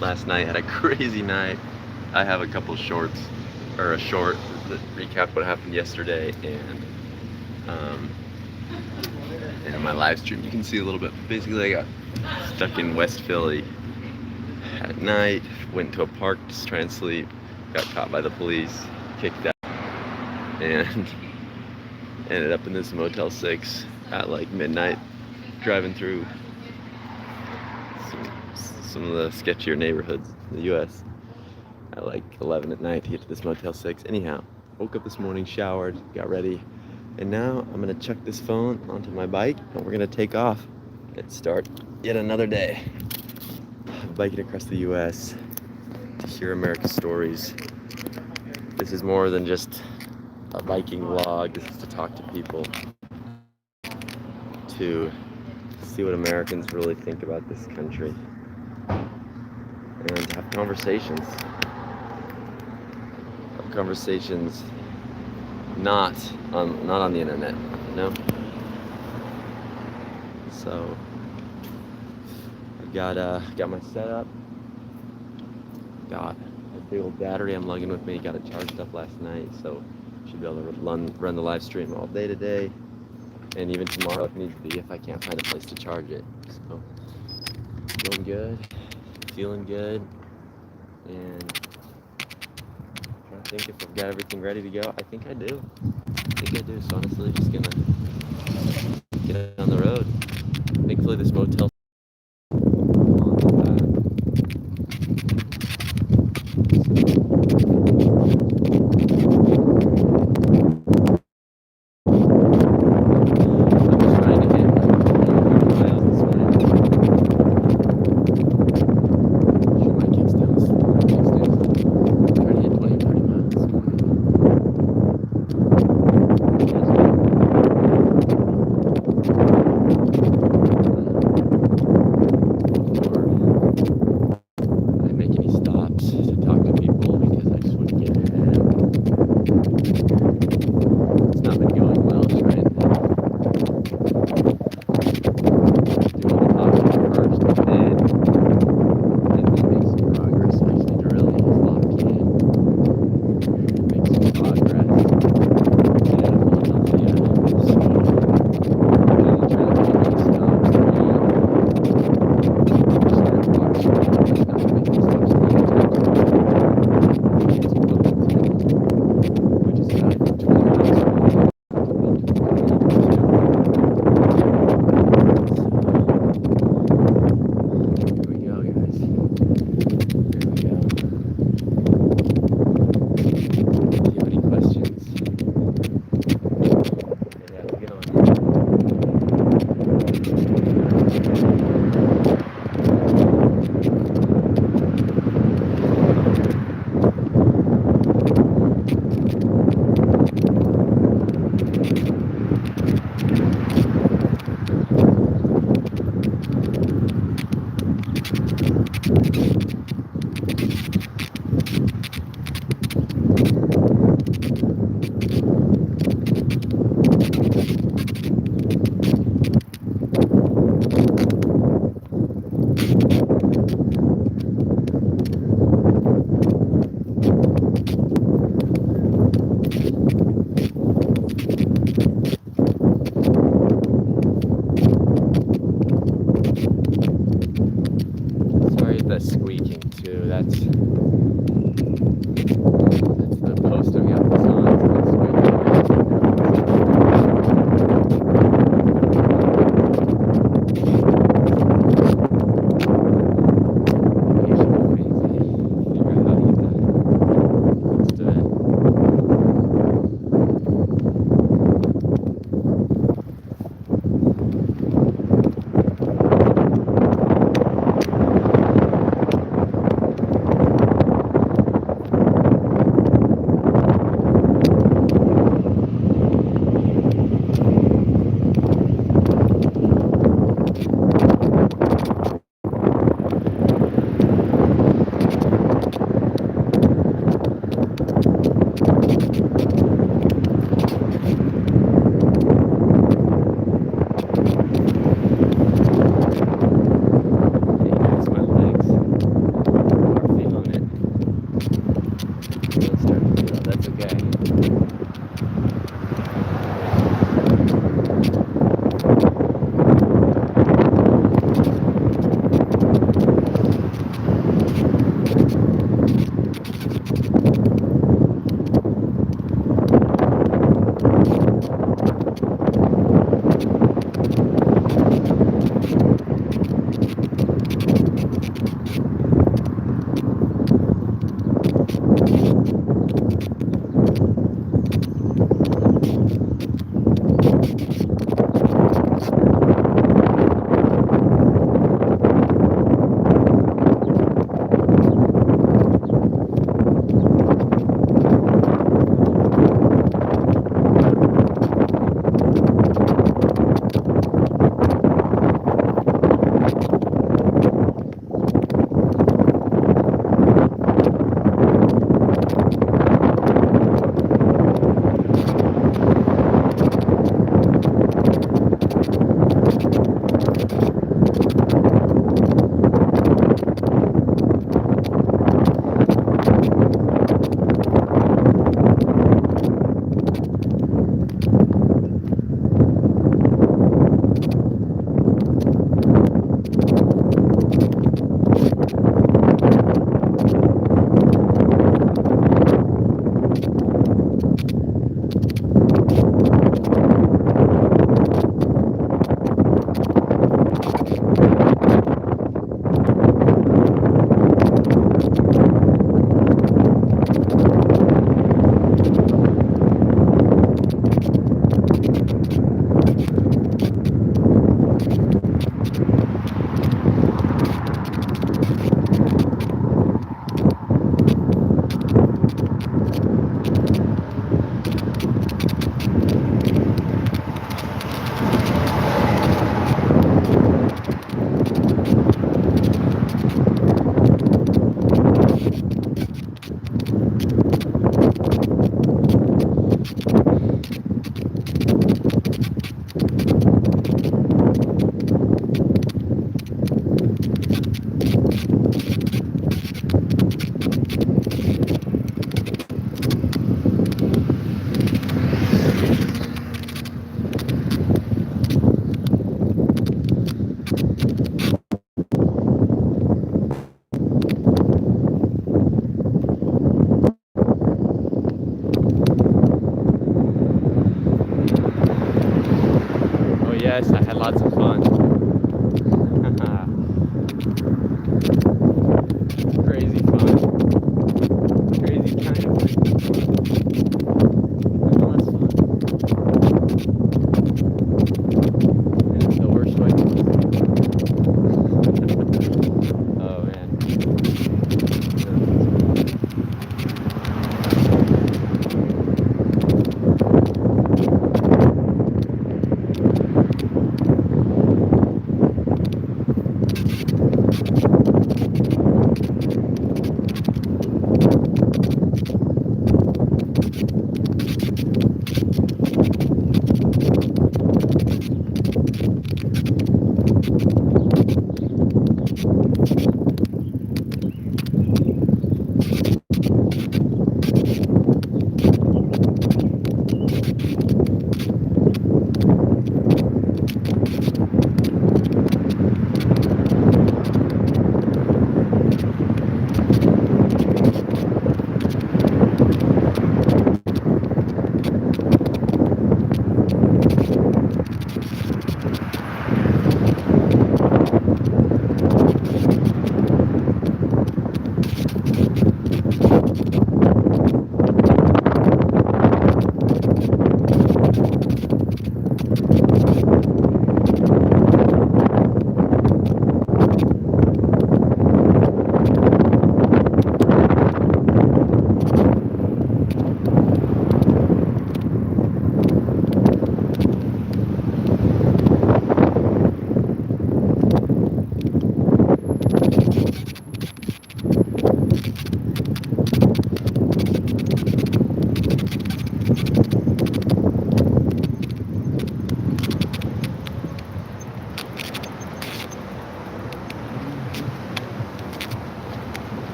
Last night had a crazy night. I have a couple shorts, or a short that recap what happened yesterday, um, and my live stream. You can see a little bit. Basically, I got stuck in West Philly at night. Went to a park just trying to sleep. Got caught by the police, kicked out, and ended up in this Motel 6 at like midnight, driving through some of the sketchier neighborhoods in the U.S. at like 11 at night to get to this Motel 6. Anyhow, woke up this morning, showered, got ready, and now I'm gonna chuck this phone onto my bike and we're gonna take off and start yet another day. Biking across the U.S. to hear America's stories. This is more than just a biking vlog. This is to talk to people, to see what Americans really think about this country, and to have conversations. Have conversations not on the internet, you know? So I got my setup. Got a big old battery I'm lugging with me. Got it charged up last night, so should be able to run the live stream all day today, and even tomorrow if needs be, if I can't find a place to charge it. So feeling good, feeling good, and trying to think if I've got everything ready to go. I think I do. So honestly, just gonna get on the road. Thankfully, this motel. Squeaking too. That's the post I've got this on.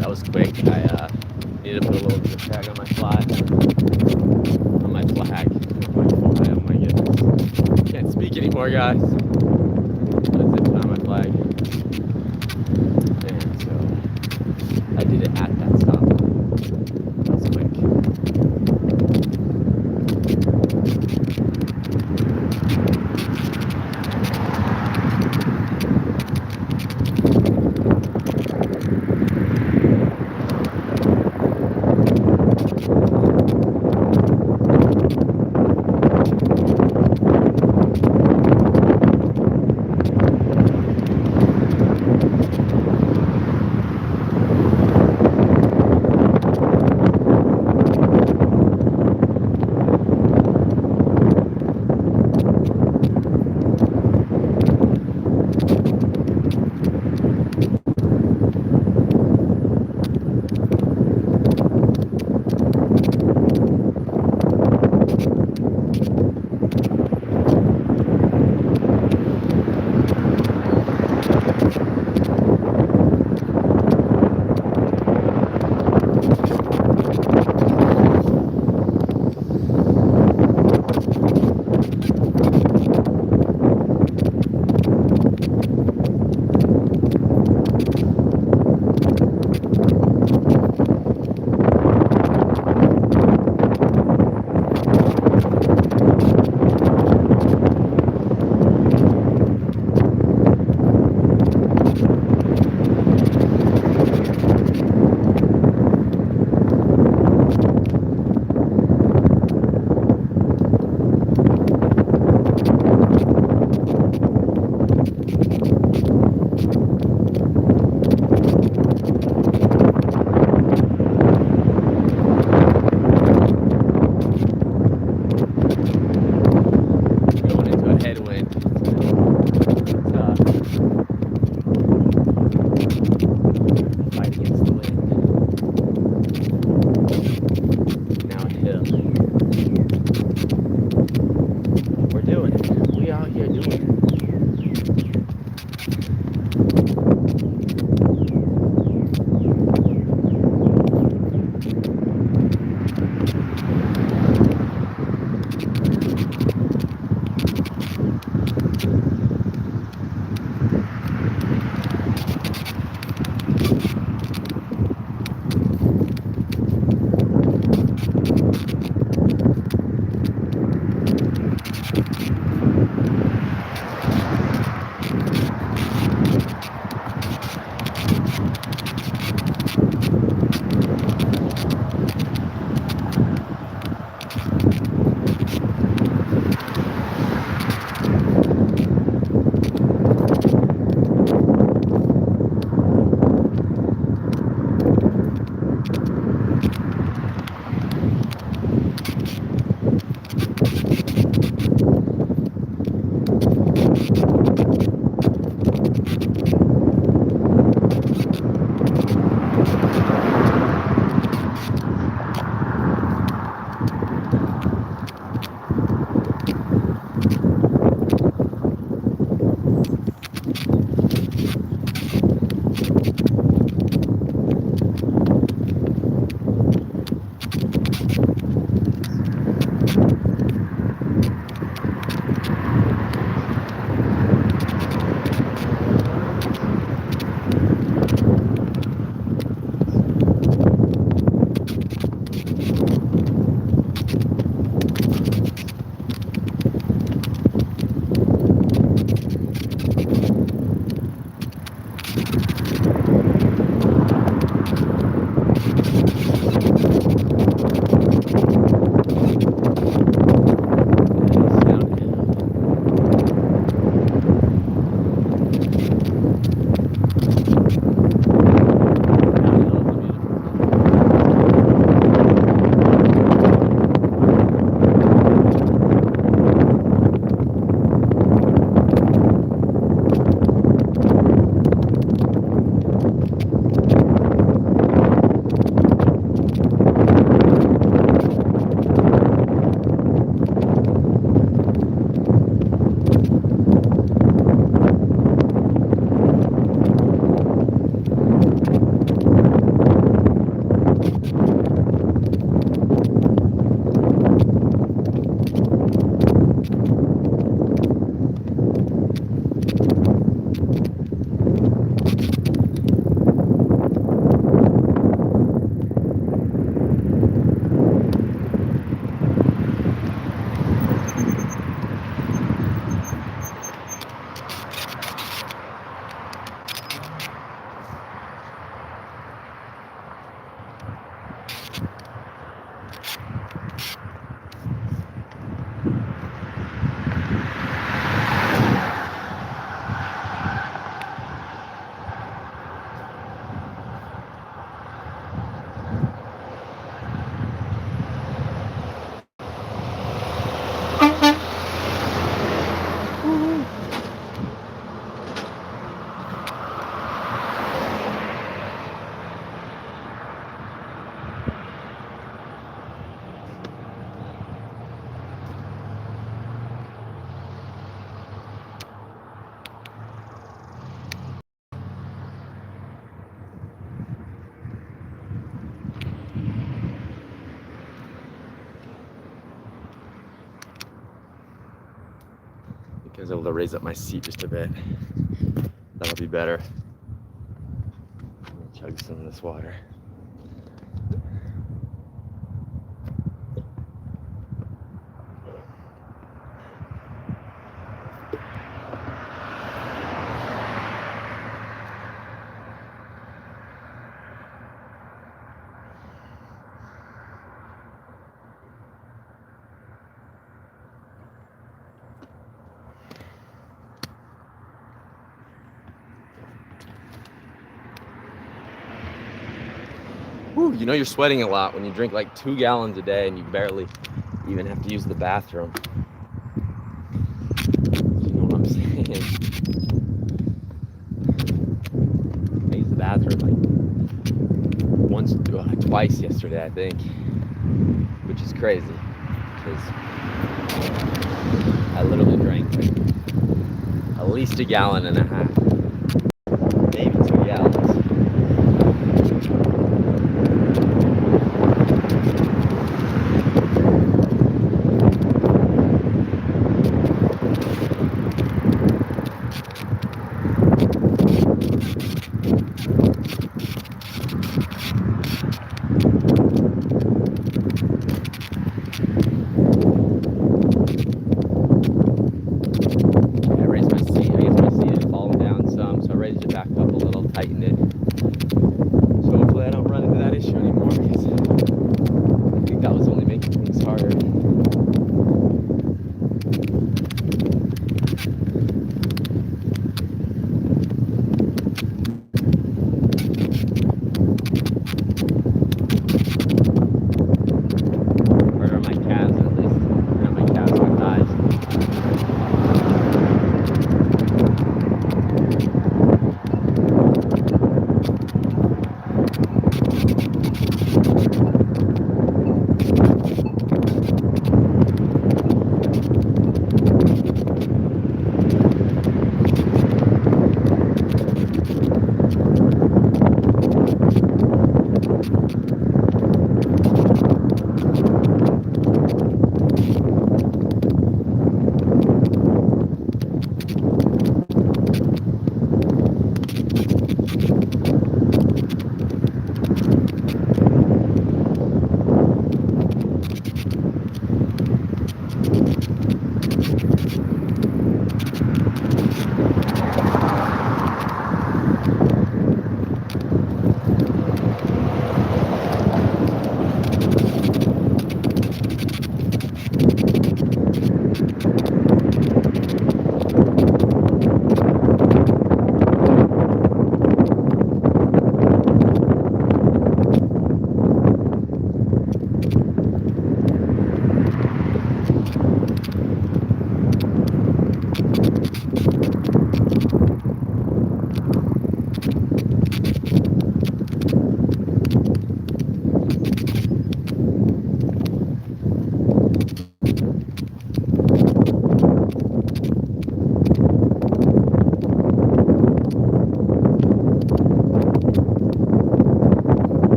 That was quick. I need to put a little zip tag on my flag. On my flag. Oh my goodness. Can't speak anymore, guys. Put a zip tie on my flag. And so I did it at that stop. That was quick. I was able to raise up my seat just a bit. That'll be better. Chug some of this water. Whew, you know you're sweating a lot when you drink like 2 gallons a day and you barely even have to use the bathroom. You know what I'm saying? I used the bathroom like twice yesterday, I think, which is crazy because I literally drank like at least 1.5 gallons, maybe 2 gallons.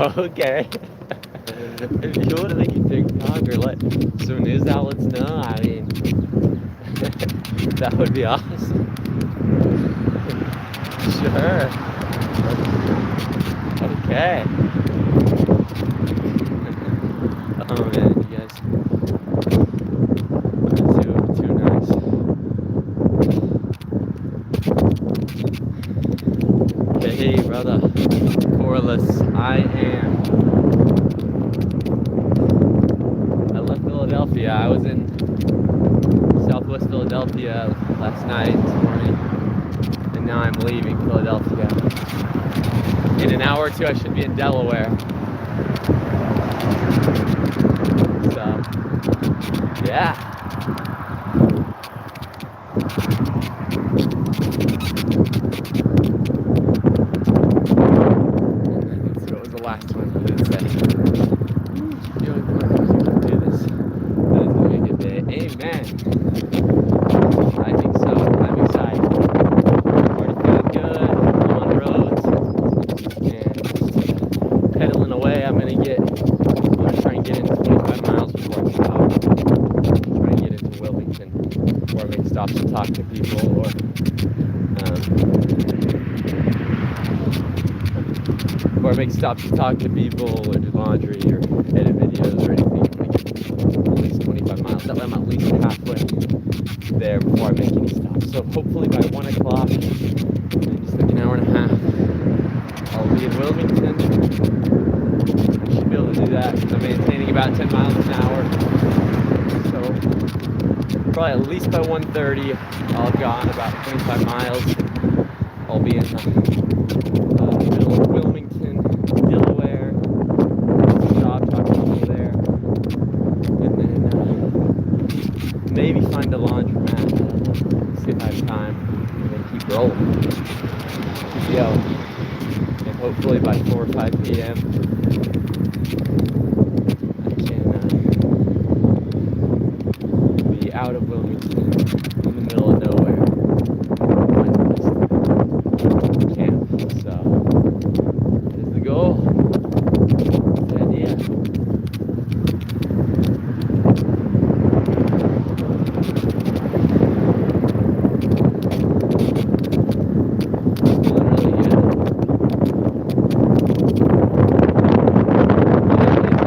Okay. If you want to make a TikTok or let some news outlets know, I mean, that would be awesome. Sure. Okay. Oh man, you guys are too nice. Hey brother, Corliss, I left Philadelphia. I was in Southwest Philadelphia last night, this morning, and now I'm leaving Philadelphia. In an hour or two, I should be in Delaware. So, yeah. Let's see, what was the last one? What did it say? Do this. That is gonna be a good day. Amen. I think so. I'm excited. Already feeling good. I'm on the roads. And pedaling away. I'm gonna try and get into 25 miles before I stop. Try and get into Wilmington before I make stops to talk to people or make stops to talk to people or do laundry or edit videos or anything. I'm gonna get at least 25 miles. That way I'm at least halfway there before I make any stops. So hopefully by 1 o'clock, in just like an hour and a half, I'll be in Wilmington. I should be able to do that. I'm maintaining about 10 miles an hour. So probably at least by 1:30, I'll have gone about 25 miles. I'll be in the middle of Wilmington, Delaware. Stop, talk to people there. And then maybe find a laundromat. See if I have time. And then keep rolling. Keep going. And hopefully by 4 or 5 p.m. I can be out of Wilmington in the middle of nowhere. Camp. So that is the goal. That's the idea. Feeling really good.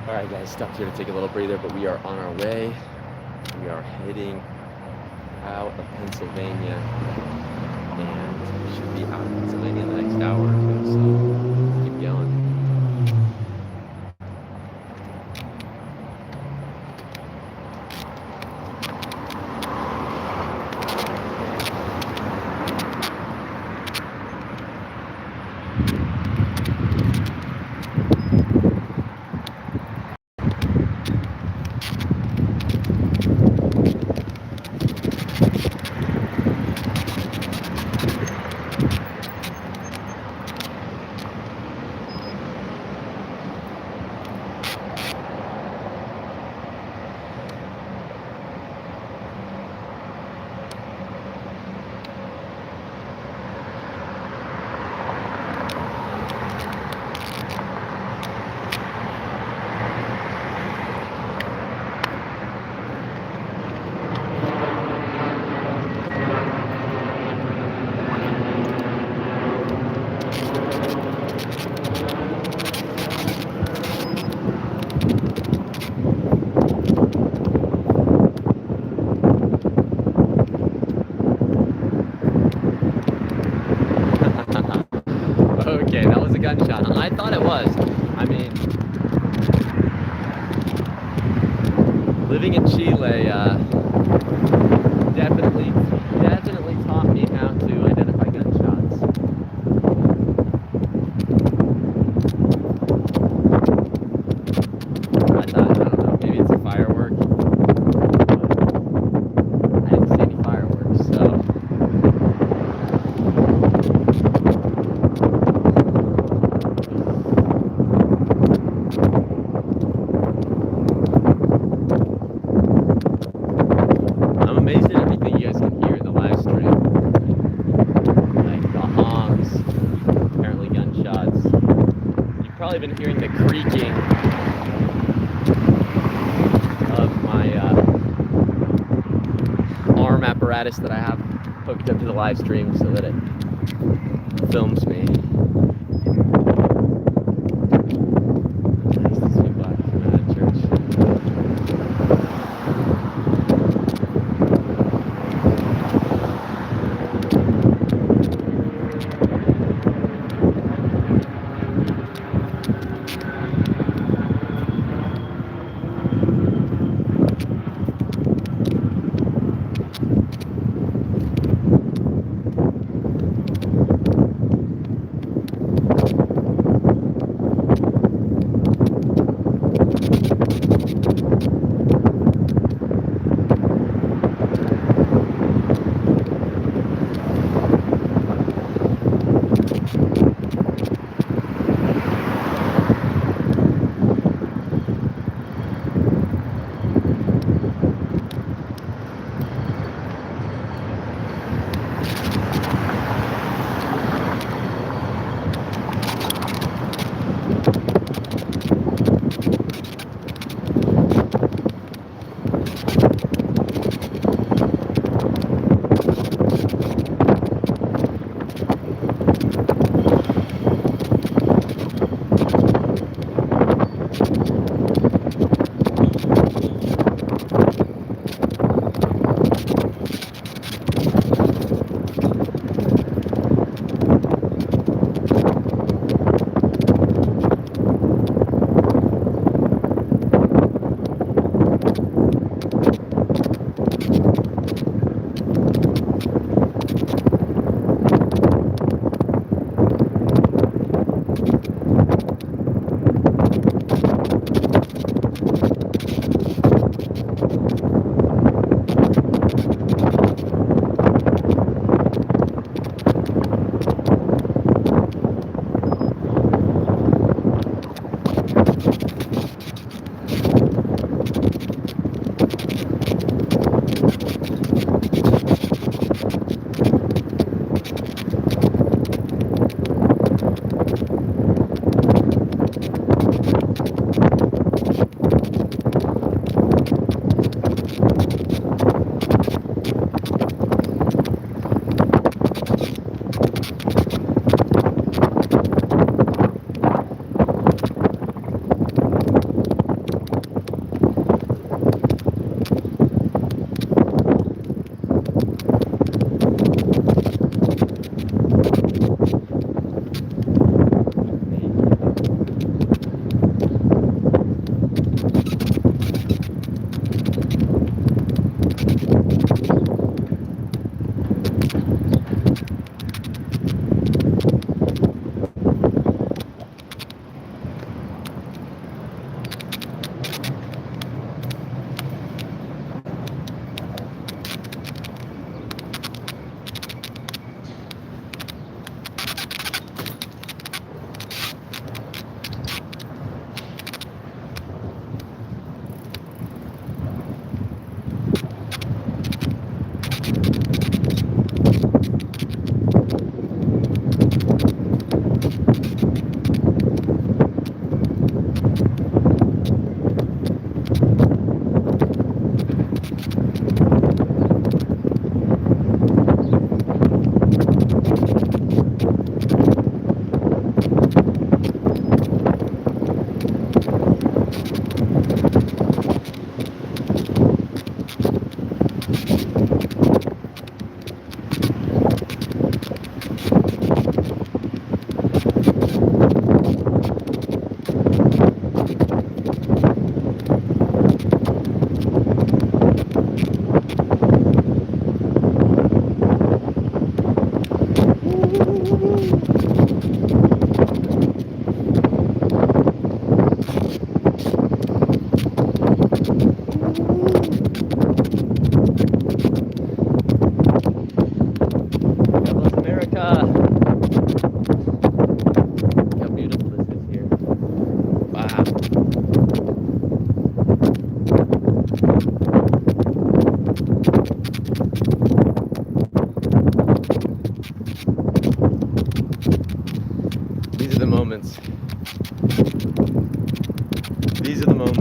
All right, guys, stopped here to take a little breather, but we are on our way. We are heading out of Pennsylvania, and we should be out of Pennsylvania in the next hour or two, so let's keep going. Okay, that was a gunshot. I thought it was. I mean, living in Chile definitely taught me how to identify gunshots. I don't know, maybe it's a firework. I didn't see any fireworks, so. I'm amazed at everything you guys can hear in the live stream. Like the honks, apparently gunshots. You've probably been hearing the creaking of my arm apparatus that I have hooked up to the live stream so that it films me. Nice to see Black Church.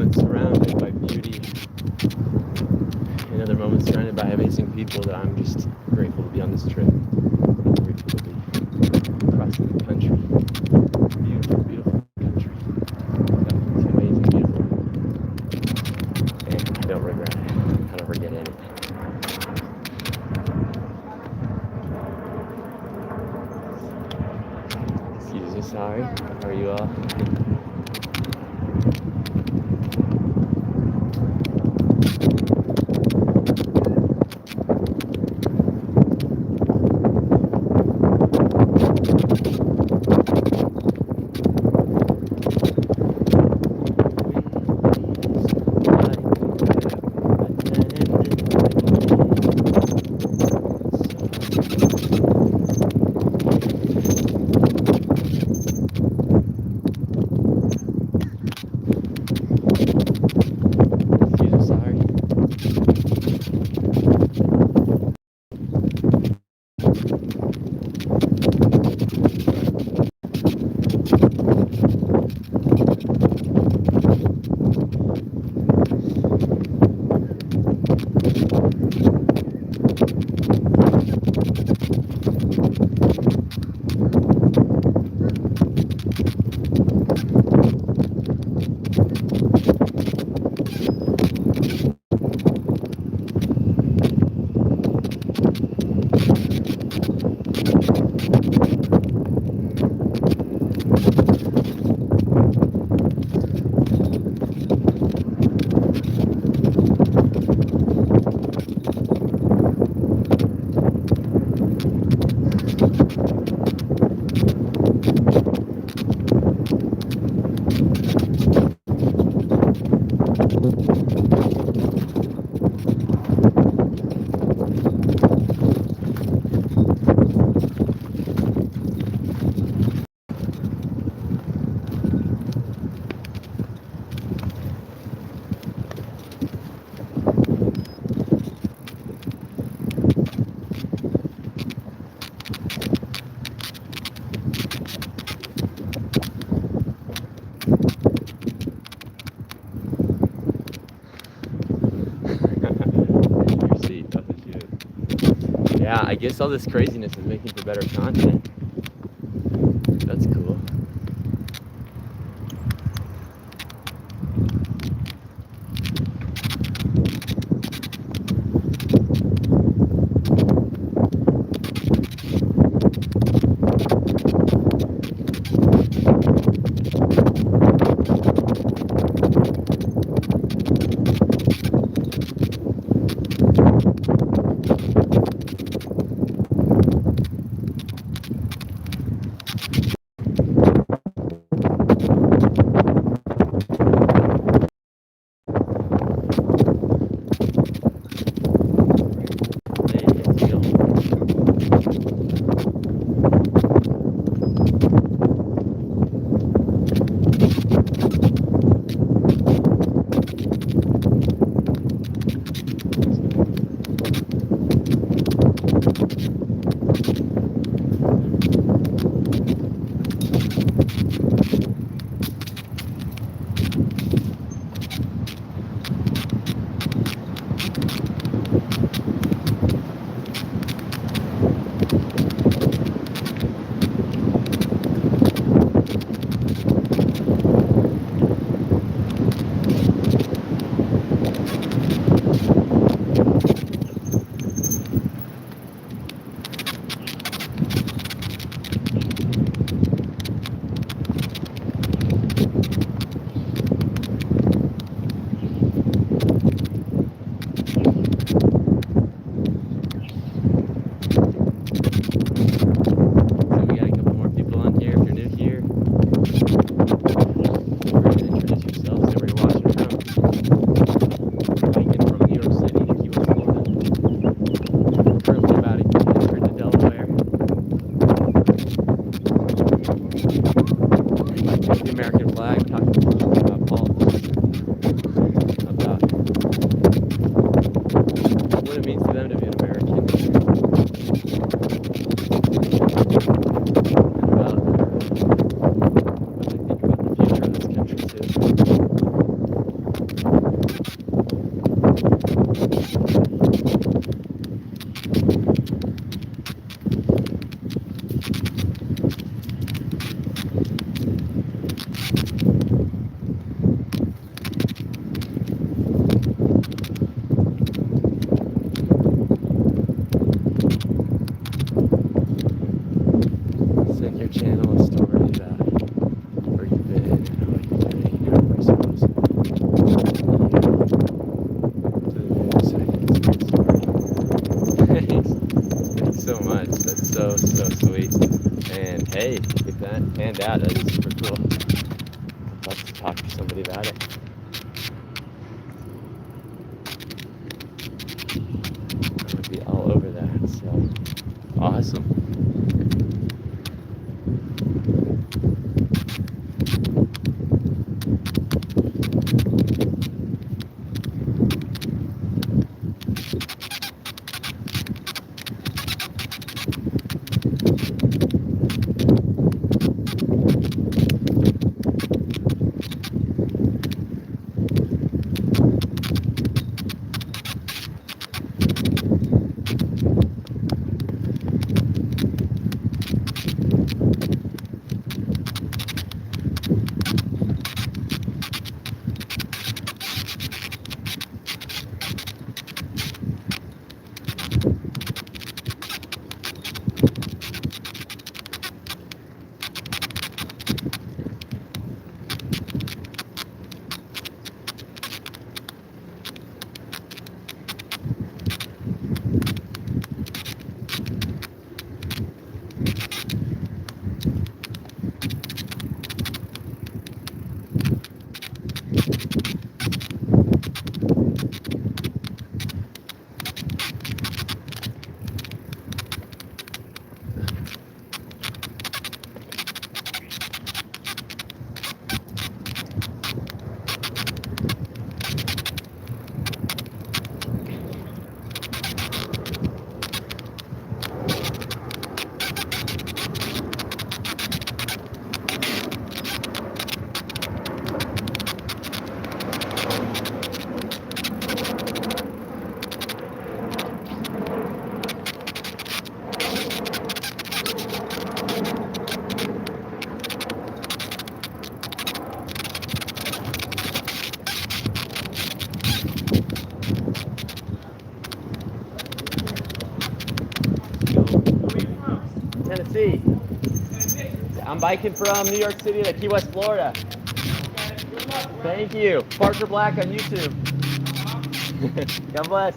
moments surrounded by beauty, and other moments surrounded by amazing people that I'm just grateful to be on this trip. I'm grateful to be crossing the country. Beautiful, beautiful country. It's amazing, beautiful. And I don't regret it. I don't regret anything. Excuse me, sorry. How are you all? Yeah, I guess all this craziness is making for better content. That's cool. Send your channel a story about where you've been and how you've been hanging out, I suppose. To the video seconds. Thanks so much. That's so sweet. And hey, if that panned out, that is super cool. I'd love to talk to somebody about it. I would be all over that. So awesome. Tennessee. I'm biking from New York City to Key West, Florida. Thank you. Parker Black on YouTube. God bless.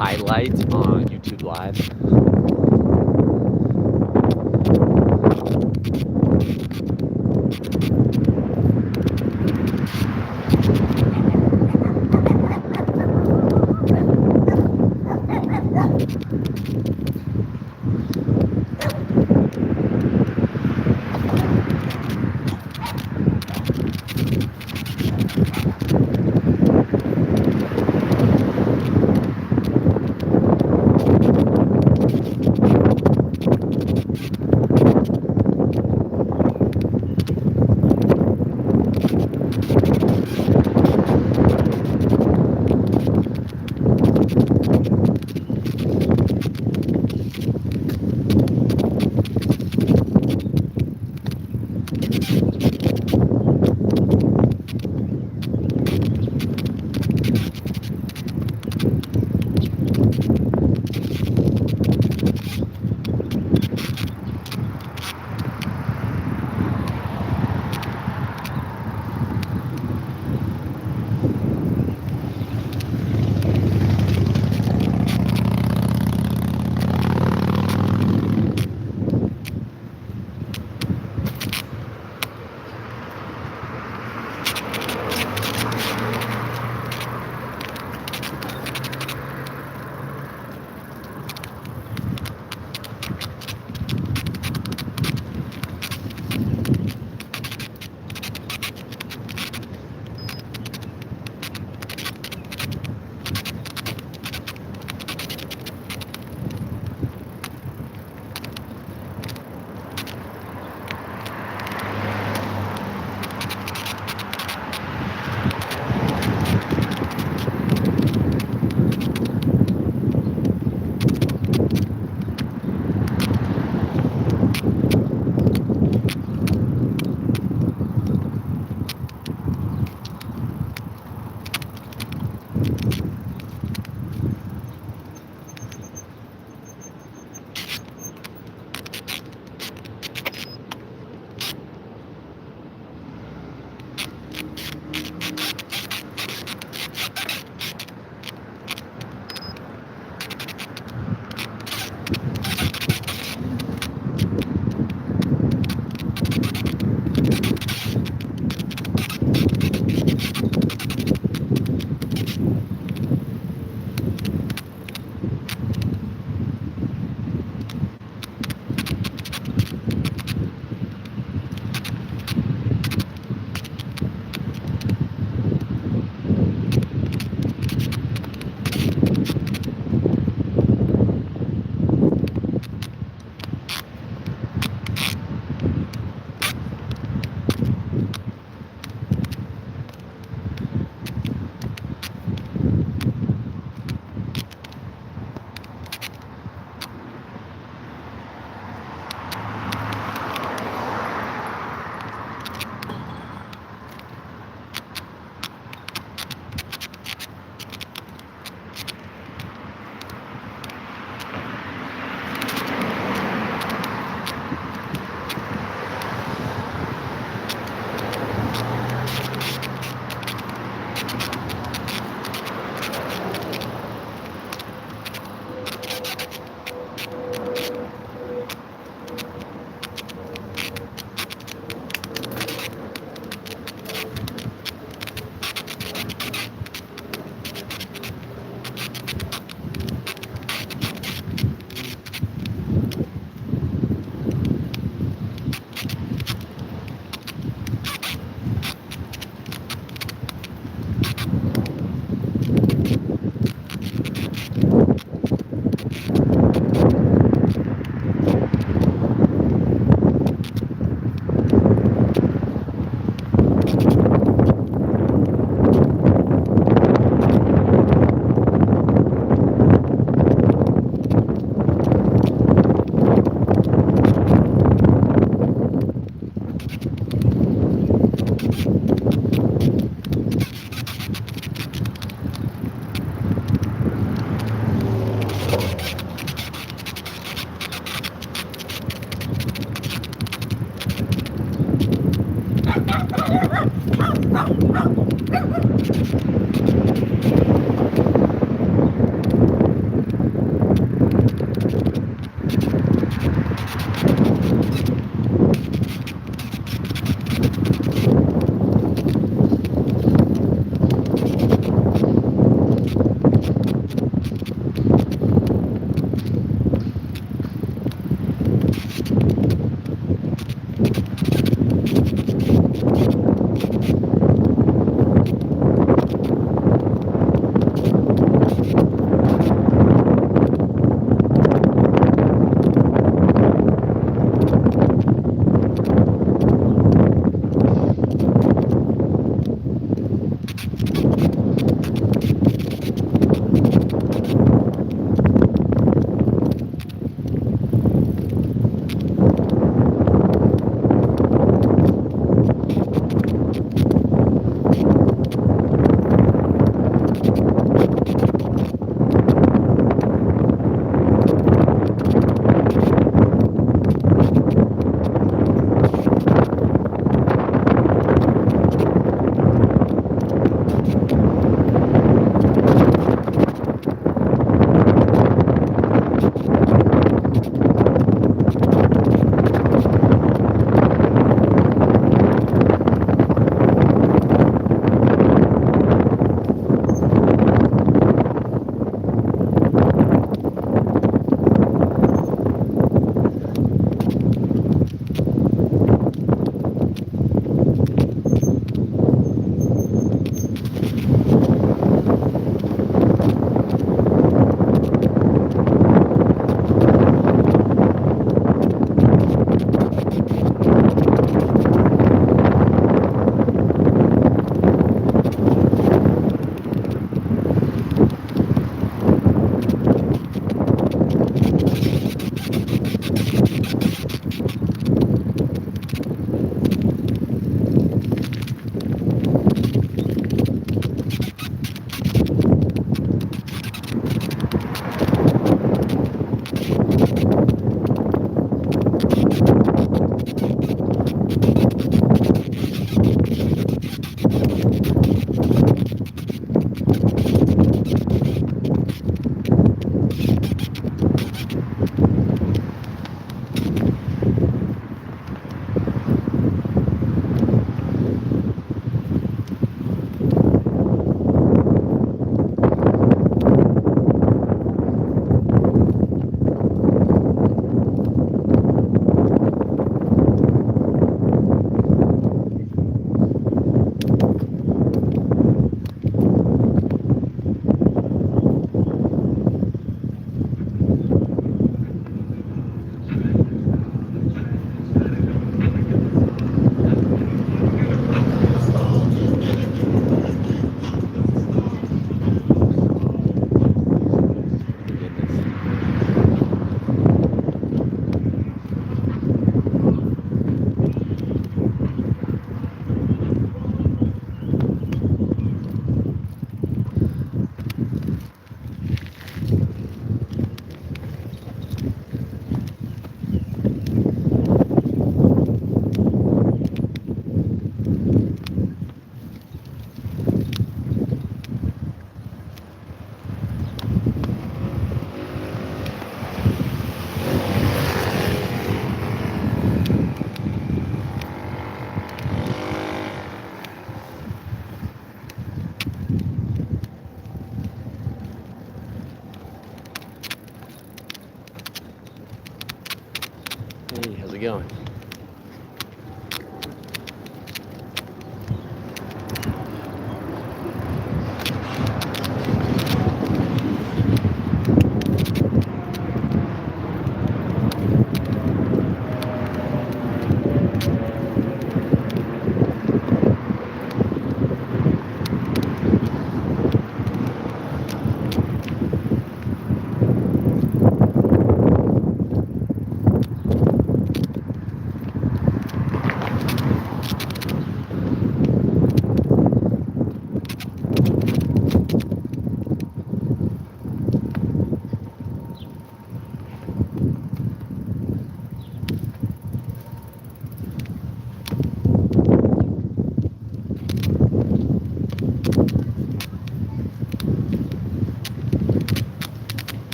highlights on YouTube Live.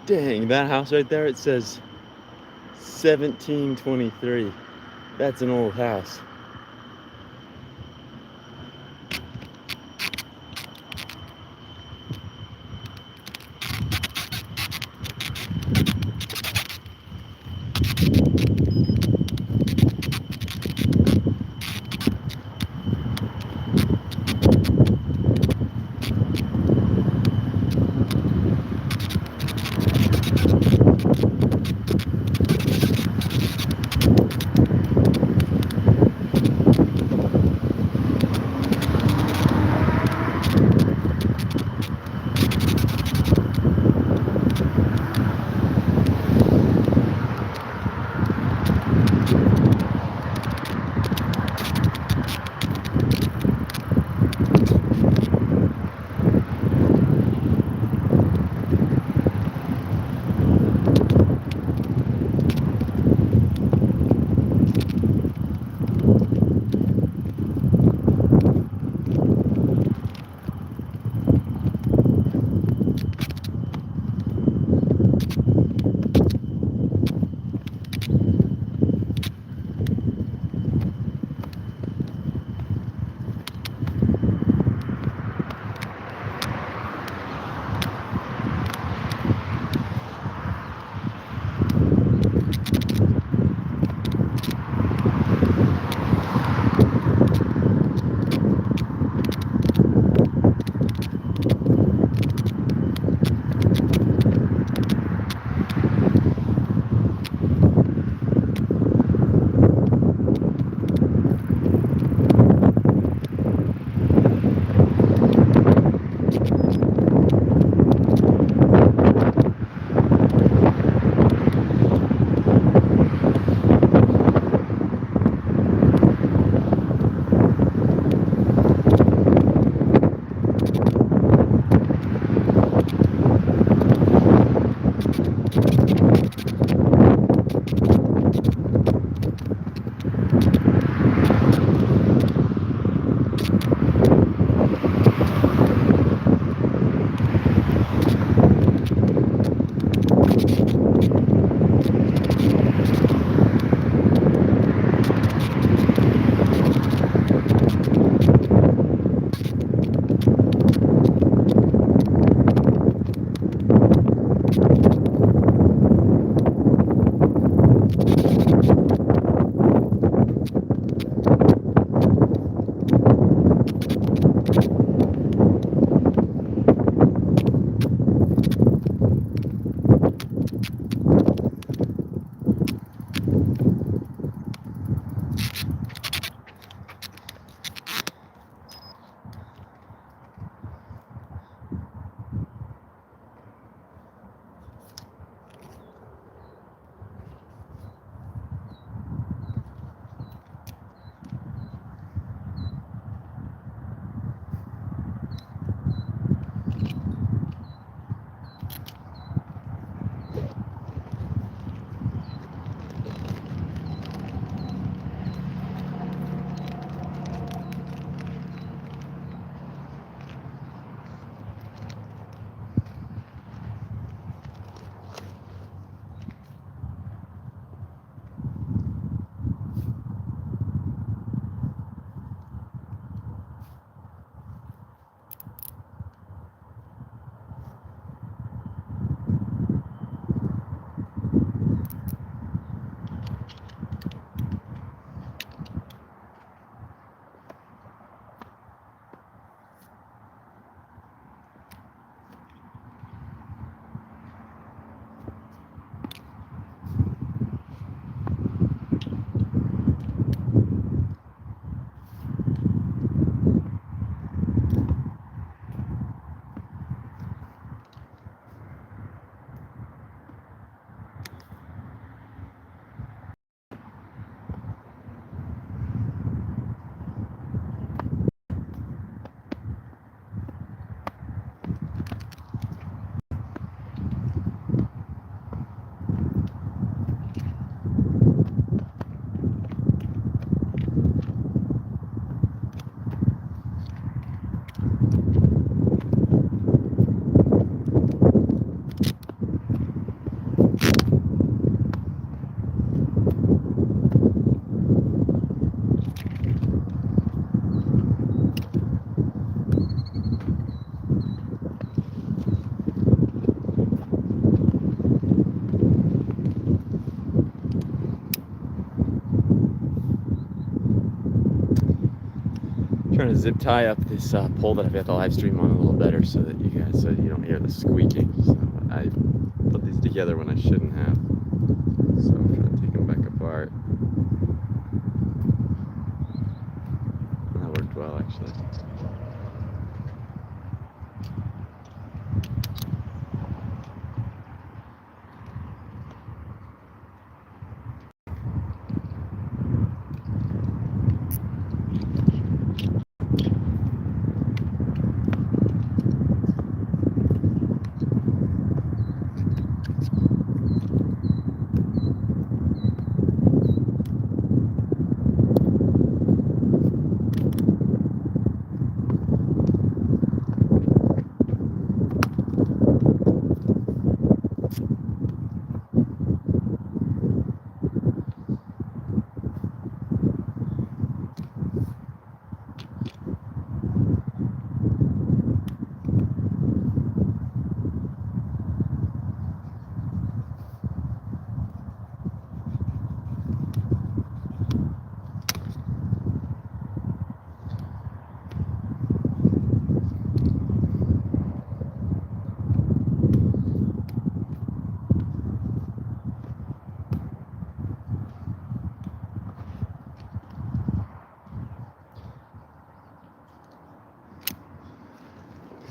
Dang, that house right there, it says 1723. That's an old house. trying to zip tie up this pole that I've got the live stream on a little better so that you don't hear the squeaking. So I put these together when I shouldn't have. So I'm trying to take them back apart. And that worked well, actually.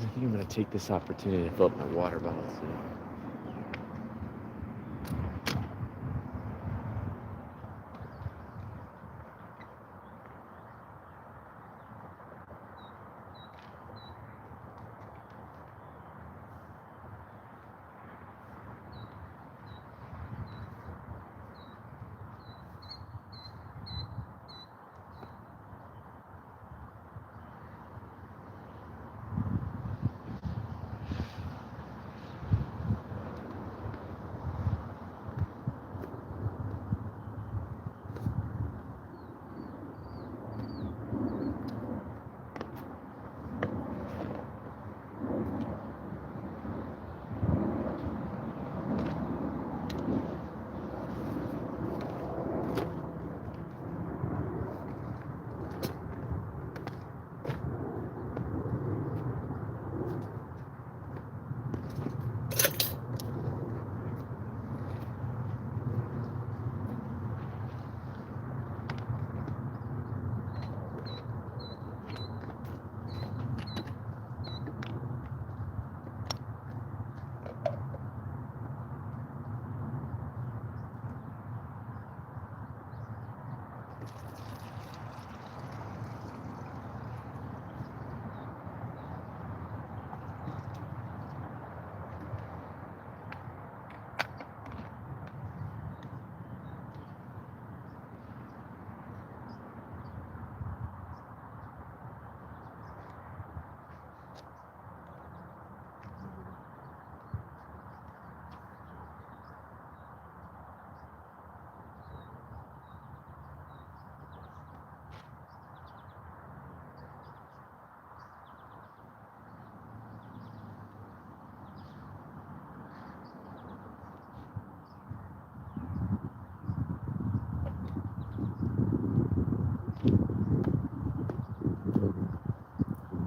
I think I'm going to take this opportunity to fill up my water bottle too.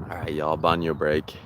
All right, y'all, baño break.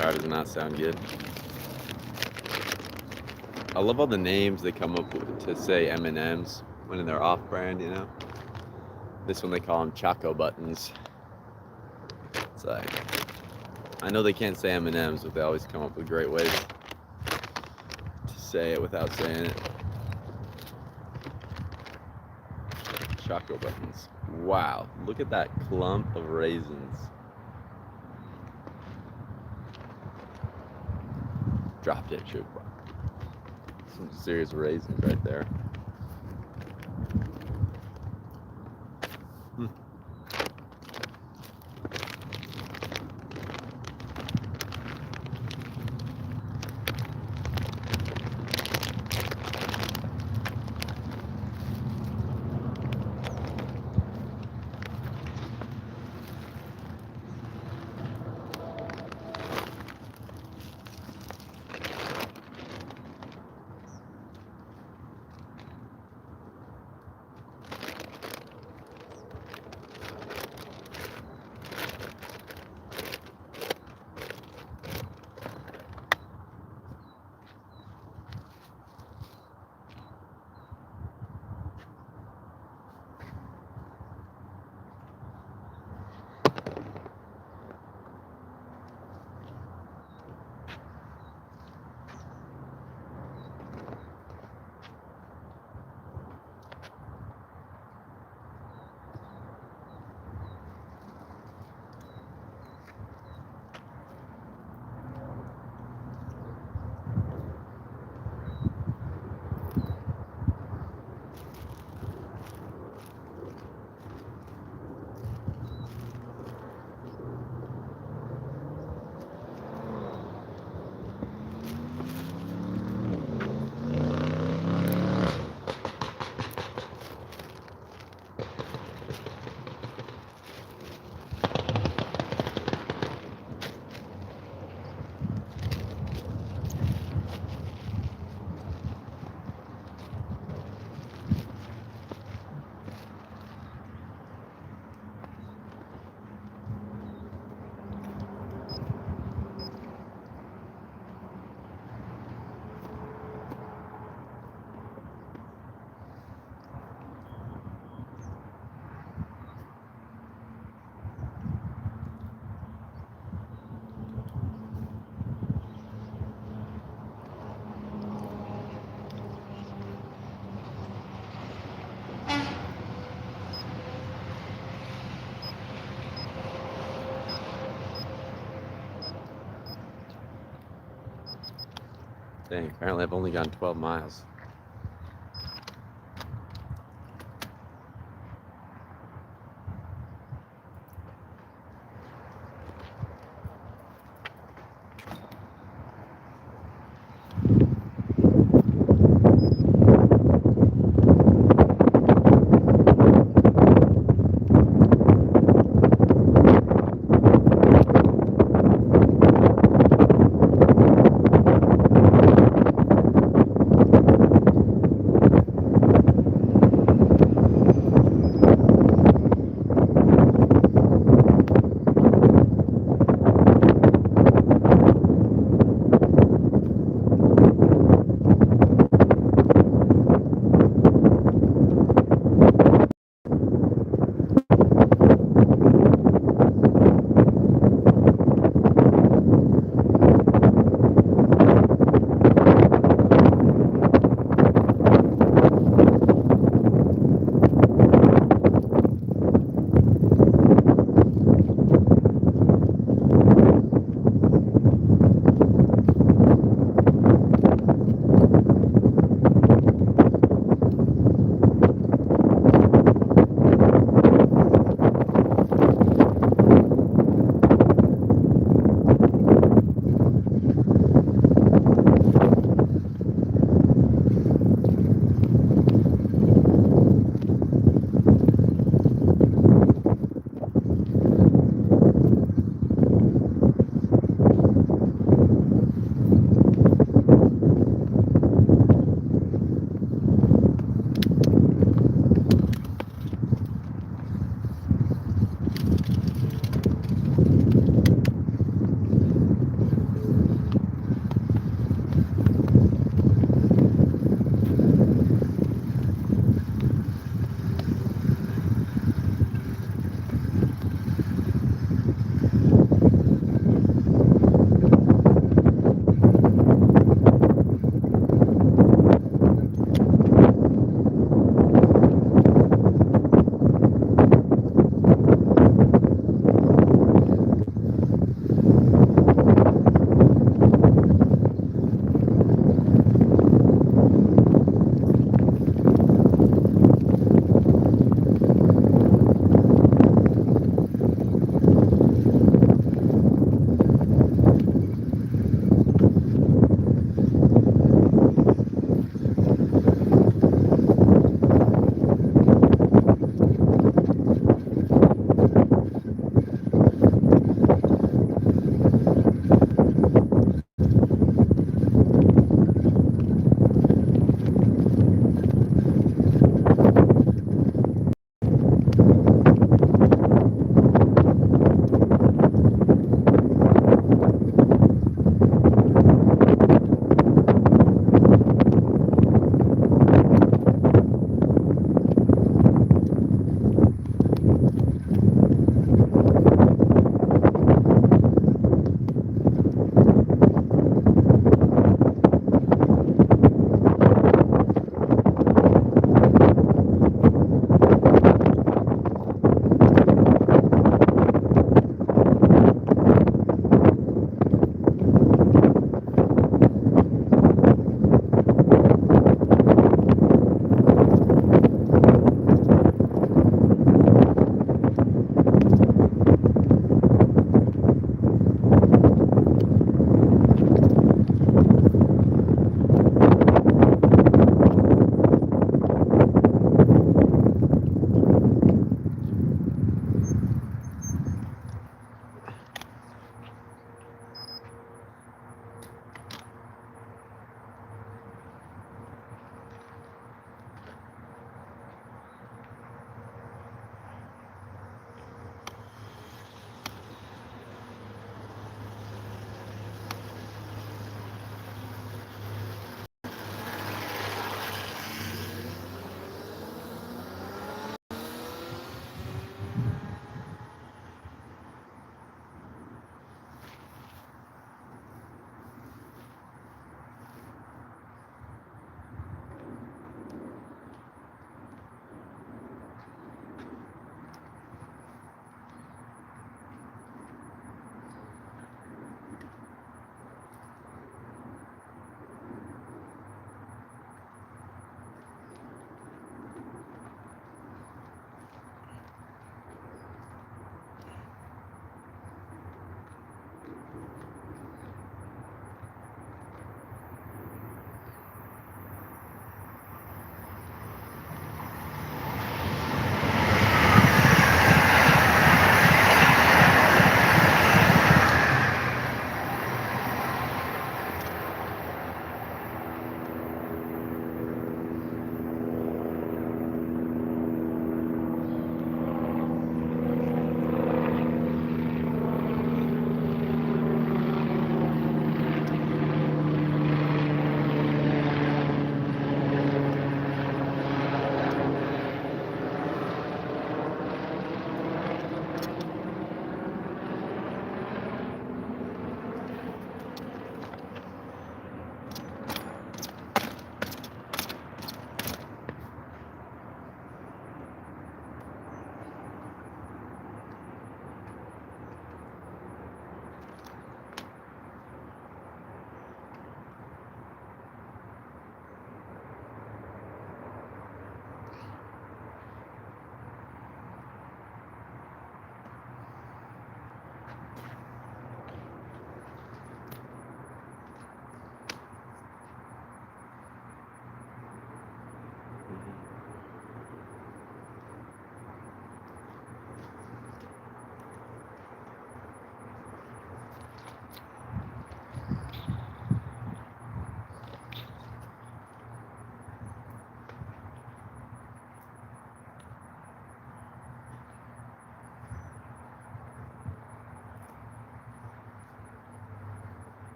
car does not sound good. I love all the names they come up with to say M&Ms when they're off-brand, you know? This one they call them Choco Buttons. It's like, I know they can't say M&Ms, but they always come up with great ways to say it without saying it. Choco Buttons. Wow, look at that clump of raisins. Drop dead sugar. Some serious raisins right there. Dang, apparently I've only gone 12 miles.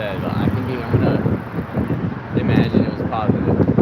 said, but I'm gonna imagine it was positive.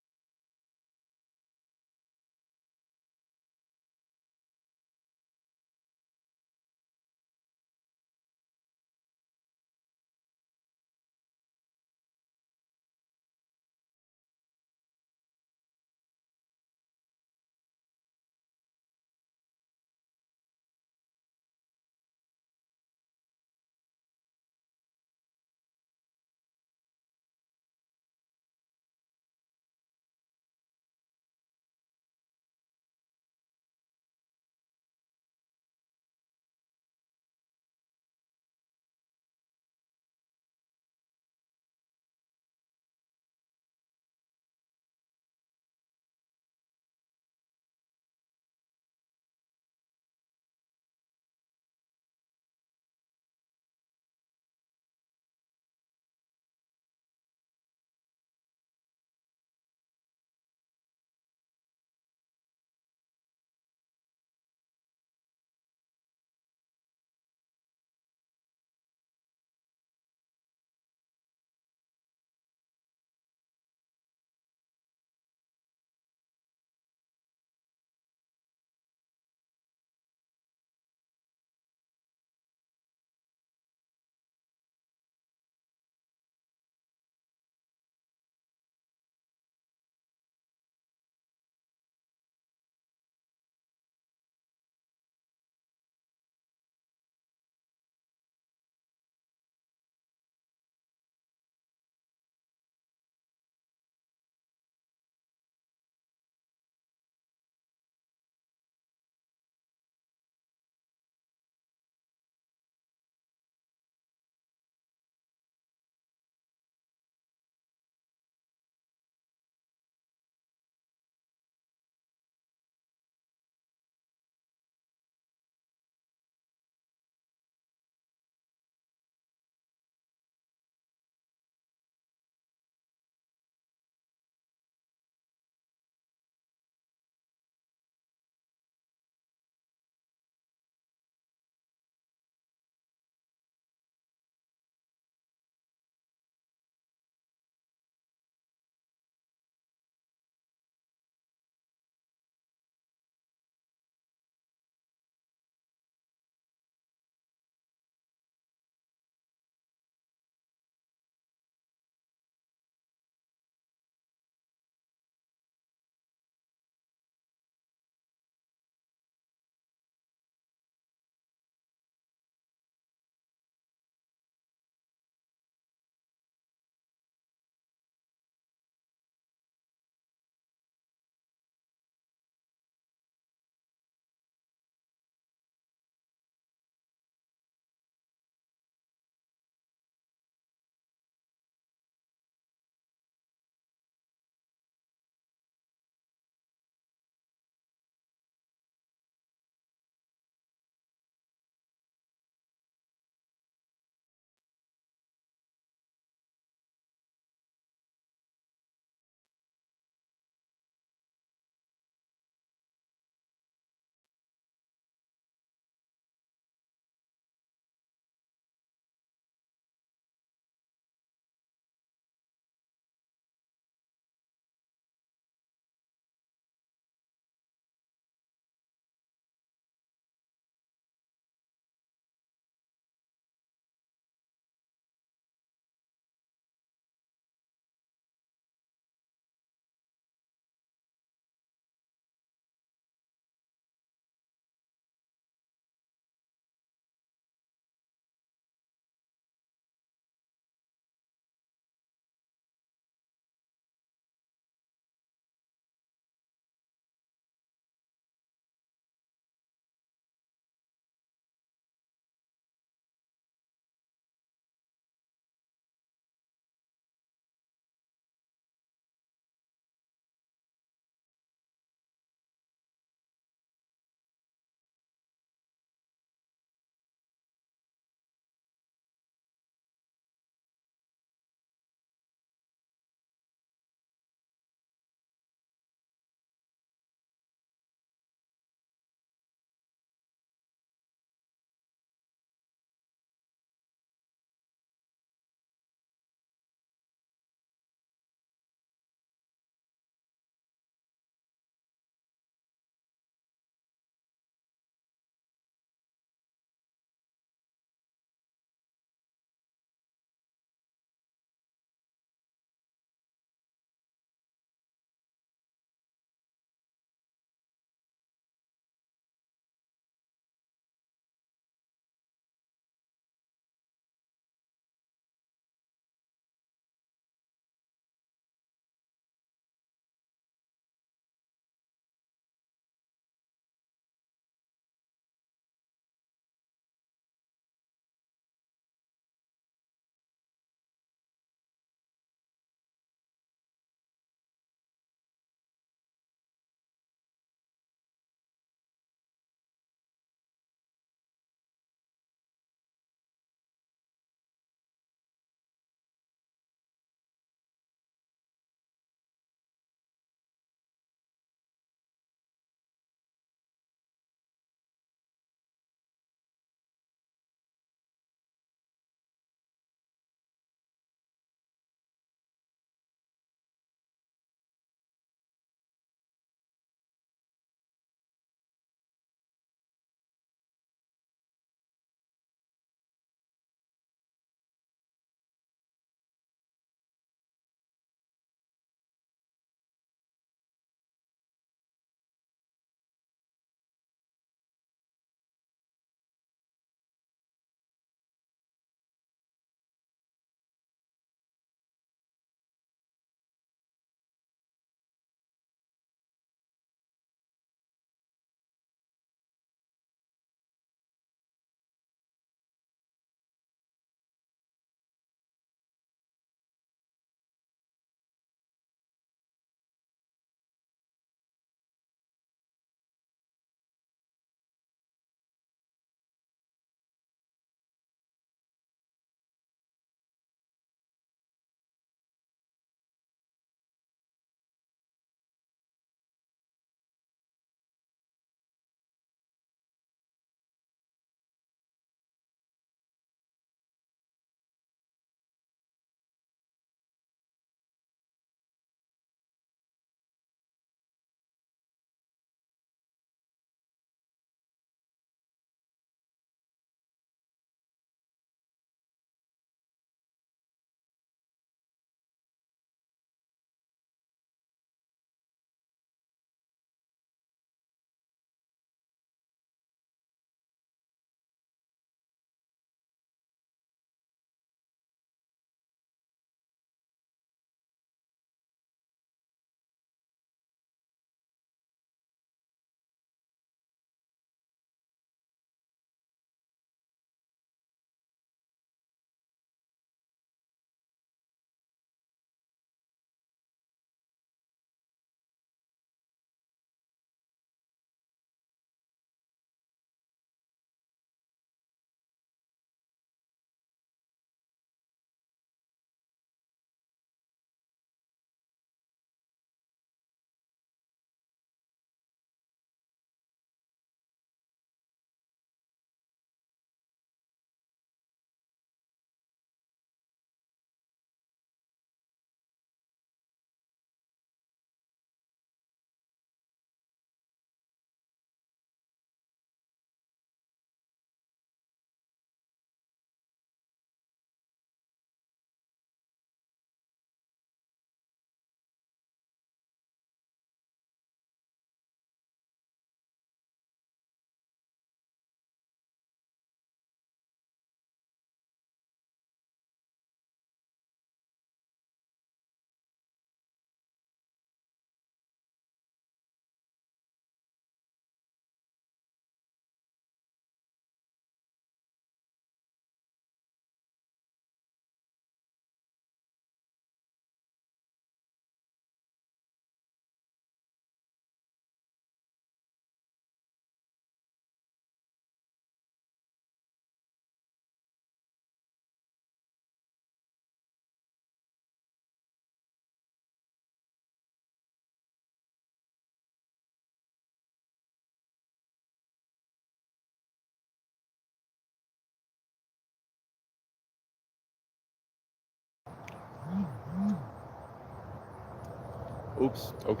Ups, ok.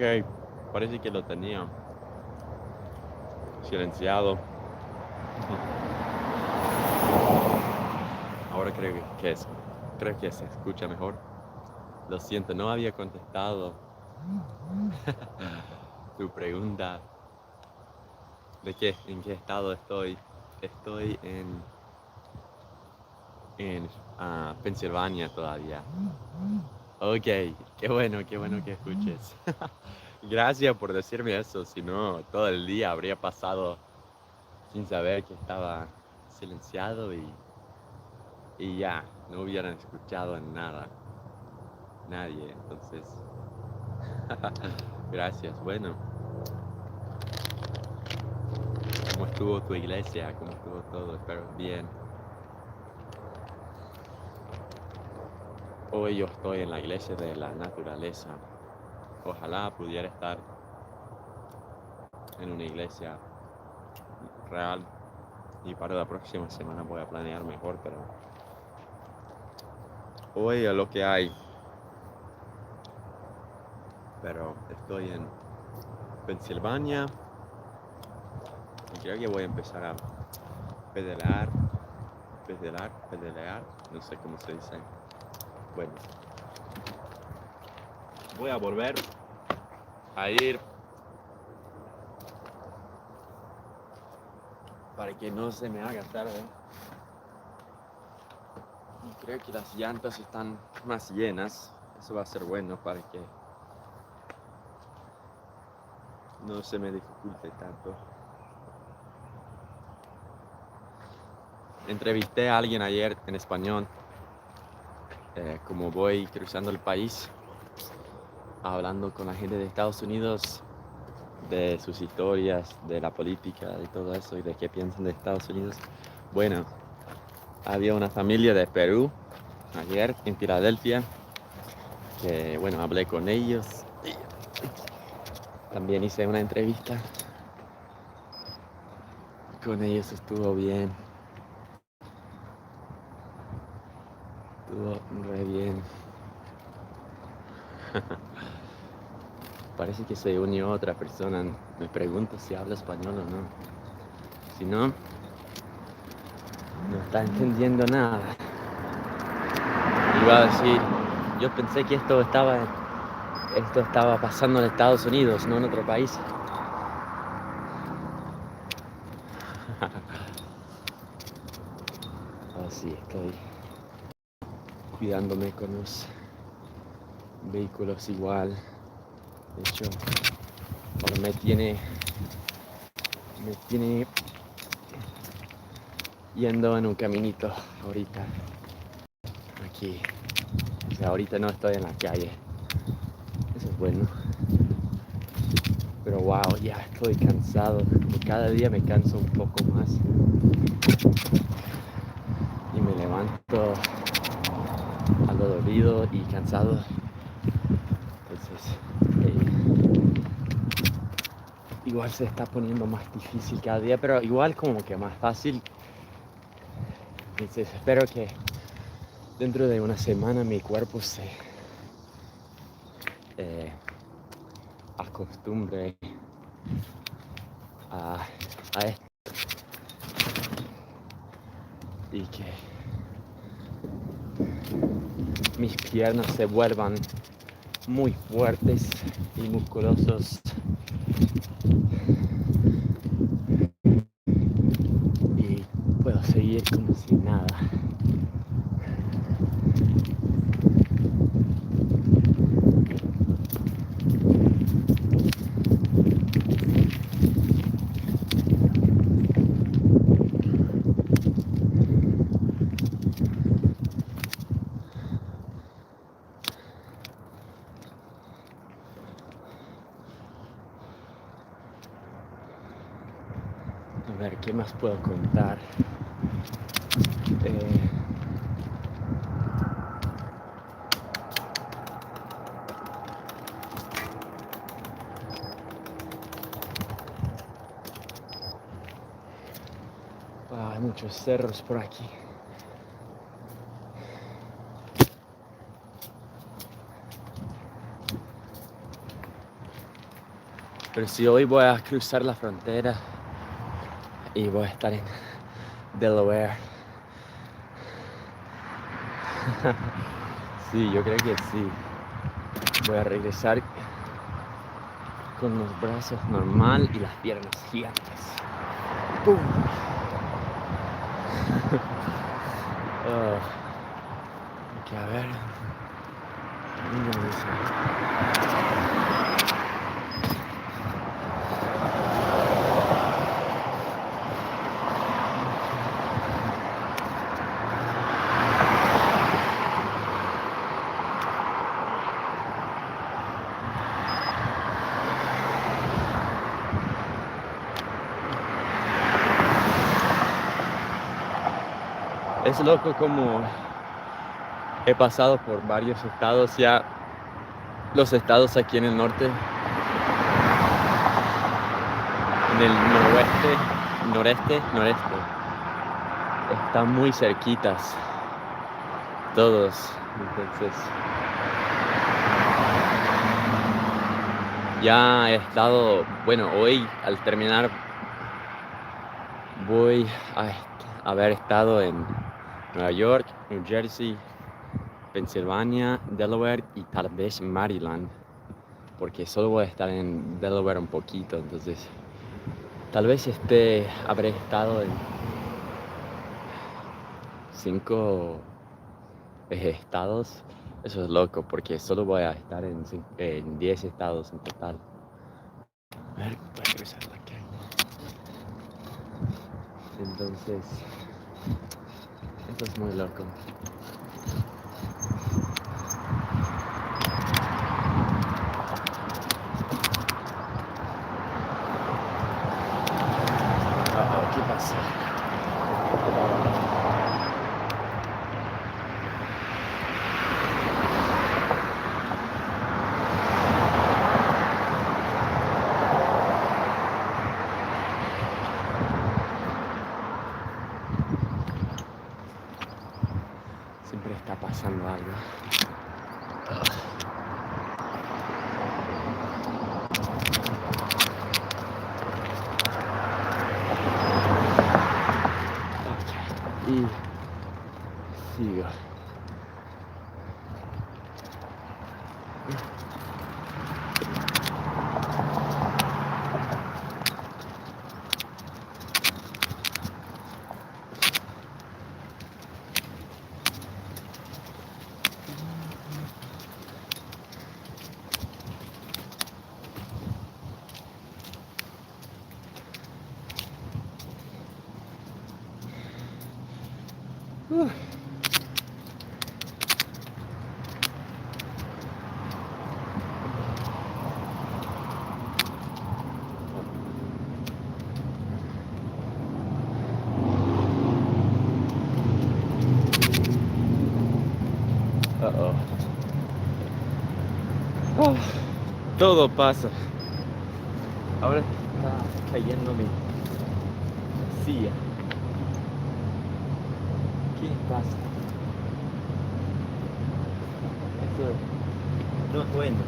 Parece que lo tenía silenciado. Ahora creo que se escucha mejor. Lo siento, no había contestado tu pregunta en qué estado estoy. Estoy en Pensilvania todavía. Ok, qué bueno que escuches. Gracias por decirme eso, si no, todo el día habría pasado sin saber que estaba silenciado y ya, no hubieran escuchado nada, nadie, entonces, gracias. Bueno, ¿cómo estuvo tu iglesia? ¿Cómo estuvo todo? Espero bien. Hoy yo estoy en la iglesia de la naturaleza. Ojalá pudiera estar en una iglesia real y para la próxima semana voy a planear mejor, pero hoy es lo que hay. Pero estoy en Pensilvania y creo que voy a empezar a pedalear, no sé cómo se dice. Bueno, voy a volver a ir para que no se me haga tarde. Y creo que las llantas están más llenas. Eso va a ser bueno para que no se me dificulte tanto. Entrevisté a alguien ayer en español. Como voy cruzando el país, hablando con la gente de Estados Unidos, de sus historias, de la política, de todo eso y de qué piensan de Estados Unidos. Bueno, había una familia de Perú ayer en Filadelfia que, bueno, hablé con ellos. También hice una entrevista con ellos, estuvo bien. Estuvo re bien. Parece que se unió otra persona. Me pregunto si habla español o no. Si no, no está entendiendo nada. Iba a decir, yo pensé que esto estaba pasando en Estados Unidos, no en otro país. Así estoy cuidándome con los vehículos igual. De hecho, ahora me tiene yendo en un caminito ahorita. Aquí. O sea, ahorita no estoy en la calle. Eso es bueno. Pero wow, ya estoy cansado. Cada día me canso un poco más. Y me levanto algo dolorido y cansado. Entonces, igual se está poniendo más difícil cada día, pero igual como que más fácil. Entonces espero que dentro de una semana mi cuerpo se acostumbre a esto y que mis piernas se vuelvan muy fuertes y musculosos y puedo seguir como si nada. A ver, ¿qué más puedo contar? Hay muchos cerros por aquí. Pero si hoy voy a cruzar la frontera y voy a estar en Delaware. Sí, yo creo que sí. Voy a regresar con los brazos normal y las piernas gigantes. ¡Pum! Que a ver. Es loco como he pasado por varios estados ya. Los estados aquí en el norte, en el noreste, están muy cerquitas todos. Entonces ya he estado, bueno, hoy al terminar voy a haber estado en Nueva York, New Jersey, Pensilvania, Delaware y tal vez Maryland, porque solo voy a estar en Delaware un poquito, entonces tal vez habré estado en 5 estados. Eso es loco, porque solo voy a estar en 10 estados en total. A ver, voy a cruzar la calle. Entonces, esto es muy loco. ¿Qué pasa? Siempre está pasando algo. Y sigo. Todo pasa. Ahora está cayendo mi silla. ¿Qué pasa? Eso no es bueno.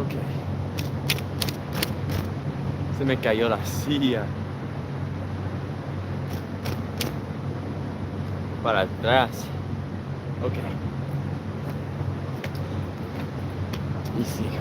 Ok. Se me cayó la silla. Para atrás. Ok. Y sigo.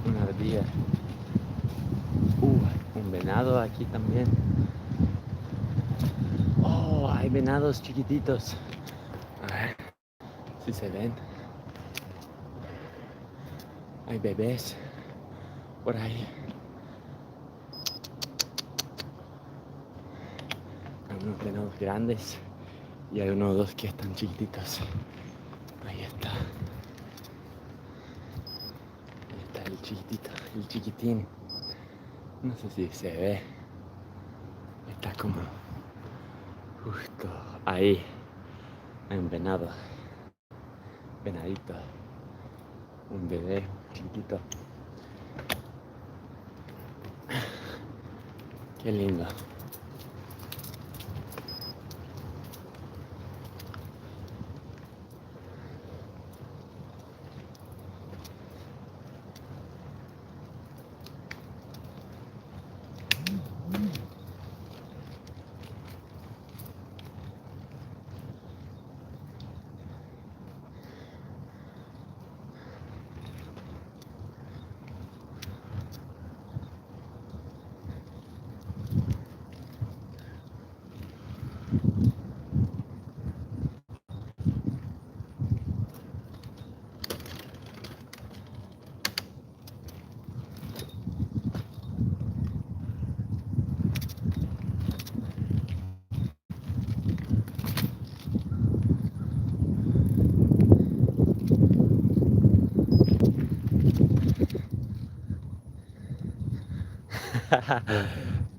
Una ardilla. Un venado aquí también. Oh, hay venados chiquititos. A ver si se ven. Hay bebés por ahí. Hay unos venados grandes y hay unos dos que están chiquititos. Ahí está. chiquitito, el chiquitín. No sé si se ve. Está como justo ahí. Hay un venado. Venadito. Un bebé chiquitito. Qué lindo.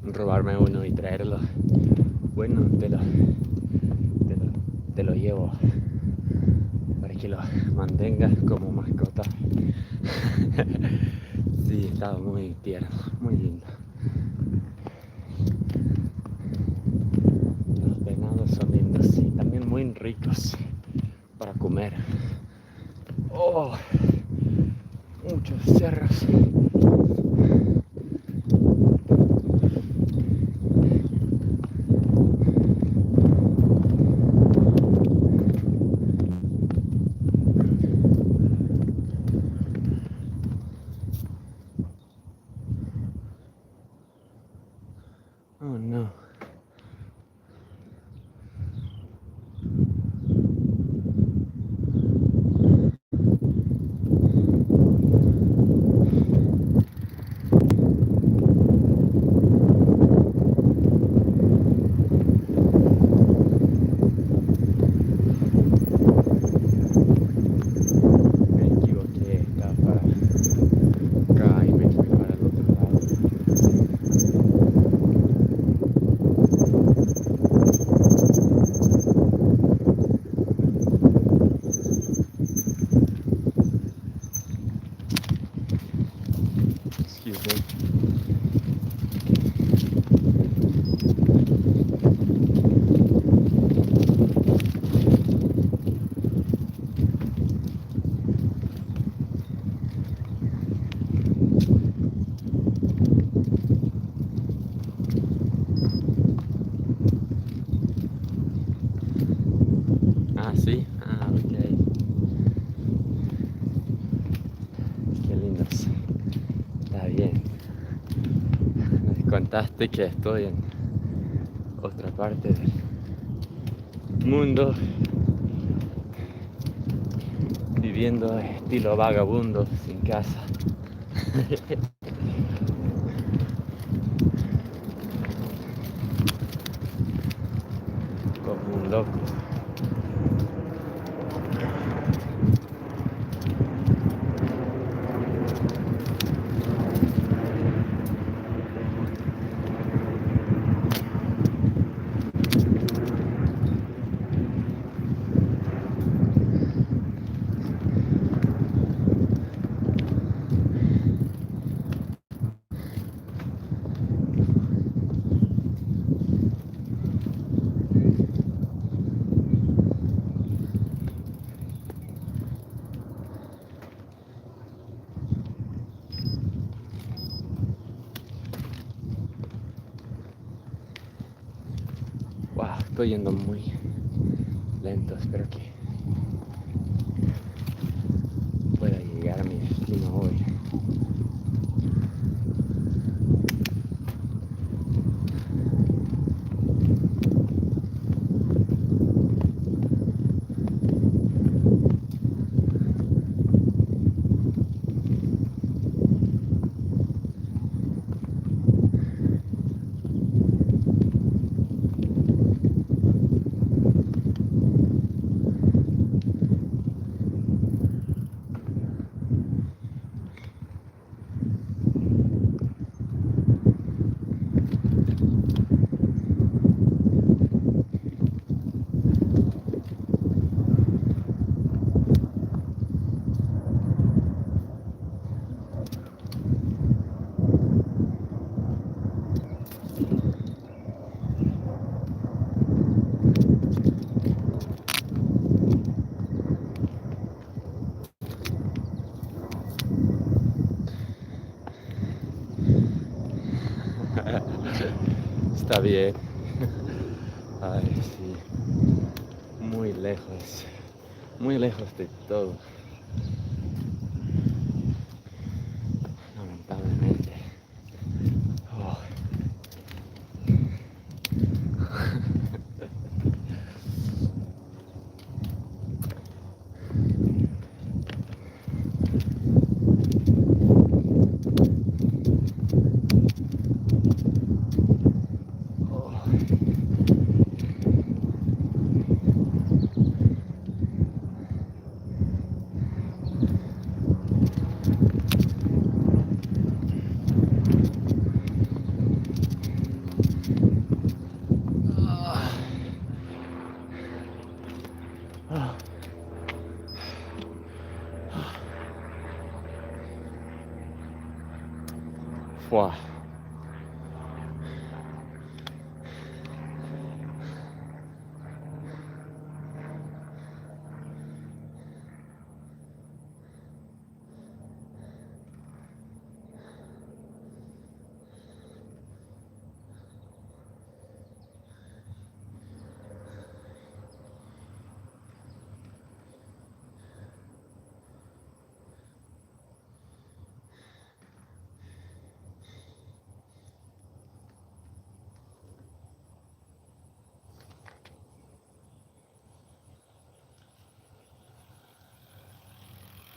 Robarme uno y traerlo. Bueno, te lo llevo para que lo mantengas como mascota. Sí, estaba muy tierno, muy lindo. Los venados son lindos y también muy ricos para comer. Oh, muchos cerros. Oh no. Me equivoqué, estaba para acá y me fui para el otro lado. Excuse me. Ah, sí. Ah, ok. Qué lindos. Está bien. Me contaste que estoy en otra parte del mundo, viviendo estilo vagabundo, sin casa. Como un loco. Wow, estoy yendo muy lento, espero que pueda llegar a mi destino hoy. Está bien. Ay, sí. Muy lejos. Muy lejos de todo. Lamentablemente. Oh. Fua.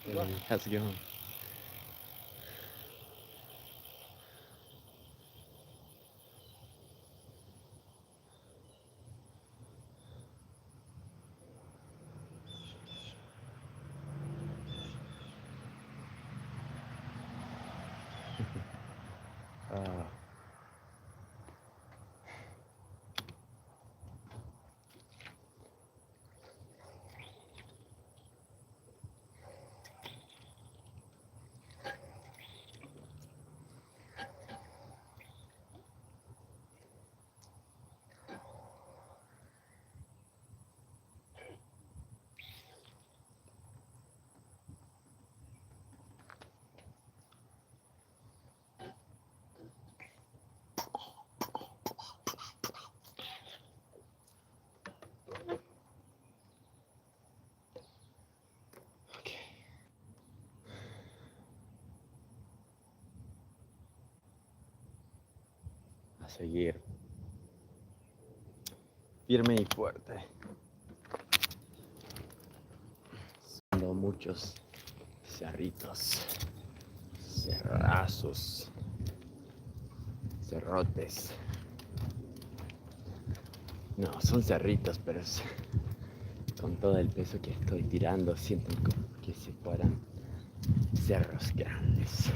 Hey, how's it going? Ah. Okay. A seguir. Firme y fuerte. Siendo muchos cerritos, cerrazos, cerrotes. No, son cerritos, pero con todo el peso que estoy tirando, siento como que si fueran cerros grandes.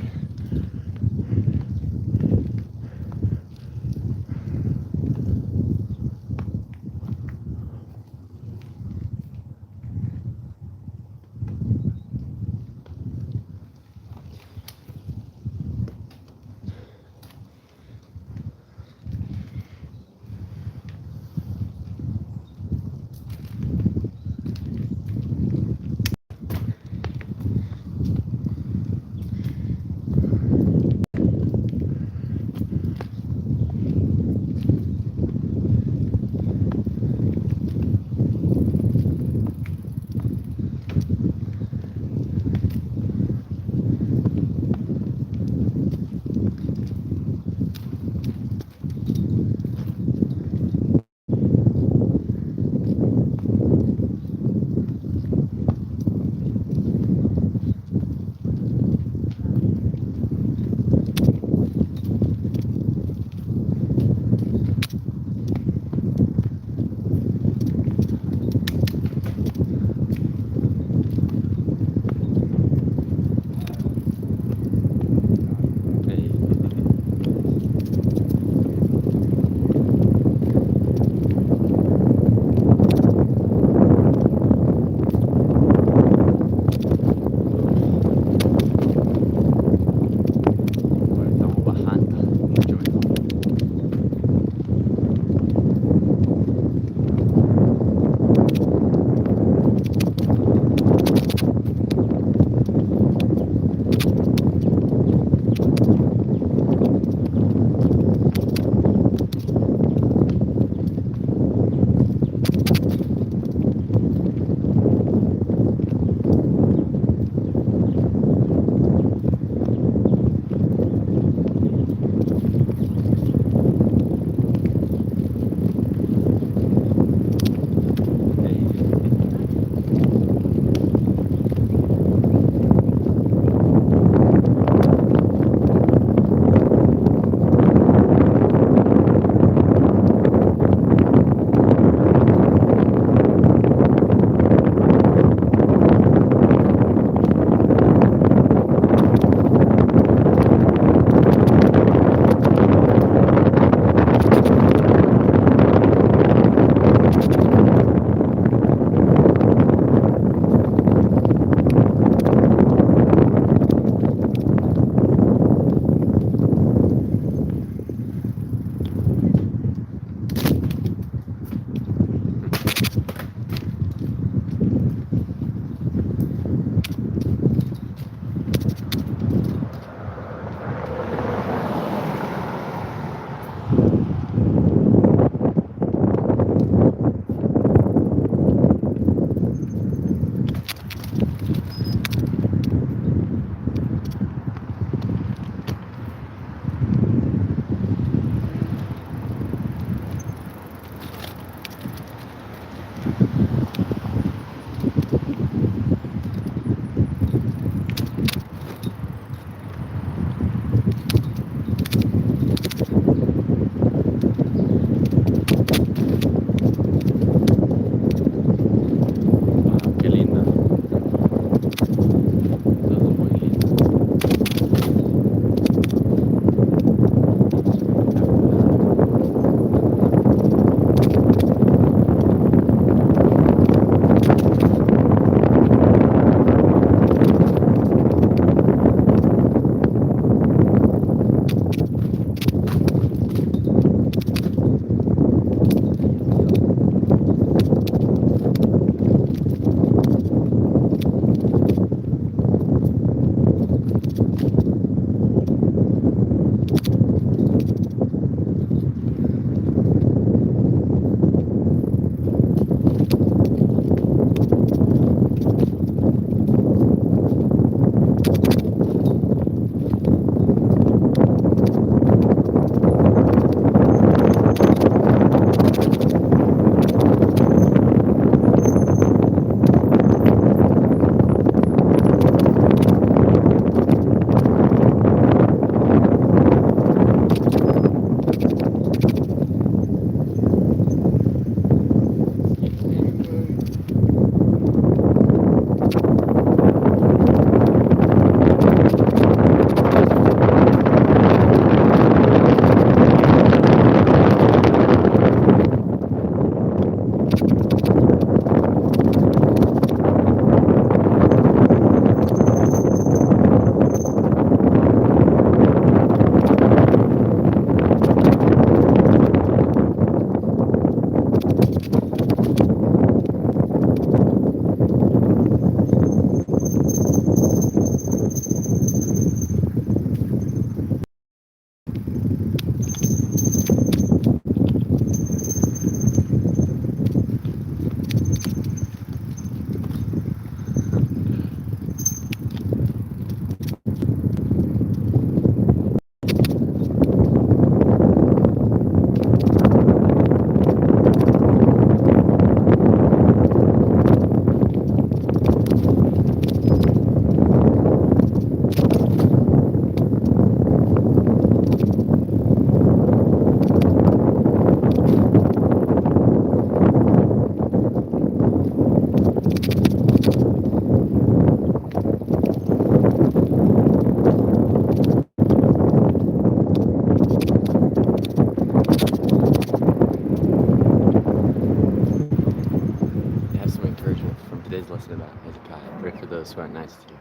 posted about Hezekiah. Pray for those who are nice to you.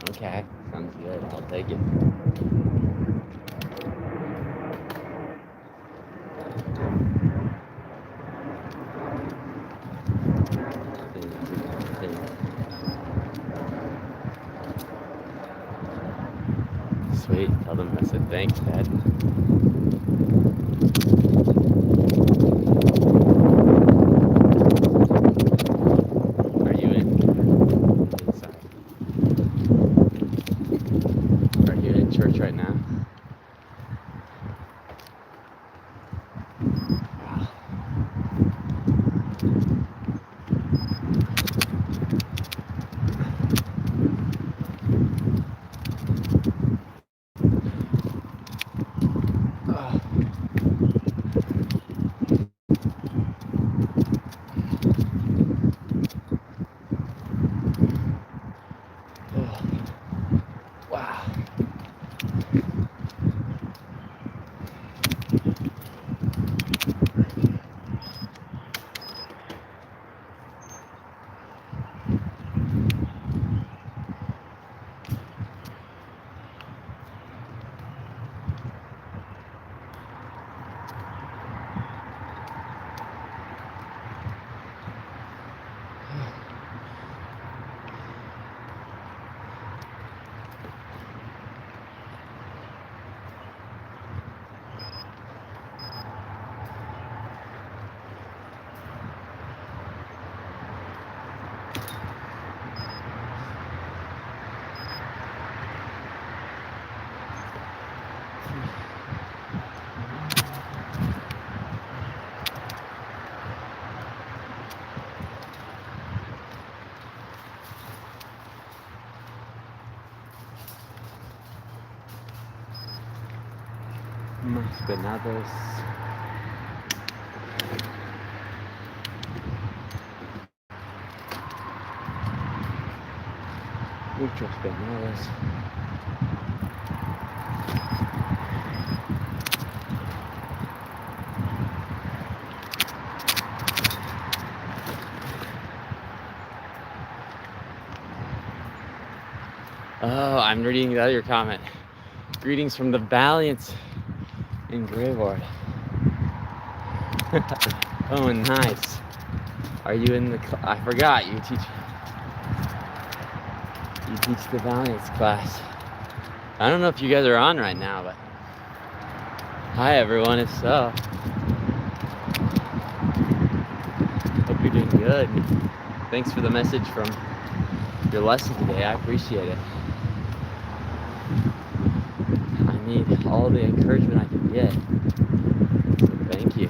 Okay, sounds good. I'll take it. Sweet. Tell them I said thanks, Dad. Are you in? Sorry. Are you in church right now? Wow. Oh. Oh. Wow. Más venados. Muchos venados. Oh, I'm reading the other comment. Greetings from the Valiant in Greyboard. Oh, nice. Are you in the? I forgot you teach. You teach the Valiance class. I don't know if you guys are on right now, but hi everyone. If so, hope you're doing good. Thanks for the message from your lesson today. I appreciate it. I need all the encouragement I can get. So thank you.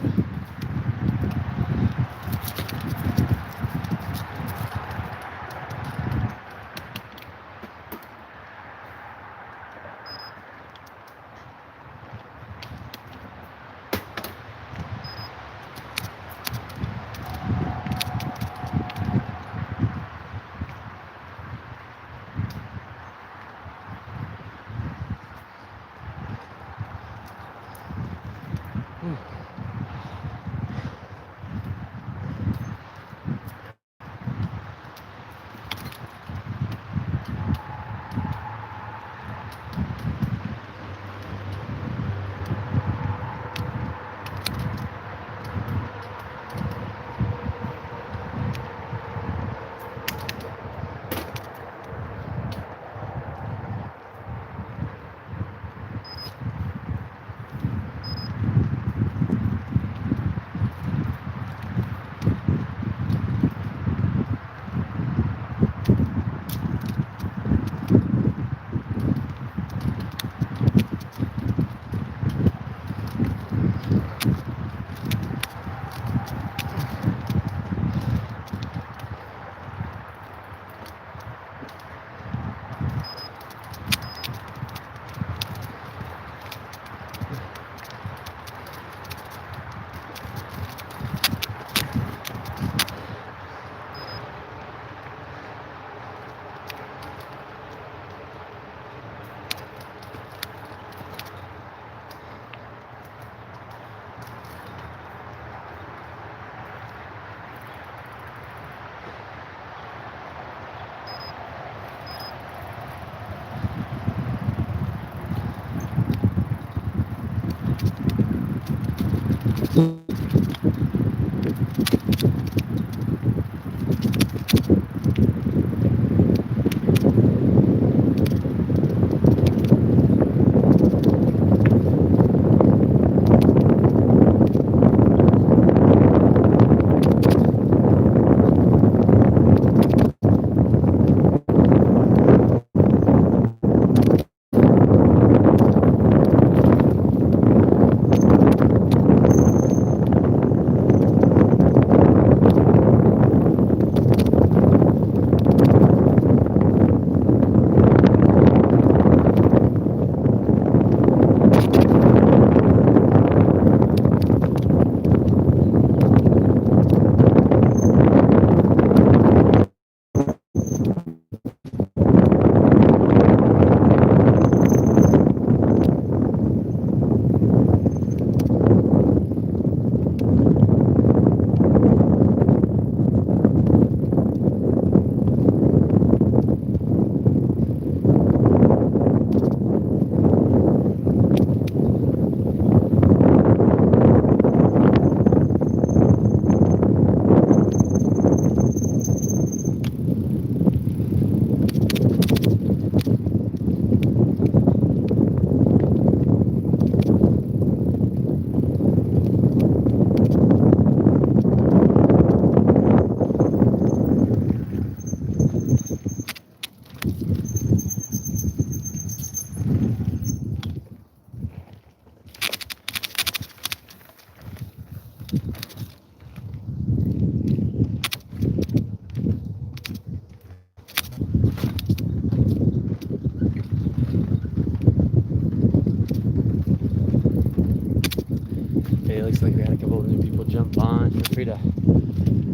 Okay, it looks like we had a couple of new people jump on. Feel free to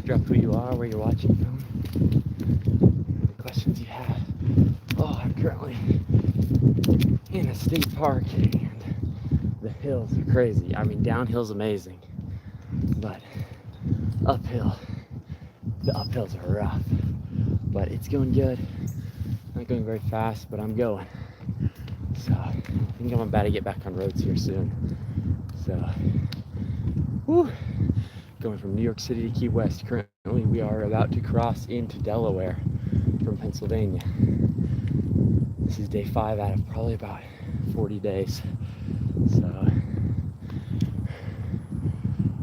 drop who you are, where you're watching from, the questions you have. Oh, I'm currently in a state park and the hills are crazy. I mean, downhill's amazing, but uphill, the uphills are rough. But it's going good. Not going very fast, but I'm going. So I think I'm about to get back on roads here soon. So, whew, going from New York City to Key West. Currently, we are about to cross into Delaware from Pennsylvania. This is day 5 out of probably about 40 days. So,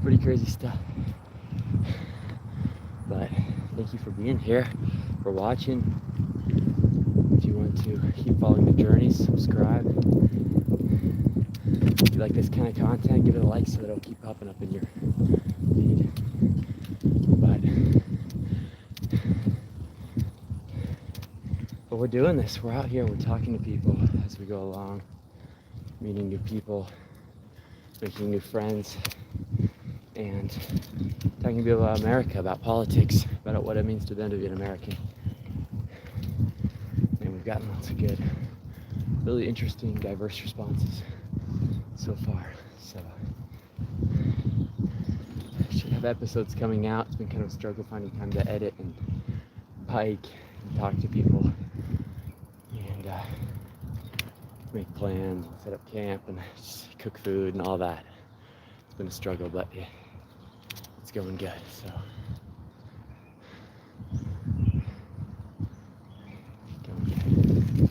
pretty crazy stuff. But thank you for being here, for watching. If you want to keep following the journey, subscribe. If you like this kind of content, give it a like so that it'll keep popping up in your feed. But we're doing this. We're out here. We're talking to people as we go along, meeting new people, making new friends, and talking to people about America, about politics, about what it means to them to be an American. And we've gotten lots of good, really interesting, diverse responses so far. So I should have episodes coming out. It's been kind of a struggle finding time to edit and hike and talk to people and make plans and set up camp and just cook food and all that. It's been a struggle, but yeah, it's going good. So going good.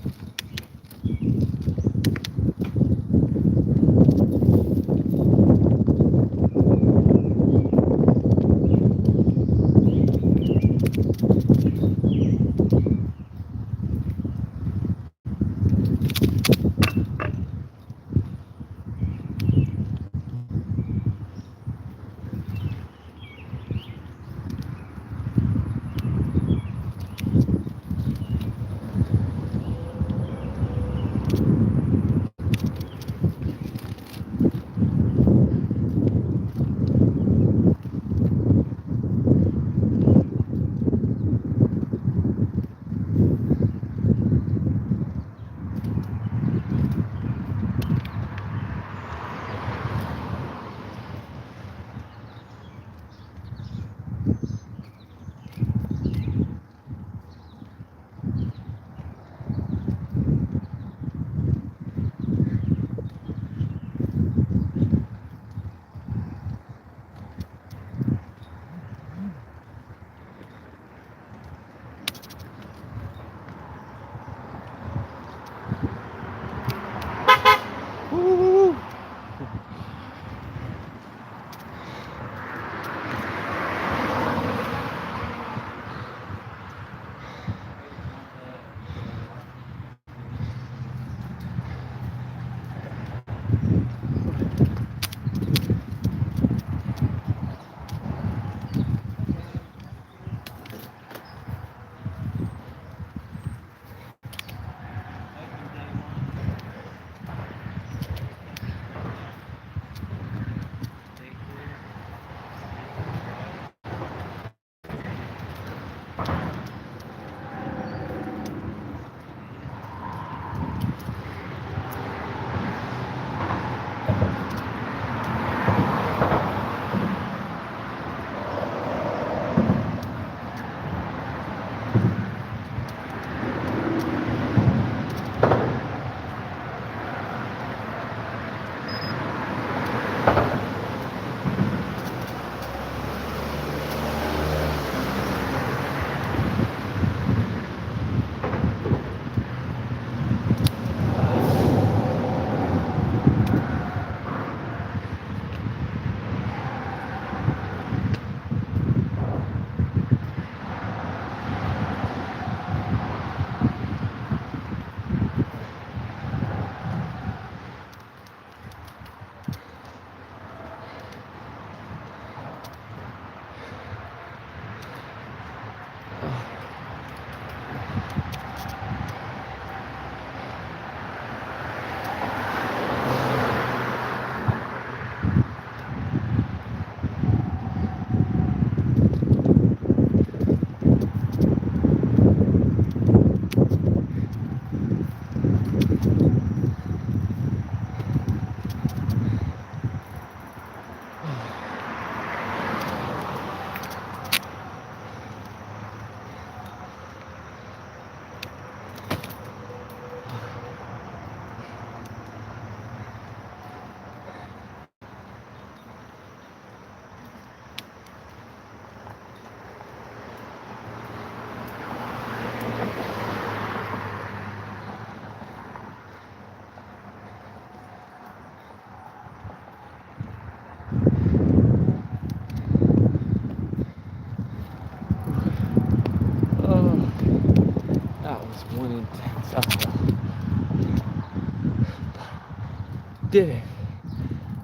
did it.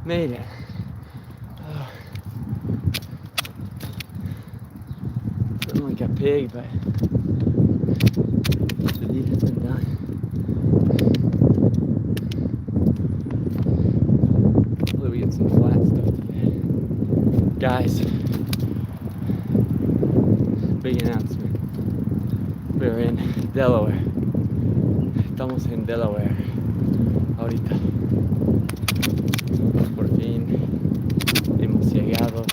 Made it. Oh. Feeling like a pig, but the deed has been done. Hopefully we get some flat stuff today. Guys, big announcement. We're in Delaware. Estamos en Delaware ahorita. Por fin hemos llegado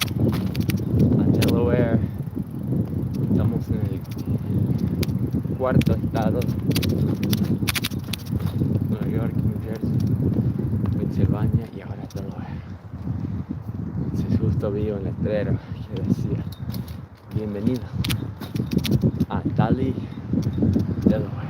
a Delaware. Estamos en el cuarto estado. Nueva York, New Jersey, Pensilvania y ahora Delaware. Entonces justo vi un letrero que decía: bienvenido a Tally, Delaware.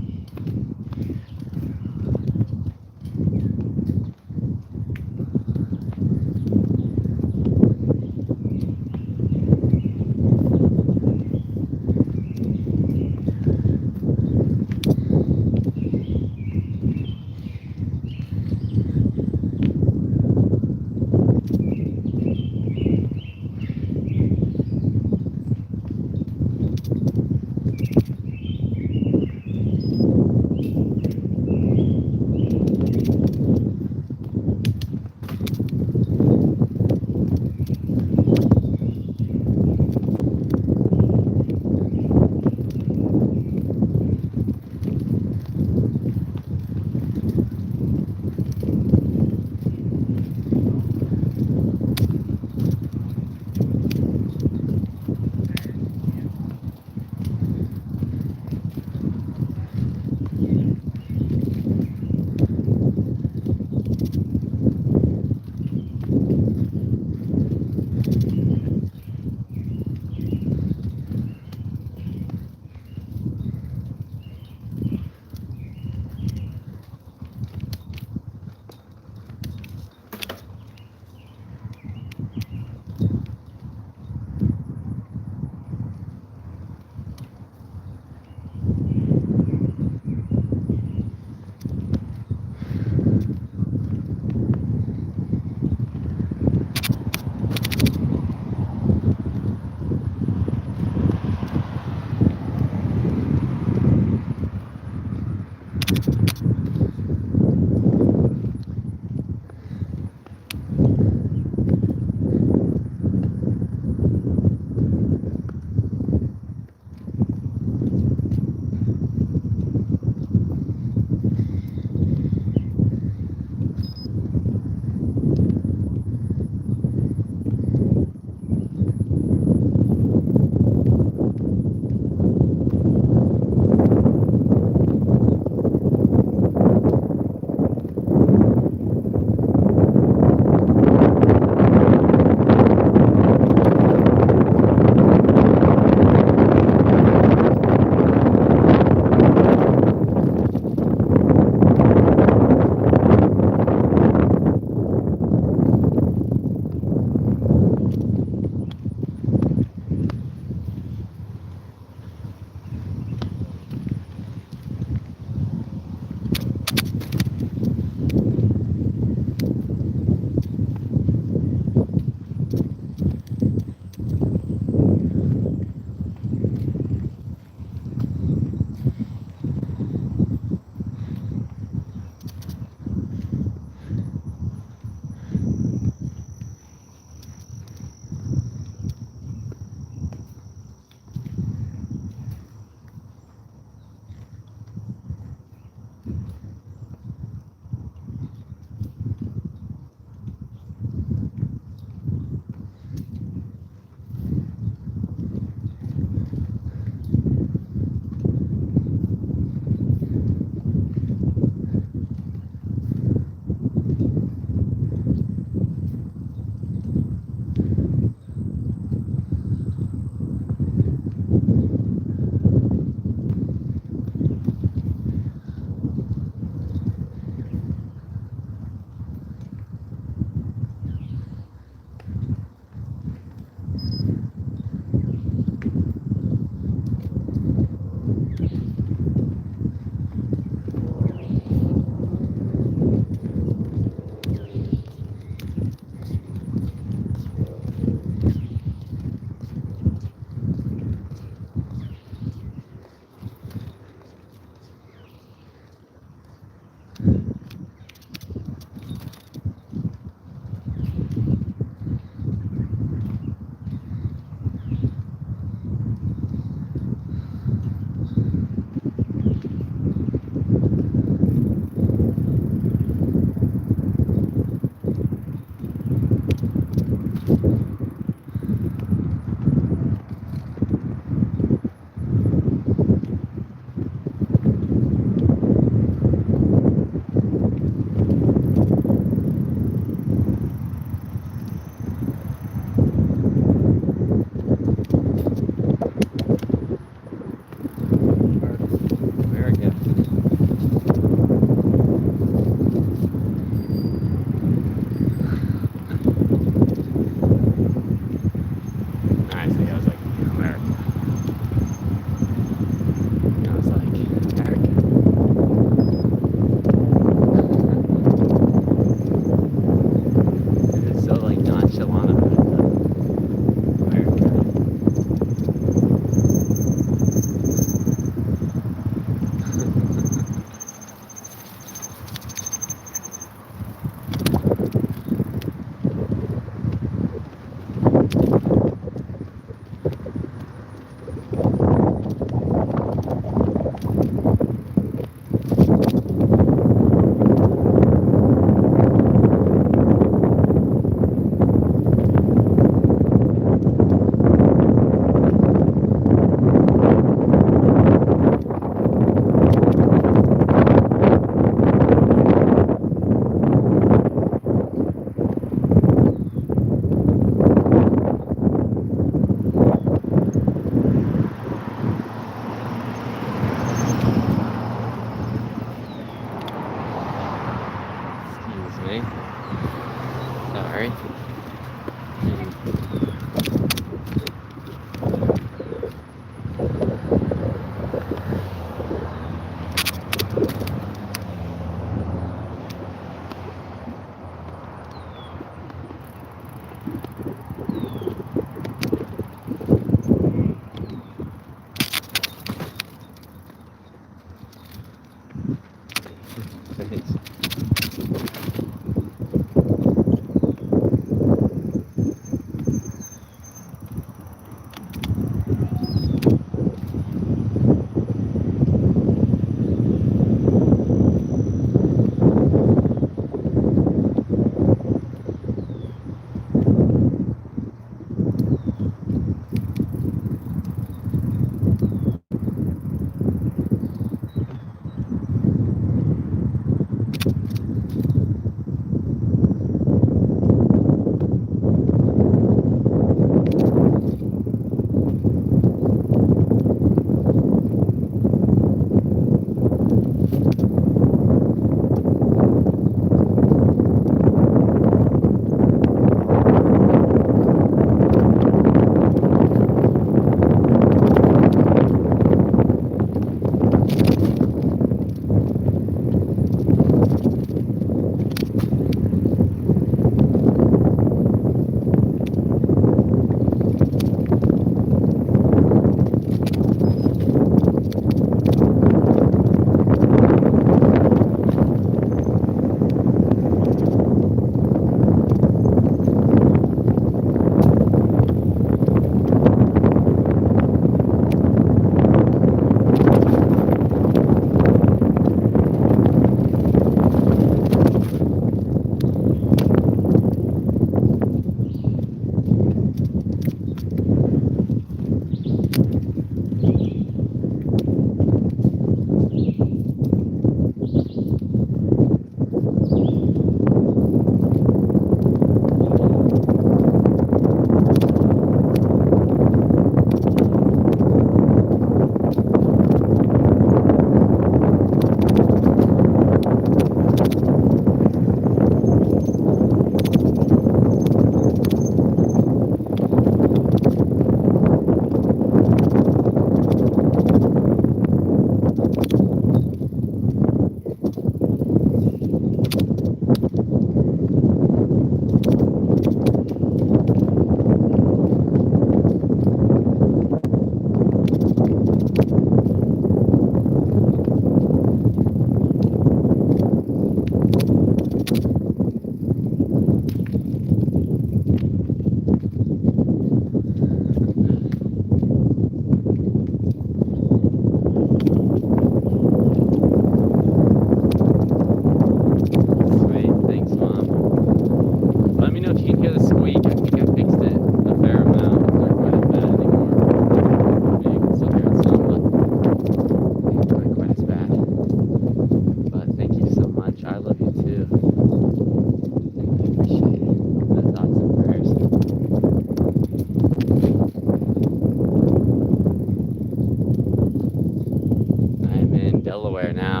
Delaware now.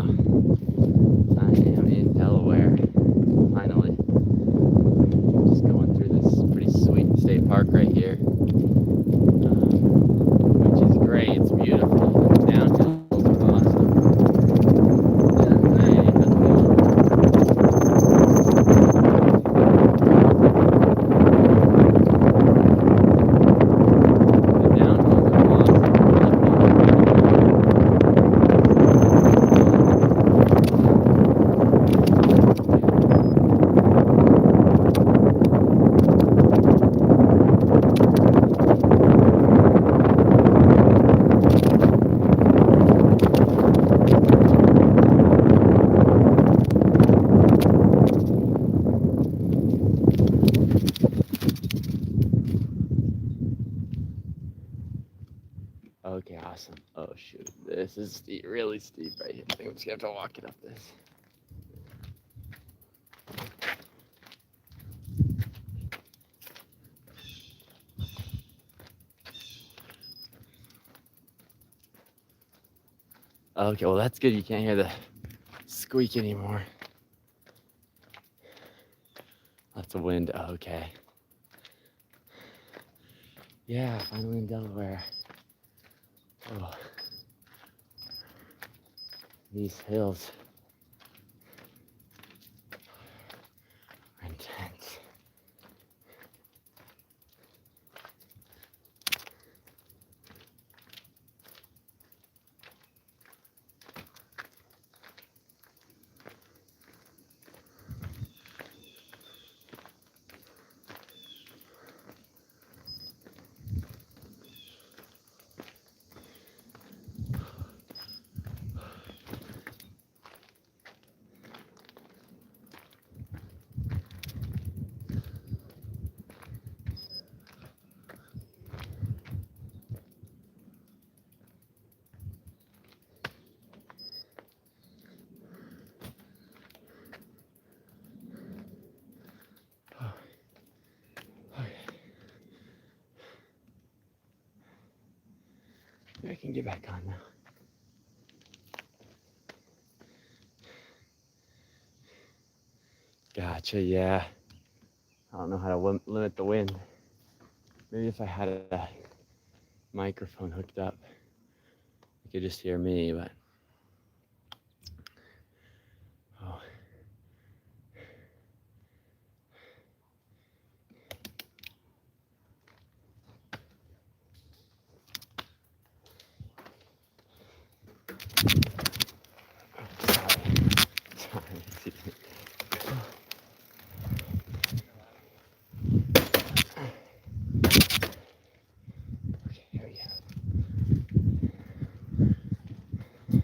I am in Delaware, finally. Just going through this pretty sweet state park right here, which is great. It's beautiful. The downhills are awesome. Hey, how's it going? The downhills are awesome. Okay, awesome. Oh shoot, this is steep, really steep right here. I think I'm just gonna have to walk it up this. Okay, well that's good. You can't hear the squeak anymore. Lots of wind. Okay. Yeah, finally in Delaware. Oh, these hills are intense. Maybe I can get back on now. Gotcha, yeah. I don't know how to limit the wind. Maybe if I had a microphone hooked up, you could just hear me, but. Oh. Sorry. Okay, here we go.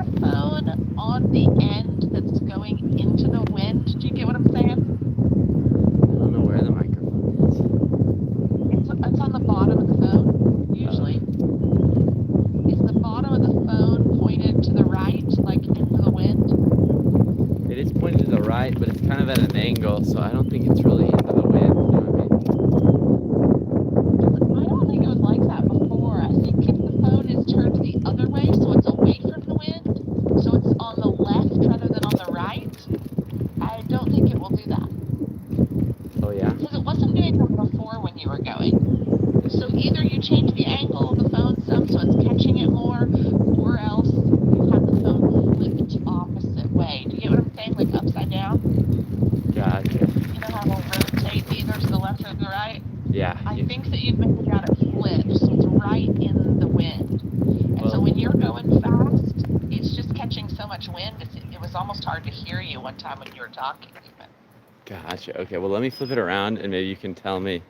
the phone on the end that's going into the wind? Do you get what I'm saying? I don't know where the microphone It's on the bottom of the phone, usually. Is the bottom of the phone pointed to the right, like into the wind? is. It is pointed to the right, but it's kind of at an angle, so I don't think it's really into the wind. You know what I don't think it was like that before. I think if the phone is turned the other way, so it's away from the wind, so it's on the left rather than on the right, I don't think it will do that. I mean? Oh yeah. Because it wasn't doing that before when you were going. So either you change the angle of the phone some so it's catching it more, or else you have the phone flipped opposite way. Do you get what I'm saying? Like upside down? Gotcha. You know how it'll rotate either to the left or the right? Yeah. I think that you've maybe got it flipped, so it's right in the wind. And so when you're going fast, it's just catching so much wind, it was almost hard to hear you one time when you were talking even. Gotcha. Okay. Well, let me flip it around, and maybe you can tell me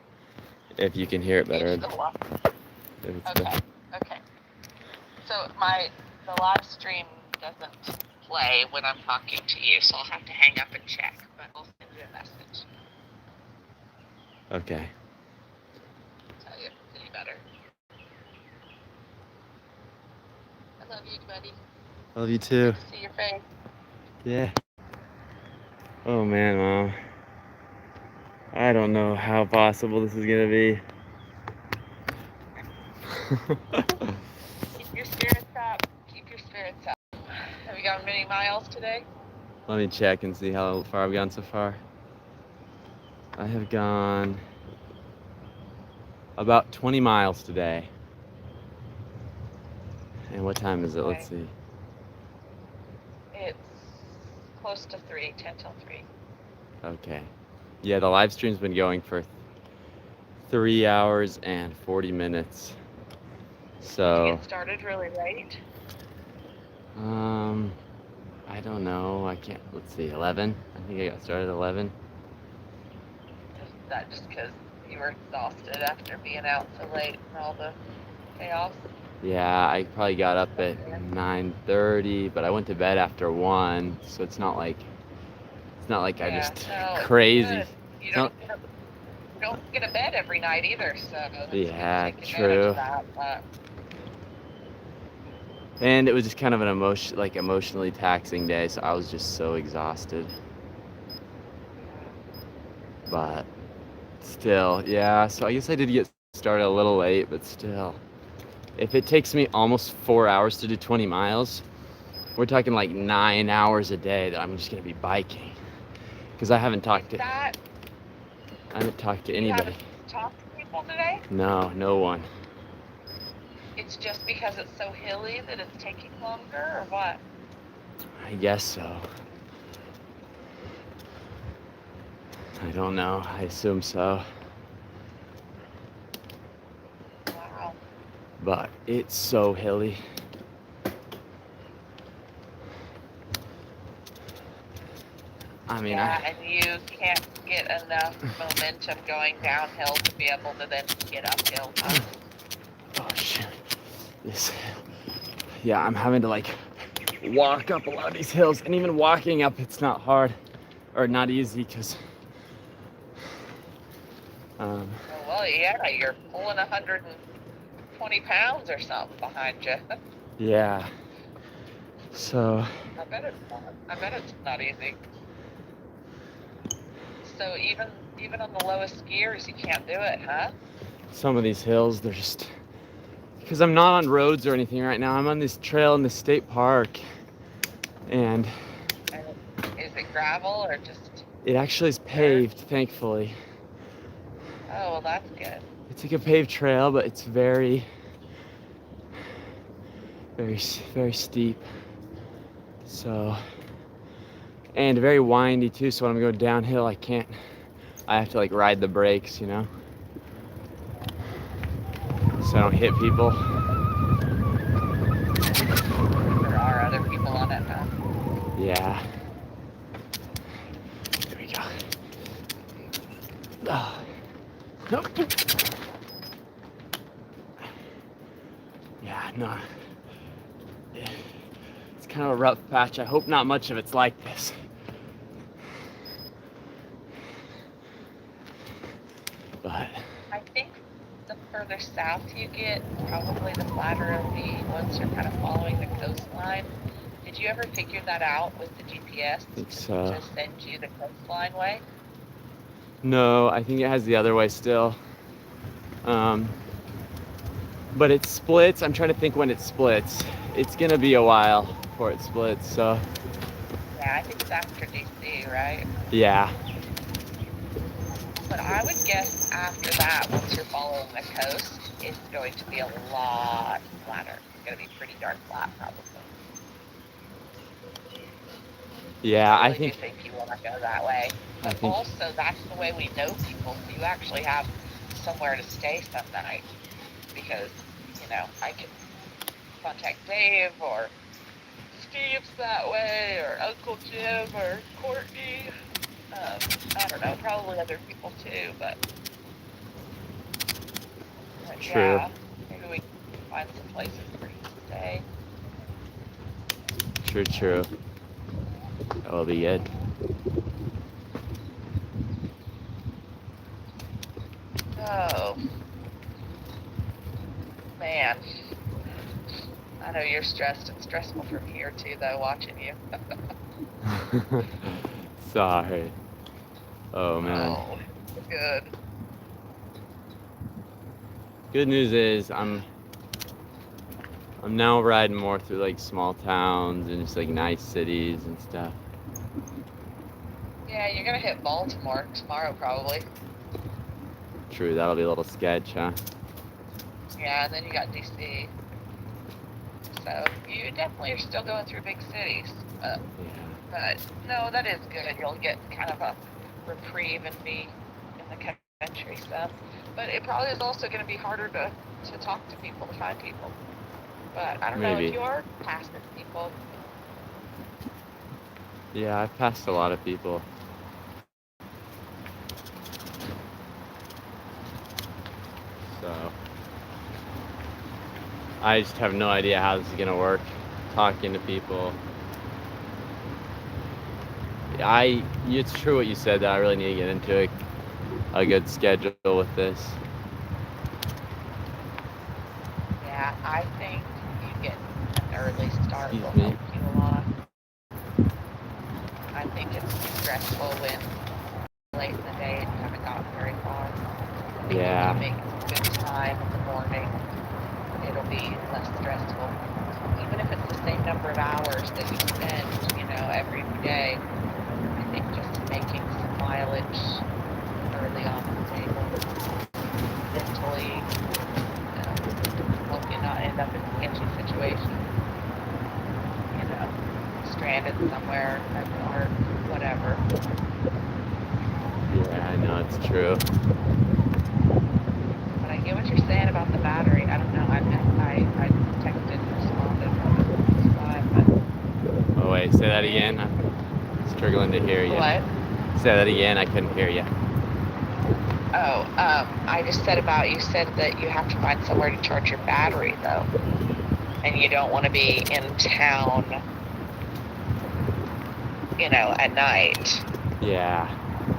if you can hear it better. It's still up. If it's Okay, better. okay. So the live stream doesn't play when I'm talking to you, so I'll have to hang up and check, but I'll send you a message. Okay. Tell you if it's any better. I love you, buddy. I love you too. Good to see your face. Yeah. Oh man, Mom. I don't know how possible this is gonna be. Keep your spirits up. Keep your spirits up. Have you gone many miles today? Let me check and see how far I've gone so far. I have gone about 20 miles today. And what time is it? Let's see. It's close to 3, 10 till 3. Okay. Yeah, the live stream's been going for 3 hours and 40 minutes. Did you So, get started really late? I don't know. I can't. Let's see, 11. I think I got started at 11. Is that just because you were exhausted after being out so late and all the chaos? Yeah, I probably got up at 9:30, but I went to bed after 1, so it's not like I just crazy. You don't get to bed every night either, so that's Yeah, good to take advantage true. of that, but And it was just kind of an emotionally taxing day, so I was just so exhausted. But still, yeah, so I guess I did get started a little late, but still. If it takes me almost 4 hours to do 20 miles, we're talking like 9 hours a day that I'm just gonna be biking. Because I haven't talked to anybody. you haven't talked to people today? No, no one. It's just because it's so hilly that it's taking longer, or what? I guess so. I don't know. I assume so. Wow. But it's so hilly. I mean, Yeah, and you can't get enough momentum going downhill to be able to then get uphill. Huh? Oh shit. Yeah, I'm having to like walk up a lot of these hills, and even walking up, it's not hard or not easy because. Oh, well, yeah, you're pulling 120 pounds or something behind you. Yeah. So. I bet it's not easy. So even on the lowest gears, you can't do it, huh? Some of these hills, they're just because I'm not on roads or anything right now. I'm on this trail in the state park, and is it gravel or just? It actually is paved, thankfully. Oh, well, that's good. It's like a paved trail, but it's very, very, very steep. So, and very windy too. So when I'm going downhill, I have to like ride the brakes, you know, so I don't hit people. There are other people on it, huh? Yeah. There we go. Oh. Nope. Yeah, no. It's kind of a a rough patch. I hope not much of it's like this. But I think the further south you get, probably the flatter it'll be once you're kind of following the coastline. Did you ever figure that out with the GPS think so. to send you the coastline way? no, I think it has the other way still. But it splits. I'm trying to think when it splits. It's gonna be a while before it splits, so Yeah, I think it's after DC, right? yeah. But I would guess after that, once you're following the coast, it's going to be a lot flatter. It's going to be pretty dark flat, probably. Yeah, I I really think do think you want to go that way. I But think also, that's the way we know people. So you actually have somewhere to stay some night. Because, I can contact Dave or Steve's that way, or Uncle Jim or Courtney. I don't know, probably other people too, but True. yeah, maybe we can find some places for you to stay. true. That will be good. Oh, man. I know you're stressed. It's stressful from here too, though, watching you. Sorry. Oh man. Oh, good. Good news is I'm now riding more through like small towns and just like nice cities and stuff. Yeah, you're gonna hit Baltimore tomorrow, probably. True, that'll be a little sketch, huh? Yeah, and then you got DC. So you definitely are still going through big cities. Yeah. But no, that is good. You'll get kind of a reprieve and be in the country some. But it probably is also going to be harder to talk to people, to find people. But I don't know Maybe. if you are passing people. Yeah, I've passed a lot of people. So I just have no idea how this is gonna work. Talking to people. It's true what you said that I really need to get into a good schedule with this. Yeah, I think you get an early start will Excuse me. help you a lot. I think it's stressful when late in the day and you haven't gotten very far. I think Yeah. if you make good time in the morning, it'll be less stressful. Even if it's the same number of hours that you spend, every day, I think just making some mileage early on the table mentally help you not end up in a sketchy situation. Stranded somewhere at work, whatever. Yeah, I know it's true. But I get what you're saying about the battery. I don't know. I texted and responded but Oh wait, say that again. I'm struggling to hear you. what? Say that again. I couldn't hear you. Oh, I just said you said that you have to find somewhere to charge your battery though. And you don't want to be in town, at night. Yeah.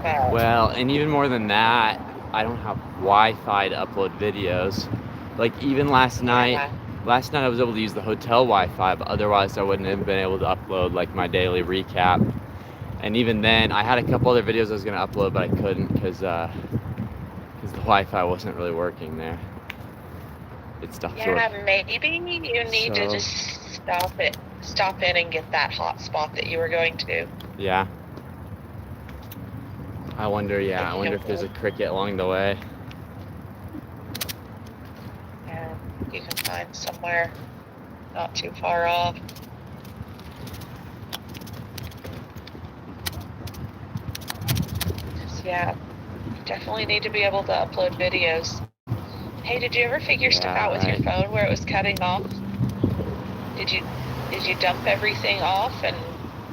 But, Well, and even more than that, I don't have Wi-Fi to upload videos. Like even last night I was able to use the hotel Wi-Fi, but otherwise I wouldn't have been able to upload like my daily recap. And even then, I had a couple other videos I was gonna upload, but I couldn't because the Wi-Fi wasn't really working there. It stopped working. yeah, maybe you need to just stop in and get that hotspot that you were going to. Yeah. I wonder if there's a cricket along the way. Yeah, you can find somewhere not too far off. Yeah, you definitely need to be able to upload videos. Hey, did you ever figure stuff out with your phone where it was cutting off? Did you dump everything off and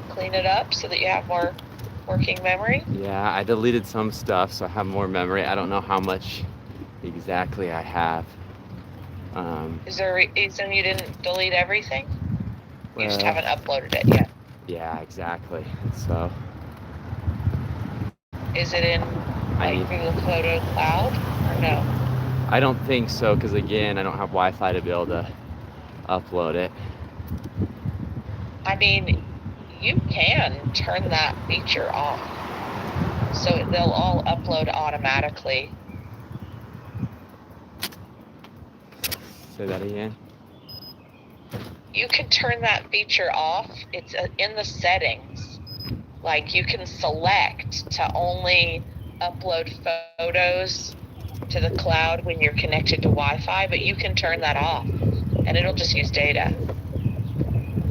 clean it up so that you have more working memory? Yeah, I deleted some stuff, so I have more memory. I don't know how much exactly I have. Is there a reason you didn't delete everything? You just Well, haven't uploaded it yet. yeah, exactly. So Is it in I like need. Google Photo Cloud or no? I don't think so, because again, I don't have Wi-Fi to be able to upload it. I mean, you can turn that feature off, so they'll all upload automatically. Say that again. You can turn that feature off. It's in the settings. Like you can select to only upload photos to the cloud when you're connected to Wi-Fi, but you can turn that off and it'll just use data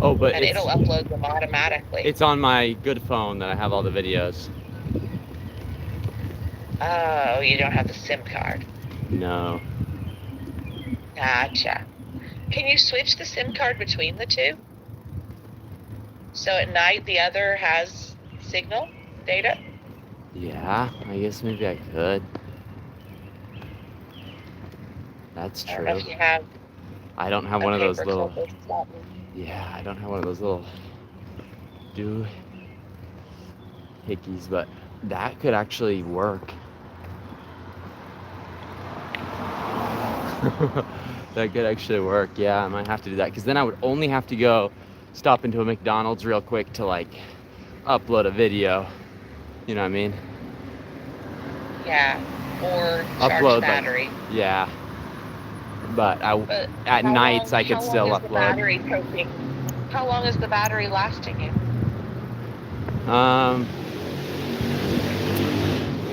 Oh, but and it'll upload them automatically. it's on my good phone that I have all the videos. Oh, you don't have the SIM card. No. Gotcha. Can you switch the SIM card between the two? So at night the other has signal data? Yeah, I guess maybe I could. That's I don't know true. if you have I don't have a one of those paper little. clip or something. Yeah, I don't have one of those little doohickeys, but that could actually work. That could actually work. Yeah, I might have to do that, because then I would only have to go stop into a McDonald's real quick to like upload a video. You know what I mean? Yeah, or charge Upload, the battery. Like, yeah. But But at how nights long- I could how still long is the upload. battery taking? How long is the battery lasting you?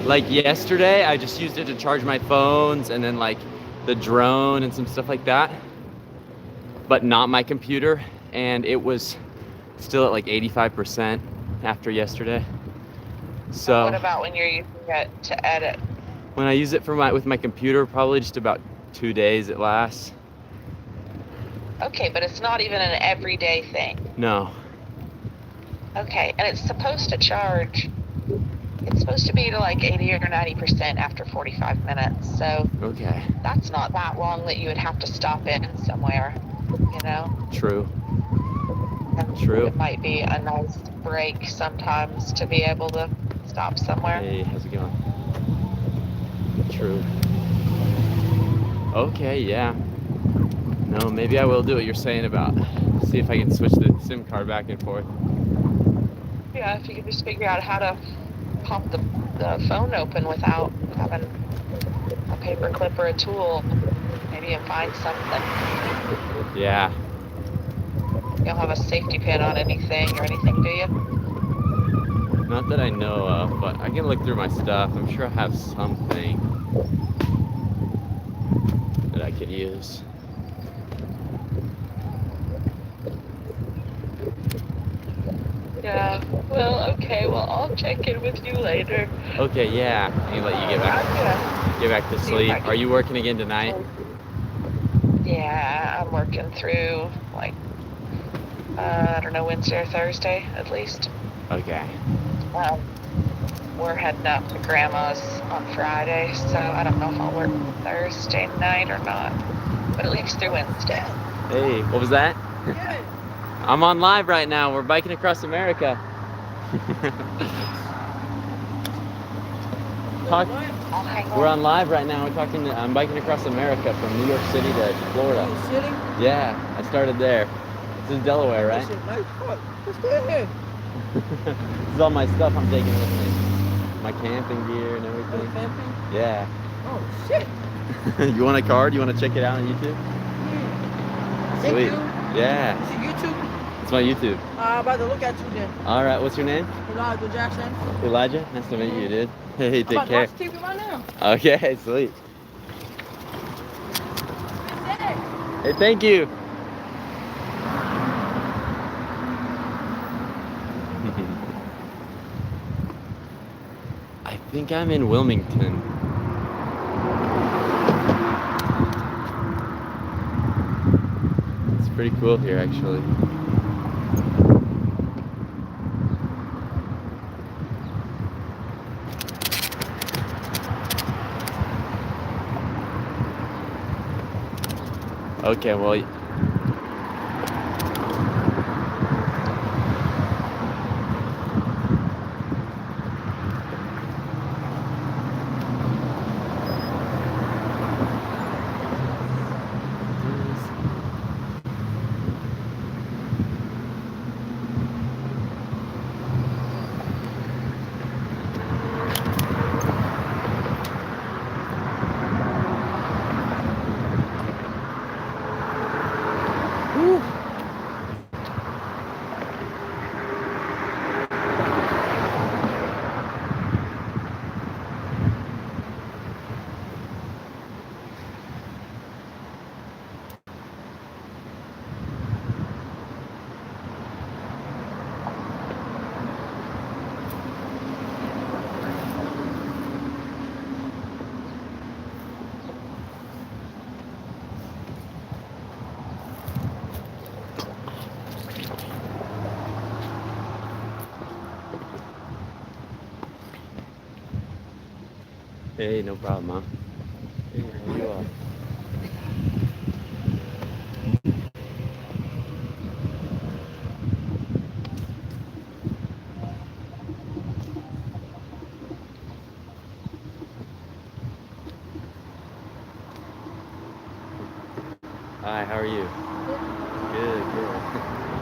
Like yesterday, I just used it to charge my phones and then like the drone and some stuff like that, but not my computer, and it was still at like 85% after yesterday. So What about when you're using it to edit? when I use it with my computer, probably just about 2 days it lasts. Okay, but it's not even an everyday thing. No. Okay, and it's supposed to charge. It's supposed to be to like 80 or 90% after 45 minutes. So Okay. that's not that long that you would have to stop in somewhere, you know? True. And True. it might be a nice break sometimes to be able to stop somewhere. Hey, how's it going? True. Okay, yeah. No, maybe I will do what you're saying about see if I can switch the SIM card back and forth. Yeah, if you could just figure out how to pop the phone open without having a paper clip or a tool, maybe you find something. Yeah. You don't have a safety pin on anything or anything, do you? Not that I know of, but I can look through my stuff. I'm sure I have something that I could use. Yeah, well, okay, well, I'll check in with you later. Okay, yeah. I can let you get back to sleep. Are you working again tonight? Yeah, I'm working through, like, I don't know, Wednesday or Thursday, at least. Okay. We're heading up to Grandma's on Friday, so I don't know if I'll work Thursday night or not, but at least through Wednesday. Hey, what was that? I'm on live right now. We're biking across America. We're on live right now. I'm biking across America from New York City to Florida. New York City? Yeah, I started there. This is Delaware, right? This is nice. What? Let's go ahead. This is all my stuff I'm taking with me. My camping gear and everything. Oh, camping? Yeah. Oh, shit. You want a card? You want to check it out on YouTube? Thank Sweet. you. Yeah. Is it YouTube? It's my YouTube. I'm about to look at you then. All right. What's your name? Elijah Jackson. Elijah. Nice to meet you, dude. Hey, I'm take about care. to watch TV right now. Okay, sweet. Hey, thank you. I think I'm in Wilmington. It's pretty cool here, actually. Okay, well, Hey, no problem, Mom. Hey, how you all? Hi, how are you? Good, good.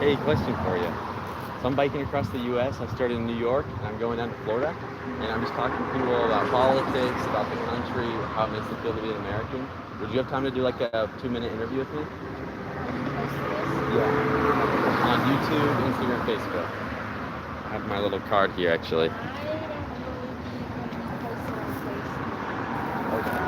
Hey, question for you. So I'm biking across the U.S. I started in New York, and I'm going down to Florida, and I'm just talking to people about politics, about the country, how it makes them feel to be an American. Would you have time to do like a 2-minute interview with me? Yeah. On YouTube, Instagram, Facebook. I have my little card here, actually. Okay.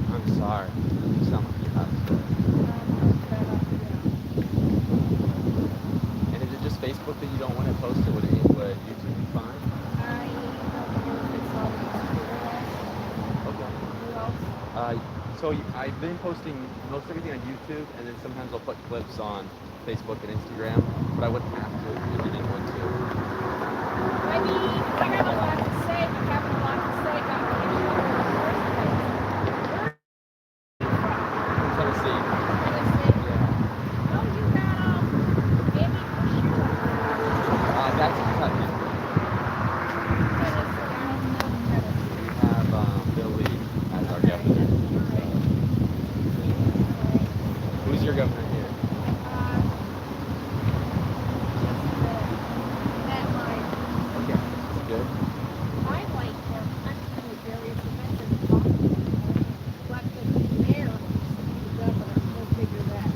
I'm sorry. You sound like you have to. And is it just Facebook that you don't want to post it? Would YouTube be fine? Okay. I've been posting most everything on YouTube, and then sometimes I'll put clips on Facebook and Instagram, but I wouldn't have to if you didn't want to. I mean, I have a lot to say, but having a lot to say got me into it in the first place. Tennessee. Tennessee? Yeah. Oh, you got, maybe for sure. That's Kentucky. Tennessee, I don't know Tennessee. We have Bill Lee as our governor. Who's your governor here? Matt Ryan. Okay, that's good. I like him. I'm kind of various events and talking to him. But the mayor used to be the governor. Go figure that.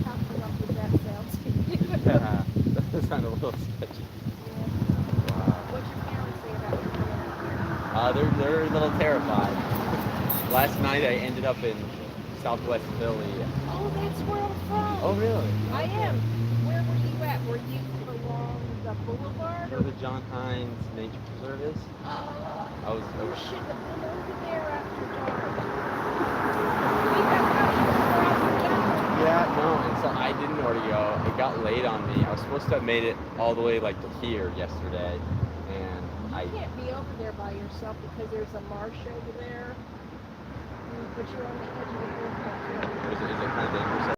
How corrupt does that sound to you? That sounds a little sketchy. Wow. What's your parents say about you coming out here? They're a little terrified. Last night I ended up in Southwest Philly. Oh, that's where I'm from. Oh, really? I am. Where were you at? Were you along the boulevard? Where the John Hines Nature Preserve is? Oh, I was you over. shouldn't have been over there after dark. We have houses across town. Yeah, no, and so I didn't know where to go. It got late on me. I was supposed to have made it all the way like to here yesterday, and I. You can't be over there by yourself because there's a marsh over there. But you're on the edge of the airport. Is it kind of dangerous?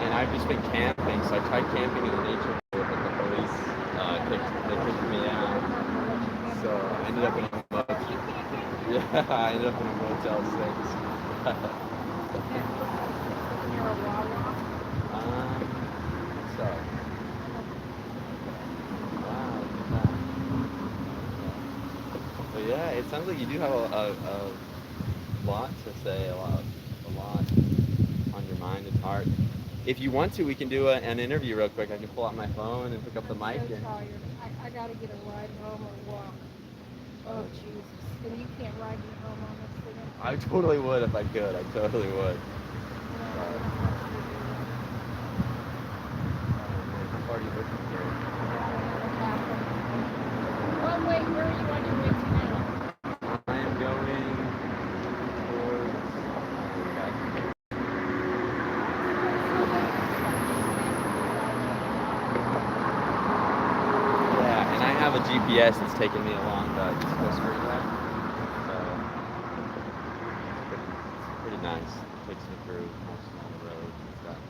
And I've just been camping, so I tried camping in the nature reserve, but the police kicked me out. So I ended up in a motel. Yeah, I ended up in a Motel 6. So. Wow, look at that. But yeah, it sounds like you do have a lot to say, a lot on your mind and heart. If you want to, we can do an interview real quick. I can pull out my phone and pick up the mic. I'm so And tired. I gotta get a ride home or walk. Oh Jesus! And you can't ride me home on this thing. I totally would if I could. I totally would. How far are you looking here? Oh wait, where are you on your way to now? I am going towards. Yeah, and I have a GPS that's taking me along the East Coast Freeway. So nice. Takes me through most of all the roads and stuff.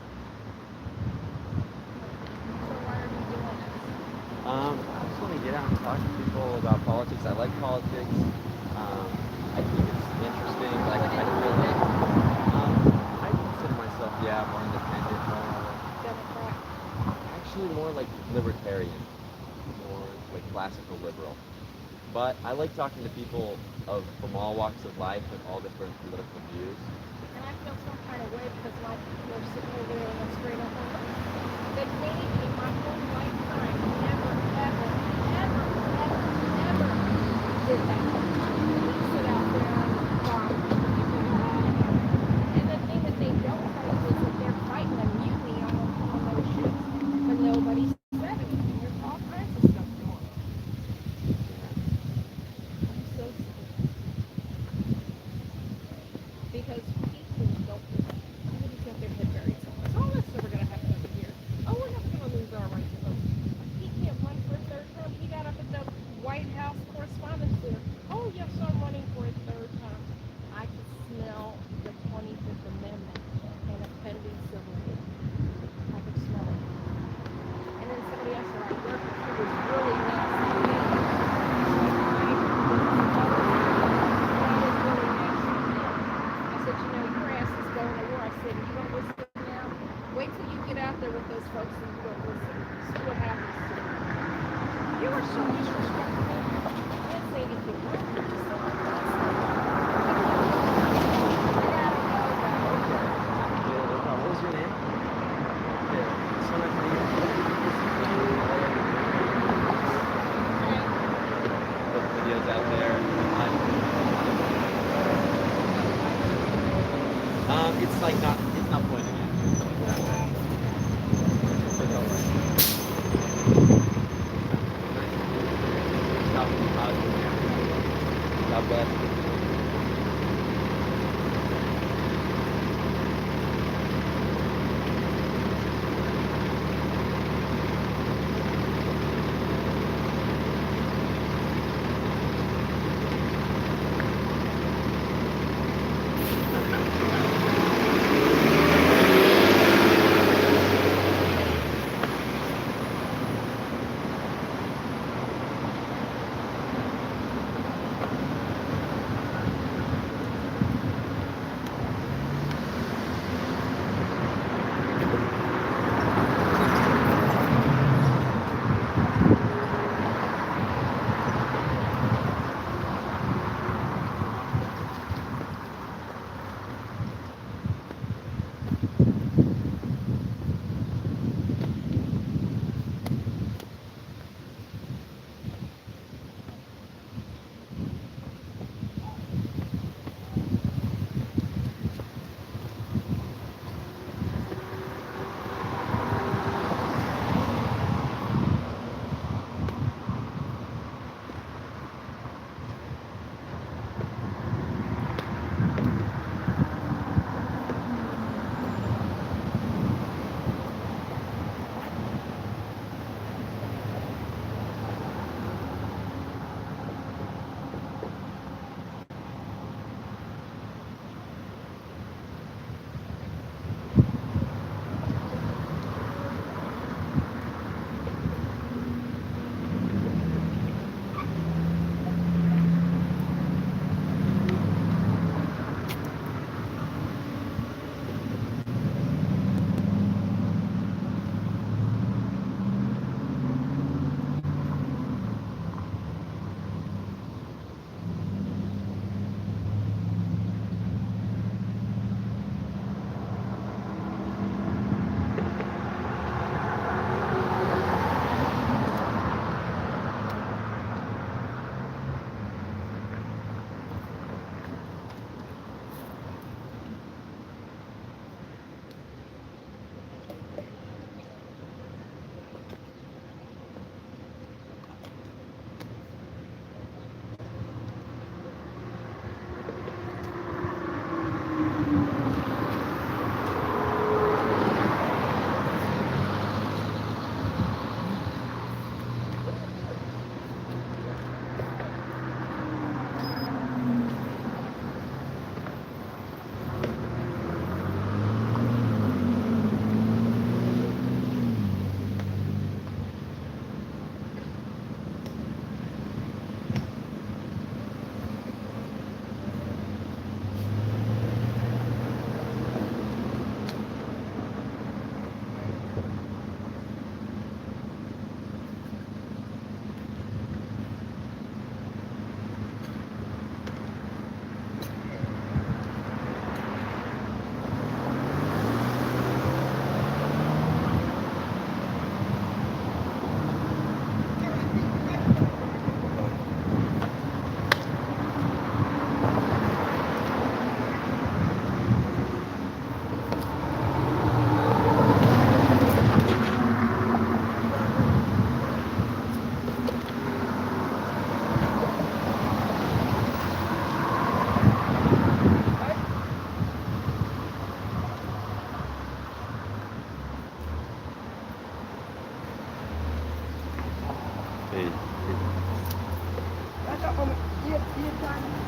So why are you doing this? I just want to get out and talk to people about politics. I like politics. I think it's interesting, but I kind of feel like I consider myself, more independent, more Democrat. actually more like libertarian, more like classical liberal. But I like talking to people from all walks of life with all different political views. And I feel some kind of way because my people are sitting over there and straight up on that maybe my whole lifetime never, ever, ever, ever, ever did that. We sit out there and bomb people get out of here. And the thing that they don't tell us is that they're fighting a mutiny on those ships, but nobody said anything. There's all kinds of stuff going on. I'm so sick. Because people don't listen. Everybody's got their head buried somewhere. So, oh, that's never going to happen over here. Oh, we're never going to lose our right to vote. He can't run for a third term. He got up at the White House Correspondents' Dinner. Oh, yes, I'm running for a third term. I could smell the 25th Amendment and offending civil liberties. I could smell it. And then somebody else that I worked with who was really nasty to me. I said, you know, your ass is going to war. I said, you don't listen now? Wait till you get out there with those folks and you don't listen. See what happens to you. You are so disrespectful. I didn't say anything wrong. You just don't listen. What was your name? So nice to meet you. Put videos out there. It's like it's not pointing at you. So don't worry. Stop being positive here. God bless. Hey. Back up on me. Here, time.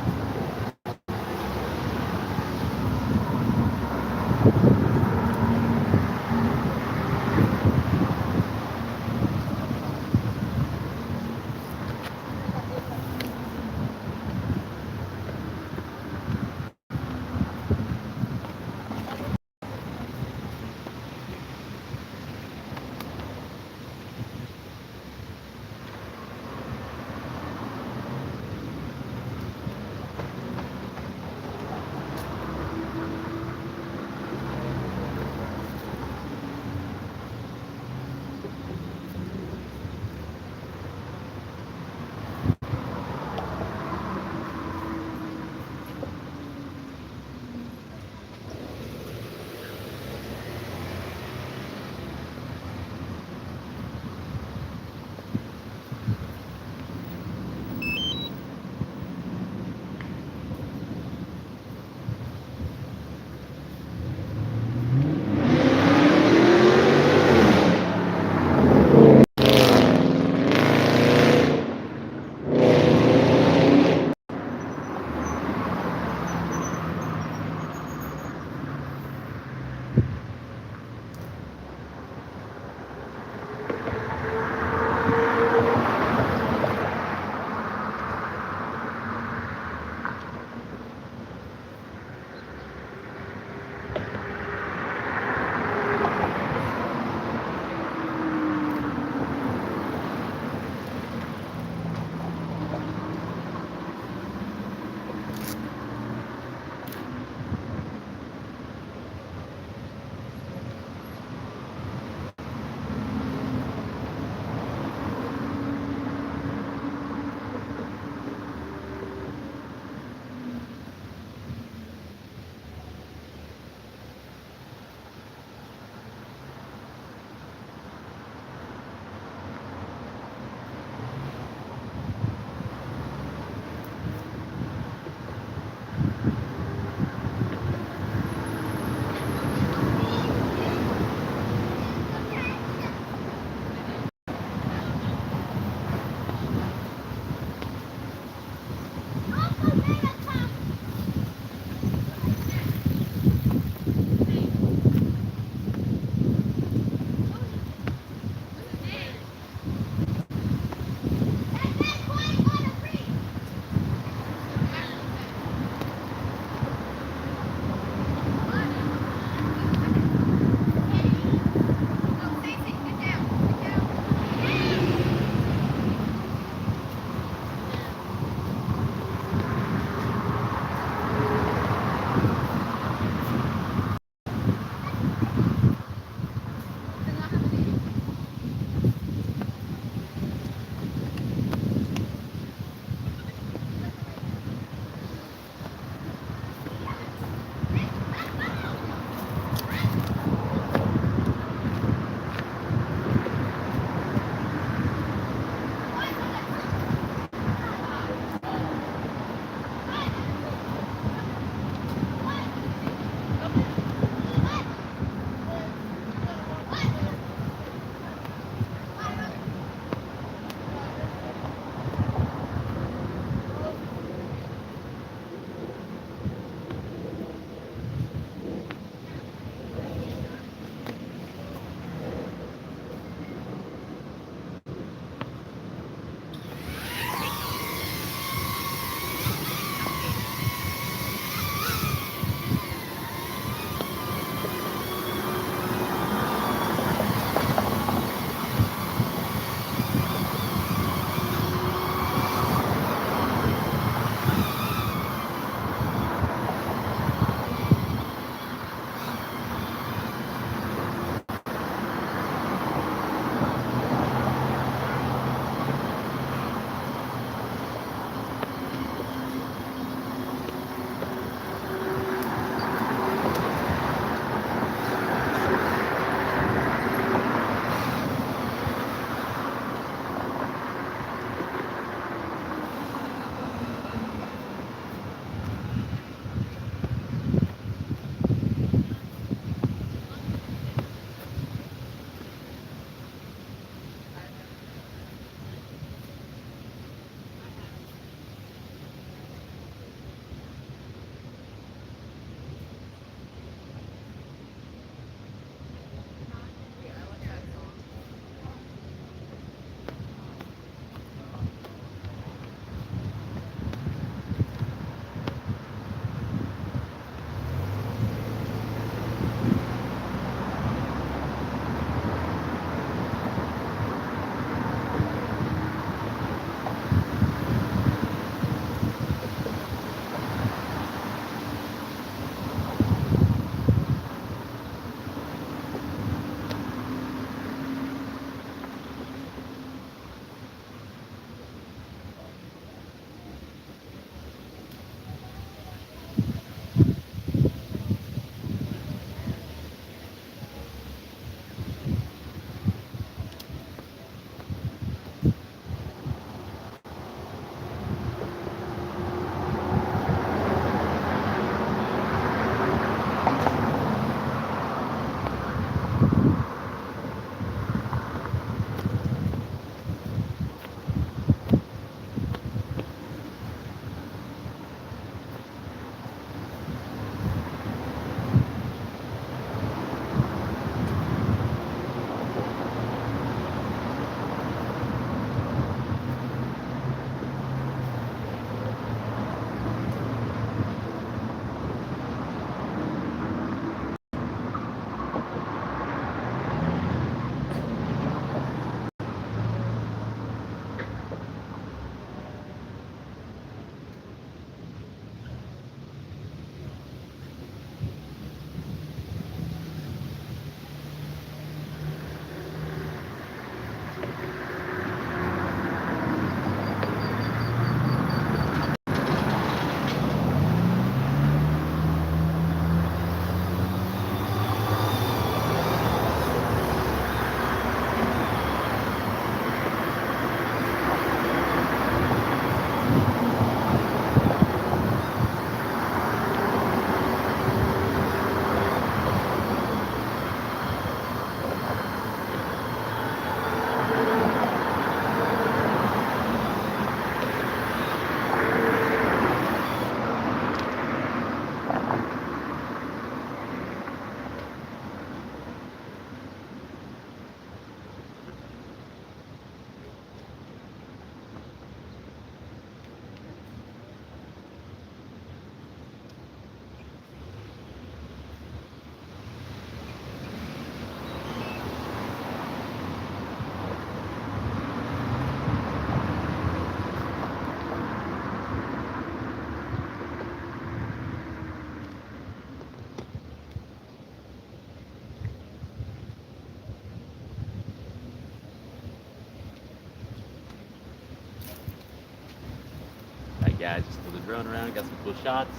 guys. Just flew the drone around, got some cool shots.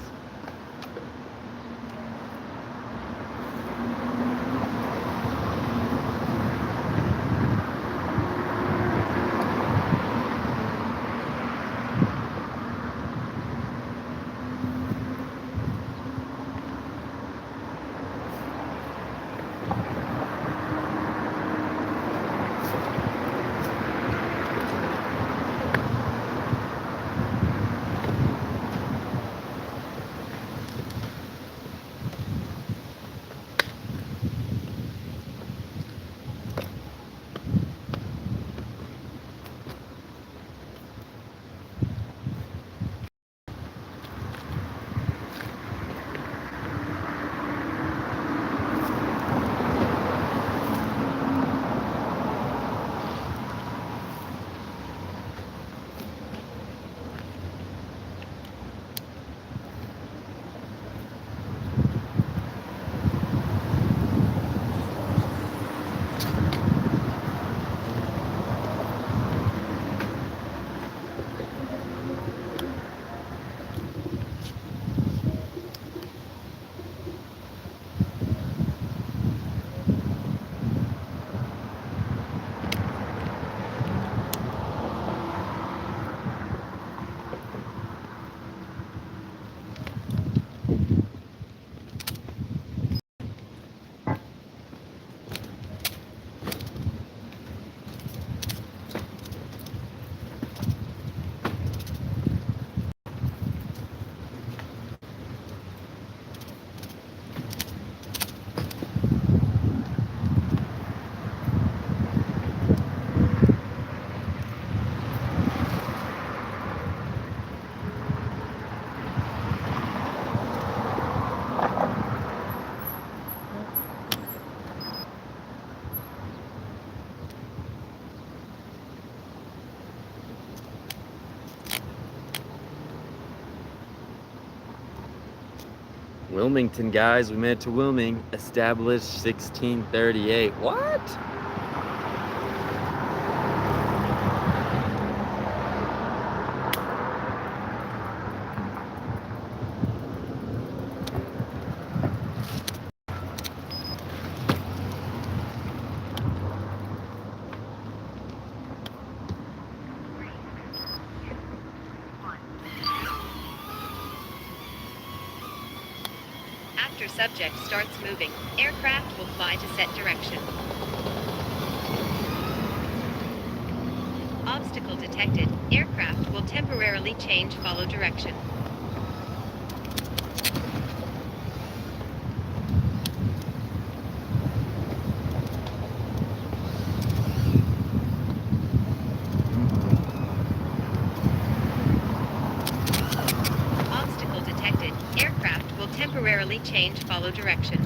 Wilmington, guys, we made it to Wilming. Established 1638. What? After subject starts moving, aircraft will fly to set direction. Obstacle detected. Aircraft will temporarily change follow direction. Obstacle detected. Aircraft will temporarily change follow direction.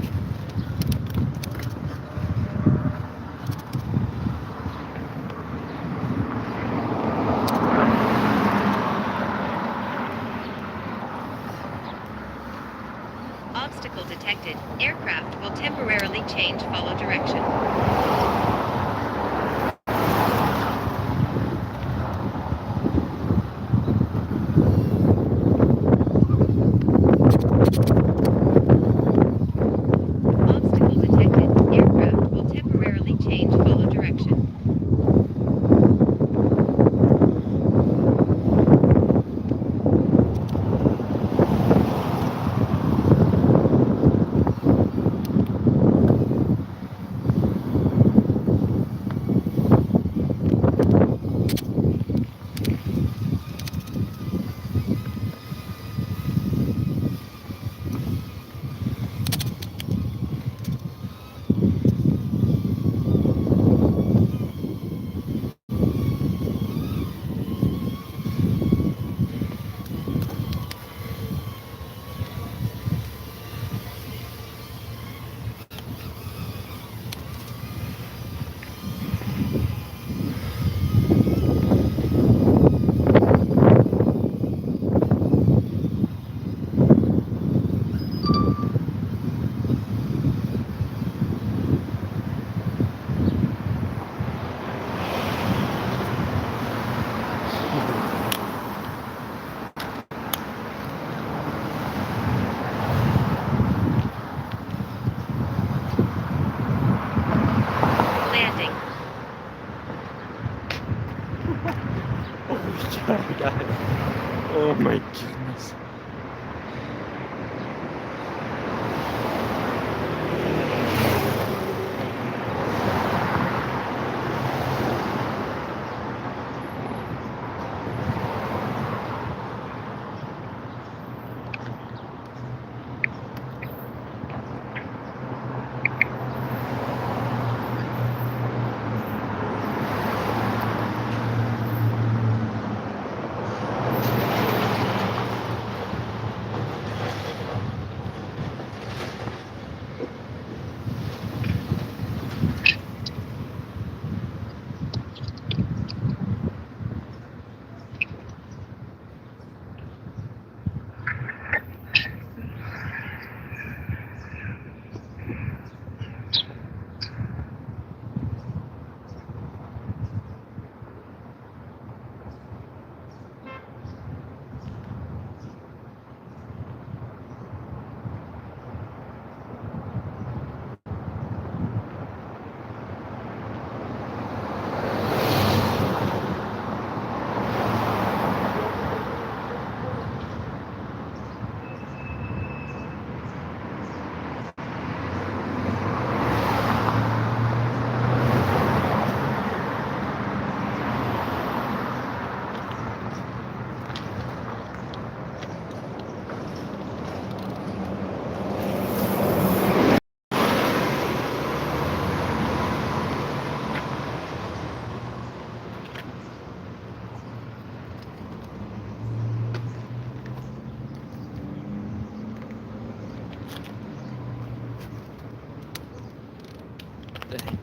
Obstacle detected. Aircraft will temporarily change follow direction. Obstacle detected. Aircraft will temporarily change follow direction. Holy cow, guys. Oh my goodness. Dang.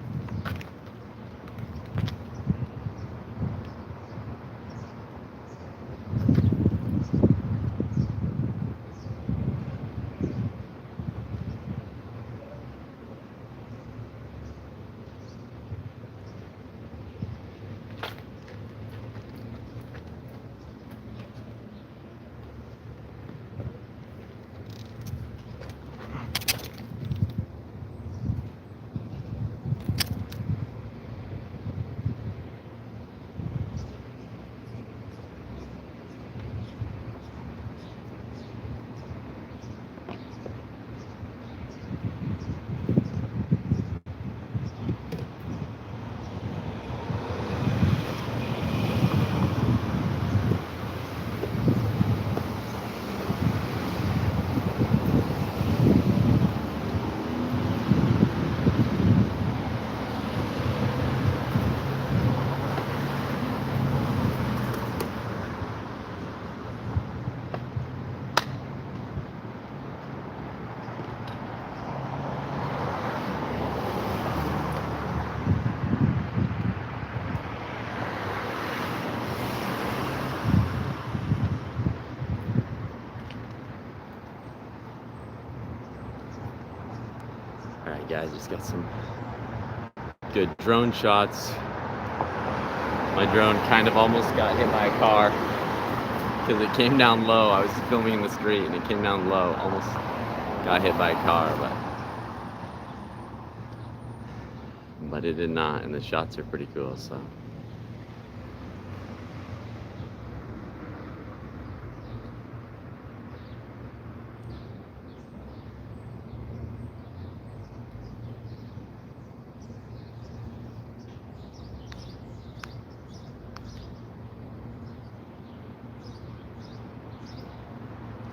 Alright guys, just got some good drone shots. My drone kind of almost got hit by a car because it came down low. I was filming in the street and it came down low, almost got hit by a car, but it did not, and the shots are pretty cool, so.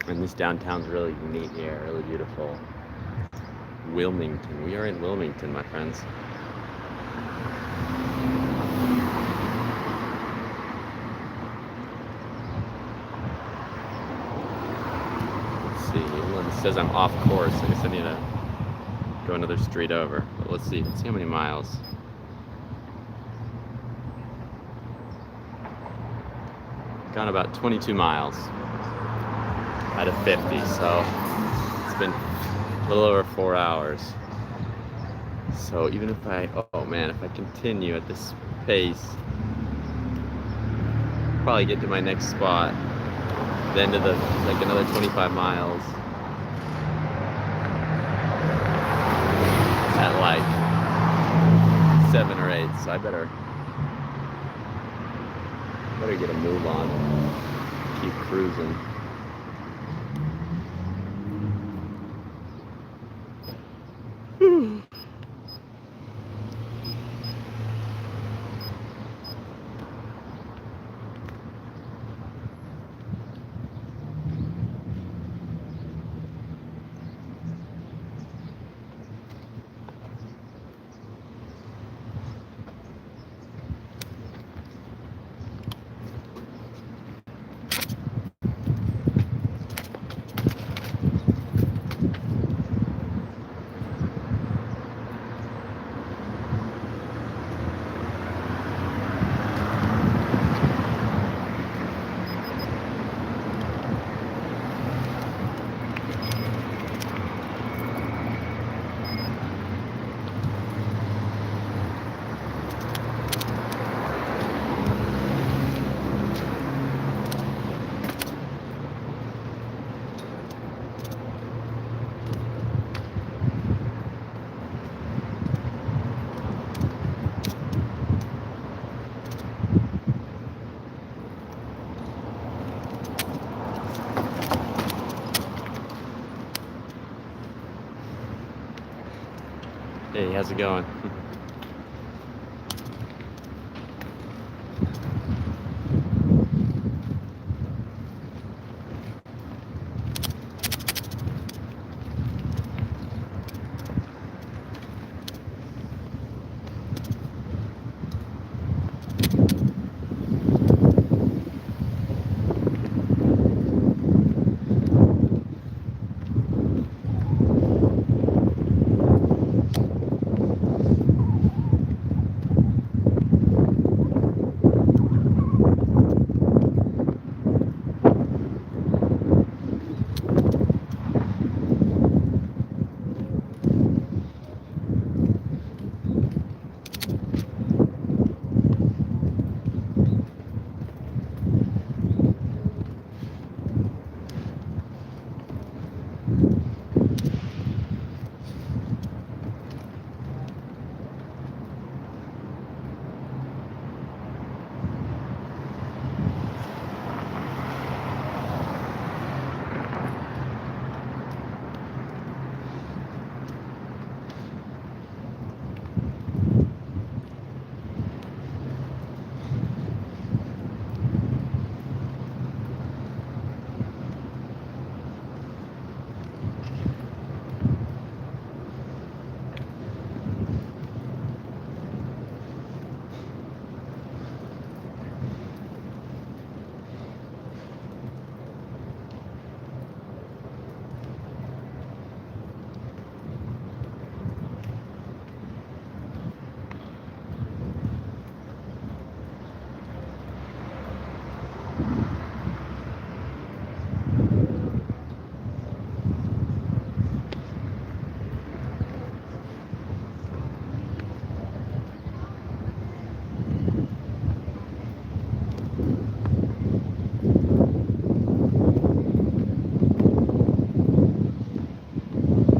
And this downtown's really neat here, really beautiful. Wilmington. We are in Wilmington, my friends. Let's see, it says I'm off course. I guess I need to go another street over. But let's see how many miles. Gone about 22 miles. Out of 50, so it's been a little over 4 hours. So even if if I continue at this pace, probably get to my next spot, then to another 25 miles at like 7 or 8. So I better Better get a move on. Keep cruising. Hey, how's it going?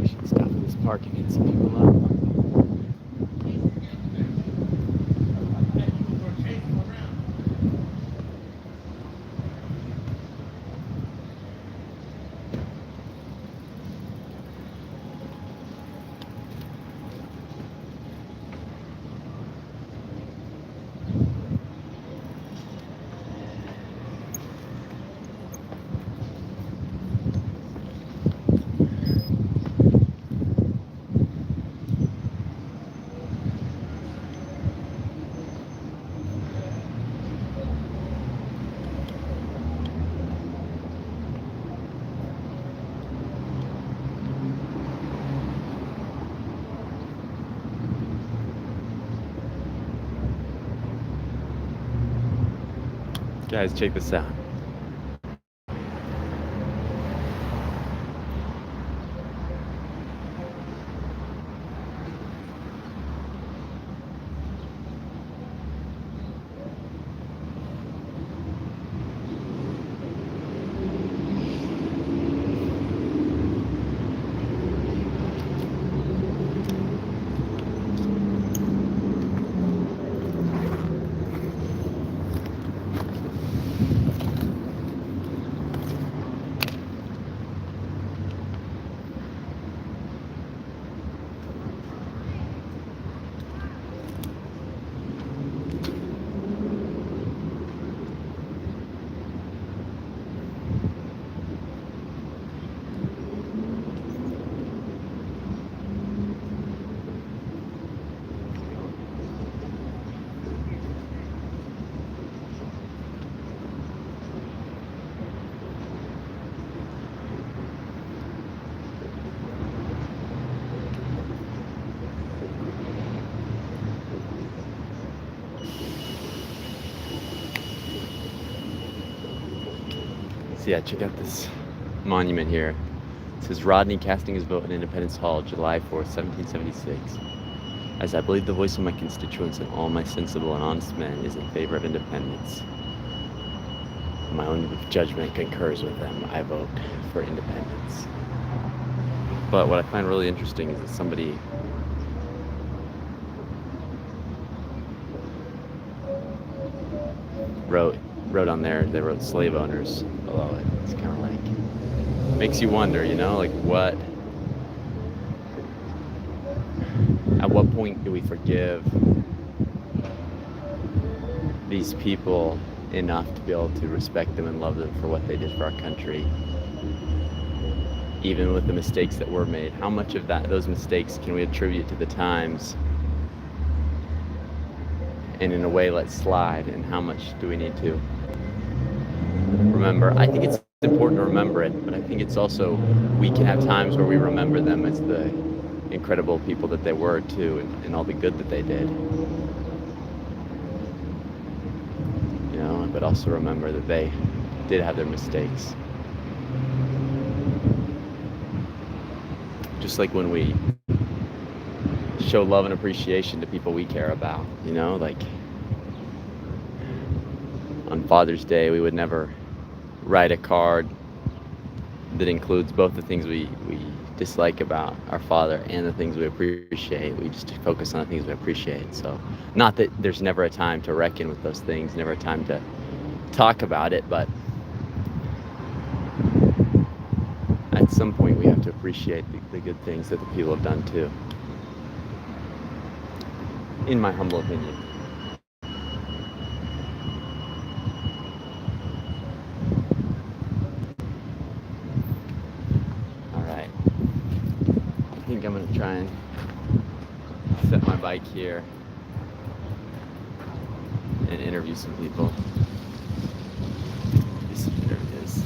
We should stop at this park and hit some people up. Guys, check this out. So yeah, check out this monument here. It says Rodney casting his vote in Independence Hall, July 4th, 1776. As I believe the voice of my constituents and all my sensible and honest men is in favor of independence. My own judgment concurs with them. I vote for independence. But what I find really interesting is that somebody wrote on there, they wrote slave owners below it. It's kind of like, makes you wonder, you know, like at what point do we forgive these people enough to be able to respect them and love them for what they did for our country, even with the mistakes that were made? How much of those mistakes can we attribute to the times and in a way let slide, and how much do we need to remember? I think it's important to remember it, but I think it's also, we can have times where we remember them as the incredible people that they were too, and all the good that they did. You know, but also remember that they did have their mistakes. Just like when we show love and appreciation to people we care about, you know, like on Father's Day, we would never write a card that includes both the things we dislike about our father and the things we appreciate. We just focus on the things we appreciate. So not that there's never a time to reckon with those things, never a time to talk about it, but at some point we have to appreciate the good things that the people have done too, in my humble opinion. All right, I think I'm gonna try and set my bike here and interview some people. There it is.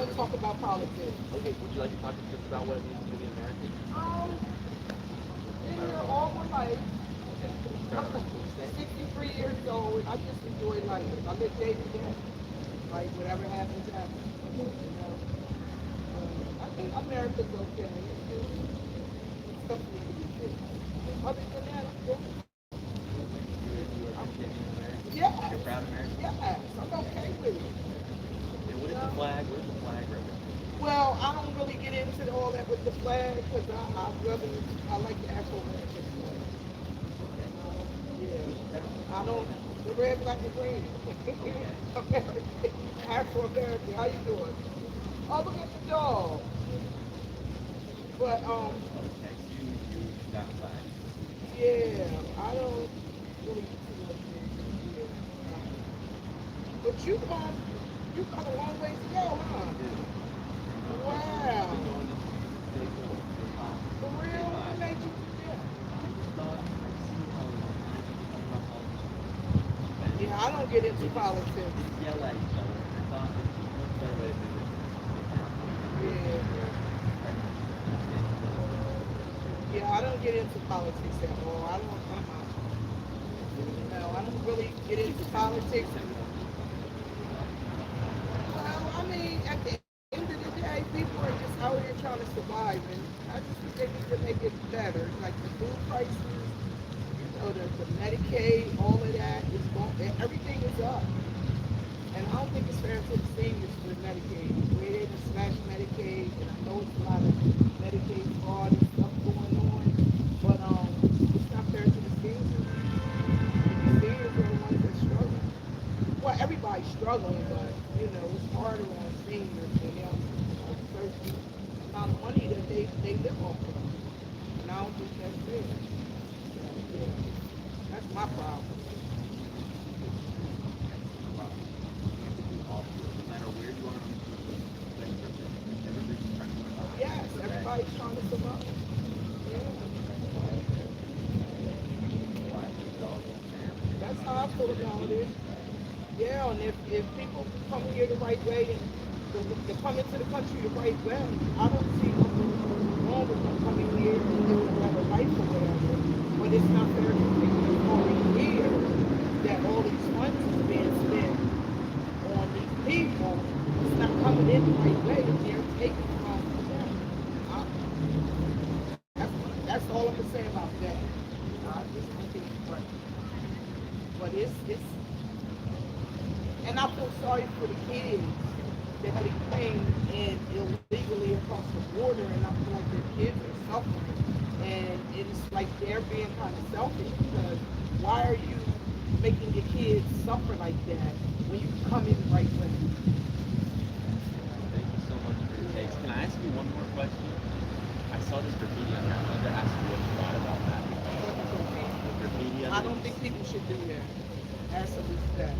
don't talk about politics. Okay, would you like to talk just about what it means to be American? Been here all my life. I'm 63 years old. I just enjoy life. I live day to day. Like whatever happens, happens. You know. I think America's okay. It's something to be fixed. Other than that, I'm good. Yes. You're proud American? Yes. I'm okay with it. And what is the flag? What is the flag represent? Well, I don't really get into all that with the flag because I like the Afro-American flag. Yeah, I don't, the red, black, and green. American, Afro-American, how you doing? Oh, look at the dog. But, Okay, so you got flag. yeah, I don't really see what yeah. But you got a long ways to go, huh? Wow. For real? What made you do that? Yeah, I don't get into politics. Yell at each other. I thought it was a better way to do it. Yeah, I don't get into politics at all. I don't really get into politics. Well, I mean, at the end of the day, people are just out here trying to survive, and I just think they need to make it better. Like the food prices, the Medicaid, all of that is going, everything is up. And I don't think it's fair to the seniors with Medicaid. The way they just smash Medicaid, and I know it's a lot of Medicaid fraud and stuff going on, but it's not fair to the seniors. The seniors are the ones that struggle. Well, everybody's struggling, but it's harder on seniors when they have a certain amount of money that they live off of. And I don't think that's fair. So, yeah, that's my problem. Yes, everybody's trying to survive. Yeah. That's how I feel about it. Yeah, and if people come here the right way and they come into the country the right way, I don't see nothing wrong with them coming here and living a better life or whatever. But it's not fair to people that's already here that all these funds is being spent on these people. It's not coming in the right way and they're taking from them. That's all I'm gonna say about that. I just don't think it's right. But it's and I feel sorry for the kids that they came in illegally across the border, and I feel like their kids are suffering. And it's like they're being kind of selfish because why are you making your kids suffer like that when you come in the right way? Thank you so much for your takes. Can I ask you one more question? I saw this graffiti on here. I wanted to ask you what you thought about that. The graffiti I don't think people should do that. Have some respect.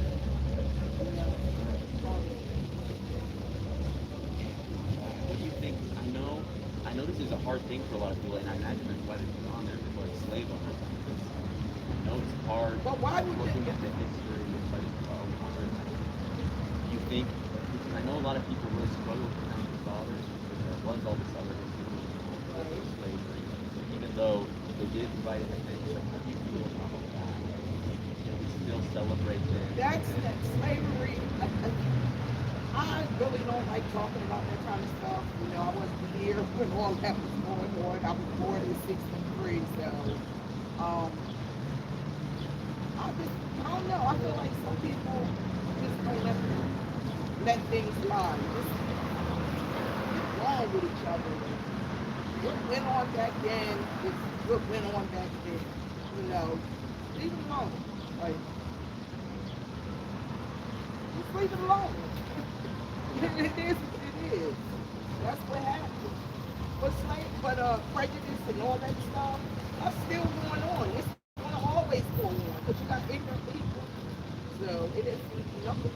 What do you think? I know this is a hard thing for a lot of people, and I imagine that's why they put it on there before it's slave owners. Because I know it's hard. But why would looking they? at the history of like do you think? I know a lot of people really struggle with founding fathers because there was all this other history of slavery. Even though they did provide independence, like, how do you feel about that? We still celebrate them. That's that slavery. I really don't like talking about that kind of stuff. I wasn't here when all that was going on. I was born in '63, so I don't know. I feel like some people just don't let things lie. Just get wrong with each other. What went on back then is what went on back then. Leave it alone. Like, just leave it alone. It is what it is. That's what happened. But prejudice and all that stuff, that's still going on. It's going to always go on because you got ignorant people. So it is nothing.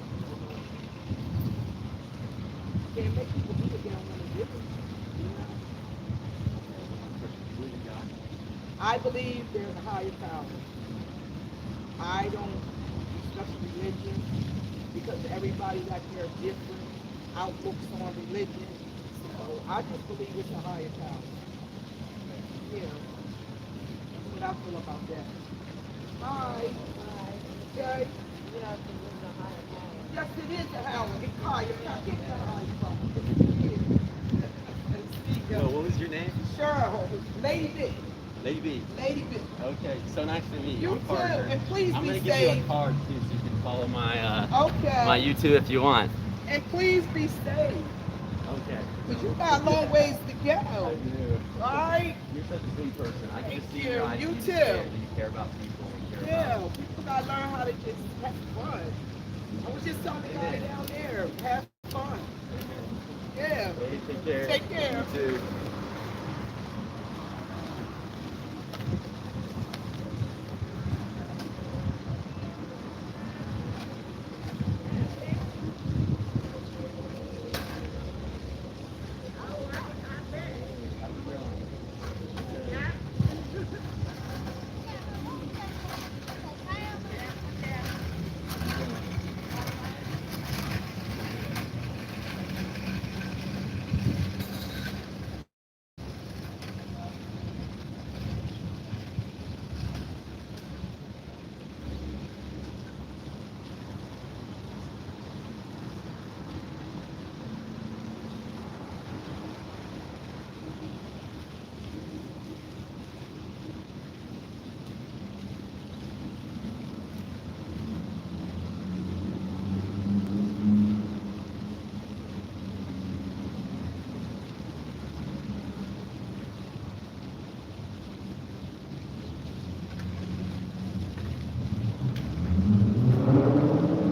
You can't make people do what they don't want to do. I believe there's a higher power. I don't discuss religion because everybody got their different outlooks on religion. So I just believe it's a higher power. Yeah, that's what I feel about that. Bye. Okay. Yes, it is a higher. It's higher. I get the higher power. Well, what was your name? Cheryl, Lady B. Lady B. Lady B. Okay, so nice to meet you. You I'm too, Carter. and please I'm be gonna give you a safe. card too, so you can follow my Okay. my YouTube if you want. And please be safe, Okay. because you got a long ways to I go. do. All right? You're such a sweet person. I can Thank just see you. your eyes. You just too. care that you care about people and care Yeah, about. people got to learn how to just have fun. I was just telling the guy down there, have fun. Yeah. Hey, take care. Take care. You too.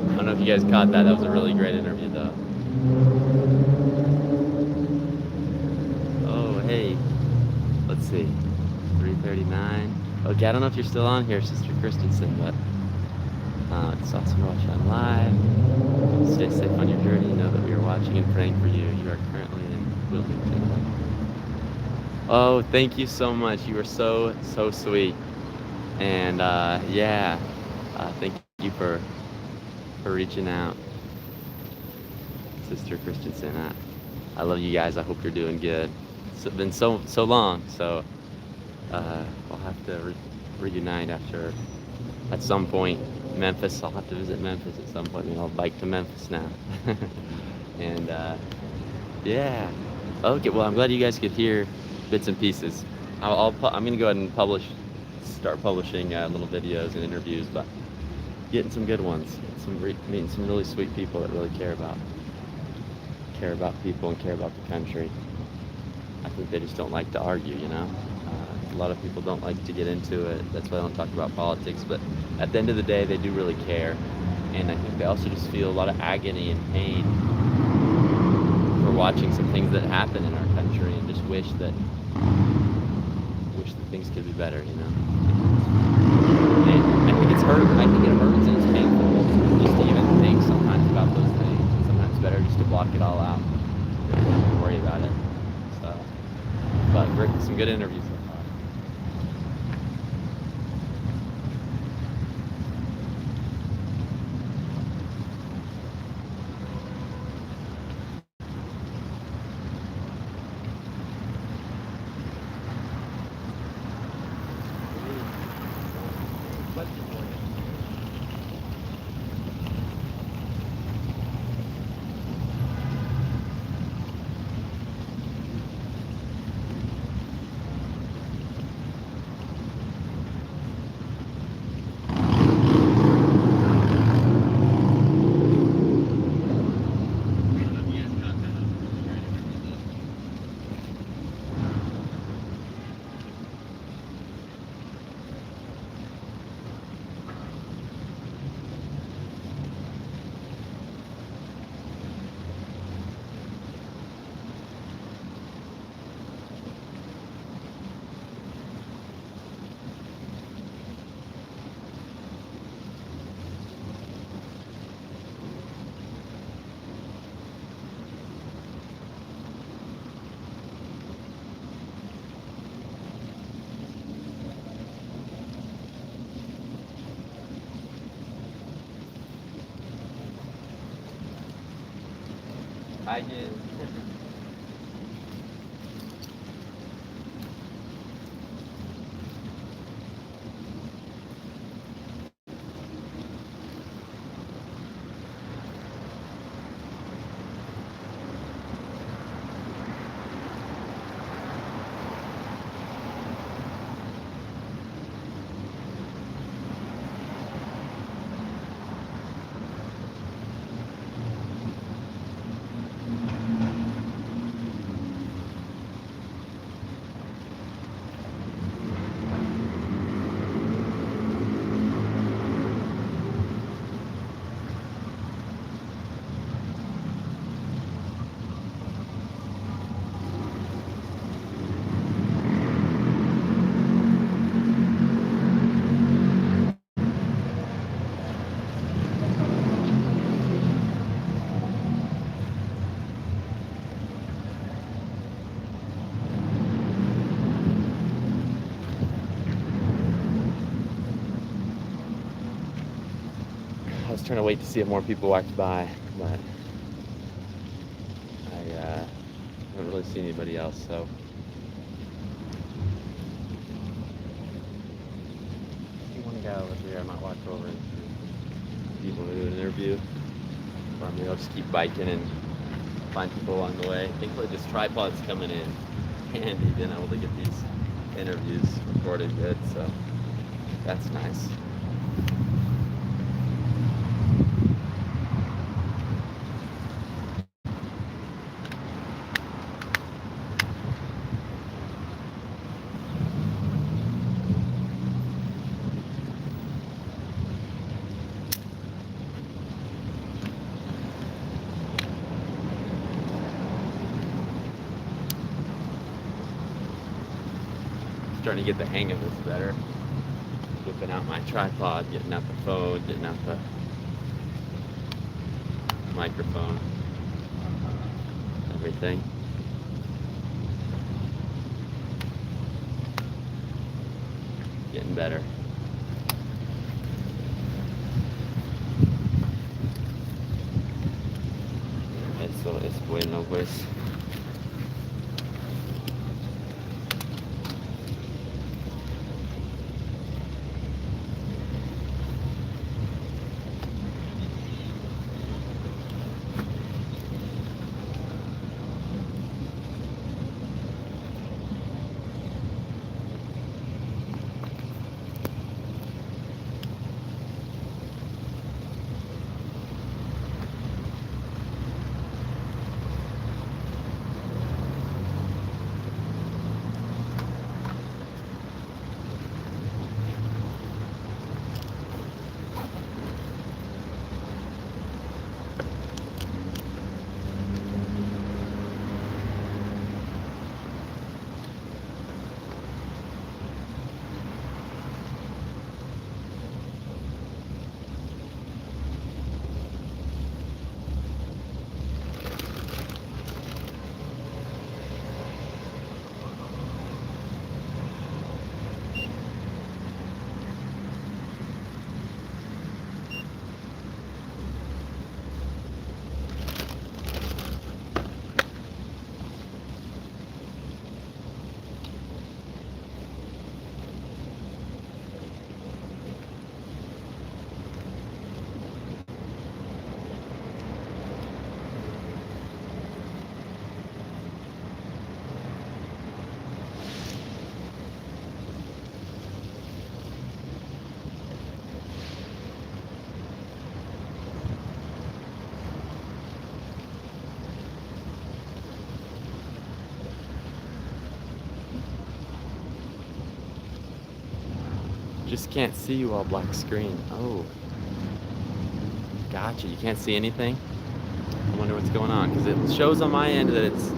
I don't know if you guys caught that. That was a really great interview, though. Oh, hey. Let's see. 3:39. Okay, I don't know if you're still on here, Sister Christensen, but it's awesome to watch you on live. Stay safe on your journey. Know that we are watching and praying for you. You are currently in Wilmington. Oh, thank you so much. You were so sweet. And yeah, thank you for reaching out, Sister Christensen. I love you guys. I hope you're doing good. It's been so long, so we'll have to reunite after, at some point, Memphis. I'll have to visit Memphis at some point. I'll bike to Memphis now. And yeah. Okay, well, I'm glad you guys could hear bits and pieces. I'm gonna go ahead and start publishing little videos and interviews, but getting some good ones, meeting some really sweet people that really care about people and care about the country. I think they just don't like to argue, you know. A lot of people don't like to get into it. That's why I don't talk about politics. But at the end of the day, they do really care, and I think they also just feel a lot of agony and pain for watching some things that happen in our country, and just wish that things could be better, you know. And I think it's hurt. I think it hurts and it's painful just to even think sometimes about those things. And sometimes it's better just to block it all out. You don't have to worry about it. So, but some good interviews so far. Hiking. I was trying to wait to see if more people walked by, but I haven't really seen anybody else, so. I see one guy over here. I might walk over and see people to do an interview. Or maybe I'll just keep biking and find people along the way. Thankfully, this tripod's coming in handy, being able to get these interviews recorded good, so that's nice. Starting to get the hang of this better. Whipping out my tripod, getting out the phone, getting out the microphone, everything. Getting better. Eso es bueno, pues. Just can't see you all black screen. Oh. Gotcha. You can't see anything? I wonder what's going on, because it shows on my end that it's...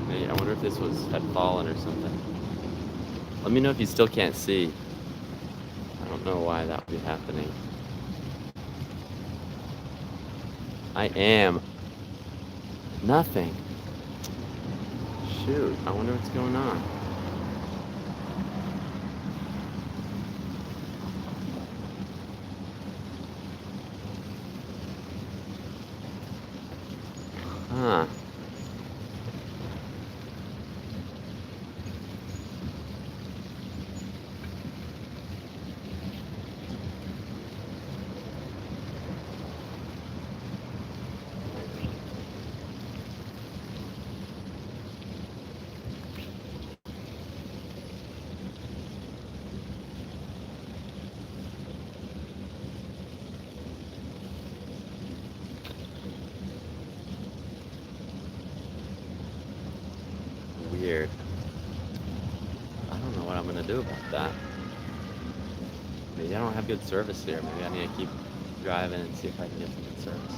Maybe, I wonder if this had fallen or something. Let me know if you still can't see. I don't know why that would be happening. I am. Nothing. Shoot, I wonder what's going on. that. Maybe I don't have good service here. Maybe I need to keep driving and see if I can get some good service.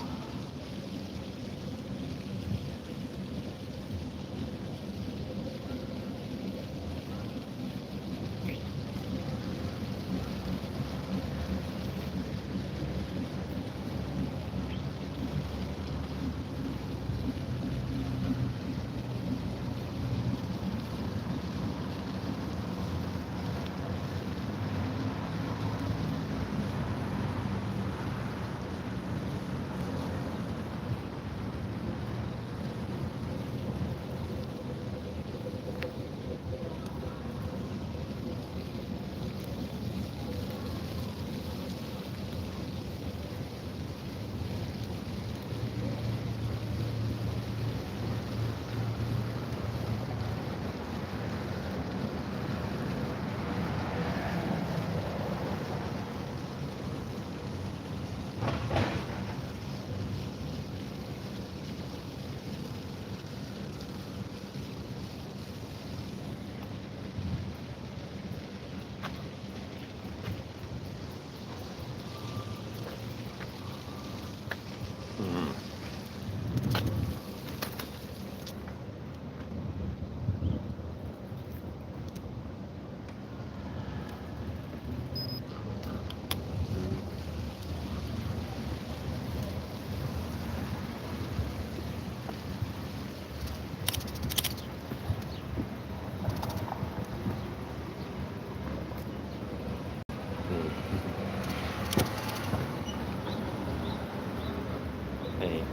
Hey.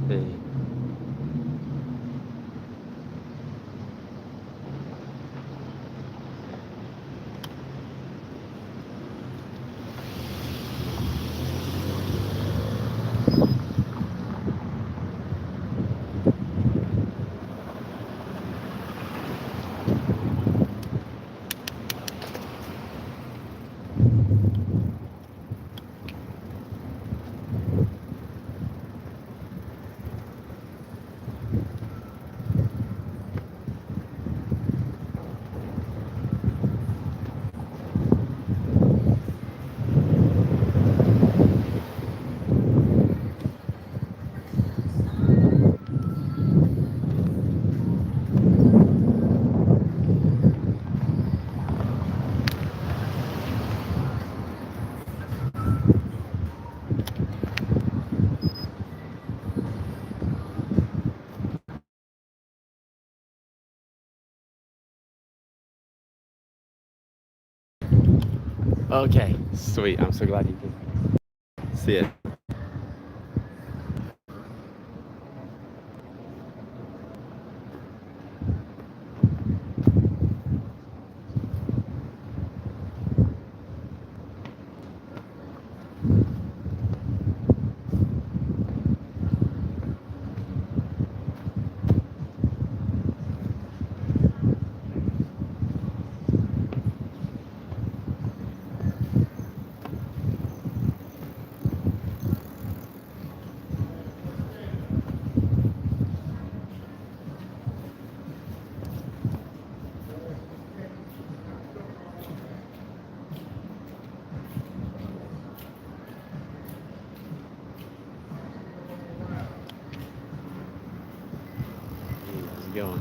Hey. Okay, sweet. I'm so glad you did. See it. How's it going?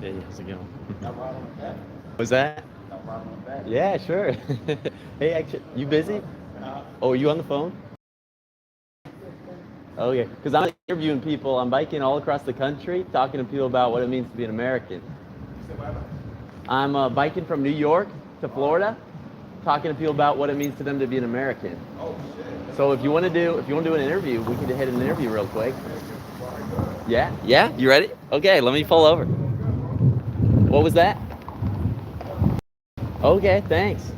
Hey, how's it going? Was that? Yeah, sure. Hey, actually, you busy? Oh, are you on the phone? Okay, because I'm interviewing people. I'm biking all across the country, talking to people about what it means to be an American. I'm biking from New York to Florida, talking to people about what it means to them to be an American. So if you want to do an interview, we can hit an interview real quick. Yeah, yeah. You ready? Okay, let me pull over. What was that? Okay, thanks.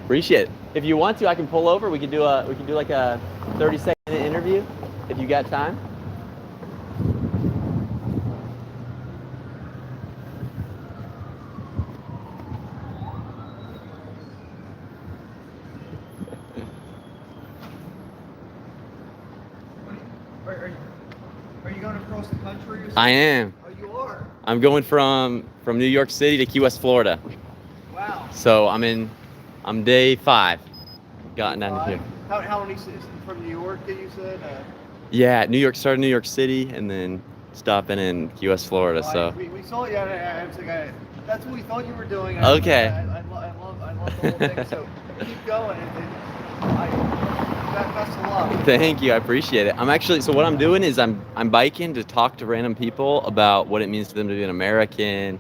Appreciate it. If you want to, I can pull over. We could do like a 30-second interview if you got time. Are you going across the country or something? I am. Oh, you are? I'm going from New York City to Key West, Florida. Wow. So I'm day 5. Gotten down here. How many from New York did you said? Yeah, New York, started New York City and then stopping in Key West, Florida. So we saw you. I was like, that's what we thought you were doing. Okay. I love the whole thing. So keep going. Best of luck. thank you, I appreciate it. So what I'm doing is I'm biking to talk to random people about what it means to them to be an American,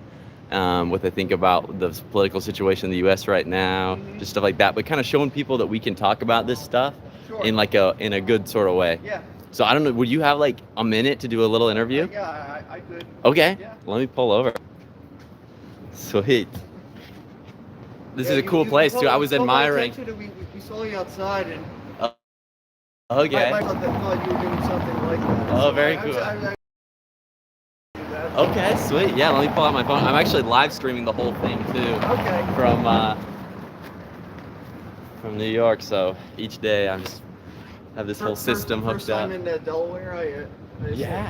what they think about the political situation in the U.S. right now, just stuff like that. But kind of showing people that we can talk about this stuff Sure. in a good sort of way. Yeah. So I don't know, would you have like a minute to do a little interview? Yeah, I could. Okay, Yeah. let me pull over. Sweet. This is a cool you place caught- too. I was you caught my admiring. attention and we saw you outside and Okay. I thought you were doing something like that. Oh, So very I- cool. I do that. Okay, sweet. Yeah, let me pull out my phone. I'm actually live streaming the whole thing too Okay. from New York. So each day I'm just have this whole system First hooked time up. in Yeah, Delaware.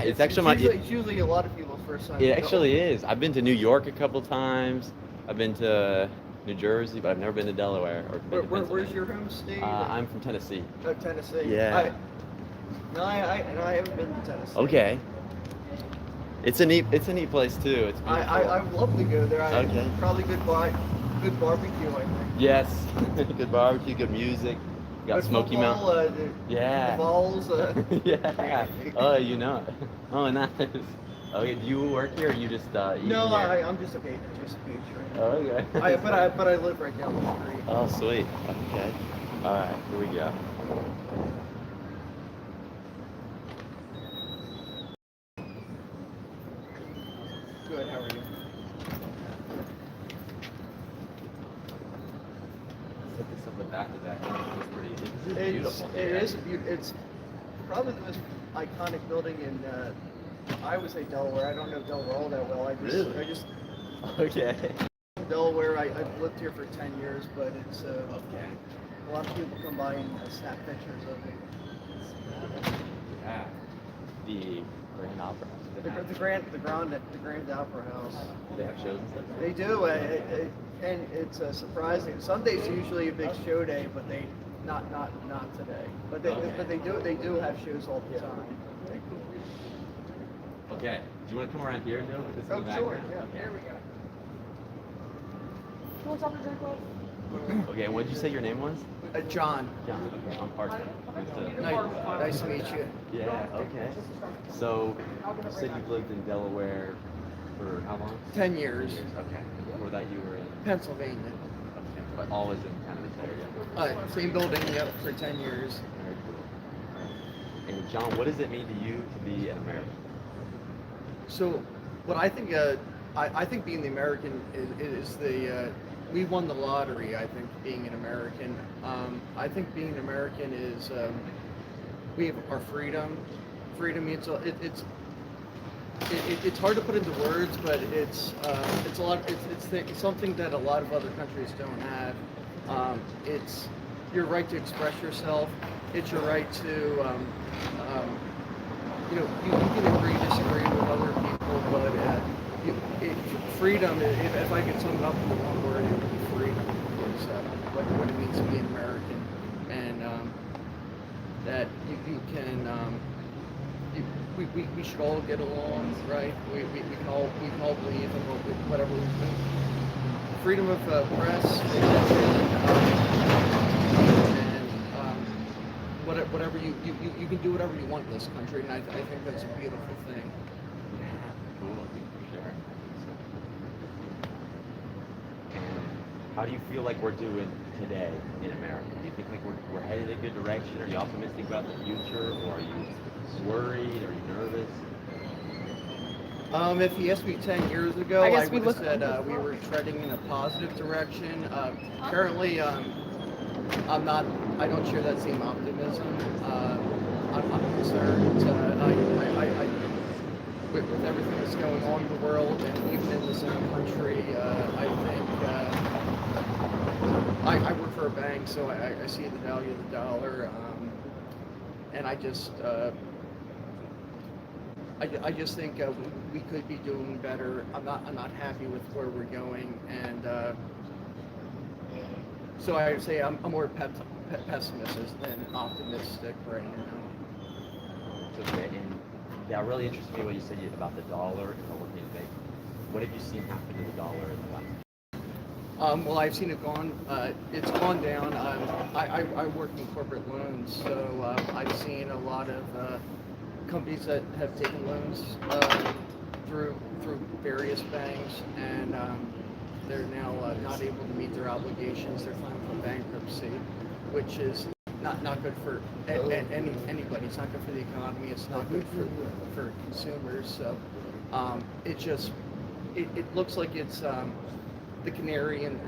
it's actually it's usually a lot of people's first time. It in actually Delaware. is. I've been to New York a couple times. I've been to New Jersey, but I've never been to Delaware or been to Where's Pennsylvania. your home state? I'm from Tennessee. Oh, Tennessee. Yeah. I haven't been to Tennessee. Okay. It's a neat place too. It's beautiful. I would love to go there. Okay. Probably good barbecue, I think. Yes. Good barbecue, good music. You got Good Smoky football, Mountain. The Yeah. Vols. Yeah. Oh, you know it. Oh, nice. Okay, do you work here or you just eat No, here? I'm just a patron. Oh, okay. But I live right down the street. Oh, sweet. Okay. All right, here we go. Good. How are you? Set this up the back of that. It's pretty. It's beautiful. It's probably the most iconic building in. I would say Delaware. I don't know Delaware all that well. Really? I just Okay. Delaware. I've lived here for 10 years, but it's Okay. a lot of people come by and snap pictures of it. Yeah. The Grand Opera. The Grand Opera House. They have shows and stuff. They do, and it's surprising. Sundays usually a big show day, but not today. But they do have shows all the time. Okay. Do you want to come around here and do it? This is Oh, the sure. background? Yeah. Here we go. Okay, what did you say your name was? John. John. Okay, I'm Parker. Nice to meet you. Yeah, okay. So, you said you've lived in Delaware for how long? 10 years. Okay. Before that you were in, Pennsylvania. okay, but always in kind of this area. Same building, yep, for 10 years. Very cool. And John, what does it mean to you to be an American? So, what I think, I think being the American is the, we won the lottery, I think, being an American. I think being an American is, we have our freedom. Freedom means, it's hard to put into words, but it's a lot, it's something that a lot of other countries don't have. It's your right to express yourself. It's your right to, you can agree, disagree with other people, but freedom, if I could sum it up in one word, it would be freedom. Is what it means to be an American, and that you can, we should all get along, right? We can all believe in whatever we think. Freedom of press, and whatever you can do whatever you want in this country, and I think that's a beautiful thing. Cool, I think for sure. And how do you feel like we're doing today in America? Do you think like we're headed in a good direction? Are you optimistic about the future, or are you worried? Are you nervous? If you asked me 10 years ago, I I, guess we would have look- said we were treading in a positive direction. Currently, I'm not. I don't share that same optimism. I'm concerned. With everything that's going on in the world and even in this own country, I think I work for a bank, so I see the value of the dollar, and I just think we could be doing better. I'm not happy with where we're going, and so I would say I'm more pessimistic than optimistic right now. It's okay. And that really interests me what you said about the dollar and the working day. What have you seen happen to the dollar in the last? Well, I've seen it it's gone down. I work in corporate loans, so I've seen a lot of companies that have taken loans through various banks, and they're now not able to meet their obligations. They're filing for bankruptcy, which is not good for anybody. It's not good for the economy. It's not good for consumers. So it looks like it's the canary in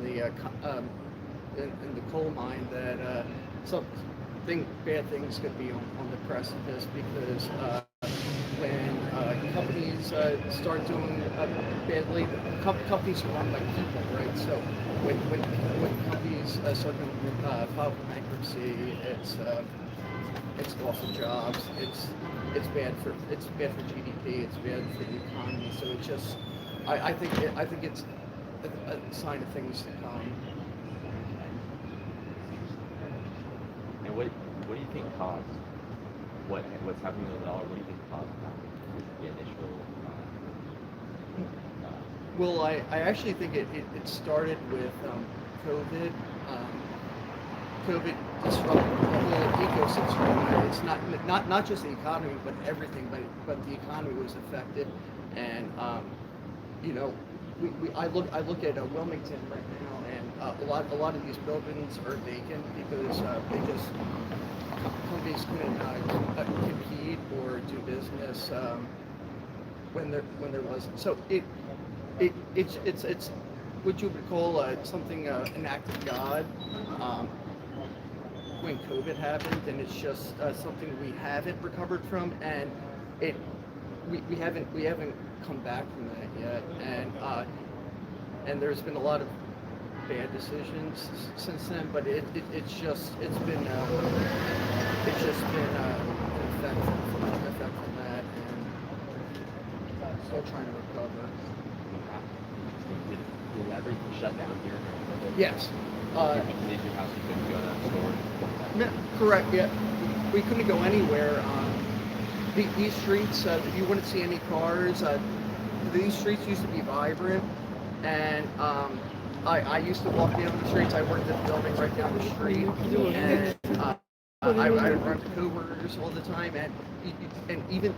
the coal mine that bad things could be on the precipice, because when companies start doing badly, companies are run by people, right? So when companies start to file for bankruptcy, it's loss of jobs. It's bad for GDP. It's bad for the economy. So it's just I think it's a sign of things to come. And what do you think caused what's happening with the dollar? What do you think caused that? The initial. Well, I actually think it started with COVID. COVID disrupted the whole ecosystem. It's not just the economy, but everything. But the economy was affected, and I look at Wilmington right now, and a lot of these buildings are vacant because companies couldn't compete or do business when there wasn't. So it's what you would call something an act of God when COVID happened, and it's just something we haven't recovered from, and we haven't come back from that yet, and there's been a lot of bad decisions since then, but it's been an effect from that, and still trying to recover. Did everything shut down here? Yes. You leave your house, you couldn't go to the store. Correct. Yeah, we couldn't go anywhere. These streets, you wouldn't see any cars. These streets used to be vibrant, and I used to walk down the streets. I worked at the building right down the street, and I would run to Coopers all the time, and even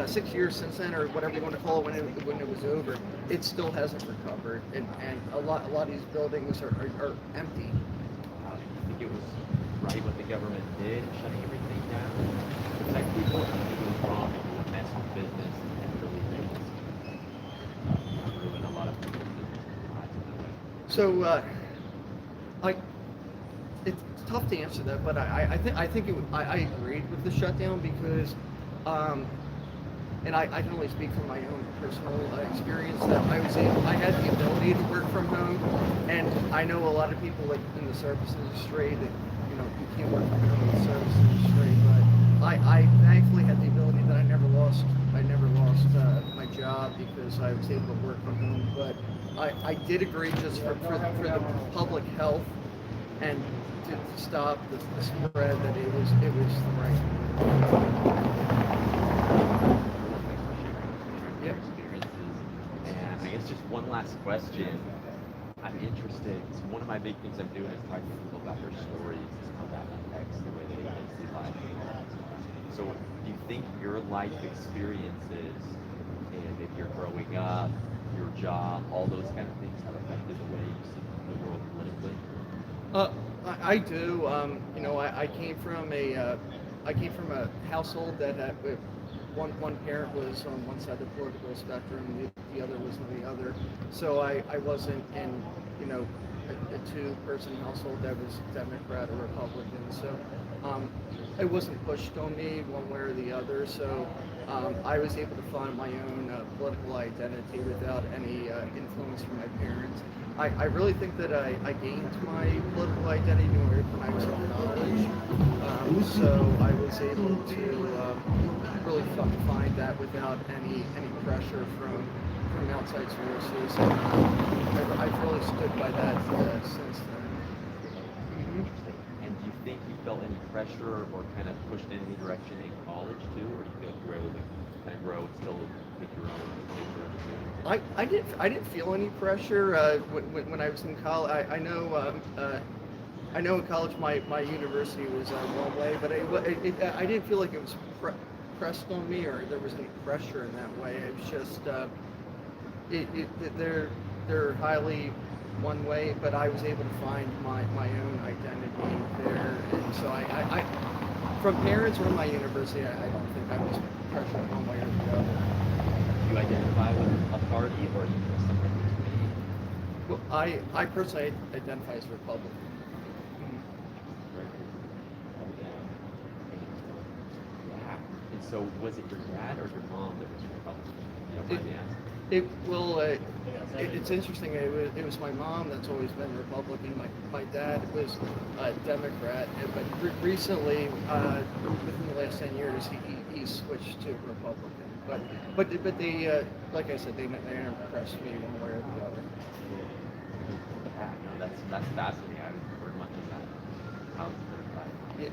6 years since then, or whatever you want to call it, when it was over, it still hasn't recovered, and a lot of these buildings are empty. I think it was right what the government did, shutting everything down to protect people. I think it was wrong. It messed with business and really ruined a lot of people's lives. So, it's tough to answer that, but I think I agreed with the shutdown because, and I can only speak from my own personal experience, that I had the ability to work from home, and I know a lot of people like in the service industry that you can't work from home in the service industry, but I thankfully had the ability that I never lost my job because I was able to work from home. But I did agree just for the public health and to stop the spread that it was the right. your experiences. And I guess just one last question. I'm interested. So one of my big things I'm doing is talking to people about their stories, how that affects the way they see life. So do you think your life experiences and if you're growing up, your job, all those kind of things have affected the way you see the world politically? I do. I came from a household that had one parent was on one side of the political spectrum, the other was on the other. So I wasn't in a two-person household that was Democrat or Republican. So it wasn't pushed on me one way or the other. So I was able to find my own political identity without any influence from my parents. I really think that I gained my political identity when I was in college. So I was able to really find that without any pressure from outside sources. I've really stood by that since then. Interesting. And do you think you felt any pressure or kind of pushed in any direction in college too, or do you feel like you were able to kind of grow and still make your own paper? I didn't feel any pressure when I was in college. I know in college my university was one way, but I didn't feel like it was pressed on me or there was any pressure in that way. It was just they're highly one way, but I was able to find my own identity there, and so I from parents or my university, I don't think I was pressured one way or the other. Do you identify with a party or are you somewhere between? Well, I personally identify as Republican. Yeah. And so was it your dad or your mom that was Republican? You don't mind me asking. It's interesting. It was my mom that's always been Republican. My dad was a Democrat, but recently, within the last 10 years, he switched to Republican. But they, like I said, they never pressed me one way or the other. Yeah, no, that's fascinating. I haven't heard much of that. How it's been Yeah.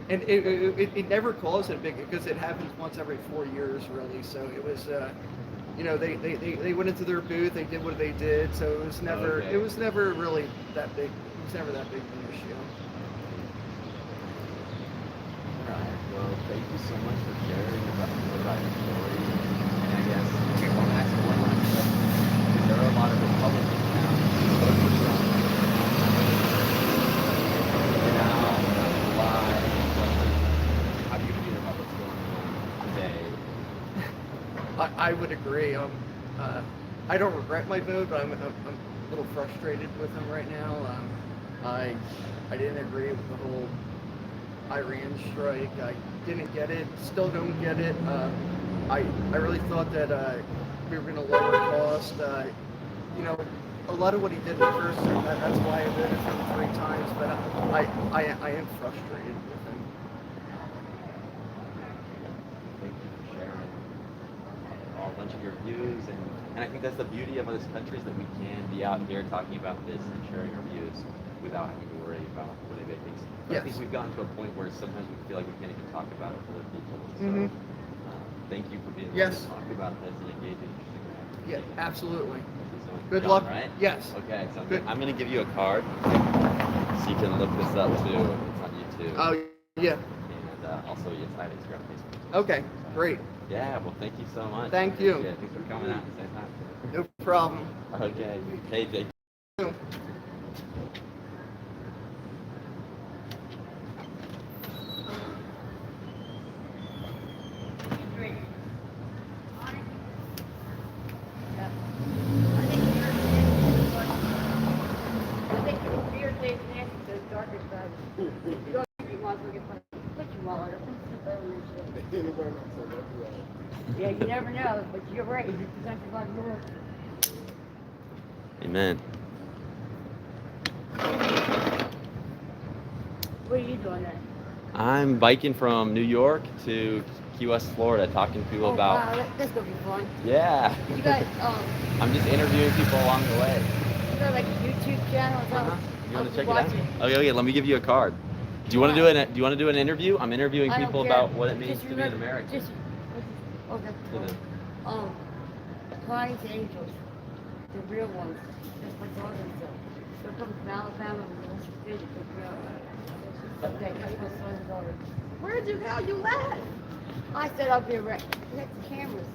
And it never caused it big because it happens once every 4 years, really. So it was, they went into their booth, they did what they did. So it was never really that big. It was never that big of an issue. All right. Well, thank you so much for sharing about your story. And I guess I want to ask you one last question. Because there are a lot of Republicans now who vote for Trump. Now, July, how do you feel about what's going on today? I would agree. I don't regret my vote, but I'm a little frustrated with him right now. I didn't agree with the whole Iran strike. I didn't get it. Still don't get it. I really thought that we were going to lower cost. A lot of what he did in the first term, that's why I voted for him 3 times. But I am frustrated with him. Thank you for sharing a bunch of your views, and I think that's the beauty of this country is that we can be out here talking about this and sharing our views without having to worry about what anybody thinks. But I think we've gotten to a point where sometimes we feel like we can't even talk about it with other people. So thank you for being able to talk about this and engage in interesting Yeah, absolutely. So, Good John, luck. Right? Yes. Okay, so Good. I'm gonna give you a card so you can look this up too. It's on YouTube. Oh, yeah. And also, it's on Instagram, Facebook. Okay, great. Yeah, well, thank you so much. Thank you. Yeah, thanks for coming out at the same time. No problem. Okay. Hey, Jake. I think your beard days nasty, so it's darker side. You don't think you might as well get put your wallet or yeah, you never know, but you're right. You present your body more. Amen. What are you doing then? I'm biking from New York to Key West, Florida, talking to people about. Wow, that's gonna be fun. Yeah. You got I'm just interviewing people along the way. you got like a YouTube channel or something? You want I'll to check it watch out? Okay, let me give you a card. Do you want to do an? Do you want to do an interview? I'm interviewing I don't people care. about what it means Just to be an remember- American. Just, okay. You know. Connie's Angels, the real ones. That's my daughter's son. They're from Alabama and West Virginia. They're real. Okay, that's my son's daughter. Where'd you go? You left. I said I'll be right. Next the cameras.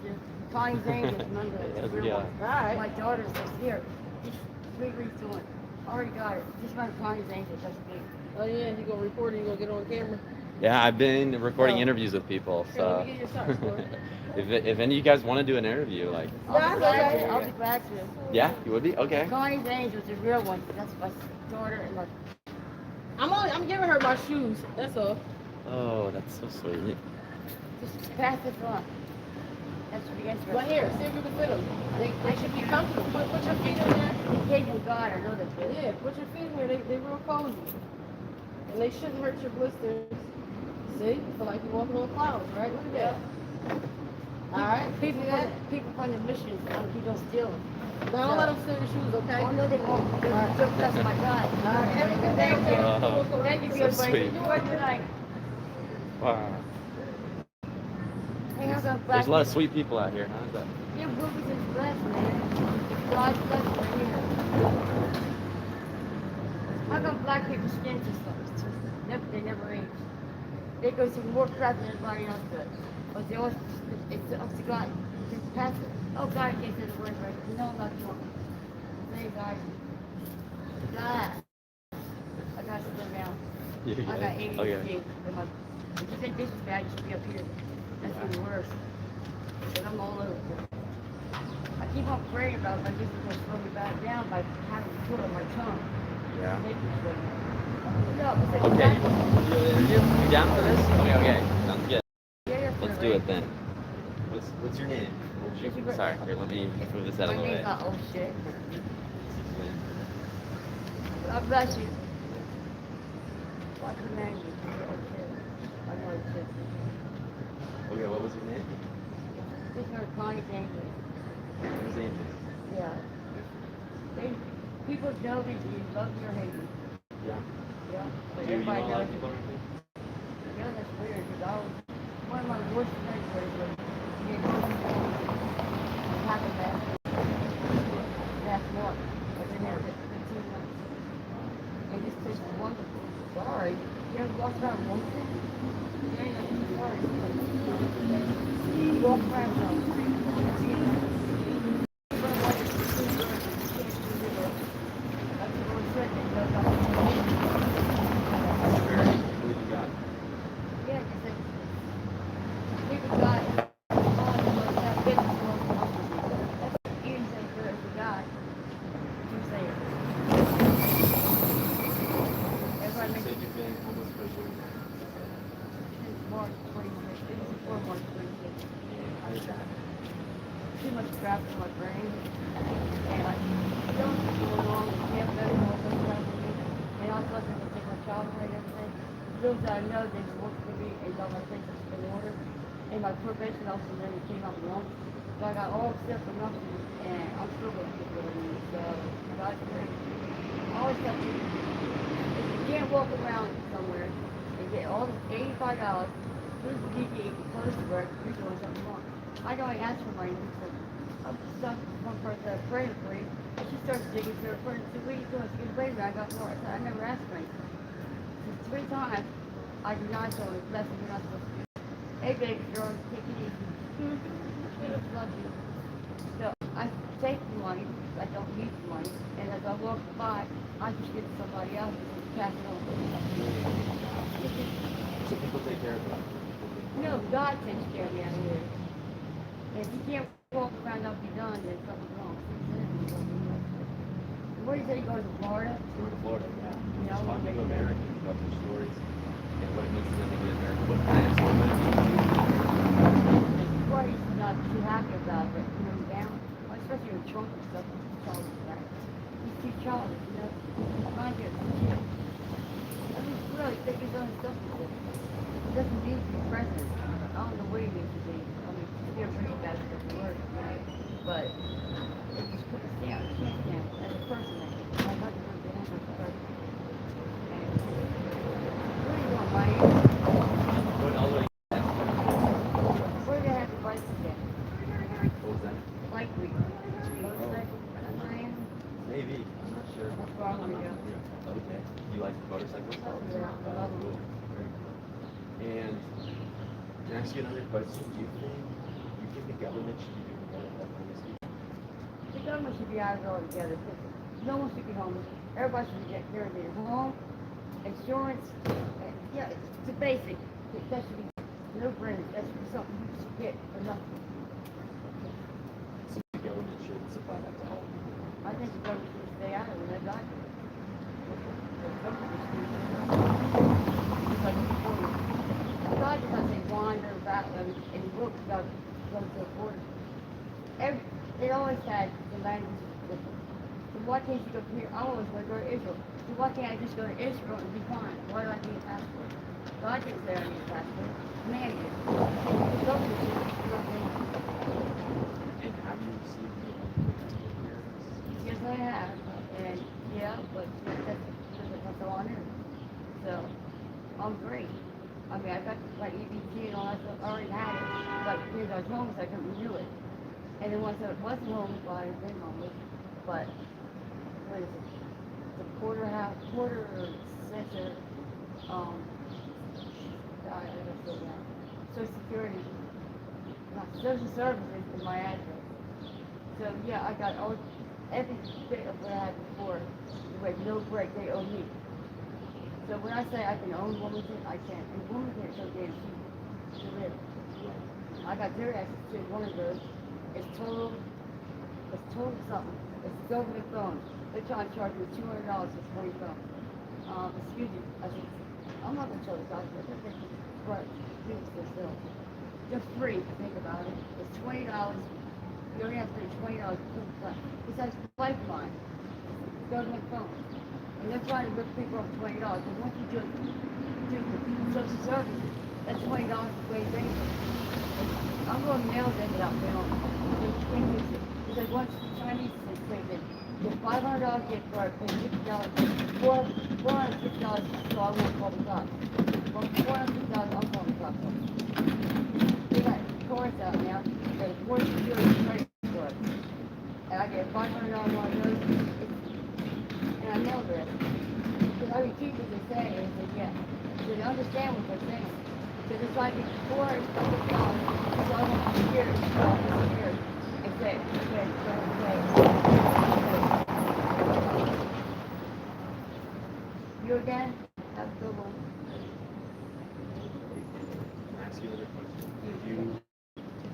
Connie's Angels, remember that? The real Yeah. ones. Alright. My daughter says, here, just read what he's doing. Already got it. Just run Connie's Angels, that's me. Oh yeah, you gonna record it, you gonna get on camera? Yeah, I've been recording Oh. interviews with people, Here, let so me get your socks, Lord. if any of you guys want to do an interview, like, I'll be glad to. I'll be glad to. yeah, you would be? Okay. Connie's Angels, the real ones. That's my daughter and my. I'm giving her my shoes, that's all. Oh, that's so sweet. Just pass this on. That's the answer. But here, see if you can fit them. They should be comfortable. Put your feet in there. The cage with God, I know that. Yeah, put your feet in there. They real cozy. And they shouldn't hurt your blisters. See? You feel like you're walking on clouds, right? Look at that. Alright? People from the missions, you don't steal them. Now don't let them steal your shoes, okay? Oh no, they won't. That's my God. Alright. Thank you. Oh, Thank you, so good buddy. sweet. Enjoy tonight. Wow. Hey, how's that There's black? a lot of sweet people out here, huh? Is that- Your movies is blessed, man. God's blessed right here. How come black people's skin just they never age? They go through more crap than everybody else does. But they always, it's up to God. Just pass it. Oh, God, I can't say the word right. No, I'm not drunk. Say God. God. I got to sit down. You I got good? ADHD. Okay. And my, if you think this is bad, you should be up here. That's even worse. But I'm all over the place. I keep on praying about it, but this is going to slow me back down by having to put on my tongue. Yeah. Make me slow down. No, but Okay. You down for this? Okay, okay. Sounds good. Yeah, Let's do it then. What's your name? Sorry, here, let me move this out of the My way. name's not old shit. God bless you. Why command you? Old shit. I know old shit. Okay, what was your name? This is Connie Danger. Zane. Yeah. They, people know that you love me or hate me. Yeah. Yeah. But Do you know everybody a lot knows of people it. around here? Yeah, that's weird, because I was, one of my worst nightmares was getting happened last month. I've been there for 15 months. And this place is wonderful. Sorry. You ever walk around Wilmington? Yeah, yeah, sorry. Walk around Who you got? Yeah, because people got that business going on. You say good for God. You say it. Everybody You makes said you've been homeless for a year. since March 26th. This is before March 26th. How did that? Too much crap in my brain. And I don't go along with can't better all those stuff with me. And I was looking to take my child away and everything. Those that I know they work for me and got my things in order. And my probation officer never came out wrong. So I got all except for nothing. And I'm still going to get rid of me. So God's great. I always tell people, if you can't walk around somewhere and get all the $85, who's the DD supposed to work, you're doing something wrong. I know I asked for money, so I'm stuck with one person that prayed for me, and she starts digging through her phone and said, what are you doing? She goes, wait a minute, I got more. I said, I never asked for anything. So 3 times, I denied someone, that's what you're not supposed to do. Hey baby girl, take it easy. I love you. So I take the money, I don't need the money, and as I walk by, I just give to somebody else and pass it on. So people take care of that. No, God takes care of me out here. If you can't walk around and be done, then something's wrong. Where do you say you go to Florida? Go to Florida, yeah. Yeah, Just I wanna talking to make it. Americans about their stories and what it means to them to be American. What kind of story it means. Before I used to not too happy about it, you know, down. Especially with Trump and stuff, he's childish back. He's too childish, you know. Mind you, I mean, really think he's done stuff with it. He doesn't need to be president. I don't know what he needs to be. I mean, he's pretty bad at the work, right? But it just put us down, can't down as a person. I like to work with him as a person. And what are you doing, buddy? What else are you? We're gonna have to bike again. What was that? Like we. where I want to go. Okay. You like motorcycles? Yeah, I love them. Cool. Very cool. And can I ask you another question? Do you think the government should be doing better at homeless people? The government should be out of it altogether. No one should be homeless. Everybody should get their home, insurance. Yeah, it's a basic. That should be no brainer. That should be something you should get for nothing. So the government should supply that to all people. I think the government should stay out of it. They're not. God does not say wander about in books about go to the border. They always had the language different. So why can't you go from here? I always want to go to Israel. So why can't I just go to Israel and be fine? Why do I need a passport? God didn't say I need a passport. Man did. The government should not me. And have you received the clearance? Yes, I have. And yeah, but that's all I knew. So I'm great. I mean, I got like EBT and all that stuff. I already had it. But because I was homeless, I couldn't renew it. And then once I wasn't homeless, I had been homeless. But what is it? The quarter center, I don't know that. Social Security, not Social Services is my address. So yeah, I got all every bit of what I had before. With no break, they owe me. So when I say I can own Wilmington, I can. And Wilmington is so damn cheap to live. I got their access to one of those. It's total something. It's government phone. They're trying to charge me $200 for 20 phones. Excuse me. I said, I'm not gonna tell the doctor. I think it's right. Do it yourself. Just free. Think about it. It's $20. You only have to pay $20 per phone. It's like Lifeline. It's government phone. And they're trying to rip people off $20. And once you do the social services, that's $20 is way bigger. I'm going to mail them out now. They can't use it. Because once the Chinese say that the $500 gift card pays $50, $450 so I won't call the cops. Well, $450 I'll call the cops. They got cards out now. There's more security credit card. And I get $500 on one of those. And I know that. Because I repeat what they say and they say, yeah. So they understand what they're saying. Because it's like before it's $50, so I want to hear it, so I want to hear it. And say, okay, you again? Have a good one. Can I ask you another question? Did you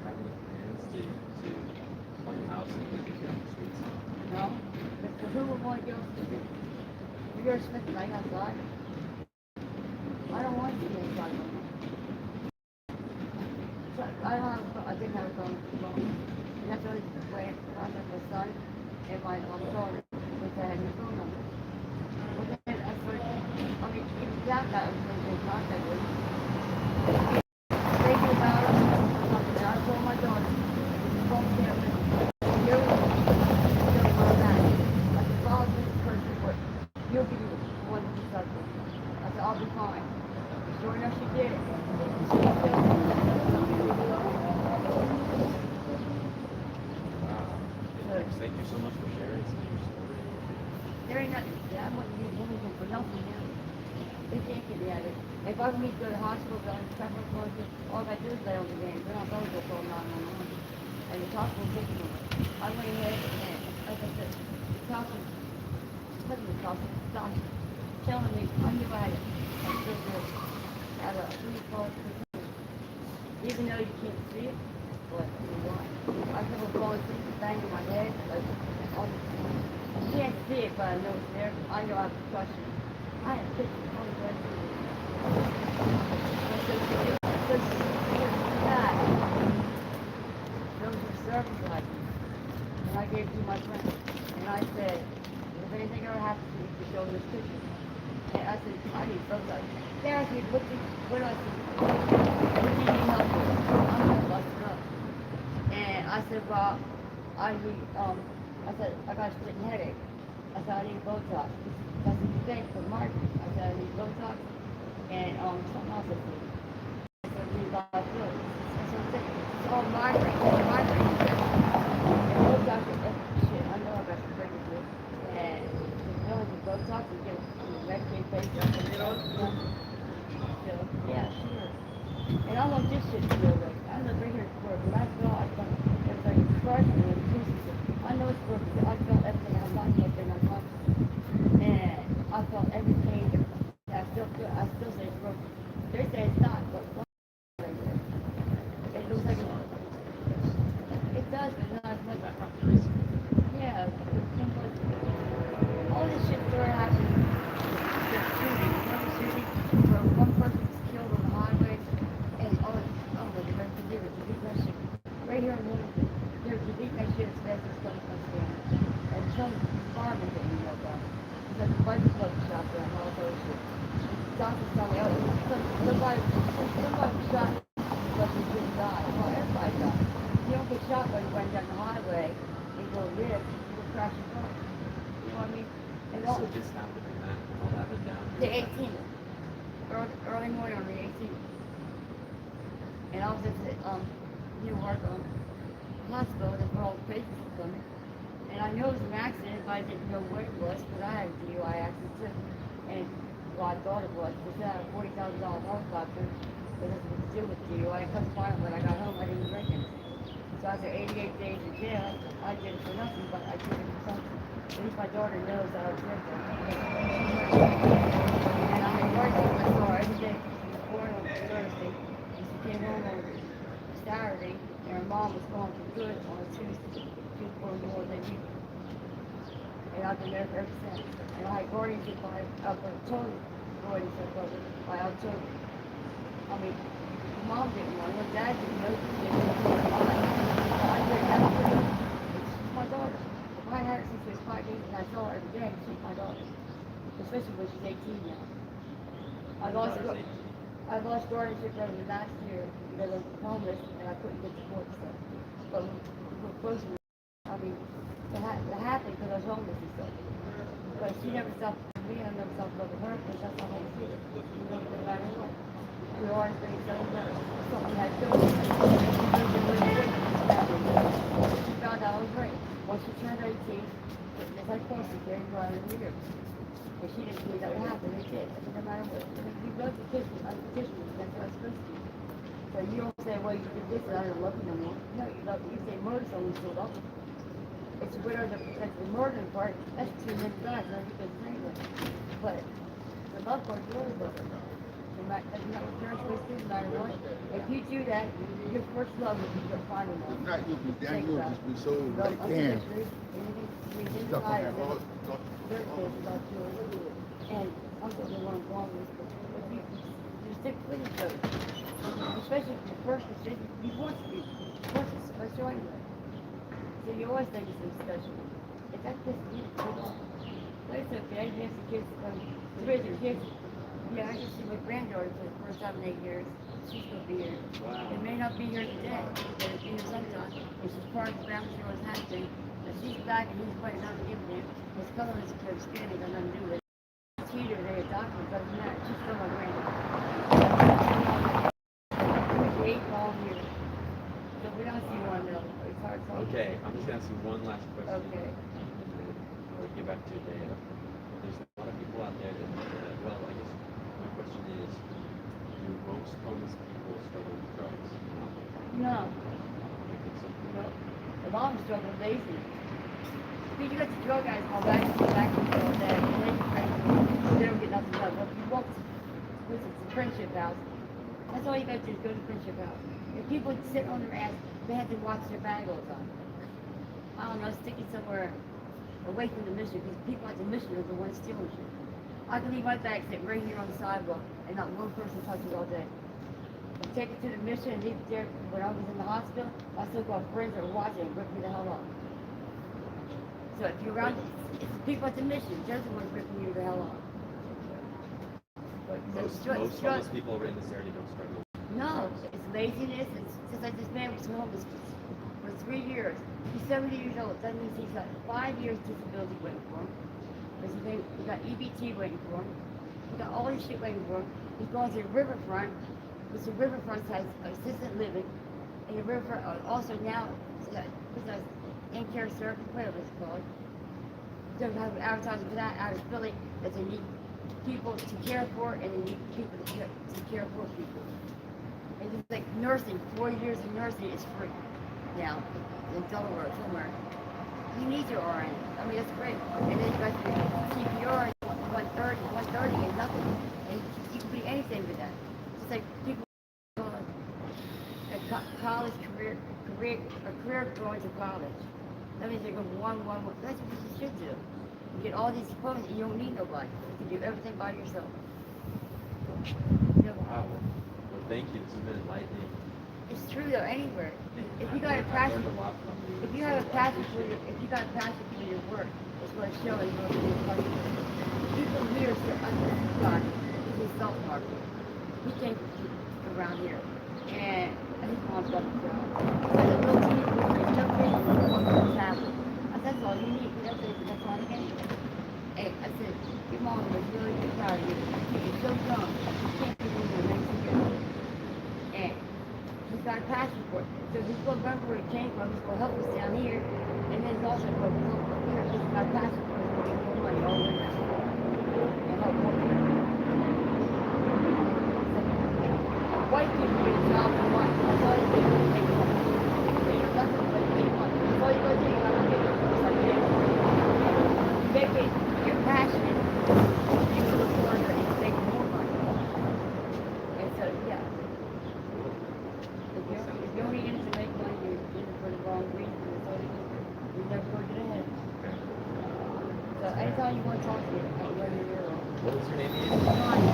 have any plans to buy a house and live here on the streets? No? Because who would want to go to the street? You're spending the night outside? I don't want to be inside. So I didn't have a phone. And that's the only way I could contact my son and my daughter was I had your phone number. Well, then I started, I mean, even that guy was going to be in contact with me. Thinking about it, and I told my daughter, the phone can't ring. You're going to back. I said, follow this person, but you'll give me one to start with. I said, I'll be fine. Sure enough, she did. Thank you so much for sharing some of your story. There ain't nothing. I wouldn't use Wilmington for nothing now. They can't get me out of it. If I need to go to the hospital, go to several places, all I do is lay on the game. They're not going to go for 911. And the hospital takes me. I went ahead and, like I said, the hospital, stopped telling me I knew I had a pre-call. Even though you can't see it, but you know what? I never fall asleep with bang in my head. Like, you can't see it, but I know it's there. I know I have concussion. I have pictures on the rest of it. Those were service license. And I gave it to my friend. And I said, if anything ever happens to you, you show this picture. And I said, I need both license. They asked me, what do I say? What do you need help with? I'm going to bust it up. And I said, well, I need, I said, I got a splitting headache. I said, I need Botox. I said, you think for Margaret? I said, I need Botox and something else I need. I said, I need Botox. I said, it's all Margaret. And Botox is shit. I know I got some breakers with. And the was broken. I felt everything. I was not looking. I was, and I felt every pain. I still say it's broken. They say it's not, but right there. It looks like it does, but not as much. Yeah, all this shit started happening. The shooting, another shooting, where one person was killed on the highway, and the rest of it, delete that shit. Right here in Wilmington, they're deleting that shit as fast as it's gonna come down. And some firemen didn't know about it. Because the bicycle club shop there and all those shit. Doctors tell me, somebody was shot, but he didn't die. Well, everybody died. You don't get shot when you're running down the highway and go live, you'll crash your car. You know what I mean? And all, So this happened and that all happened down the here. 18th, early morning on the 18th. And I was at the Newark hospital, that's where all the patients were coming. And I know it was an accident, but I didn't know what it was, but I had a DUI accident too. And well, I thought it was. They said I had a $40,000 heart doctor, but it has to do with DUI. I couldn't find it when I got home. I didn't drink it. So after 88 days in jail, I did it for nothing, but I did it for something. At least my daughter knows that I was drinking. And I had worked in my car every day. She was born on Thursday, and she came home on Saturday, and her mom was gone for good on a Tuesday. She was born more than me. And I've been there ever since. And I had guardianship by October. Guardianship by October. I mean, mom didn't want it, dad didn't know, she didn't know. I didn't have to. She's my daughter. If I had her since she was 5 days and I saw her every day, she's my daughter. Especially when she's 18 now. I lost guardianship over the last year because I was homeless and I couldn't get support stuff. But we're close to I mean, it happened because I was homeless and stuff. But she never stopped loving me, I never stopped loving her because that's how I see it. You know, no matter what. We always bring something had to do. She found out I was raped. Once she turned 18, they had foster care for 100 years. But she didn't believe that would happen. It did. I mean, no matter what. I mean, you love the kitchen, that's what I'm supposed to do. So you don't say, well, you did this and I don't love you no more. No, you love you say murder someone, you still love them. It's the widow that protects the murder part. That's two men guys, not because it's anyway. But the love part, you always love them. That's not what parents always do, no matter what. If you do that, your first love will be your final love. If not, you'll be down, Think you'll about just it. be so like, damn. Stuck on that hard stuff. And I'm the only one wrong with this, but you stick with each other. Especially if the person says you want to be, the person special anyway. So you always think it's special. If that pisses you off, but it's okay. I have the kids to raise their kids. Yeah, I just see my granddaughter for the first time in 8 years. She's going to be here. Wow. It may not be here today, but it'll be here sometime. And she's part of the family, she always has been. But she's back and he's quite not giving it. His color is her skin, it got nothing to do with it. Cheater, they adopted, it doesn't matter. She's still my granddaughter. 8 long years. So we don't see one another. It's hard to Okay, I'm just gonna ask you one last question. Okay. We'll get back to your data. There's a lot of people out there that, well, I guess my question is, do most homeless people struggle with drugs? No. I think so. No. The mom struggled with laziness. You got the drug guys all back all day, and they don't get nothing done. But if you walk to the Friendship House, that's all you got to do is go to Friendship House. If people sit on their ass, they have to watch their bag all the time. I don't know, stick it somewhere away from the mission, because people at the mission are the ones stealing shit. I can leave my bag sitting right here on the sidewalk, and not one person touches it all day. I take it to the mission and leave it there. When I was in the hospital, my so-called friends are watching and rip me the hell off. So if you're around, it's the people at the mission, they're the ones ripping you the hell off. But Most homeless people in this area don't struggle. no, it's laziness. It's just like this man was homeless for 3 years. He's 70 years old. That means he's got 5 years disability waiting for him. He got EBT waiting for him. He got all this shit waiting for him. He's going to the riverfront, which the riverfront has assisted living. And the riverfront also now has in-care service, whatever it's called. They have advertising for that out of Philly that they need people to care for and they need people to care for people. And it's like nursing, 4 years of nursing is free now in Delaware somewhere. He needs your RN. I mean, that's great. And then you got your CPR, 130. 130 is nothing. And you can be anything with that. It's like people going college career going to college. That means they're going one. That's what you should do. You get all these diplomas and you don't need nobody. You can do everything by yourself. You know, Wow. Well, thank you. This has been enlightening. it's true though, anywhere. If you got a passion, if you have a passion for your, if you got a passion for your work, it's going to show in your country. People here still understand this is salt market. He came around here, and his mom's got a job. But the little kid, he's so big, he's travel. I said, that's all you need. That's all you need. Hey, I said, your mom was really proud of you. You're so young. You can't be in the next year. And he's got a passion for it. So he's going to remember where he came from. He's going to help us down here. And then he's also going to help up here. He's got a passion for it. He's going to get more money all the way around. And help more people. White people get a job for money. That's all you do is make money. There's nothing but make money. That's all you go do. You got to make it. It's like that. You make it. You're passionate. You can look further and make more money. And so, yeah. If you're only in it to make money, you're in it for the wrong reason. That's all you do. You're never going to get ahead. So anytime you want to talk to me, I'm ready to hear. What is your name again?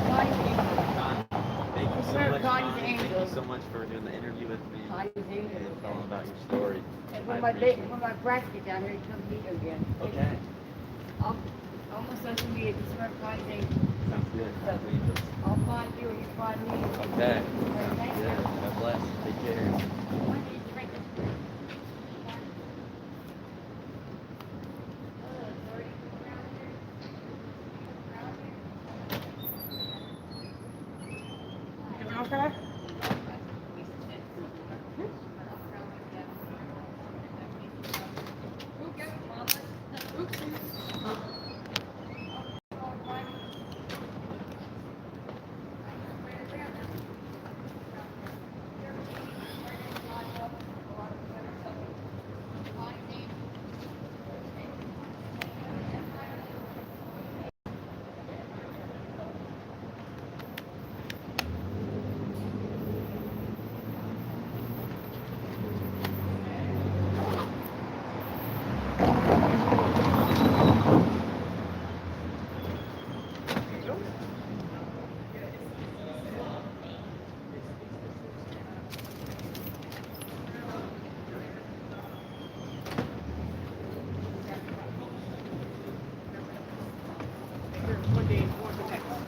Connie's Angel. Thank you so Sure, much. Connie's Thank you Angel. so much for doing the interview with me Connie's Angel. and telling about your story. And I when appreciate it. my brats get down here, you come meet them again. Okay. I'm on social media, just remember Connie's Angel. Sounds good. Sounds good. I'll find you or you find me. Okay. Thank you. Yeah. God bless. Take care. When did you drink this? Okay.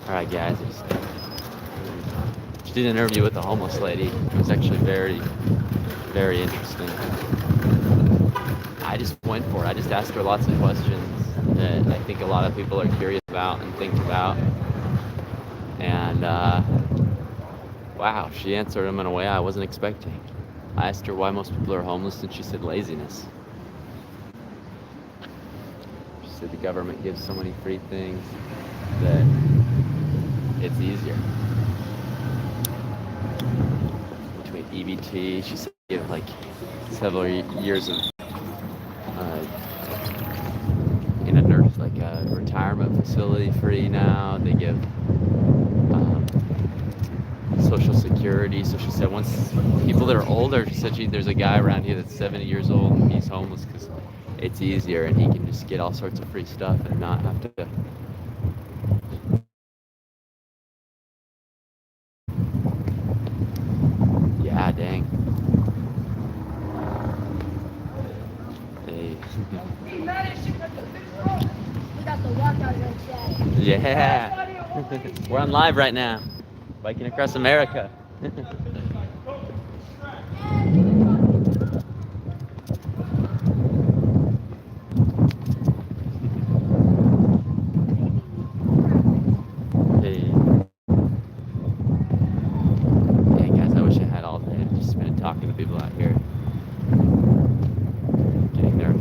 All right, guys. Just did an interview with the homeless lady. It was actually very, very interesting. I just went for it. I just asked her lots of questions that I think a lot of people are curious about and think about. And wow, she answered them in a way I wasn't expecting. I asked her why most people are homeless, and she said laziness. She said the government gives so many free things that it's easier. Between EBT, she said they give like several years of in a nurse, like a retirement facility free now. They give Social Security. So she said once people that are older, she said there's a guy around here that's 70 years old and he's homeless because it's easier and he can just get all sorts of free stuff and not have to. Yeah, dang. Hey. We got the walk out there, Chad. Yeah. We're on live right now. Biking across America. Hey. Yeah, guys, I wish I had all day. I've just been talking to people out here, getting their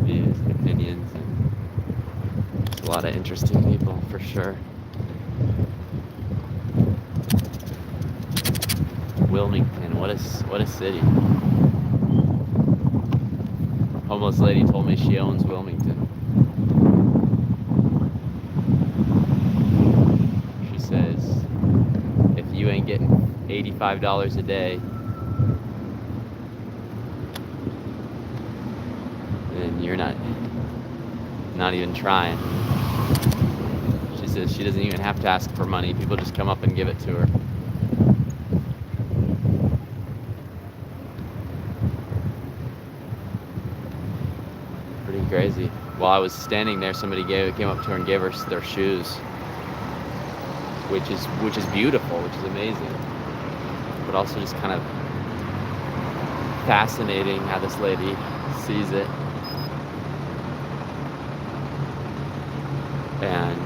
views and opinions, and there's a lot of interesting people for sure. Wilmington, what a city. homeless lady told me she owns Wilmington. She says, if you ain't getting $85 a day, then you're not even trying. She says she doesn't even have to ask for money. People just come up and give it to her. Pretty crazy. While I was standing there, somebody came up to her and gave her their shoes, which is beautiful, which is amazing, but also just kind of fascinating how this lady sees it and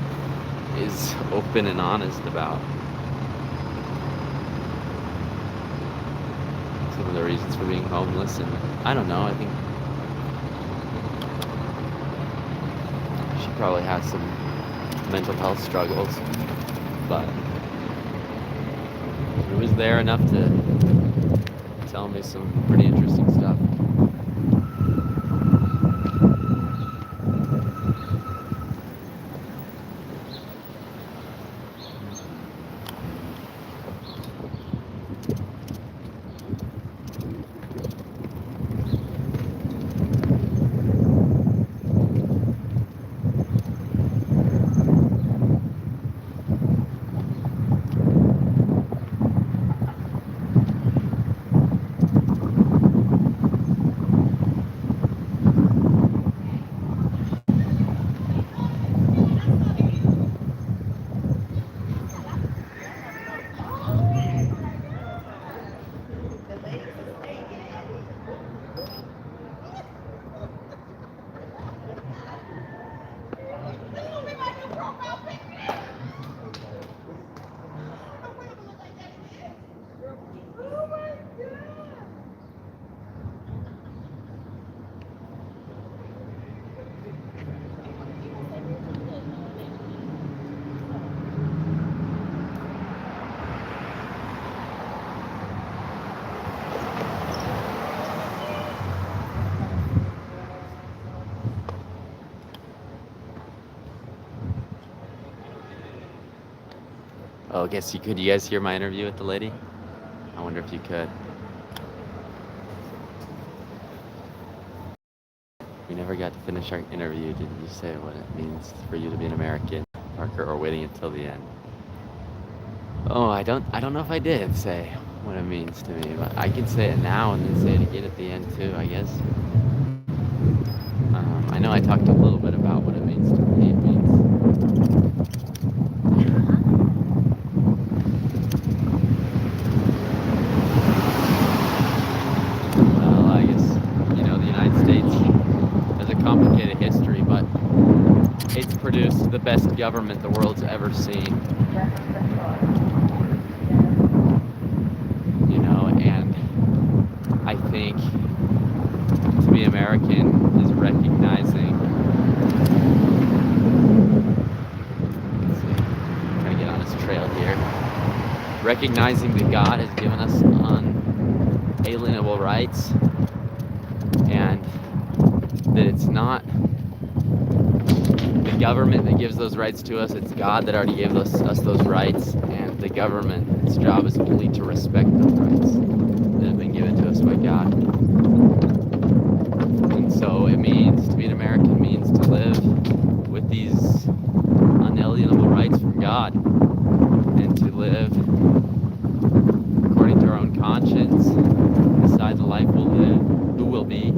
is open and honest about some of the reasons for being homeless. And I don't know, I think she probably has some mental health struggles, but she was there enough to tell me some pretty interesting stuff. Oh, I guess you could. You guys hear my interview with the lady? I wonder if you could. We never got to finish our interview. Did you say what it means for you to be an American, Parker, or waiting until the end? Oh, I don't know if I did say what it means to me, but I can say it now and then say it again at the end too, I guess. I know I talked a little bit about what it means to me. It means well, I guess, the United States has a complicated history, but it's produced the best government the world's ever seen. And I think to be American is recognizing, let's see, I'm trying to get on this trail here, recognizing that God has given us unalienable rights, and that it's not the government that gives those rights to us, it's God that already gave us those rights, and the government's job is only to respect those rights that have been given to us by God. And so it means, to be an American means to live with these unalienable rights from God, and to live according to our own conscience, decide the life we'll live, who we'll be.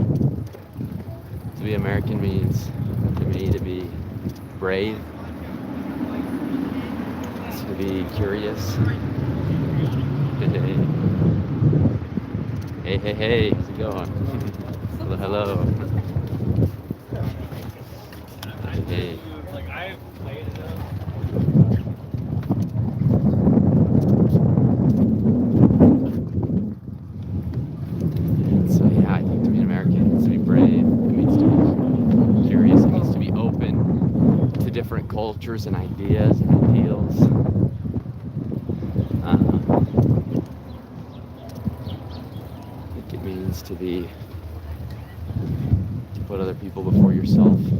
To be American means, to me, to be brave, to be curious. Hey, how's it going? Hello. Hey. So yeah, I think to be an American means to be brave. It means to be curious. It means to be open to different cultures and ideas and ideals. I think it means to be put other people before yourself. It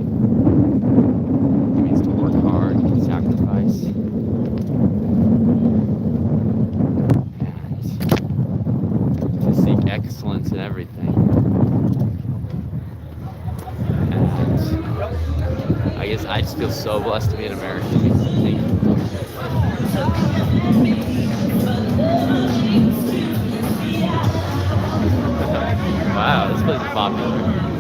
means to work hard, sacrifice, and to seek excellence in everything. And I guess I just feel so blessed to be an American. I think wow, this place is popular.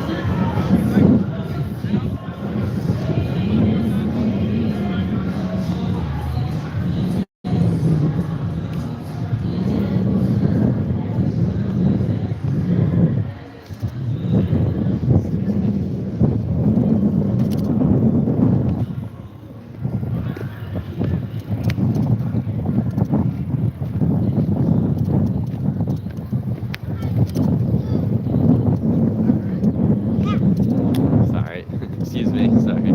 Sorry, excuse me, sorry.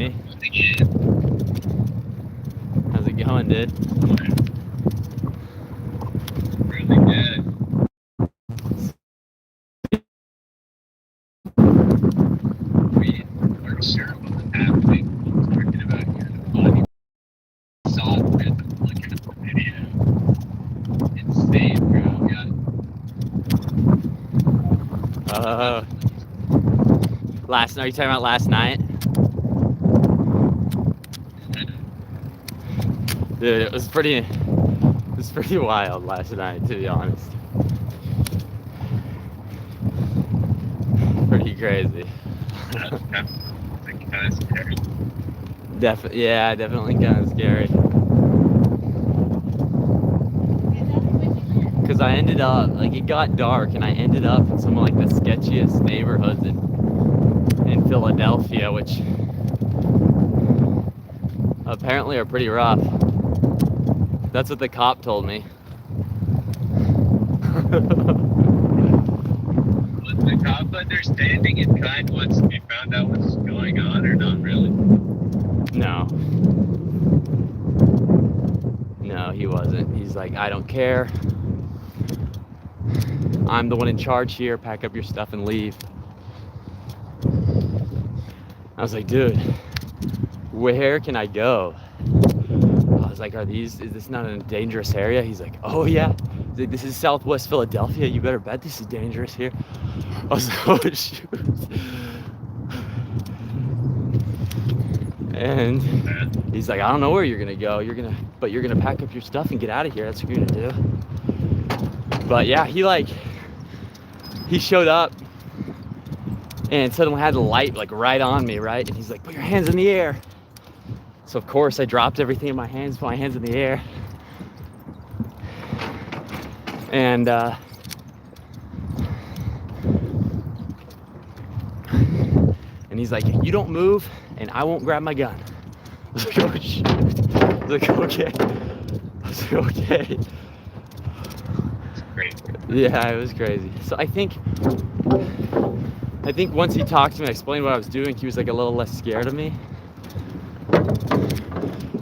Jimmy. How's it going, dude? Really good. We weren't sure what was happening. I was talking about here in the body. Saw it with looking at the video. Insane, bro. Last night, are you talking about last night? Dude, it was pretty wild last night, to be honest. Pretty crazy. Kind of scary. Yeah, definitely kind of scary. Because I ended up, like, it got dark and I ended up in some of, like, the sketchiest neighborhoods in Philadelphia, which apparently are pretty rough. That's what the cop told me. Was the cop understanding and kind once we found out what's going on, or not really? No, he wasn't. He's like, I don't care. I'm the one in charge here. Pack up your stuff and leave. I was like, dude, where can I go? I was like, is this not a dangerous area? He's like, oh yeah. He's like, this is Southwest Philadelphia. You better bet this is dangerous here. I was like, oh shoot. And he's like, I don't know where you're gonna go. But you're gonna pack up your stuff and get out of here. That's what you're gonna do. But yeah, he showed up and suddenly had the light like right on me, right? And he's like, put your hands in the air. So of course I dropped everything in my hands, put my hands in the air. And he's like, you don't move and I won't grab my gun. I was like, oh shit. I was like, okay. I was like, okay. Yeah, it was crazy. So I think once he talked to me, I explained what I was doing, he was like a little less scared of me.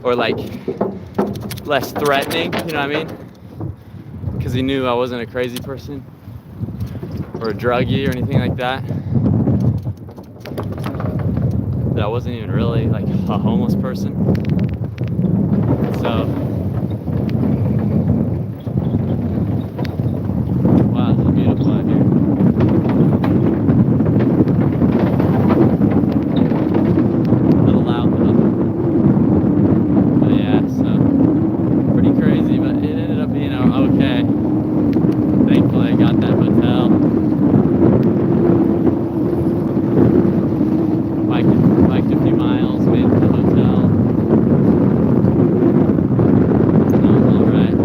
Or like less threatening, you know what I mean? Because he knew I wasn't a crazy person or a druggie or anything like that. That I wasn't even really like a homeless person. So wow, it's beautiful out here. A little loud though. But yeah, so pretty crazy, but it ended up being okay. Thankfully I got that hotel. Biked a few miles, made it to the hotel. And I was alright.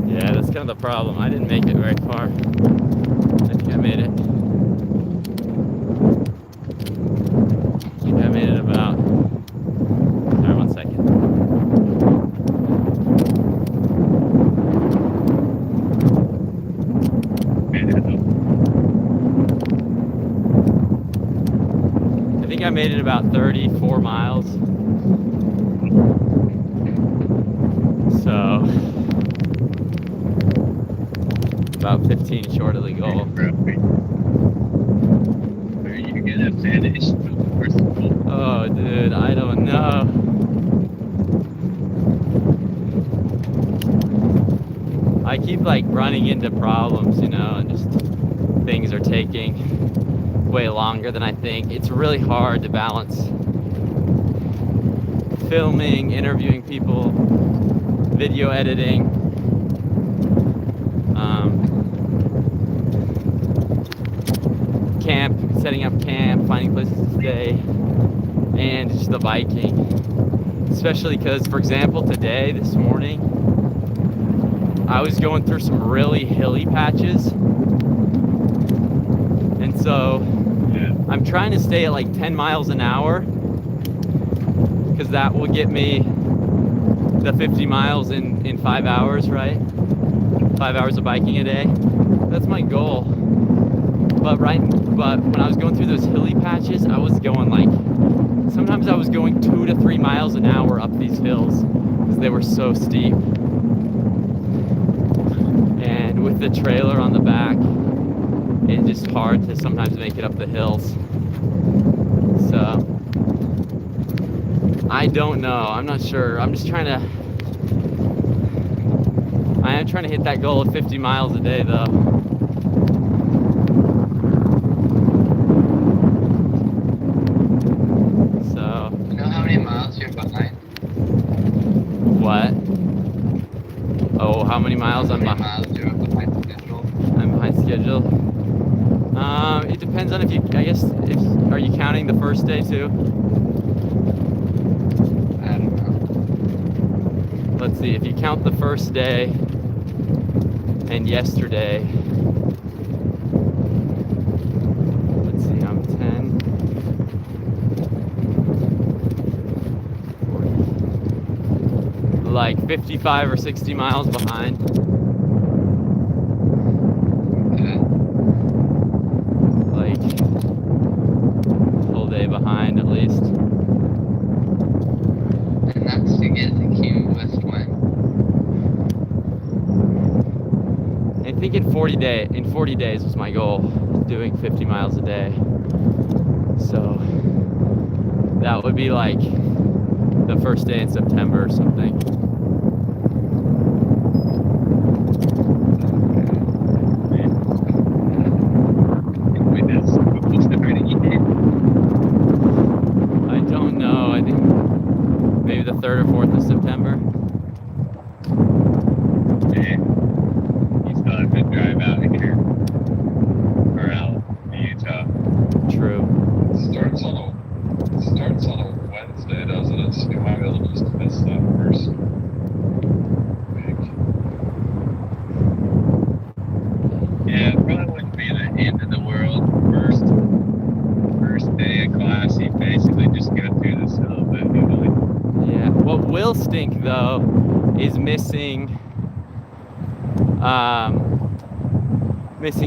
Yeah, that's kind of the problem. I didn't make it very far. I think I made it. About. Sorry, 1 second. I think I made it about 34 miles. So about 15 short of the goal. Are you gonna finish? Oh, dude, I don't know. I keep like running into problems, you know, and just things are taking way longer than I think. It's really hard to balance filming, interviewing people, video editing, camp. setting up camp, finding places to stay, and just the biking. Especially because, for example, today, this morning, I was going through some really hilly patches. And so I'm trying to stay at like 10 miles an hour because that will get me the 50 miles in 5 hours, right? 5 hours of biking a day. That's my goal. But when I was going through those hilly patches, I was going like, sometimes I was going 2 to 3 miles an hour up these hills because they were so steep. And with the trailer on the back, it's just hard to sometimes make it up the hills. So, I don't know. I'm not sure. I am trying to hit that goal of 50 miles a day though. So. You know how many miles you're behind? What? Oh, how many miles I'm behind? Miles you're behind schedule? I'm behind schedule. It depends on are you counting the first day too? I don't know. Let's see, if you count the first day and yesterday, let's see, I'm 10, 40, like 55 or 60 miles behind. Like, full day behind at least. And that's to get to Key West when? I think in 40 days was my goal, doing 50 miles a day. So that would be like the first day in September or something. I don't know. I think maybe the 3rd or 4th of September. Yeah. You still have to drive out here. Or out in Utah. True. It starts on a Wednesday, doesn't it? So you might be able to just miss that first week. Yeah, it probably wouldn't be the end of the world. First day of class, you basically just go through this hill, but usually. Yeah. What will stink though is missing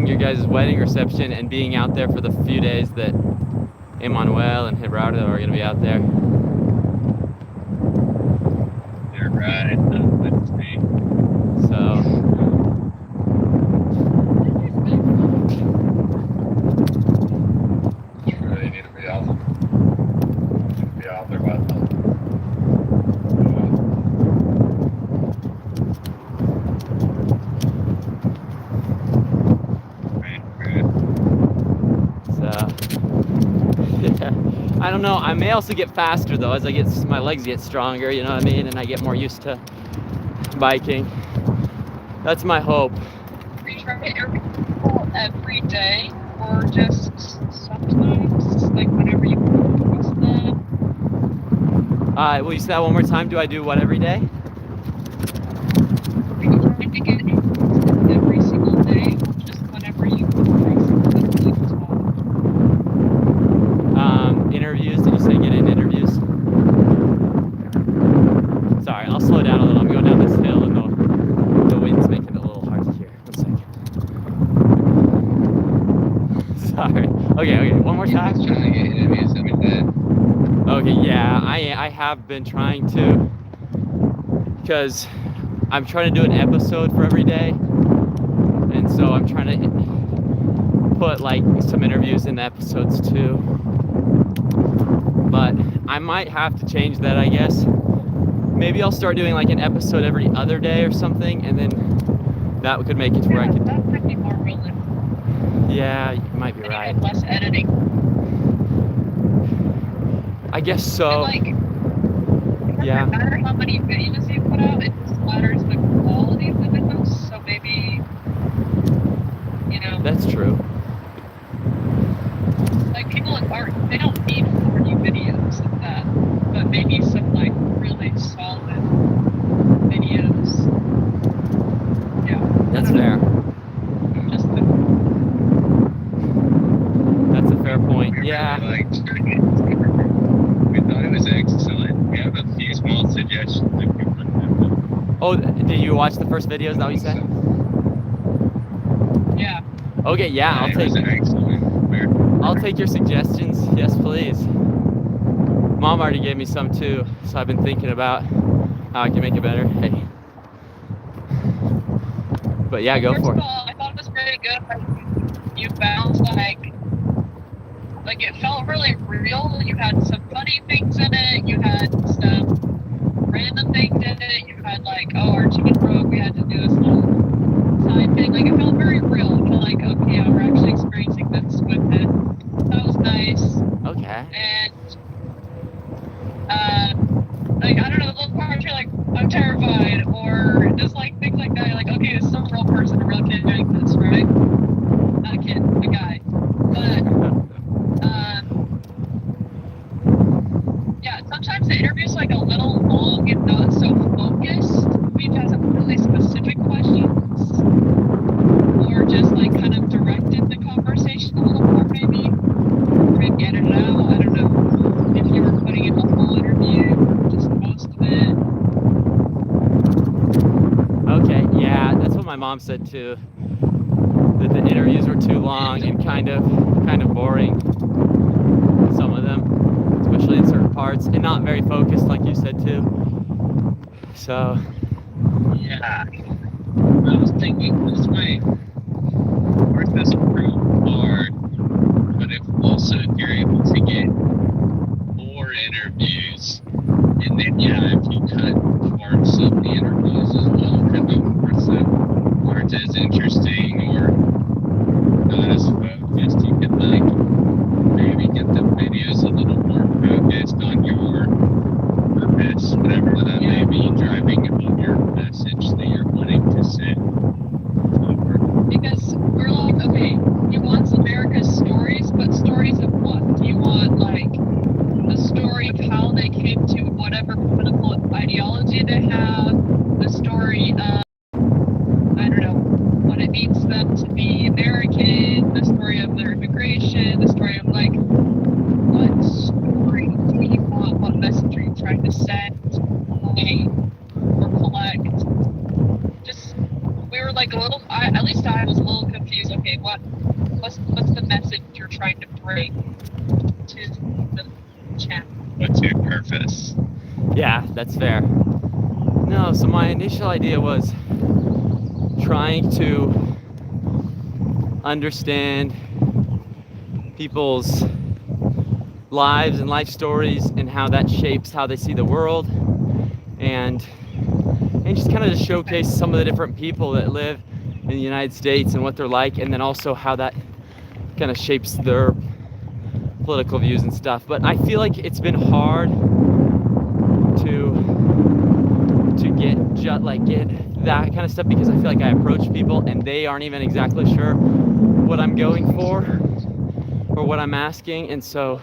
your guys' wedding reception and being out there for the few days that Emmanuel and Gerardo are going to be out there. You're right. Let's see. So. Sure, they need to be out there by the I don't know. I may also get faster though as my legs get stronger, you know what I mean, and I get more used to biking. That's my hope. Are you trying to hit every day, or just sometimes, like whenever you cross that? Will you say that one more time? Do I do what every day? Are you trying to get every single day, or just whenever you cross the spot? Interviews? Did you say get in interviews? Sorry, I'll slow down a little. I'm going down this hill and the wind's making it a little hard to hear. 1 second. Sorry. Okay, one more time. Just trying to get interviews every day. Okay, yeah, I have been trying to, because I'm trying to do an episode for every day, and so I'm trying to put like some interviews in the episodes too. But I might have to change that, I guess. Maybe I'll start doing like an episode every other day or something, and then that could make it to where I could. That might be more realistic. Yeah, you might be right. And less editing. I guess so. And Yeah. no matter how many videos you put out, it just matters the quality of the videos. So maybe, That's true. like people aren't, they don't need 40 videos of that, but maybe some like really solid videos. Yeah. That's fair. Just the, That's a fair point. We Yeah. really liked it. We thought it was excellent. We have a few small suggestions if you want them. Oh, did you watch the first video? Is that what you said? yeah. Okay, yeah, It was excellent. I'll take your suggestions. Yes, please. Mom already gave me some too, so I've been thinking about how I can make it better. Hey. But yeah, go First for of it. all, I thought it was really good. Like, you found like it felt really real. You had some funny things in it. You had some random things in it. You had like, oh, our chicken broke. We had to do this little side thing. Like it felt very real. I felt like, okay, we're actually experiencing this with it. That was nice. Okay. And like I don't know, the little parts you're like, I'm terrified, or just like things like that. You're like, okay, this is some real person, a real kid doing this, right? Not a kid, a guy. But yeah, sometimes the interview's like a little long and not so focused. We've had some really specific questions, or just like kind of directed the conversation a little more, maybe. Or maybe edit it out. I don't know if you were putting in the whole interview, or just most of it. Okay, yeah, that's what my mom said too. That the interviews were too long and kind of boring. Some of them, especially in certain parts, and not very focused, like you said too. So. Yeah. I was thinking this way. Work this real hard, but if also if you're able to get more interviews, and then if you cut parts of the interviews as well, maybe parts that aren't as interesting or not as focused, you could like maybe get the videos a little more focused on your purpose, whatever that may be, driving home your message that you're wanting to send. Because we're like, okay, you want America's stories, but stories of what? Do you want like the story of how they came to whatever political ideology they have, the story of, I don't know, what it means to them to be American, the story of their immigration, the story of like, what story do you want, what message are you trying to send, play, or collect? Just, we were like a little, at least I was a little confused, okay, what's the message you're trying to bring to the channel? What's your purpose? Yeah, that's fair. No, so my initial idea was trying to understand people's lives and life stories and how that shapes how they see the world, and just kind of to showcase some of the different people that live in the United States and what they're like, and then also how that kind of shapes their political views and stuff. But I feel like it's been hard to get that kind of stuff, because I feel like I approach people and they aren't even exactly sure what I'm going for or what I'm asking, and so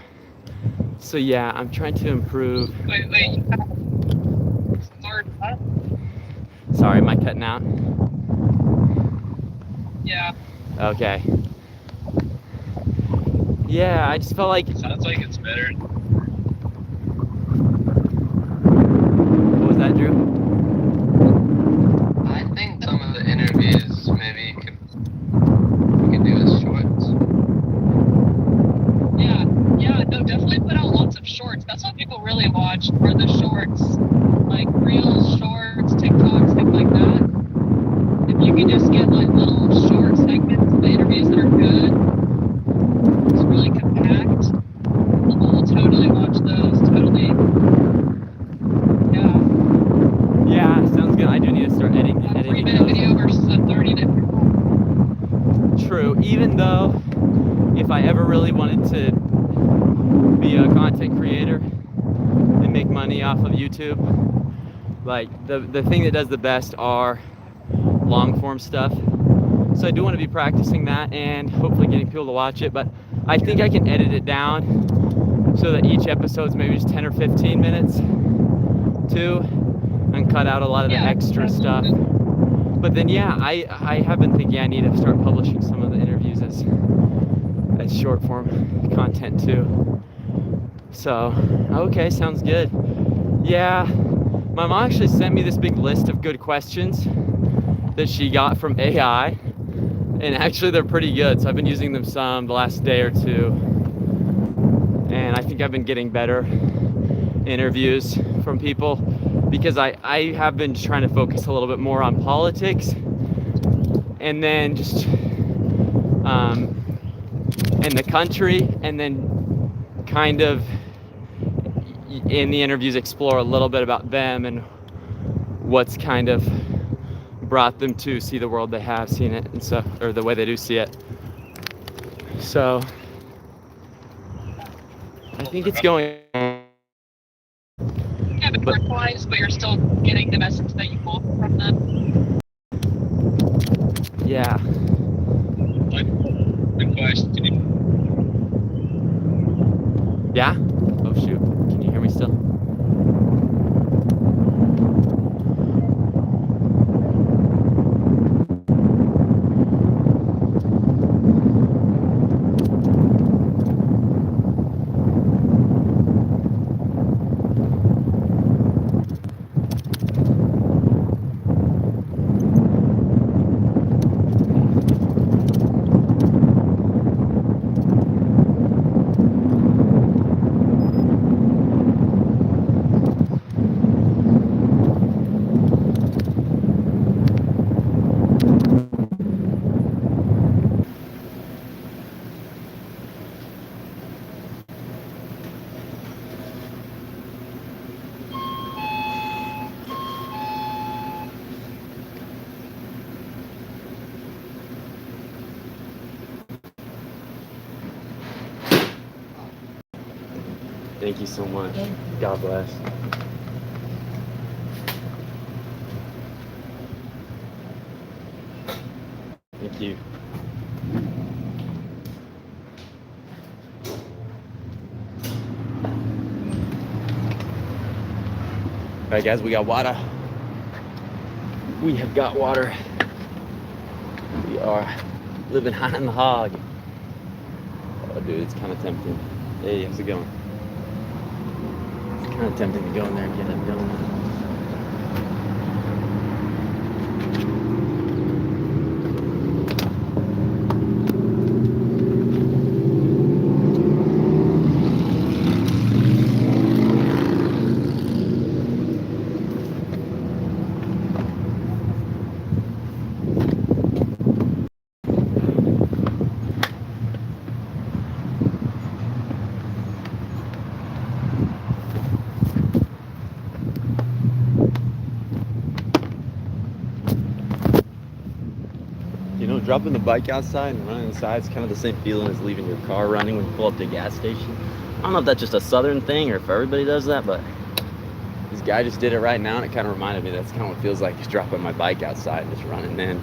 yeah, I'm trying to improve. Wait, hard up? Sorry, am I cutting out? Yeah. Okay. Yeah, I just felt like. Sounds like it's better. What was that, Drew? I think some of the interviews maybe you could do as shorts. Yeah, no, definitely put out lots of shorts. That's what people really watch, are the shorts. Like reels, shorts, TikToks, things like that. If you can just get like little short segments of the interviews that are good, it's really compact, people will totally watch those, totally. Yeah. Yeah, sounds good. I do need to start editing A 3-minute those. video versus a 30-minute. True, even though if I ever really wanted to be a content creator and make money off of YouTube, like the thing that does the best are long form stuff. So I do want to be practicing that and hopefully getting people to watch it, but I think I can edit it down so that each episode's maybe just 10 or 15 minutes too, and cut out a lot of the Yeah, extra that's stuff. good. But then yeah, I have been thinking I need to start publishing some of the interviews as short form content too. So, okay, sounds good. Yeah, my mom actually sent me this big list of good questions that she got from AI, and actually they're pretty good. So I've been using them some the last day or two, and I think I've been getting better interviews from people because I have been trying to focus a little bit more on politics, and then just in the country, and then kind of in the interviews explore a little bit about them and what's kind of brought them to see the world they have seen it and stuff, or the way they do see it. So I think it's going. Yeah, but work-wise, but you're still getting the message that you want from them. Yeah. Like, the question. Yeah? Oh shoot. Can you hear me still? Thank you so much. God bless. Thank you. All right, guys, we got water. We have got water. We are living high on the hog. Oh, dude, it's kind of tempting. Hey, how's it going? It's kind of tempting to go in there and get it done. You know, dropping the bike outside and running inside is kind of the same feeling as leaving your car running when you pull up to a gas station. I don't know if that's just a southern thing or if everybody does that, but this guy just did it right now, and it kind of reminded me that's kind of what it feels like, just dropping my bike outside and just running in.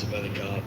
arrested by the cop.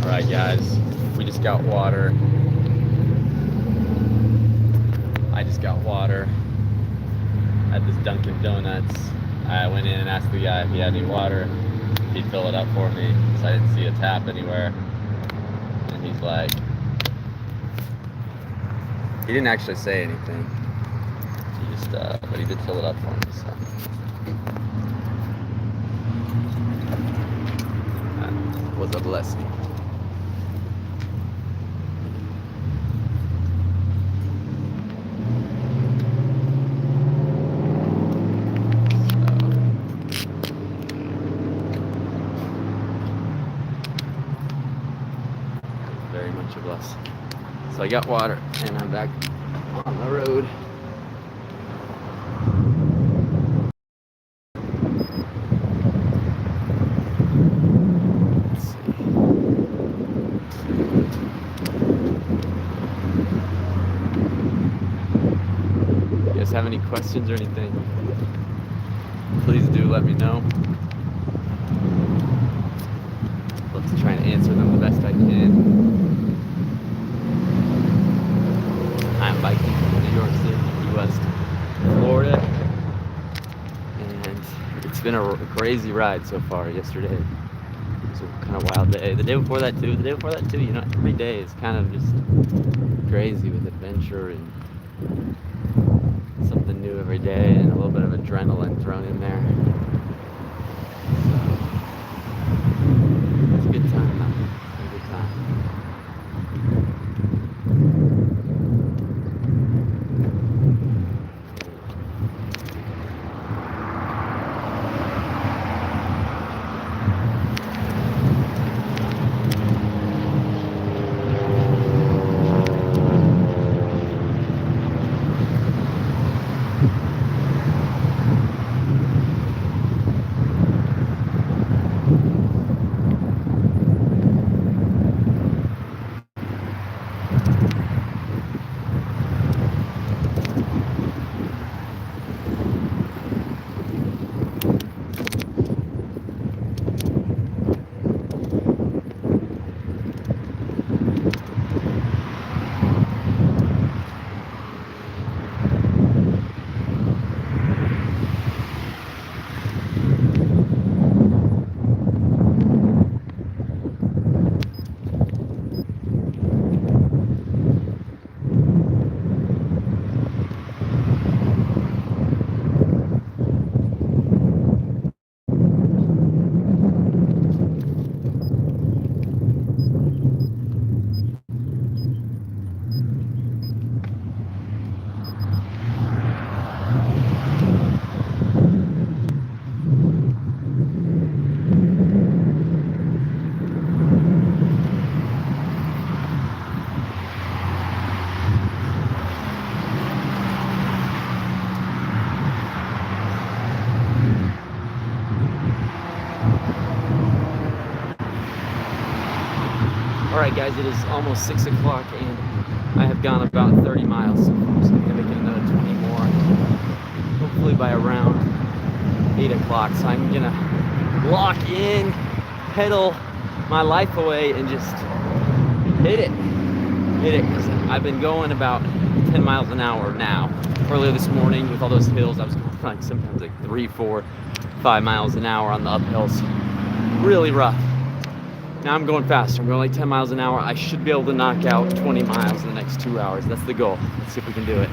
Alright guys, we just got water. I just got water at this Dunkin' Donuts. I went in and asked the guy if he had any water. He'd fill it up for me, so I didn't see a tap anywhere. And he's like, he didn't actually say anything. He just, but he did fill it up for me, so. That was a blessing. Very much a blessing. So I got water and I'm back on the road. Let's see. You guys have any questions or anything? Please do let me know. Love to try and answer them the best I can. I'm biking from New York City, Key West, Florida, and it's been a crazy ride so far. Yesterday was a kind of wild day. The day before that too. You know, every day is kind of just crazy with adventure and something new every day, and a little bit of adrenaline thrown in there. So it's a good time, though. It's a good time. Alright guys, it is almost 6 o'clock and I have gone about 30 miles so far, so I'm gonna make it another 20 more, hopefully by around 8 o'clock. So I'm gonna lock in, pedal my life away and just hit it, because I've been going about 10 miles an hour now. Earlier this morning with all those hills, I was going like sometimes like 3, 4, 5 miles an hour on the uphills. Really rough. Now I'm going faster. I'm going like 10 miles an hour. I should be able to knock out 20 miles in the next 2 hours. That's the goal. Let's see if we can do it.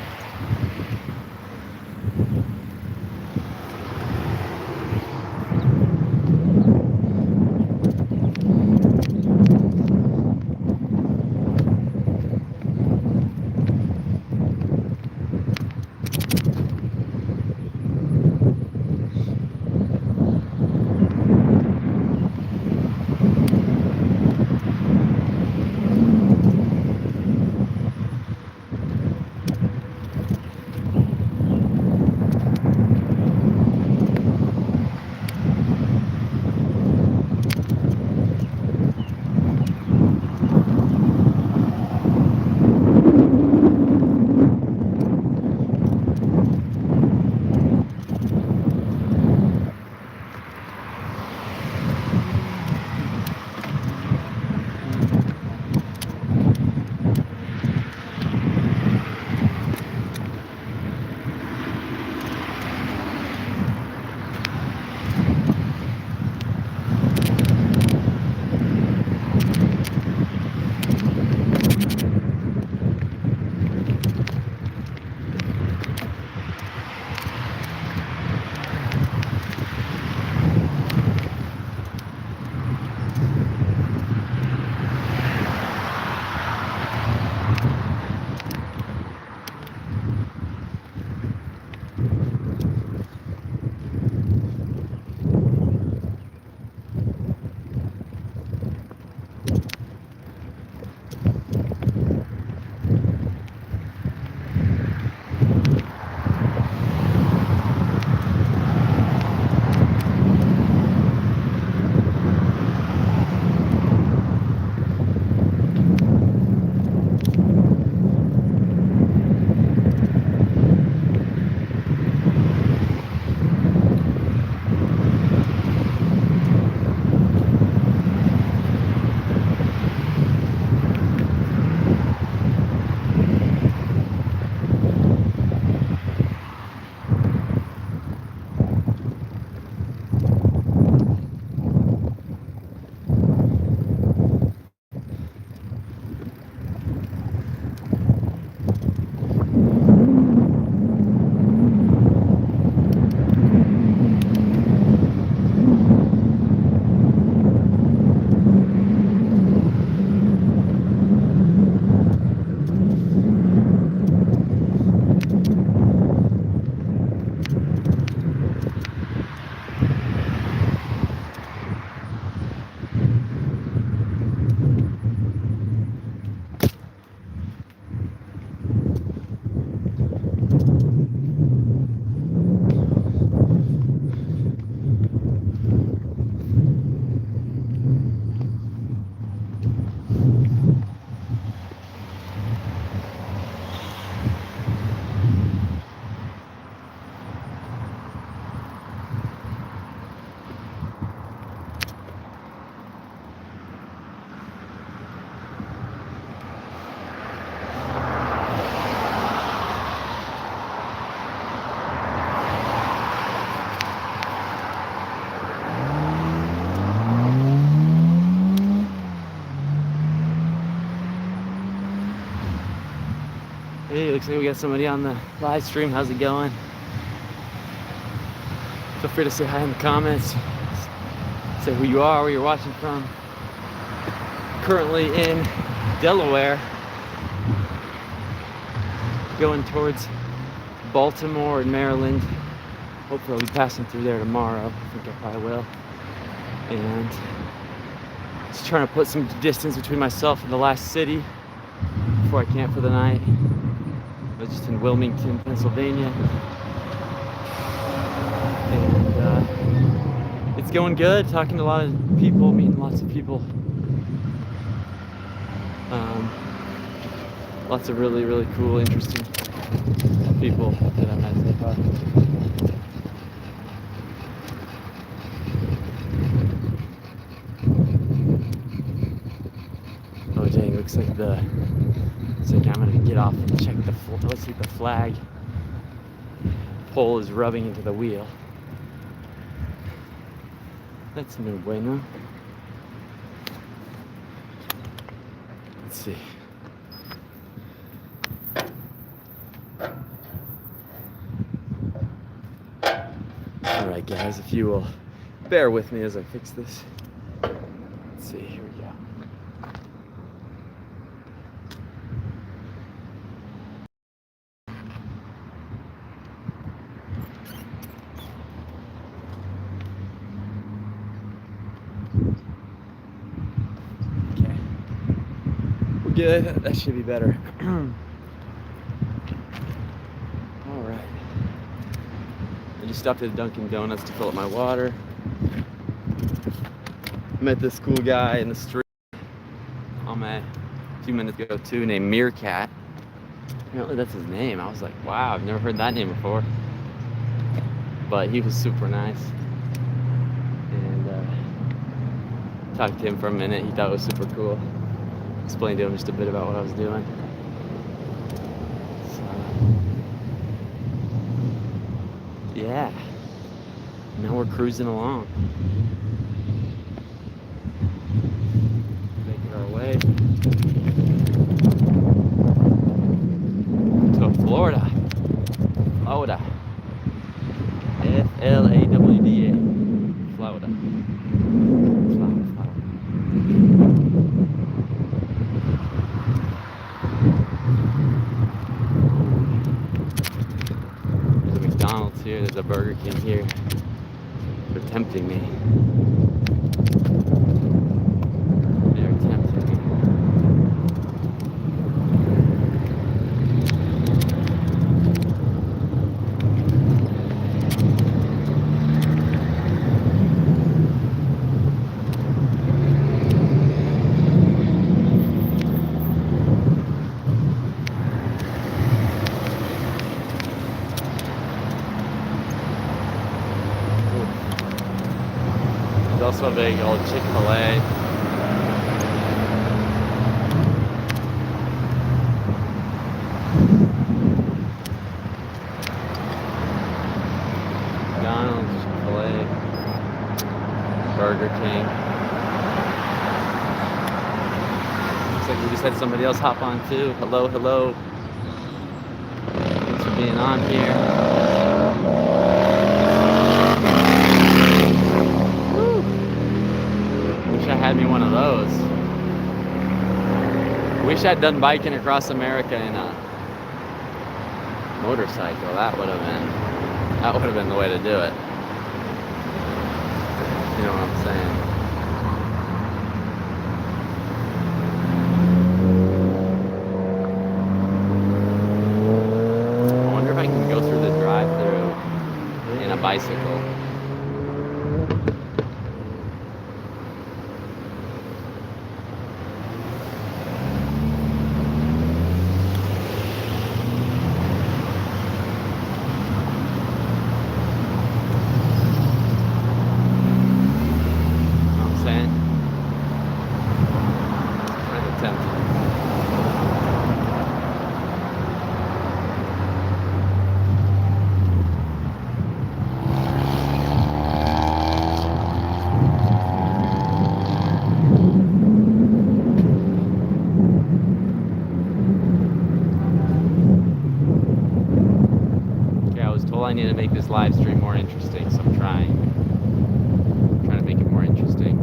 Hey, looks like we got somebody on the live stream. How's it going? Feel free to say hi in the comments. Say who you are, where you're watching from. Currently in Delaware, going towards Baltimore and Maryland. Hopefully I'll be passing through there tomorrow. I think I probably will. And just trying to put some distance between myself and the last city before I camp for the night. I was just in Wilmington, Pennsylvania. And it's going good, talking to a lot of people, meeting lots of people. Um, lots of really, really cool, interesting people that I've met so far. Oh dang, looks like I'm gonna get off and check let's see, the flag pole is rubbing into the wheel. That's no bueno. Let's see. Alright guys, if you will bear with me as I fix this. Let's see, here we go. Okay. We're good. That should be better. Alright. I just stopped at Dunkin' Donuts to fill up my water. Met this cool guy in the street a few minutes ago too, named Meerkat. Apparently that's his name. I was like, wow, I've never heard that name before. But he was super nice. And talked to him for a minute. He thought it was super cool. Explained to him just a bit about what I was doing. So, yeah. Now we're cruising along. Making our way to Florida. Florida. Flawda. Florida. There's a McDonald's here, there's a Burger King here. They're tempting me. They're tempting me. There's also a big old Chick-fil-A. McDonald's, Chick-fil-A, Burger King. Looks like we just had somebody else hop on too. Hello, hello. Thanks for being on here. I had me one of those. Wish I'd done biking across America in a motorcycle. That would have been the way to do it. You know what I'm saying? I wonder if I can go through the drive-thru in a bicycle. I need to make this live stream more interesting, so I'm trying to make it more interesting.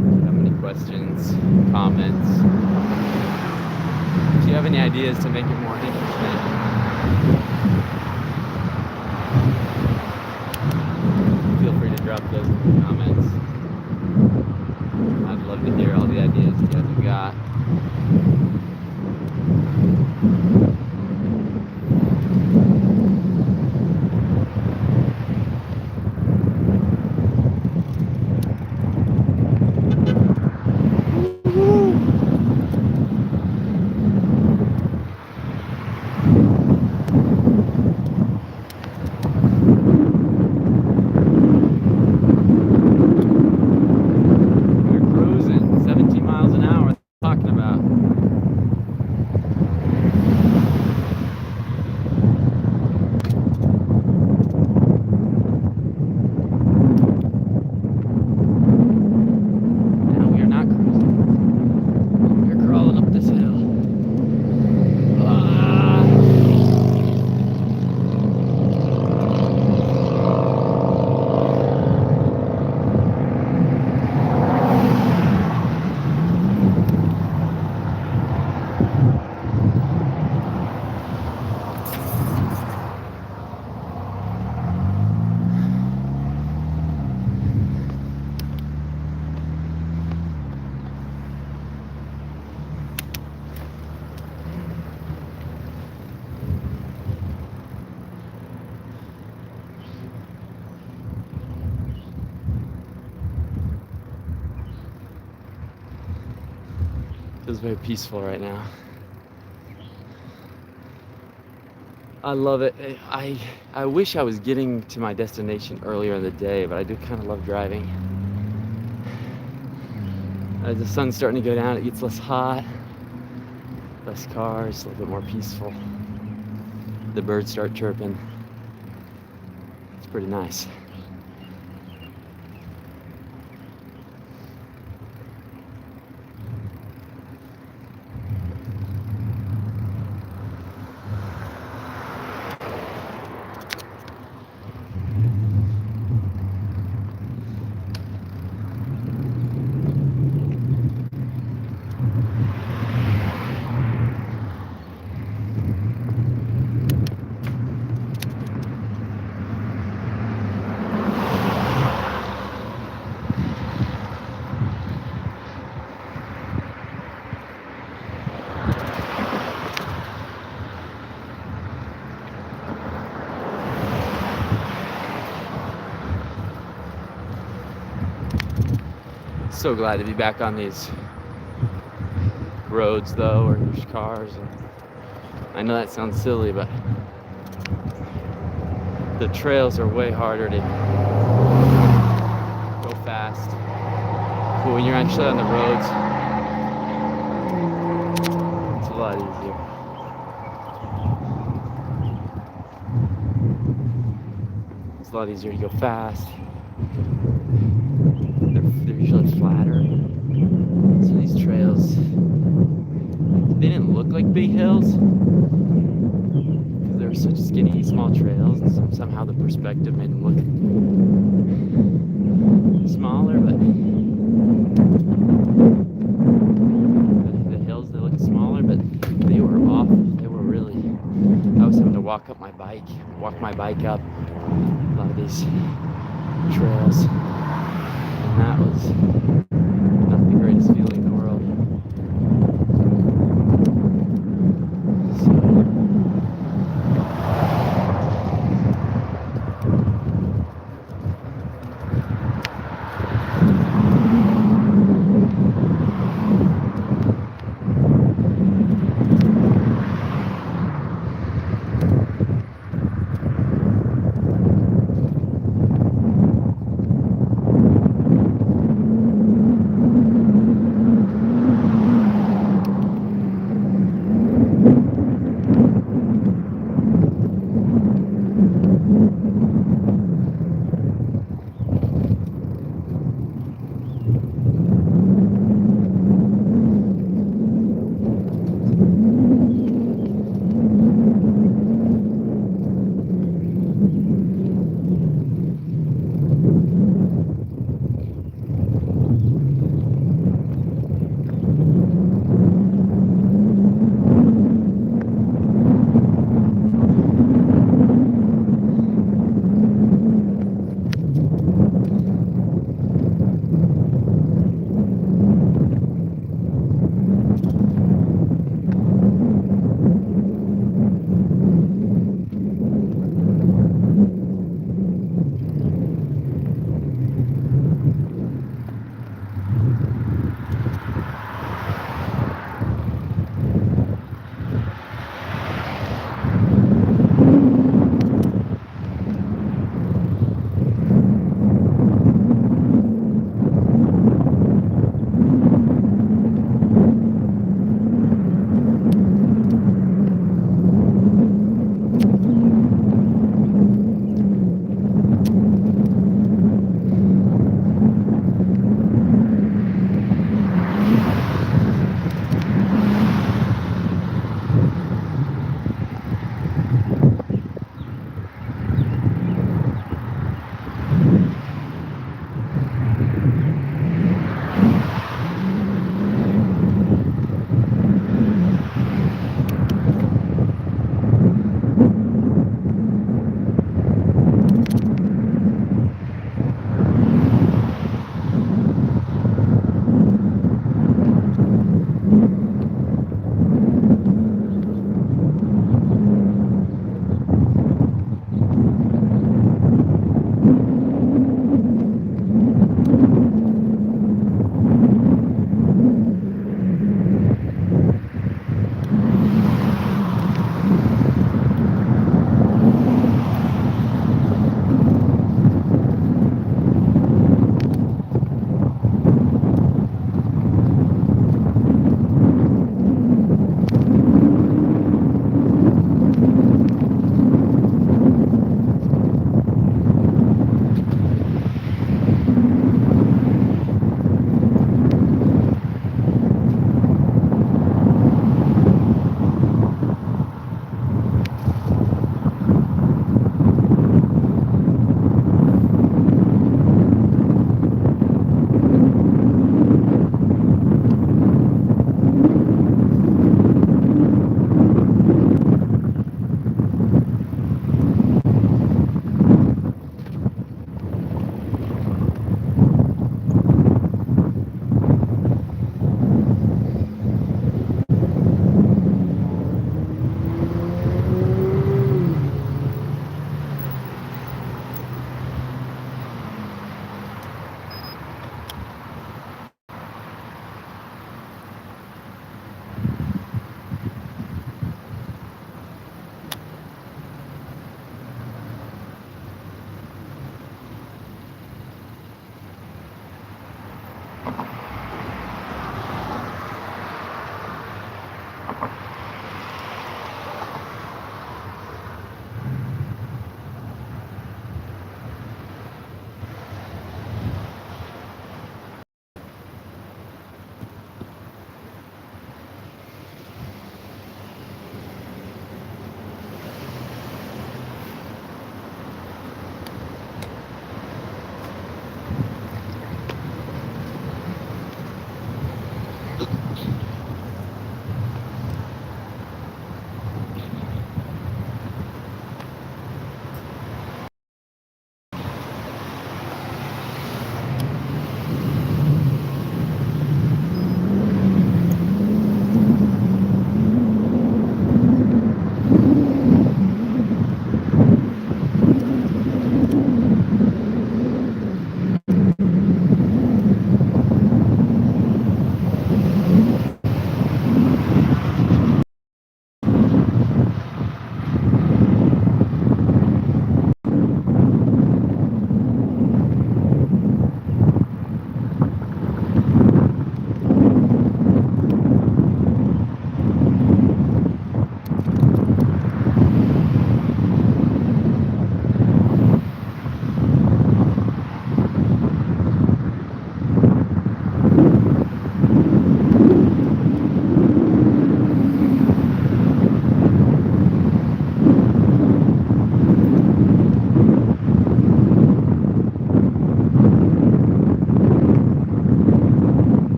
If you have any questions, comments, if you have any ideas to make it more interesting, feel free to drop those in the comments. I'd love to hear all the ideas you guys have got. talking about. Now we are not cruising. We're crawling up this hill. Ah. Feels very peaceful right now. I love it. I wish I was getting to my destination earlier in the day, but I do kind of love driving. As the sun's starting to go down, it gets less hot, less cars, a little bit more peaceful. The birds start chirping. It's pretty nice. So glad to be back on these roads though, where there's cars. And I know that sounds silly, but the trails are way harder to go fast. But when you're actually on the roads, it's a lot easier. It's a lot easier to go fast. They're usually flatter. So these trails, they didn't look like big hills because they were such skinny, small trails, and somehow the perspective made them look smaller, but the hills, they looked smaller, but they were awful. They were really, I was having to walk my bike up a lot of these trails. And that was not the greatest feeling in the world.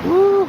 Woo!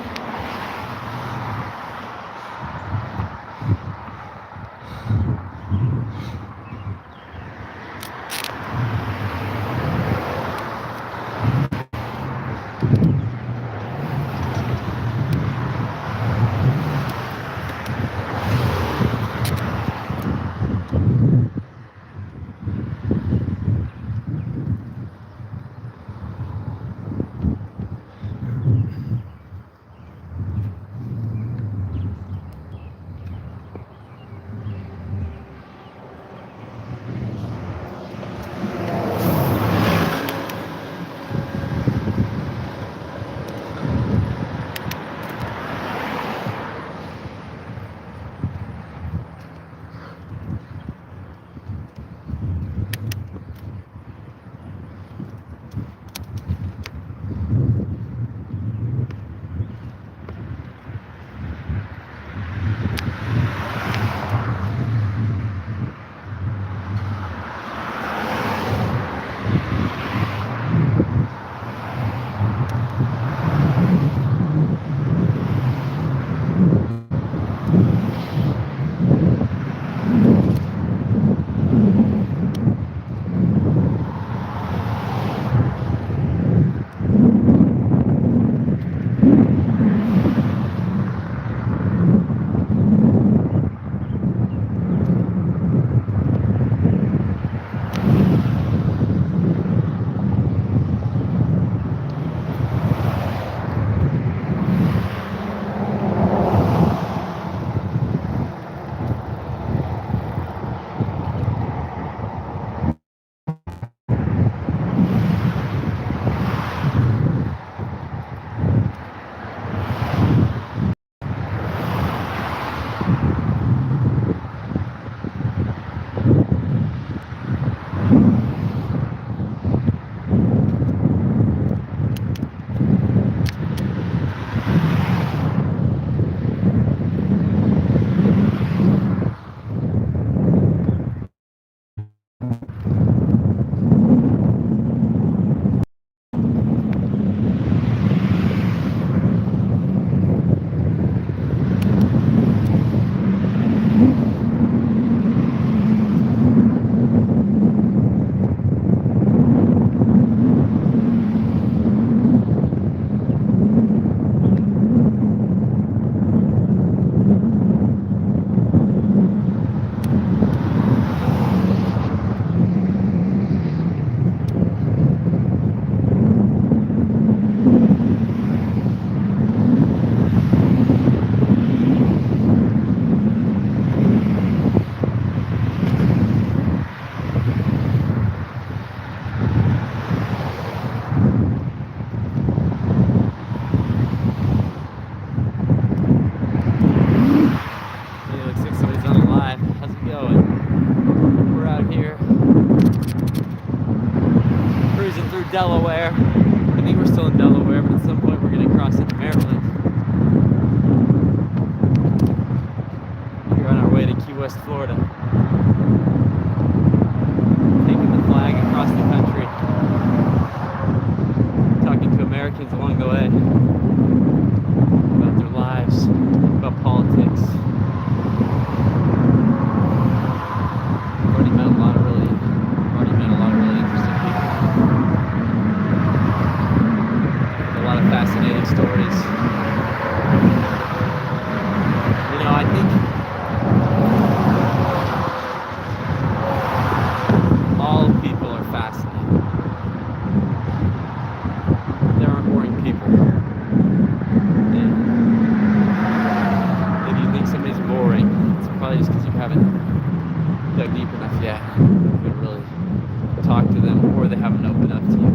Delaware. I think we're still in Delaware, but at some point we're going to cross into Maryland. We're on our way to Key West, Florida. Taking the flag across the country. Talking to Americans along the way about their lives, about politics. I've already met a lot of haven't dug deep enough yet to really talk to them, or they haven't opened up to you.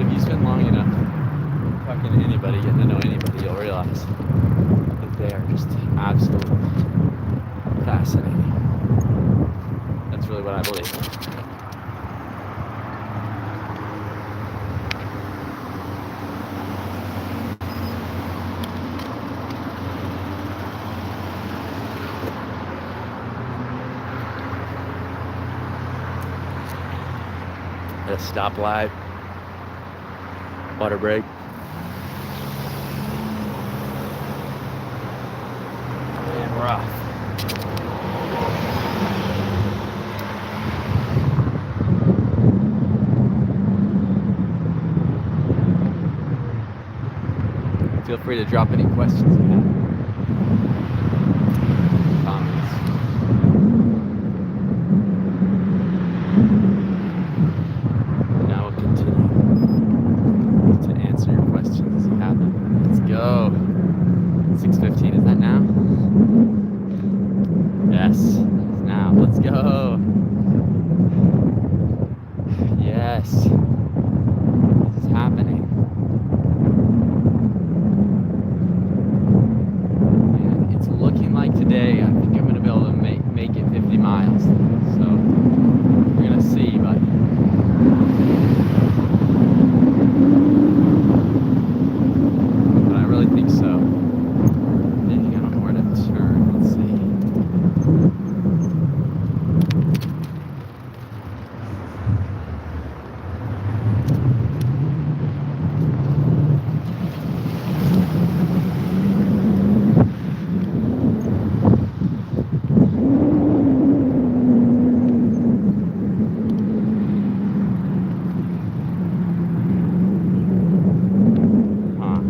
If you spend long enough talking to anybody, getting to know anybody, you'll realize that they are just absolutely fascinating. That's really what I believe. At a stoplight, water break. And we're off. Feel free to drop any questions you have. Comments. Now we'll continue to answer your questions as you have them. Let's go. 6:15, is that now? Yes, it's now. Let's go. Yes. This is happening. And it's looking like today, I think I'm going to be able to make it 50 miles. So, we're going to see, but I really think so. Depending on where to turn, let's see. Huh.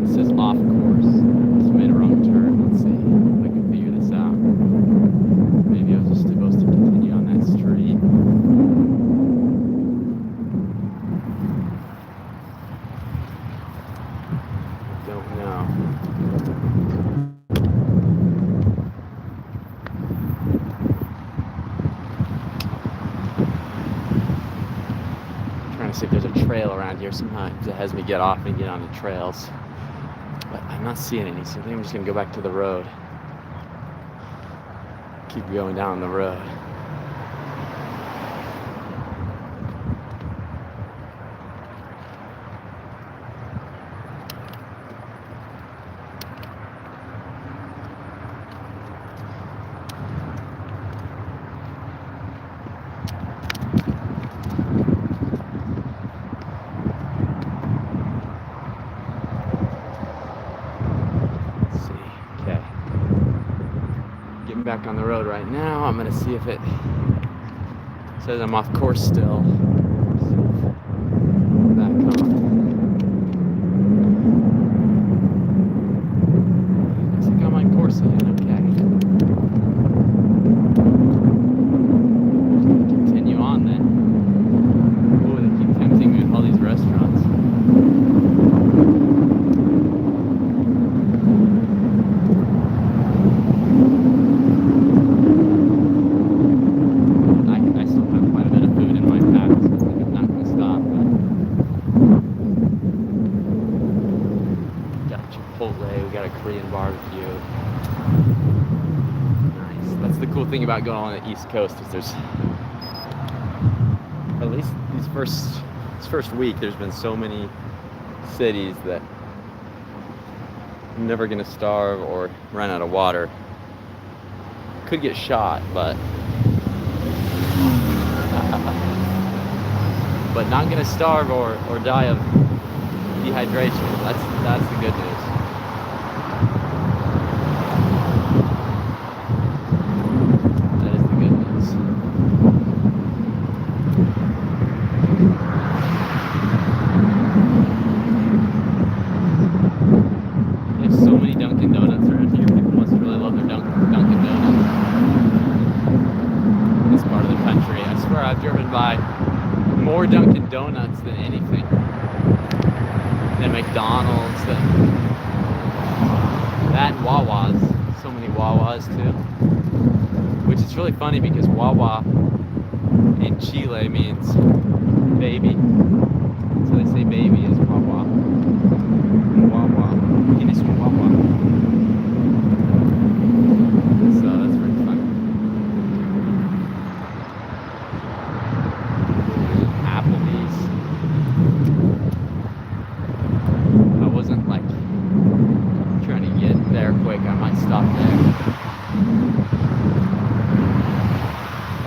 It says off course. Just made a wrong turn. Let's see if I can figure this out. Maybe I was just supposed to continue on that street. Don't know. Trying to see if there's a trail around here. Sometimes it has me get off and get on the trails, but I'm not seeing any, so I think I'm just gonna go back to the road. Keep going down the road. Let's see. Okay. Getting back on the road right now. I'm gonna see if it says I'm off course still. Back on. Looks like I'm on course again. Okay. Continue on then. Oh, they keep tempting me with all these restaurants. I still have quite a bit of food in my pack, so I think I'm not going to stop. But got Chipotle, we got a Korean barbecue. Nice. That's the cool thing about going on the East Coast is there's, at least this first week, there's been so many cities that I'm never going to starve or run out of water. Could get shot, but not gonna starve or die of dehydration. That's the good news. That is the good news. There's so many Dunkin' Donuts around here. People must really love their Dunkin' Donuts. In this part of the country, I swear I've driven by more Dunkin' Donuts than anything. Than McDonald's, than really funny because Wawa in Chile means baby. So they say baby is Wawa. Wawa. ¿Quién es un Wawa? So that's pretty funny. Applebee's. I wasn't like trying to get there quick. I might stop there.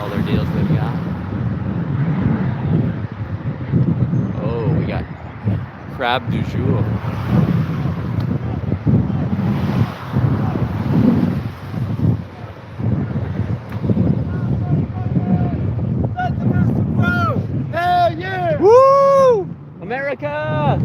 All their deals they've got. Oh, we got crab du jour. Hell yeah! Woo! America!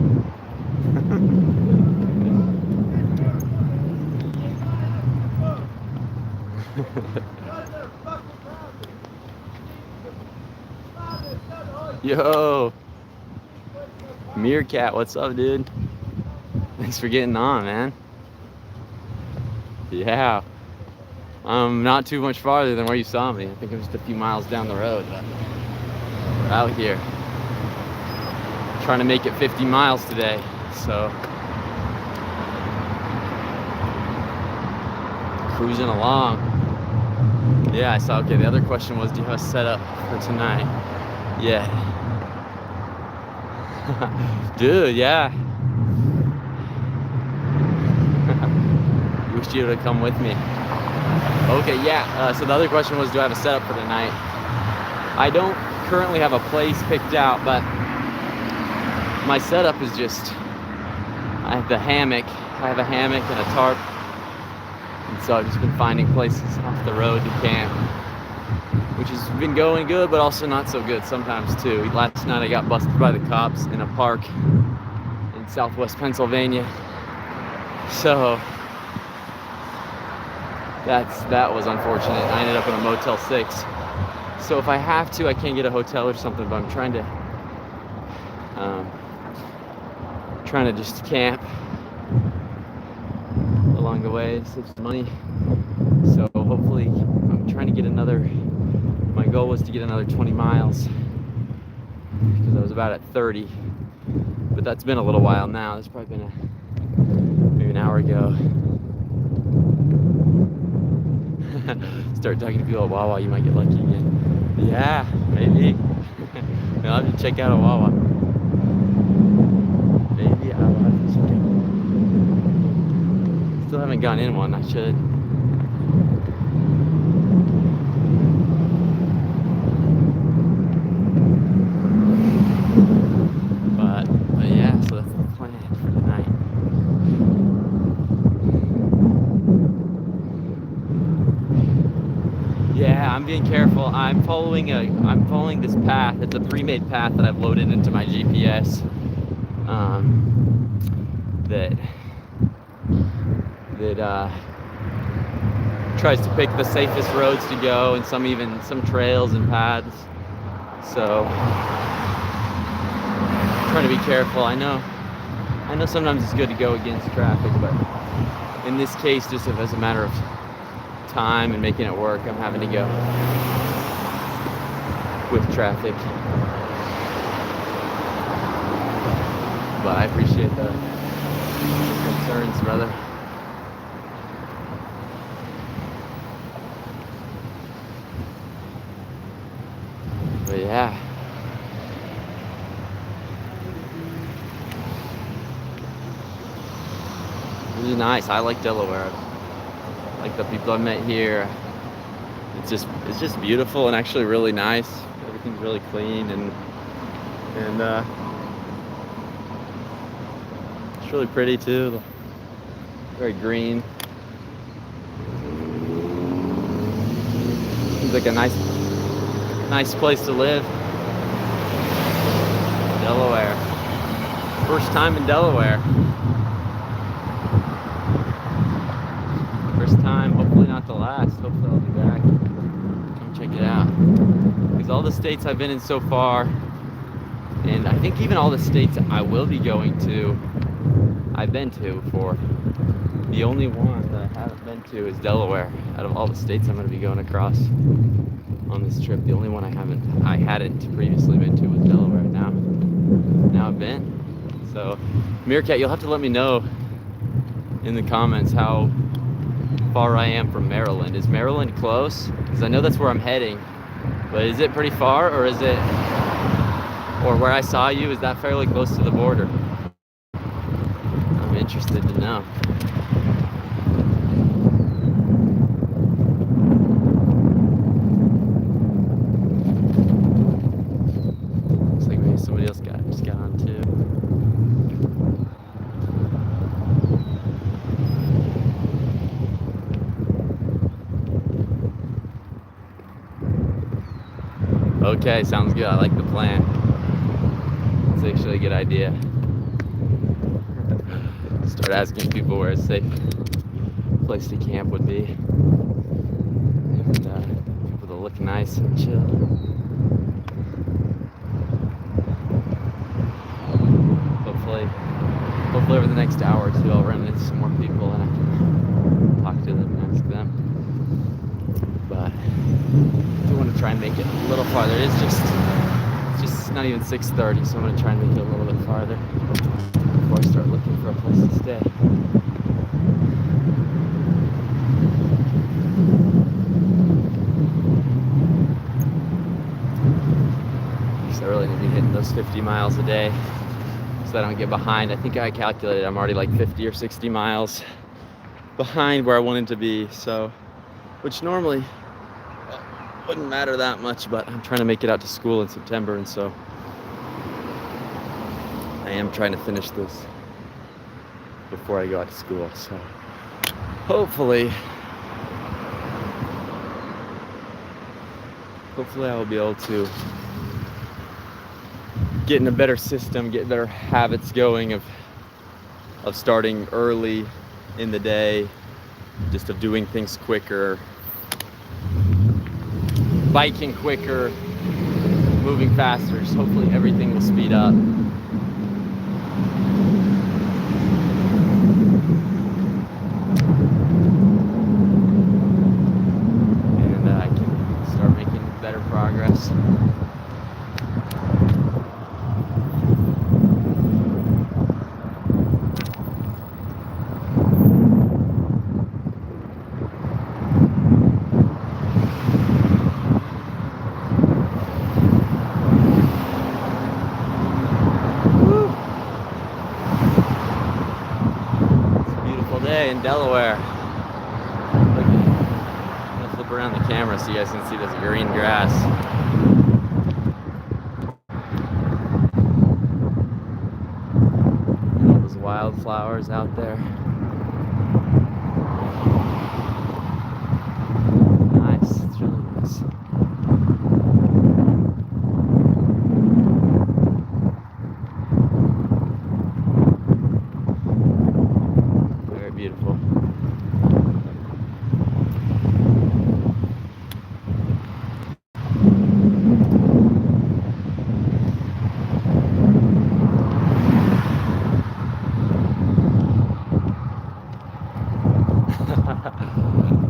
Yo! Meerkat, what's up, dude? Thanks for getting on, man. Yeah. I'm not too much farther than where you saw me. I think it was just a few miles down the road, but we're out here. Trying to make it 50 miles today, so cruising along. Yeah, I saw, okay, the other question was, do you have a setup for tonight? Yeah. Dude, yeah. Wish you would have come with me. Okay, yeah, so the other question was, do I have a setup for tonight? I don't currently have a place picked out, but my setup is just, I have the hammock. I have a hammock and a tarp. And so I've just been finding places off the road to camp, which has been going good, but also not so good sometimes too. Last night I got busted by the cops in a park in southwest Pennsylvania. So that was unfortunate. I ended up in a Motel 6. So if I have to, I can get a hotel or something, but I'm trying to just camp along the way, save some money. So hopefully I'm trying to get my goal was to get another 20 miles because I was about at 30, but that's been a little while now. It's probably been maybe an hour ago. Start talking to people at Wawa, you might get lucky again. Yeah, maybe. I'll have to check out a Wawa. Maybe I'll have to check out. Still haven't gone in one, I should. But yeah, so that's the plan for tonight. Yeah, I'm being careful. I'm following this path. It's a pre-made path that I've loaded into my GPS. That tries to pick the safest roads to go, and some trails and paths. So trying to be careful. I know sometimes it's good to go against traffic, but in this case, just as a matter of time and making it work, I'm having to go with traffic. But I appreciate the concerns, brother. But yeah. Really nice. I like Delaware. I like the people I met here. It's just beautiful and actually really nice. Everything's really clean and it's really pretty too. Very green. Seems like a nice place to live. Delaware. First time in Delaware. First time, hopefully not the last. Hopefully I'll be back. Come check it out. Because all the states I've been in so far, and I think even all the states I will be going to, I've been to before. The only one that I haven't been to is Delaware. Out of all the states I'm going to be going across on this trip, the only one I hadn't previously been to was Delaware. Now I've been. So, Meerkat, you'll have to let me know in the comments how far I am from Maryland. Is Maryland close? Because I know that's where I'm heading. But is it pretty far, or is it, or where I saw you, is that fairly close to the border? I'm interested to know. Looks like maybe somebody else just got on too. Okay, sounds good. I like the plan. It's actually a good idea. Start asking people where a safe place to camp would be. And people to look nice and chill. Hopefully over the next hour or two I'll run into some more people and I can talk to them and ask them. But I do want to try and make it a little farther. It's just not even 6:30, so I'm going to try and make it a little bit farther before I start looking for a place to stay. So I really need to be hitting those 50 miles a day so that I don't get behind. I think I calculated I'm already like 50 or 60 miles behind where I wanted to be, so, which normally wouldn't matter that much, but I'm trying to make it out to school in September, and so I am trying to finish this before I go out to school. So hopefully I will be able to get in a better system, get better habits going of starting early in the day, just of doing things quicker, biking quicker, moving faster. Just hopefully everything will speed up. And I can start making better progress. In Delaware. Look, I'm gonna flip around the camera so you guys can see this green grass. And all those wildflowers out there. Nice, it's really nice. Beautiful.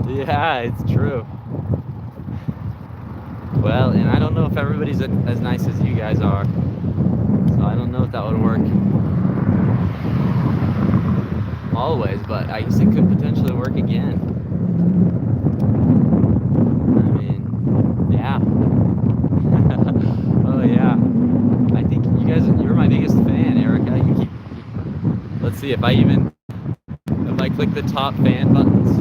Yeah, it's true. Well, and I don't know if everybody's as nice as you guys are, so I don't know if that would work always, but I guess it could potentially work again. I mean, yeah. Oh yeah. I think you're my biggest fan, Erica. You keep let's see if I click the top fan buttons.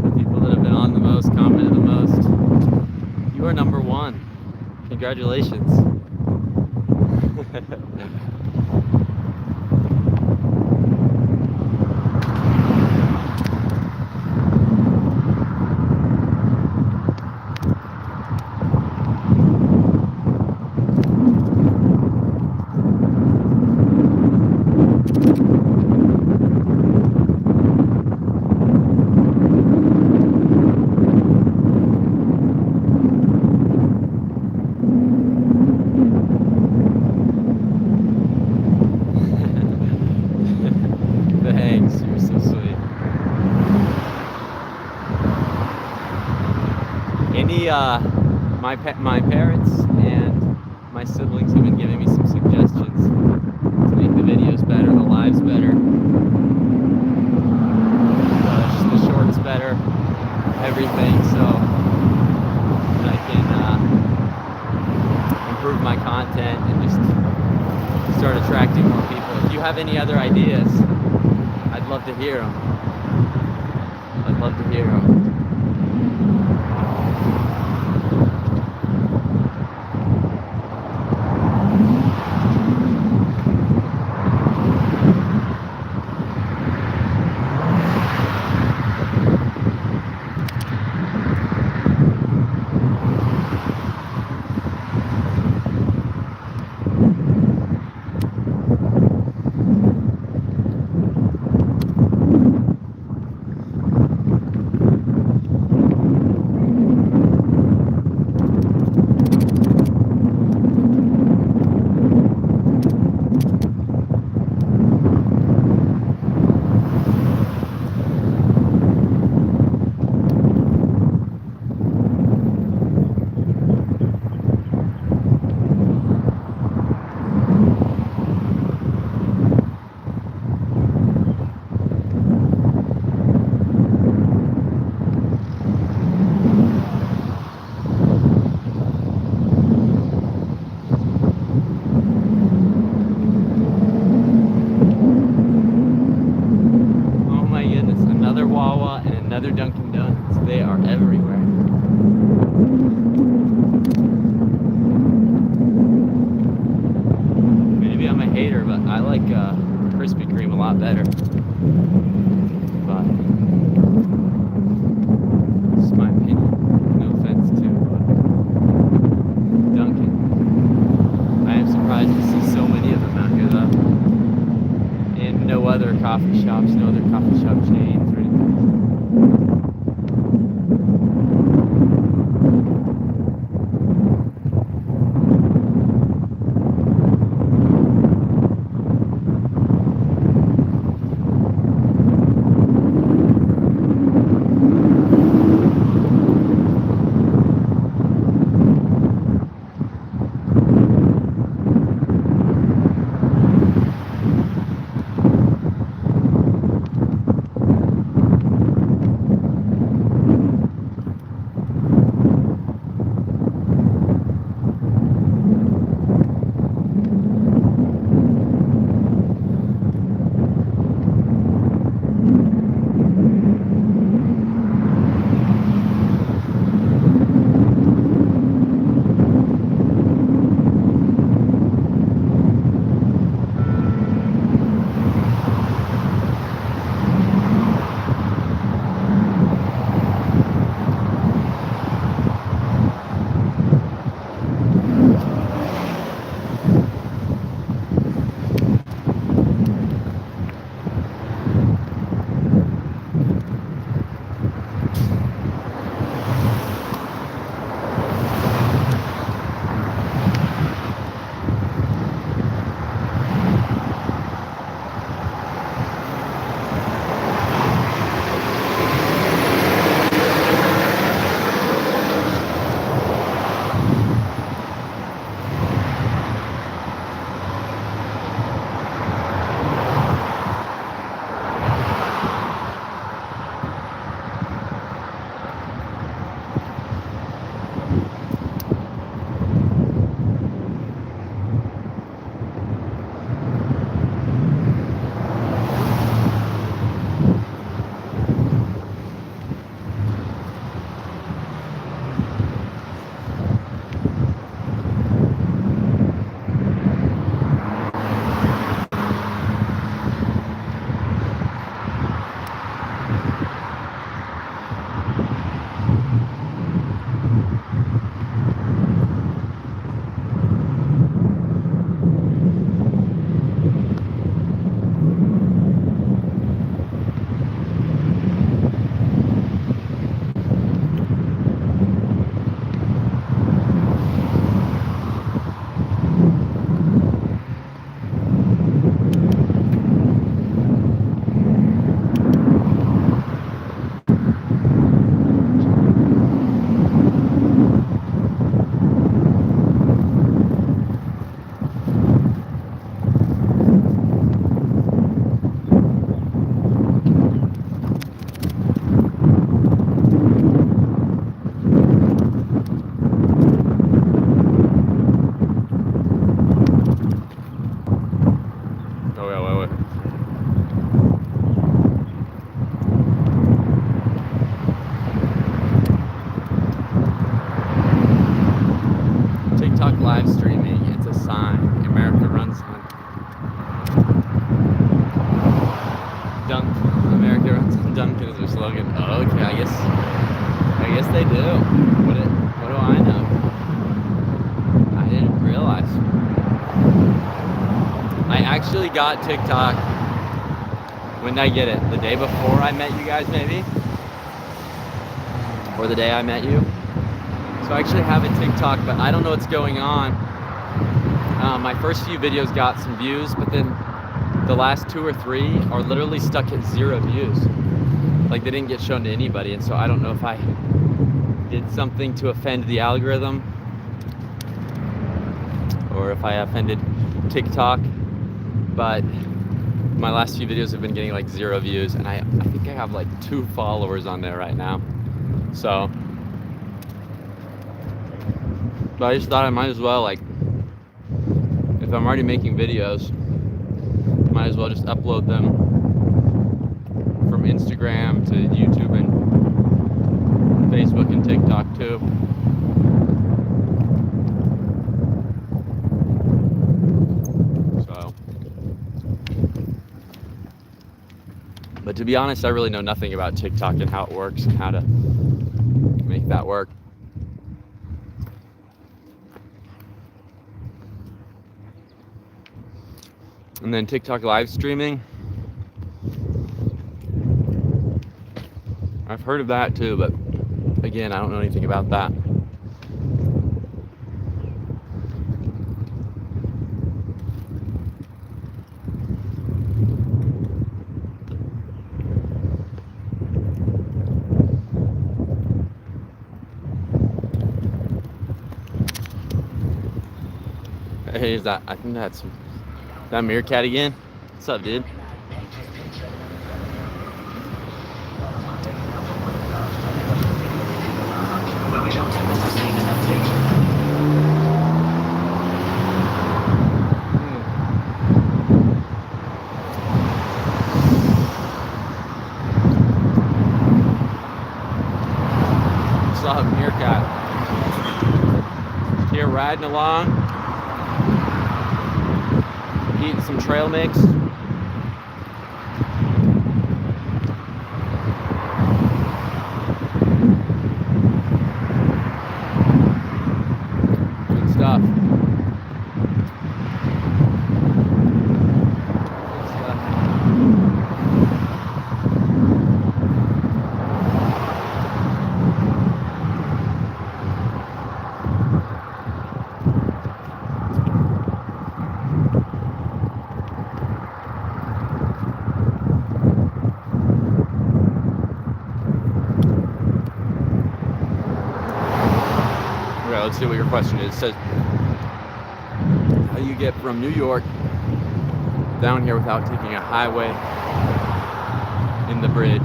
The people that have been on the most, commented the most. You are number one. Congratulations. Thanks, you're so sweet. any my parents and my siblings have been giving me some suggestions to make the videos better, the lives better, the shorts better, everything, so I can improve my content and just start attracting more people. If you have any other ideas, I'd love to hear them. I'd love to hear them. Another Dunkin' Donuts. They are everywhere. Maybe I'm a hater, but I like Krispy Kreme a lot better. But this is my opinion. No offense to Dunkin'. I am surprised to see so many of them out here though. And no other coffee shops, no other coffee shop chains or anything. guess they do. What do I know? I didn't realize. I actually got TikTok. When did I get it? The day before I met you guys, maybe? Or the day I met you? So I actually have a TikTok, but I don't know what's going on. My first few videos got some views, but then the last 2 or 3 are literally stuck at 0 views. Like they didn't get shown to anybody, and so I don't know if I did something to offend the algorithm or if I offended TikTok, but my last few videos have been getting like 0 views, and I think I have like 2 followers on there right now. So, but I just thought I might as well, like, if I'm already making videos, might as well just upload them from Instagram to YouTube and Facebook and TikTok too. So, but to be honest, I really know nothing about TikTok and how it works and how to make that work. And then TikTok live streaming, I've heard of that too, but again, I don't know anything about that. Hey, is that, I think that's that meerkat again? What's up, dude? What's up, meerkat? Here riding along, eating some trail mix. Good stuff. Good stuff. Okay, let's see what your question is. It says, how do you get from New York down here without taking a highway in the bridge?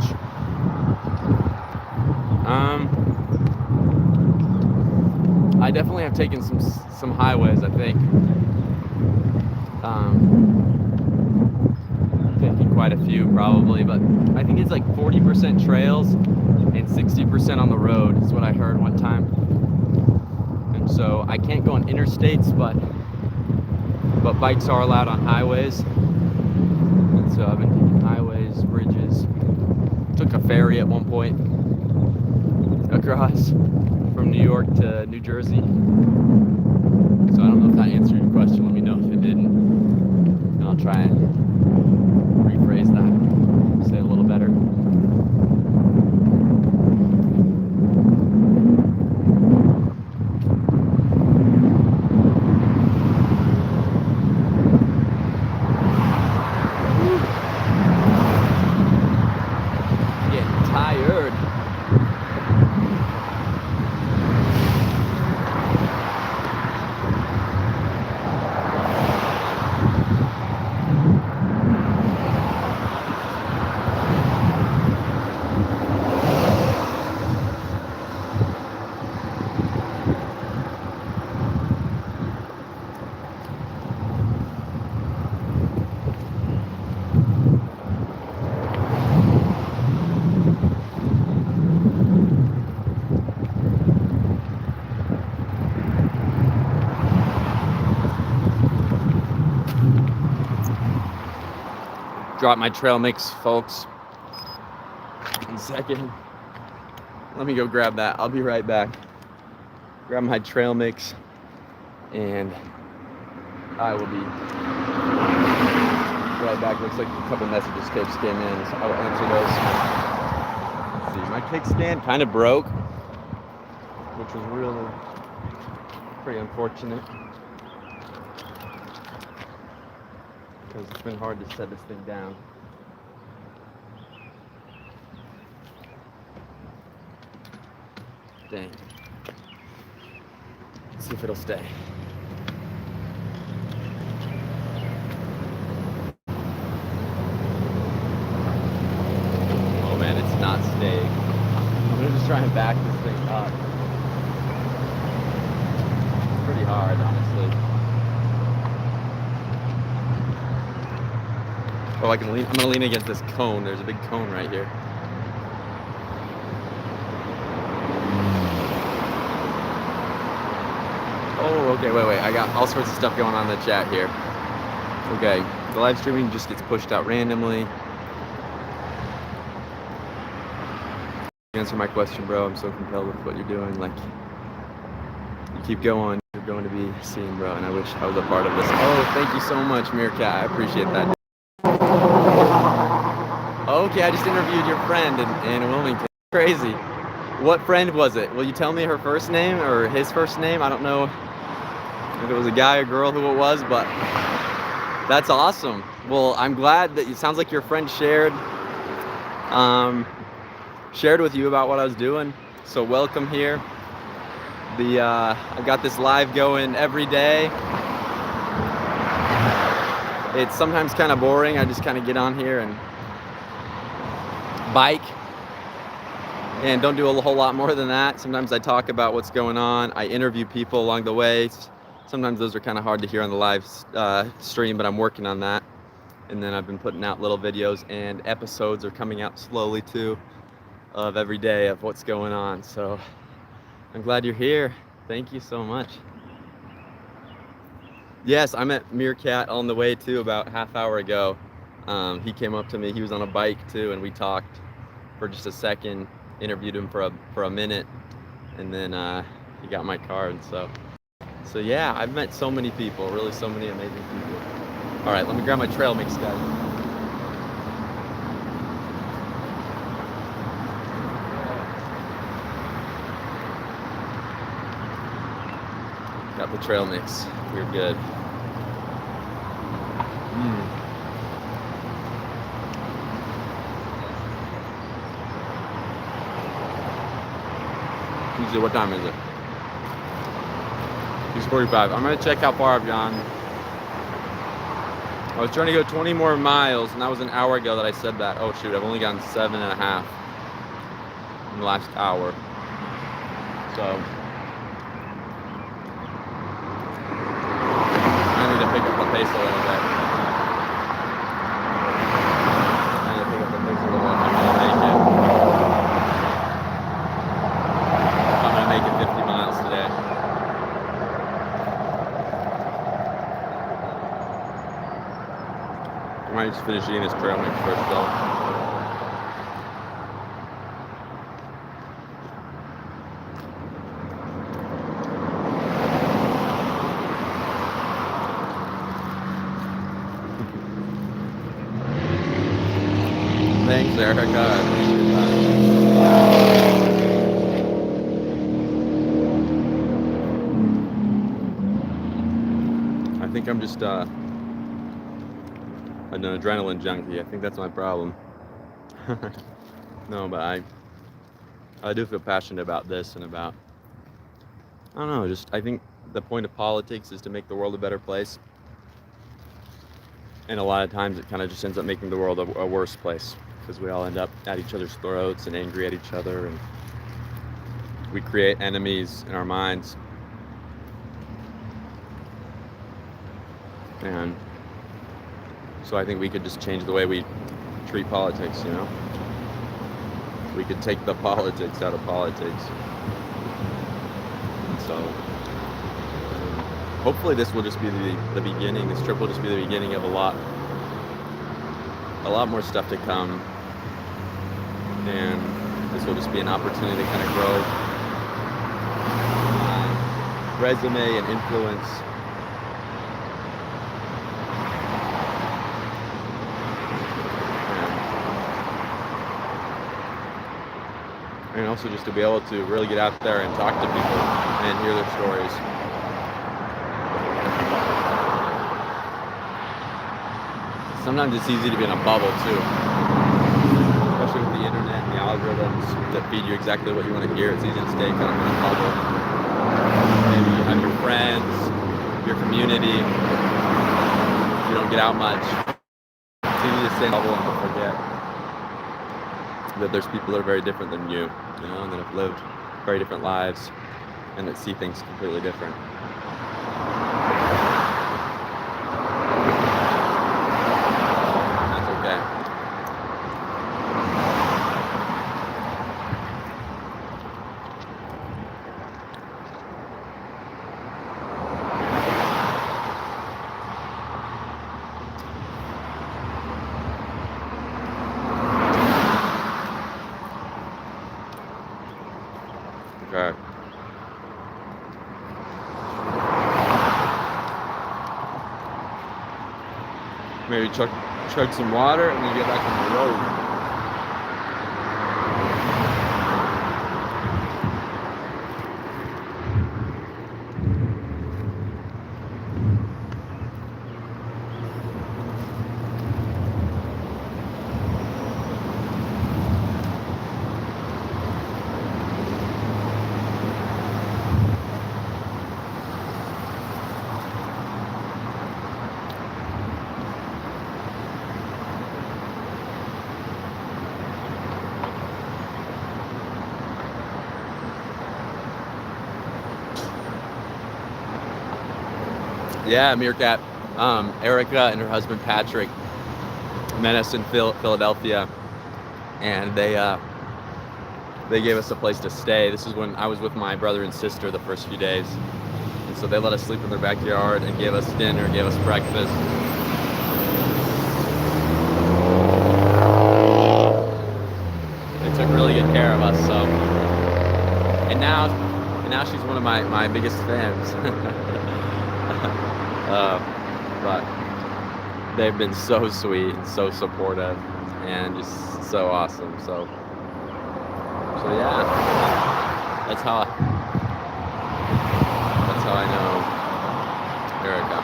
I definitely have taken some highways, I think. Taking quite a few probably, but I think it's like 40% trails and 60% on the road is what I heard one time. And so I can't go on interstates, but bikes are allowed on highways. And so I've been taking highways, bridges. Took a ferry at one point across from New York to New Jersey. So I don't know if that answered your question. Let me know if it didn't. And I'll try and rephrase that, say it a little better. Getting tired. Drop my trail mix, folks. 1 second. let me go grab that. I'll be right back. Grab my trail mix, and I will be right back. Looks like a couple messages came in, so I'll answer those. Let's see, my kickstand kind of broke, which was really pretty unfortunate, because it's been hard to set this thing down. Dang. Let's see if it'll stay. Oh man, it's not staying. I'm gonna just try and back this thing up. It's pretty hard, honestly. Oh, I can lean. I'm gonna lean against this cone. There's a big cone right here. Oh, okay, wait. I got all sorts of stuff going on in the chat here. Okay, the live streaming just gets pushed out randomly. Answer my question, bro. I'm so compelled with what you're doing. Like, you keep going. You're going to be seen, bro. And I wish I was a part of this. Oh, thank you so much, Meerkat. I appreciate that. Okay, I just interviewed your friend in Wilmington. Crazy. What friend was it? Will you tell me her first name or his first name? I don't know if it was a guy or girl who it was, but that's awesome. Well, I'm glad that it sounds like your friend shared with you about what I was doing. So welcome here. I got this live going every day. It's sometimes kind of boring. I just kind of get on here and bike and don't do a whole lot more than that. Sometimes I talk about what's going on. I interview people along the way. Sometimes those are kind of hard to hear on the live stream, but I'm working on that. And then I've been putting out little videos, and episodes are coming out slowly too of every day of what's going on. So I'm glad you're here. Thank you so much. Yes, I met Meerkat on the way too about half hour ago. He came up to me. He was on a bike too, and we talked for just a second. Interviewed him for a minute, and then he got my card. So yeah, I've met so many people, really so many amazing people. All right, let me grab my trail mix, guys. Got the trail mix. We're good. Tuesday, what time is it? 6:45. I'm gonna check how far I've gone. I was trying to go 20 more miles, and that was an hour ago that I said that. Oh shoot, I've only gone 7.5 in the last hour. So I need to pick up the pace a little bit. I'm gonna make it 50 miles today. I might just finish eating this trail mix first though. Thanks, Erica. I appreciate that. I think I'm just an adrenaline junkie. I think that's my problem. No, but I do feel passionate about this and about, I don't know, just I think the point of politics is to make the world a better place. And a lot of times it kind of just ends up making the world a worse place, because we all end up at each other's throats and angry at each other, and we create enemies in our minds. And so I think we could just change the way we treat politics, you know? We could take the politics out of politics. And so hopefully this will just be the beginning. This trip will just be the beginning of a lot more stuff to come. And this will just be an opportunity to kind of grow my resume and influence. And also just to be able to really get out there and talk to people and hear their stories. Sometimes it's easy to be in a bubble too, especially with the internet and the algorithms that feed you exactly what you want to hear. It's easy to stay kind of in a bubble. Maybe you have your friends, your community. You don't get out much. It's easy to stay in a bubble and to forget that there's people that are very different than you, and that have lived very different lives and that see things completely different. That's okay. Okay. Maybe chug some water and then get back on the road. Yeah, Meerkat. Erica and her husband Patrick met us in Philadelphia, and they gave us a place to stay. This is when I was with my brother and sister the first few days, and so they let us sleep in their backyard and gave us dinner, gave us breakfast. They took really good care of us. So, and now she's one of my biggest fans. But they've been so sweet and so supportive and just so awesome. So yeah, that's how I know Erica.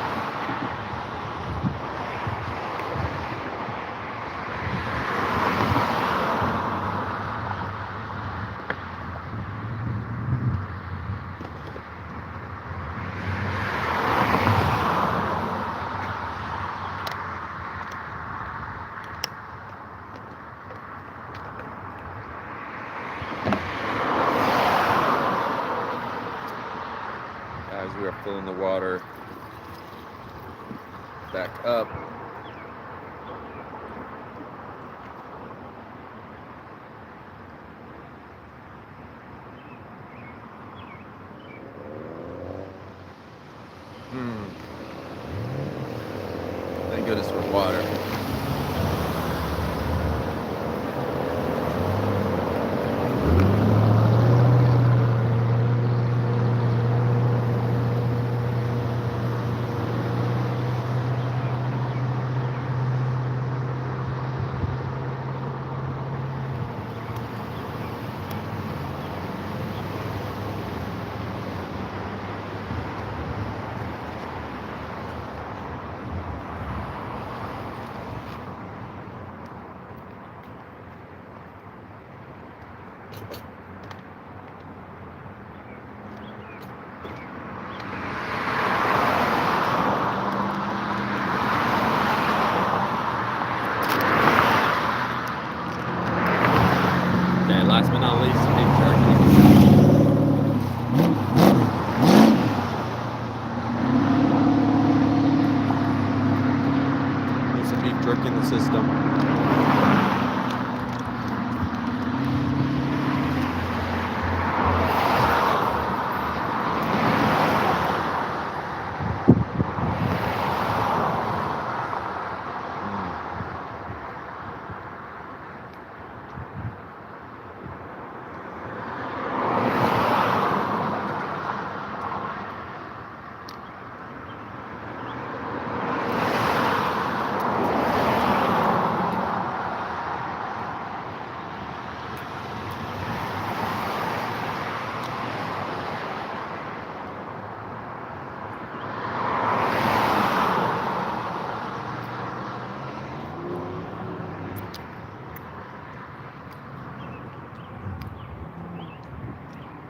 As we are filling the water back up. Thank goodness for water. Last but not least, beef jerky. There's some beef jerky in the system.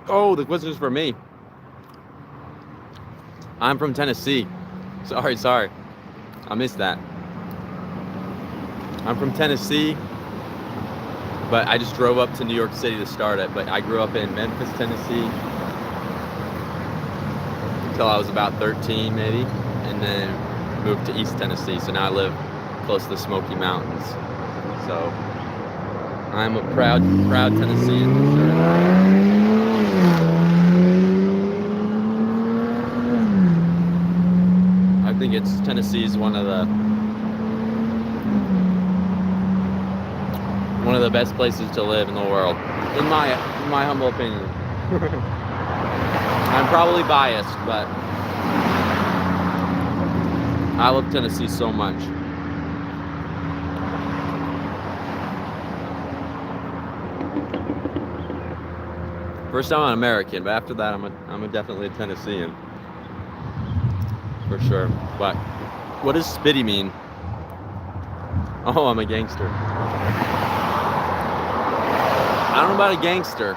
Oh, the question is for me. I'm from Tennessee. Sorry. I missed that. I'm from Tennessee, but I just drove up to New York City to start it. But I grew up in Memphis, Tennessee, until I was about 13 maybe, and then moved to East Tennessee. So now I live close to the Smoky Mountains. So I'm a proud Tennessean for sure. I think Tennessee's one of the best places to live in the world, in my humble opinion. I'm probably biased, but I love Tennessee so much. First time I'm an American, but after that I'm definitely a Tennessean. For sure. But what does spitty mean? Oh, I'm a gangster. I don't know about a gangster.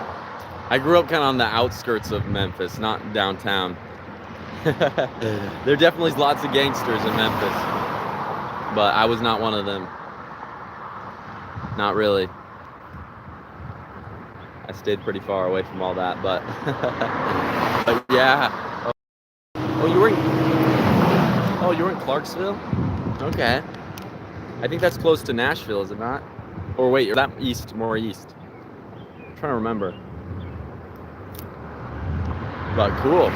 I grew up kind of on the outskirts of Memphis, not downtown. There definitely is lots of gangsters in Memphis, but I was not one of them. Not really. I stayed pretty far away from all that, but but yeah. Oh, you were in Clarksville? Okay. I think that's close to Nashville, is it not? Or wait, that east, more east. I'm trying to remember. But cool.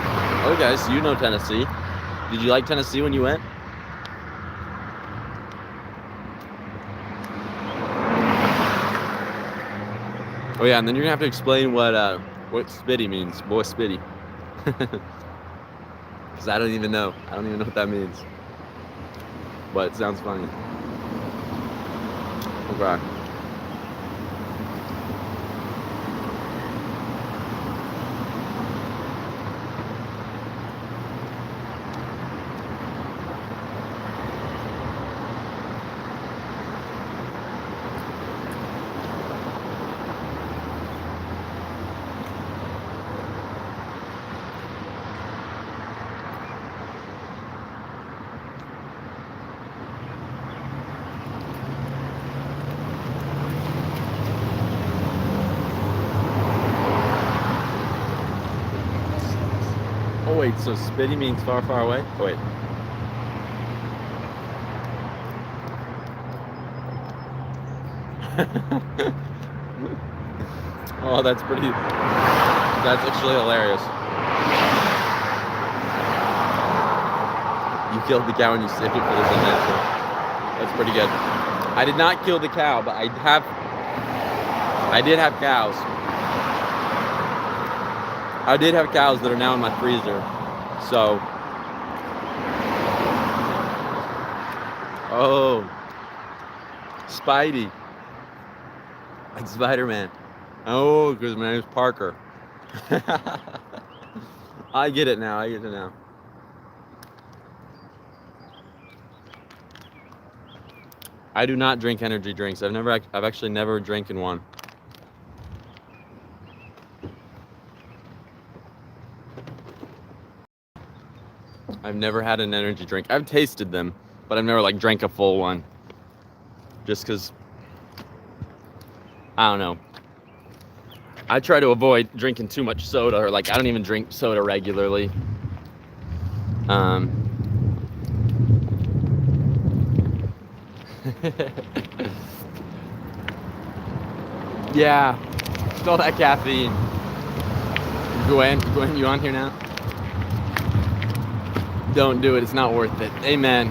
Okay, so you know Tennessee. Did you like Tennessee when you went? Oh yeah, and then you're gonna have to explain what spitty means. Boy, spitty. Because I don't even know. I don't even know what that means. But it sounds funny. Okay. Oh wait, so spitty means far, far away? Oh wait. Oh, that's actually hilarious. You killed the cow and you saved it for this adventure. That's pretty good. I did not kill the cow, but I did have cows. I did have cows that are now in my freezer. So. Oh. Spidey. Like Spider-Man. Oh, because my name's Parker. I get it now. I do not drink energy drinks. I've actually never drinking one. I've never had an energy drink. I've tasted them, but I've never drank a full one. Just because, I don't know. I try to avoid drinking too much soda, or I don't even drink soda regularly. Yeah, it's all that caffeine. Gwen, you on here now? Don't do it. It's not worth it. Amen.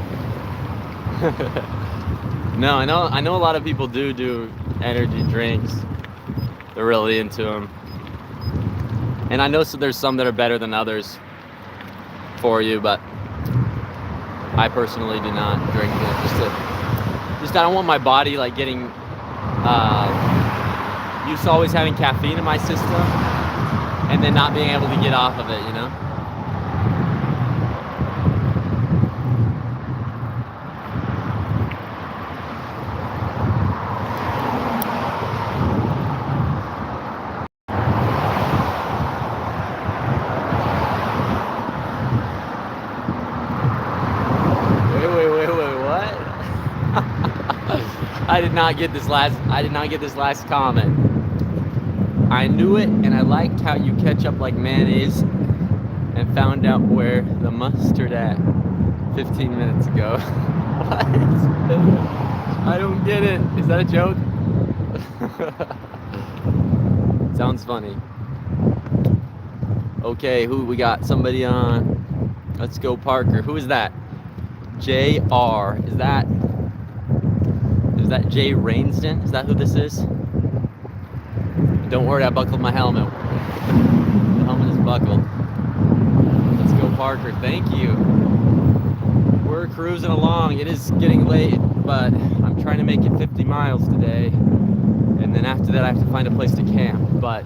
No, I know a lot of people do energy drinks. They're really into them. And I know there's some that are better than others for you, but I personally do not drink it. Just I don't want my body getting used to always having caffeine in my system and then not being able to get off of it, you know? I did not get this last comment. I knew it, and I liked how you catch up like mayonnaise and found out where the mustard at 15 minutes ago. What? I don't get it. Is that a joke? Sounds funny. Okay, who we got? Somebody on. Let's go, Parker. Who is that? JR. Is that Jay Rainston? Is that who this is? Don't worry, I buckled my helmet. The helmet is buckled. Let's go, Parker. Thank you. We're cruising along. It is getting late, but I'm trying to make it 50 miles today. And then after that, I have to find a place to camp. But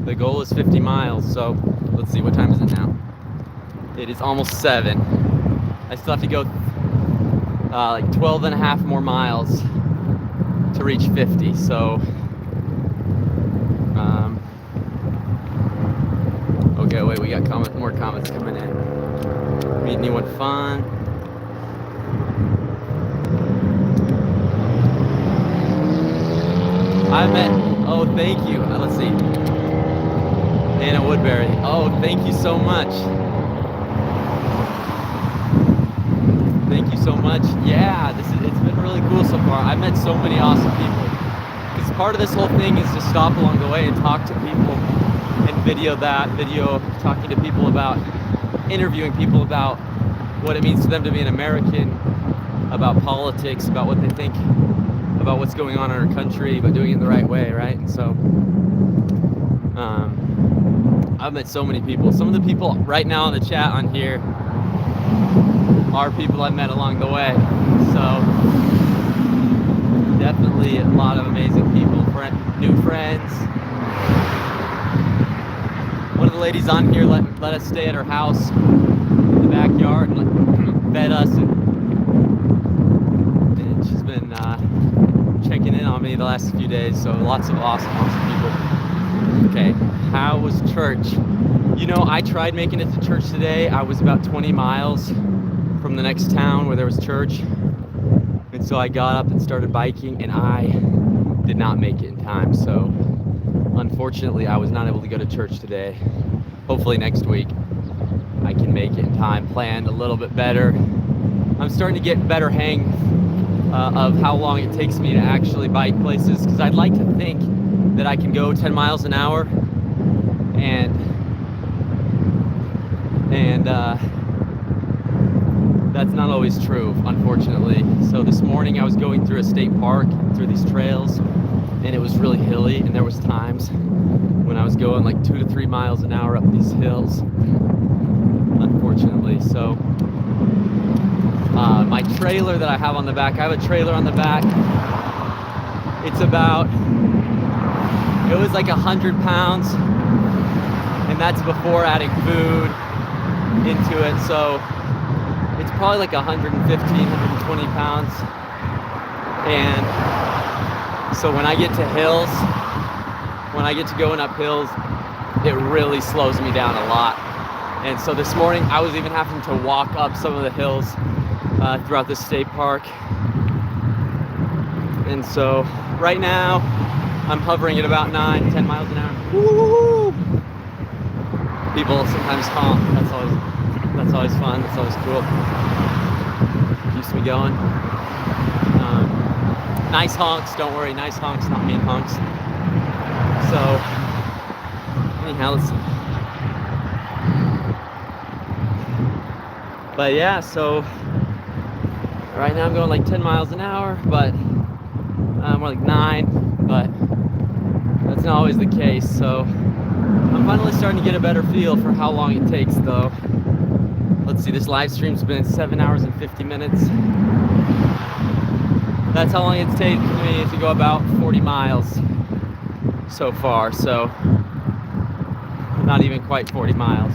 the goal is 50 miles, so let's see, what time is it now? It is almost 7. I still have to go like 12 and a half more miles to reach 50, so okay, wait, we got more comments coming in. Meet anyone fun? I met, oh, thank you. Let's see. Anna Woodbury. Oh, thank you so much. Thank you so much. Yeah, it's been really cool so far. I've met so many awesome people. Because part of this whole thing is to stop along the way and talk to people and video talking to people about, interviewing people about what it means to them to be an American, about politics, about what they think about what's going on in our country, but doing it the right way, right? And so I've met so many people. Some of the people right now in the chat on here are people I've met along the way. So definitely a lot of amazing people, new friends. One of the ladies on here let us stay at her house in the backyard and fed us, and she's been checking in on me the last few days. So lots of awesome people. Okay, how was church? You know, I tried making it to church today. I was about 20 miles from the next town where there was church. And so I got up and started biking, and I did not make it in time. So unfortunately, I was not able to go to church today. Hopefully next week I can make it in time, planned a little bit better. I'm starting to get better hang of how long it takes me to actually bike places, because I'd like to think that I can go 10 miles an hour and that's not always true, unfortunately. So this morning I was going through a state park, through these trails, and it was really hilly, and there was times when I was going like 2 to 3 miles an hour up these hills, unfortunately. So my trailer that I have on the back, I have a trailer on the back. It's about, it was like 100 pounds, and that's before adding food into it. So it's probably like 115, 120 pounds. And so when I get to hills, when I get to going up hills, it really slows me down a lot. And so this morning I was even having to walk up some of the hills throughout the state park. And so right now I'm hovering at about 9-10 miles an hour. Woo! People sometimes honk. That's always fun. That's always cool. Keeps me going. Nice honks, don't worry. Nice honks, not mean honks. So anyhow, let's see. But yeah, so right now I'm going like 10 miles an hour, but more like 9, but that's not always the case. So I'm finally starting to get a better feel for how long it takes though. Let's see, this live stream's been 7 hours and 50 minutes. That's how long it's taken me to go about 40 miles so far, so not even quite 40 miles.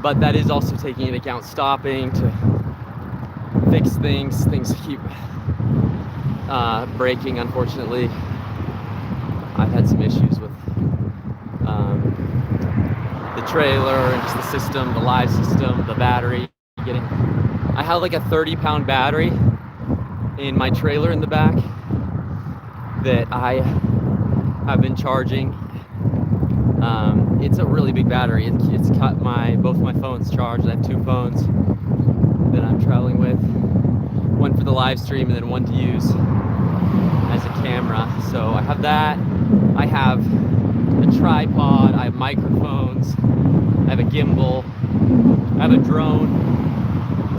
But that is also taking into account stopping to fix things. Things keep breaking, unfortunately. I've had some issues with the trailer and just the system, the live system, the battery. I have like a 30-pound battery in my trailer in the back that I have been charging. It's a really big battery. It's got both my phones charged. I have 2 phones that I'm traveling with. One for the live stream and then one to use as a camera. So I have that. I have a tripod. I have microphones. I have a gimbal. I have a drone.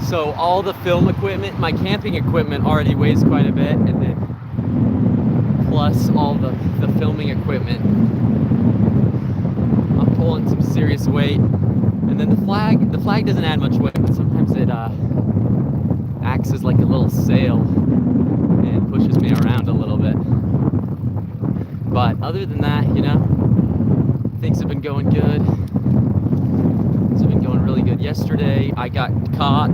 So all the film equipment, my camping equipment already weighs quite a bit, and then plus all the filming equipment, I'm pulling some serious weight. And then the flag doesn't add much weight, but sometimes it acts as like a little sail and pushes me around a little bit. But other than that, you know, things have been going good. Things have been going really good. Yesterday I got caught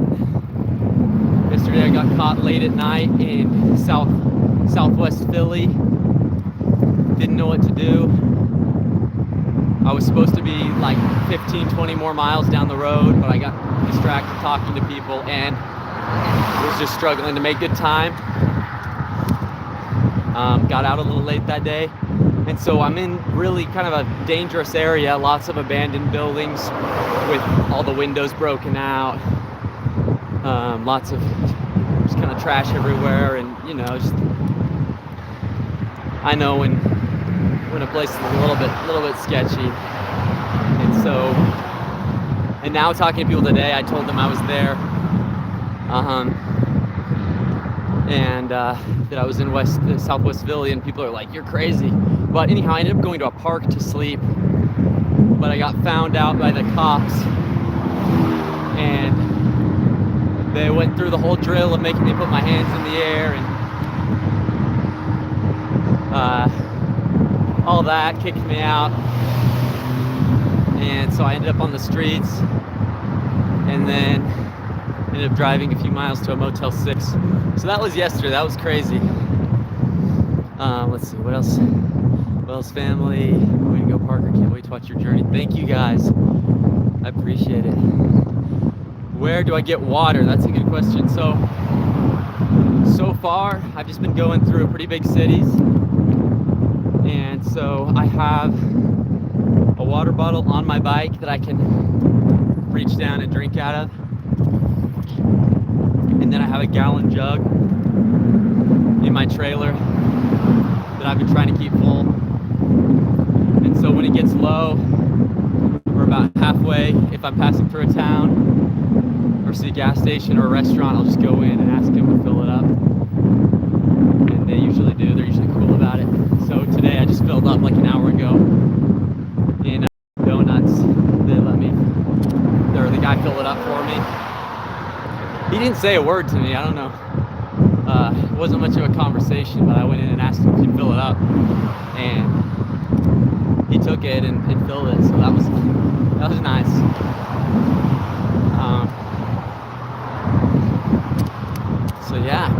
late at night in southwest Philly. Didn't know what to do. I was supposed to be like 15-20 more miles down the road, but I got distracted talking to people and was just struggling to make good time. Got out a little late that day, and so I'm in really kind of a dangerous area. Lots of abandoned buildings with all the windows broken out. Lots of just kind of trash everywhere, and you know, just I know when a place is a little bit sketchy. And now talking to people today, I told them I was there, and that I was in Southwest Philly, and people are like, "You're crazy." But anyhow, I ended up going to a park to sleep, but I got found out by the cops, and they went through the whole drill of making me put my hands in the air and all that, kicked me out. And so I ended up on the streets, and then ended up driving a few miles to a Motel 6. So that was yesterday. That was crazy. Let's see, what else? Family, way to go, Parker. Can't wait to watch your journey. Thank you guys. I appreciate it. Where do I get water? That's a good question. So far, I've just been going through pretty big cities. And so I have a water bottle on my bike that I can reach down and drink out of. And then I have a gallon jug in my trailer that I've been trying to keep full. And so when it gets low, or about halfway, if I'm passing through a town or see a gas station or a restaurant, I'll just go in and ask them to fill it up. And they usually do. They're usually cool about it. So today I just filled up like an hour ago in donuts. They let me, or the guy filled it up for me. He didn't say a word to me. I don't know. It wasn't much of a conversation, but I went in and asked him if he'd fill it up, and he took it and filled it. So that was nice. So yeah.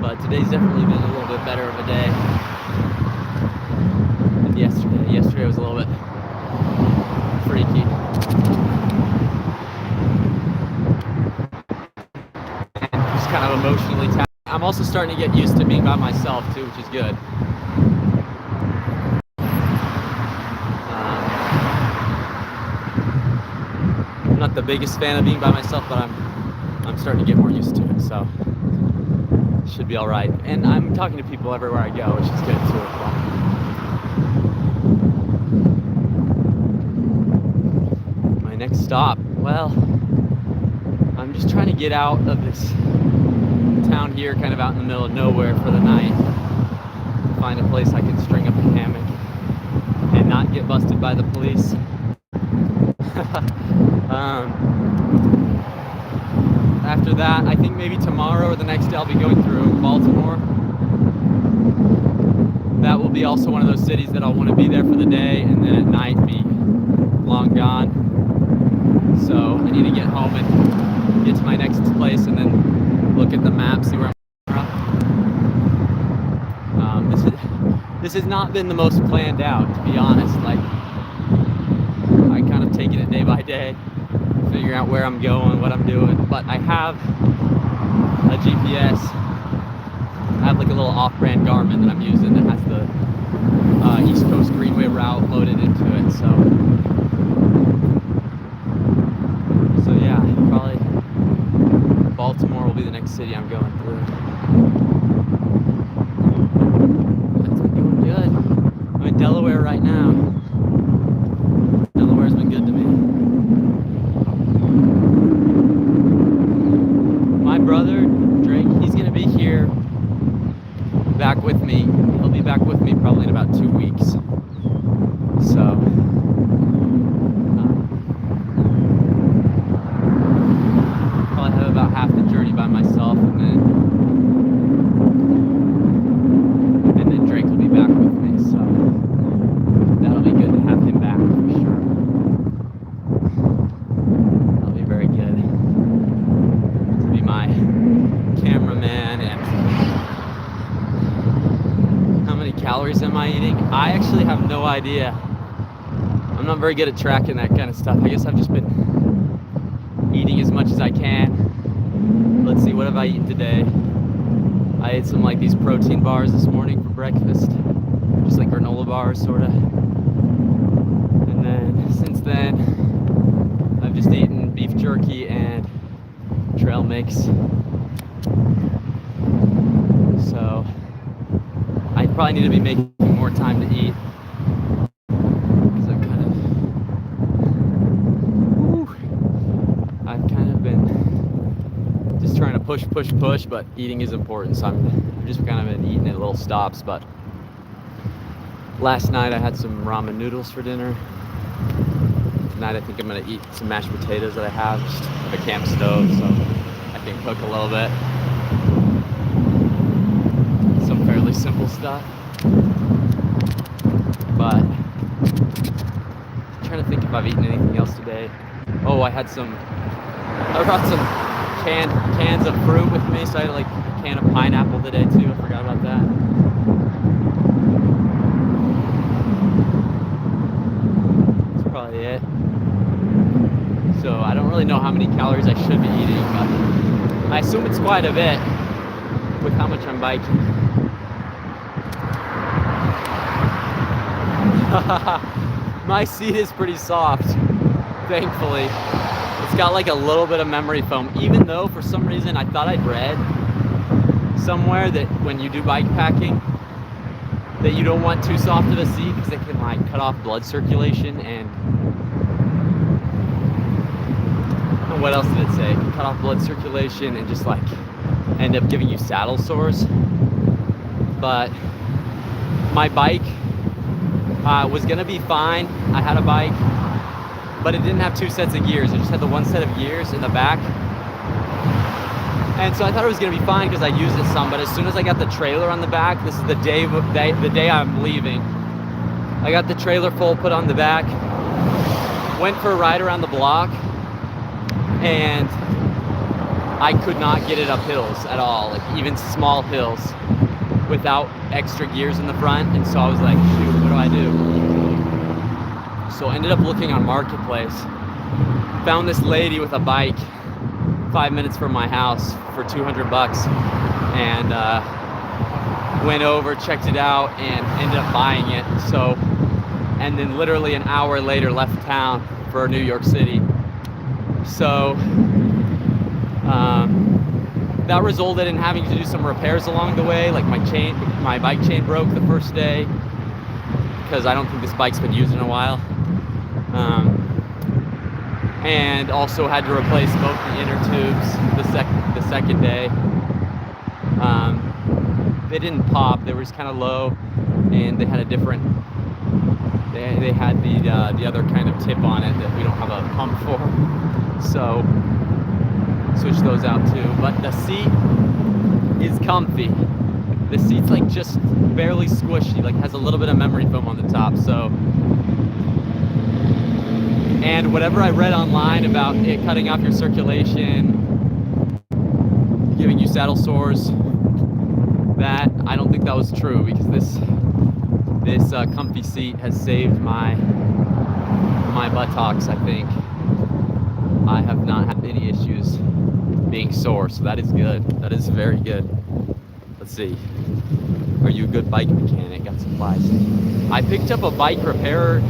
But today's definitely been a little bit better of a day than yesterday. Yesterday was a little bit freaky. And just kind of emotionally taxed. I'm also starting to get used to being by myself too, which is good. I'm not the biggest fan of being by myself, but I'm starting to get more used to it. So should be all right. And I'm talking to people everywhere I go, which is good too. My next stop, well, I'm just trying to get out of this town here, kind of out in the middle of nowhere for the night. Find a place I can string up a hammock and not get busted by the police. After that, I think maybe tomorrow or the next day I'll be going through Baltimore. That will be also one of those cities that I'll want to be there for the day and then at night be long gone. So I need to get home and get to my next place and then look at the map, see where I'm from. This has not been the most planned out, to be honest. Like, I kind of taken it day by day. figuring out where I'm going, what I'm doing. But I have a GPS. I have like a little off-brand Garmin that I'm using that has the East Coast Greenway route loaded into it. So yeah, probably Baltimore will be the next city I'm going through. That's been going good. I'm in Delaware right now. Delaware's been good to me. My brother, Drake, he's gonna be here back with me. He'll be back with me probably in about 2 weeks. So, probably have about half the journey by myself, and then Drake will be back with me. So that'll be good to have him back for sure. That'll be very good to be my cameraman. And how many calories am I eating? I actually have no idea. I'm not very good at tracking that kind of stuff. I guess I've just been eating as much as I can. Let's see, what have I eaten today? I ate some like these protein bars this morning for breakfast. Just like granola bars, sort of. And then, since then, I've just eaten beef jerky and trail mix. So, I probably need to be making more time to eat. Because I've kind of been just trying to push, but eating is important. So I've just kind of been eating at little stops. But last night I had some ramen noodles for dinner. Tonight I think I'm gonna eat some mashed potatoes that I have. Just have a camp stove, so I can cook a little bit. Some fairly simple stuff. But I'm trying to think if I've eaten anything else today. Oh, I brought some cans of fruit with me, so I had like a can of pineapple today too. I forgot about that. That's probably it. So I don't really know how many calories I should be eating, but I assume it's quite a bit with how much I'm biking. My seat is pretty soft, thankfully. It's got like a little bit of memory foam, even though for some reason I thought I'd read somewhere that when you do bike packing that you don't want too soft of a seat because it can like cut off blood circulation and what else did it say? It can cut off blood circulation and just like end up giving you saddle sores. But my bike was gonna be fine. I had a bike, but it didn't have 2 sets of gears. It just had the 1 set of gears in the back. And so I thought it was gonna be fine because I used it some, but as soon as I got the trailer on the back, this is the day I'm leaving. I got the trailer full, put on the back, went for a ride around the block, and I could not get it up hills at all, like even small hills, without extra gears in the front. And so I was like, shoot, what do I do? So I ended up looking on Marketplace, found this lady with a bike 5 minutes from my house for $200, and went over, checked it out, and ended up buying it. So, and then literally an hour later left town for New York City. So that resulted in having to do some repairs along the way. Like my bike chain broke the first day because I don't think this bike's been used in a while. And also had to replace both the inner tubes the second day. They didn't pop; they were just kind of low, and they had a different. They had the other kind of tip on it that we don't have a pump for, so switched those out too. But the seat is comfy. The seat's like just barely squishy, like has a little bit of memory foam on the top. So, and whatever I read online about it cutting off your circulation, giving you saddle sores, that I don't think that was true, because this comfy seat has saved my buttocks, I think. I have not had any issues being sore, so that is good. That is very good. Let's see. Are you a good bike mechanic? Got supplies. I picked up a bike repair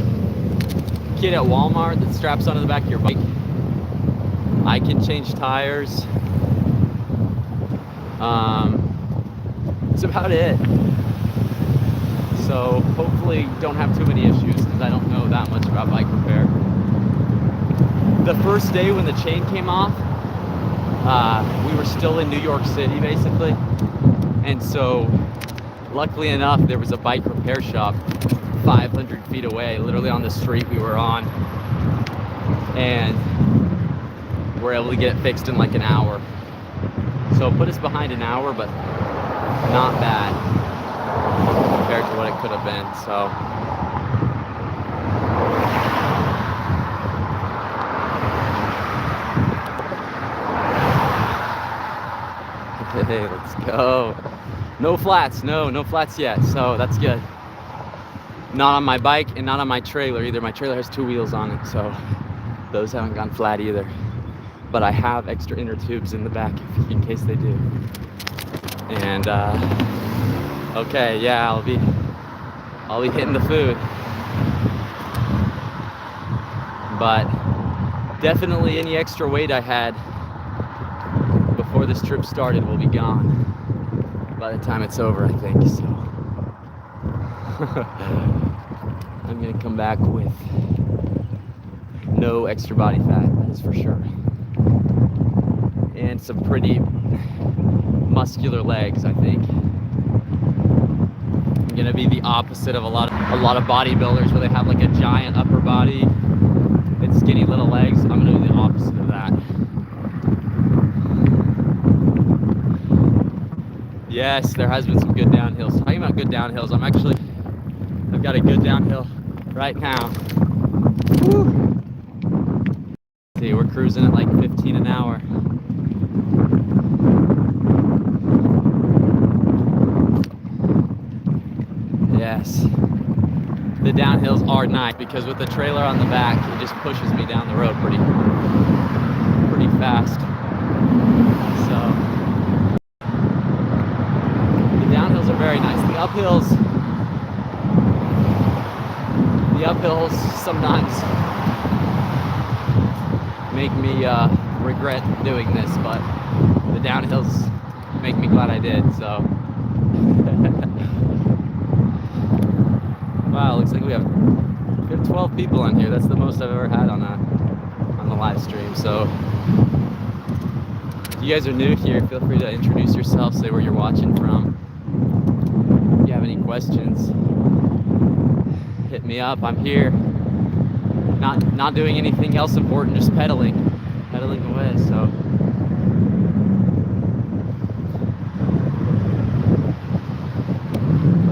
kit at Walmart that straps onto the back of your bike. I can change tires. That's about it. So hopefully don't have too many issues because I don't know that much about bike repair. The first day when the chain came off, we were still in New York City basically. And so luckily enough, there was a bike repair shop 500 feet away, literally on the street we were on. And we're able to get it fixed in like an hour. So it put us behind an hour, but not bad compared to what it could have been. So hey, let's go. No flats, no flats yet, so that's good. Not on my bike and not on my trailer either. My trailer has 2 wheels on it, so those haven't gone flat either. But I have extra inner tubes in the back in case they do. And okay, yeah, I'll be hitting the food. But definitely any extra weight I had before this trip started will be gone by the time it's over, I think. So I'm gonna come back with no extra body fat, that is for sure. And some pretty muscular legs, I think. I'm gonna be the opposite of a lot of bodybuilders where they have like a giant upper body and skinny little legs. I'm gonna be the opposite of that. Yes, there has been some good downhills. Talking about good downhills, I've got a good downhill right now. Woo. See, we're cruising at like 15 an hour. Yes, the downhills are nice because with the trailer on the back, it just pushes me down the road pretty fast. So the downhills are very nice. The uphills sometimes make me regret doing this, but the downhills make me glad I did. So. Wow, looks like we have 12 people on here. That's the most I've ever had on the live stream. So if you guys are new here, feel free to introduce yourself, say where you're watching from. If you have any questions, hit me up. I'm here. Not doing anything else important, just pedaling away. So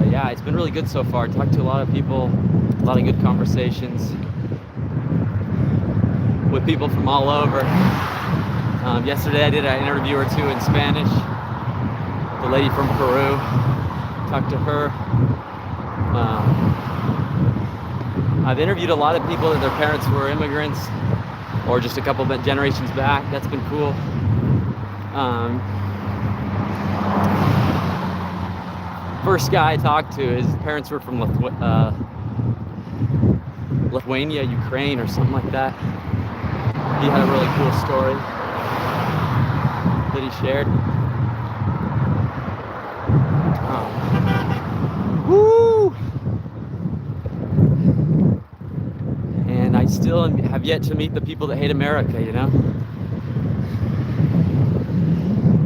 yeah, it's been really good so far. Talked to a lot of people, a lot of good conversations with people from all over. Yesterday I did an interview or two in Spanish. The lady from Peru, talked to her. I've interviewed a lot of people that their parents were immigrants or just a couple of generations back. That's been cool. First guy I talked to, his parents were from Lithuania, Ukraine, or something like that. He had a really cool story that he shared. Woo! And I still have yet to meet the people that hate America, you know?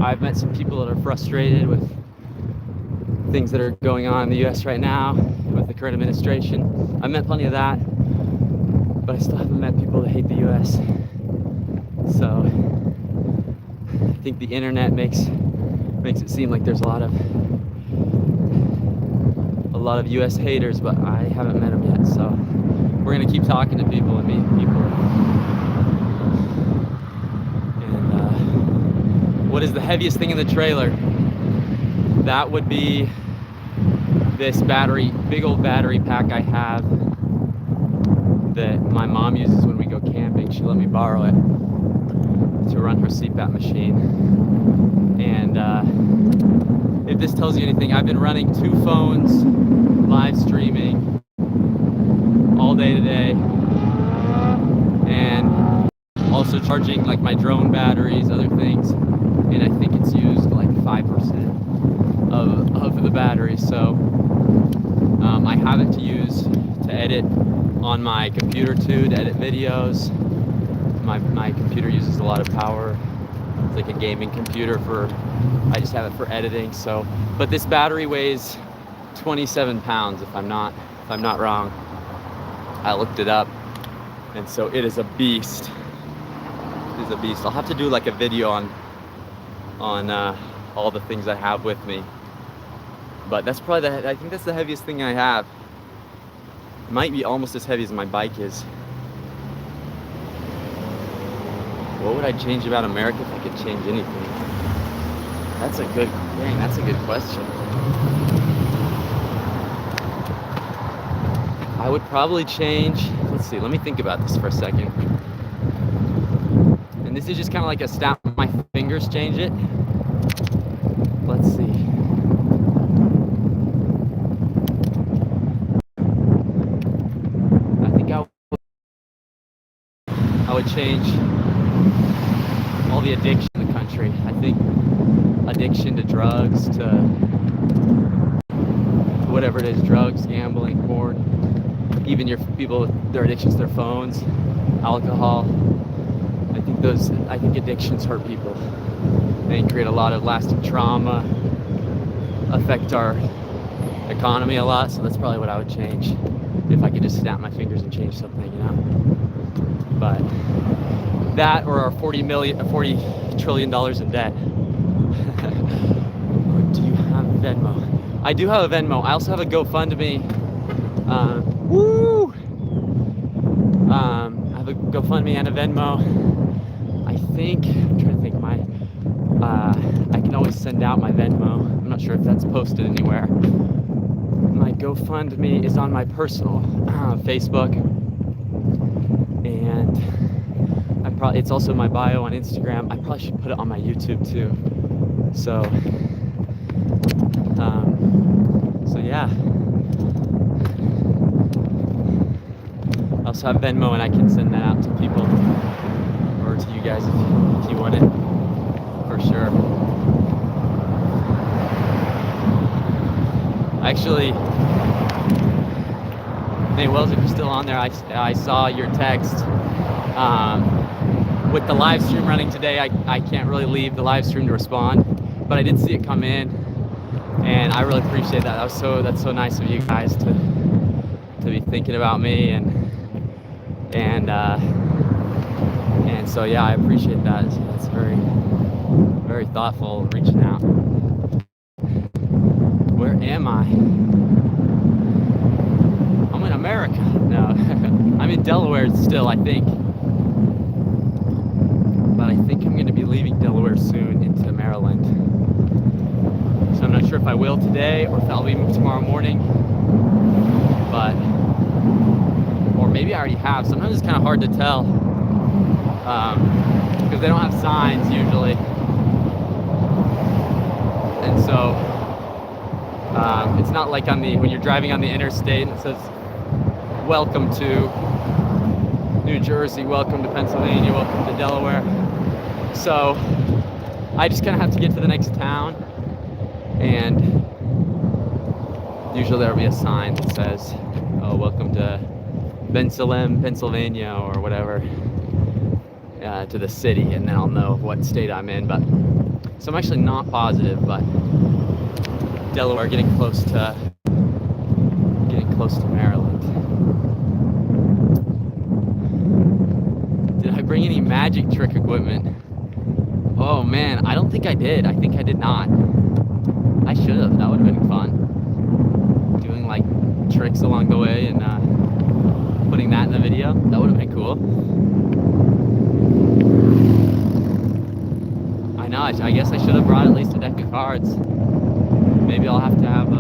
I've met some people that are frustrated with things that are going on in the US right now with the current administration. I've met plenty of that, but I still haven't met people that hate the US. So I think the internet makes it seem like there's a lot of US haters, but I haven't met them yet. So we're gonna keep talking to people and meeting people. And what is the heaviest thing in the trailer? That would be this big old battery pack I have that my mom uses when we go camping. She let me borrow it. to run her CPAP machine. And if this tells you anything, I've been running 2 phones, live streaming all day today, and also charging like my drone batteries, other things, and I think it's used like 5% of the battery. So I have it to use to edit on my computer too, to edit videos. My computer uses a lot of power. It's like a gaming computer I just have it for editing. So, but this battery weighs 27 pounds if I'm not wrong. I looked it up, and so it is a beast. It is a beast. I'll have to do like a video on all the things I have with me. But that's probably I think that's the heaviest thing I have. It might be almost as heavy as my bike is. What would I change about America if I could change anything? That's a good question. I would probably change, let's see, let me think about this for a second. And this is just kind of like a snap my fingers, change it. Let's see. I think I would change all the addiction in the country. I think addiction to drugs, to whatever it is, drugs, gambling, porn, even their addictions to their phones, alcohol. I think addictions hurt people. They create a lot of lasting trauma, affect our economy a lot. So that's probably what I would change if I could just snap my fingers and change something, you know. But that, or our $40 trillion in debt. Do you have Venmo? I do have a Venmo. I also have a GoFundMe. I have a GoFundMe and a Venmo. I'm trying to think. I can always send out my Venmo. I'm not sure if that's posted anywhere. My GoFundMe is on my personal Facebook, and it's also my bio on Instagram. I probably should put it on my YouTube too. So yeah. I also have Venmo, and I can send that out to people, or to you guys if you want it, for sure. Actually, hey Wells, if you're still on there, I saw your text. With the live stream running today, I can't really leave the live stream to respond, but I did see it come in, and I really appreciate that. That's so nice of you guys to be thinking about me, and so yeah, I appreciate that. So that's very, very thoughtful, reaching out. Where am I? I'm in America. No, I'm in Delaware still, I think. But I think I'm going to be leaving Delaware soon into Maryland. So I'm not sure if I will today or if I'll be tomorrow morning. Or maybe I already have. Sometimes it's kind of hard to tell because they don't have signs usually. And so it's not like when you're driving on the interstate and it says, welcome to New Jersey, welcome to Pennsylvania, welcome to Delaware. So I just kind of have to get to the next town, and usually there'll be a sign that says, oh, welcome to Bensalem, Pennsylvania, or whatever, to the city, and then I'll know what state I'm in. But so I'm actually not positive, but Delaware, getting close to Maryland. Did I bring any magic trick equipment? Oh man, I don't think I did. I think I did not. I should have. That would have been fun. Doing like tricks along the way and putting that in the video. That would have been cool. I know. I guess I should have brought at least a deck of cards. Maybe I'll have to have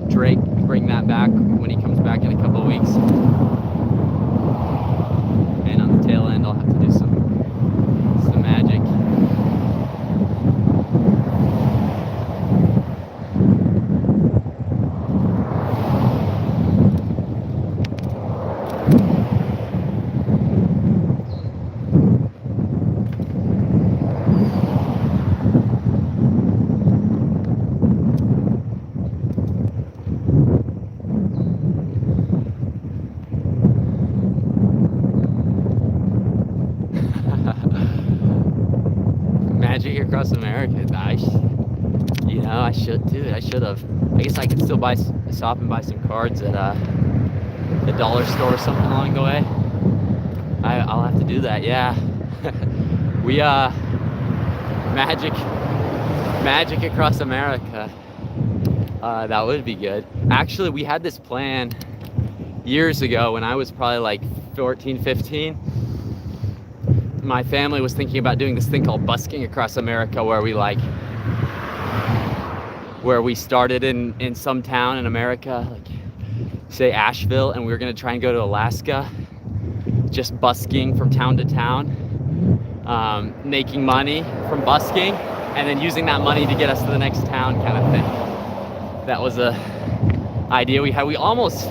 Drake bring that back when he comes back in a couple of weeks. And on the tail end, I'll have to do some I should do it. I should have. I guess I could still stop and buy some cards at the dollar store or something along the way. I'll have to do that. Yeah. We magic across America. That would be good. Actually, we had this plan years ago when I was probably like 14, 15. My family was thinking about doing this thing called busking across America, where we started in some town in America, like say Asheville, and we were gonna try and go to Alaska, just busking from town to town, making money from busking, and then using that money to get us to the next town, kind of thing. That was a idea we had. We almost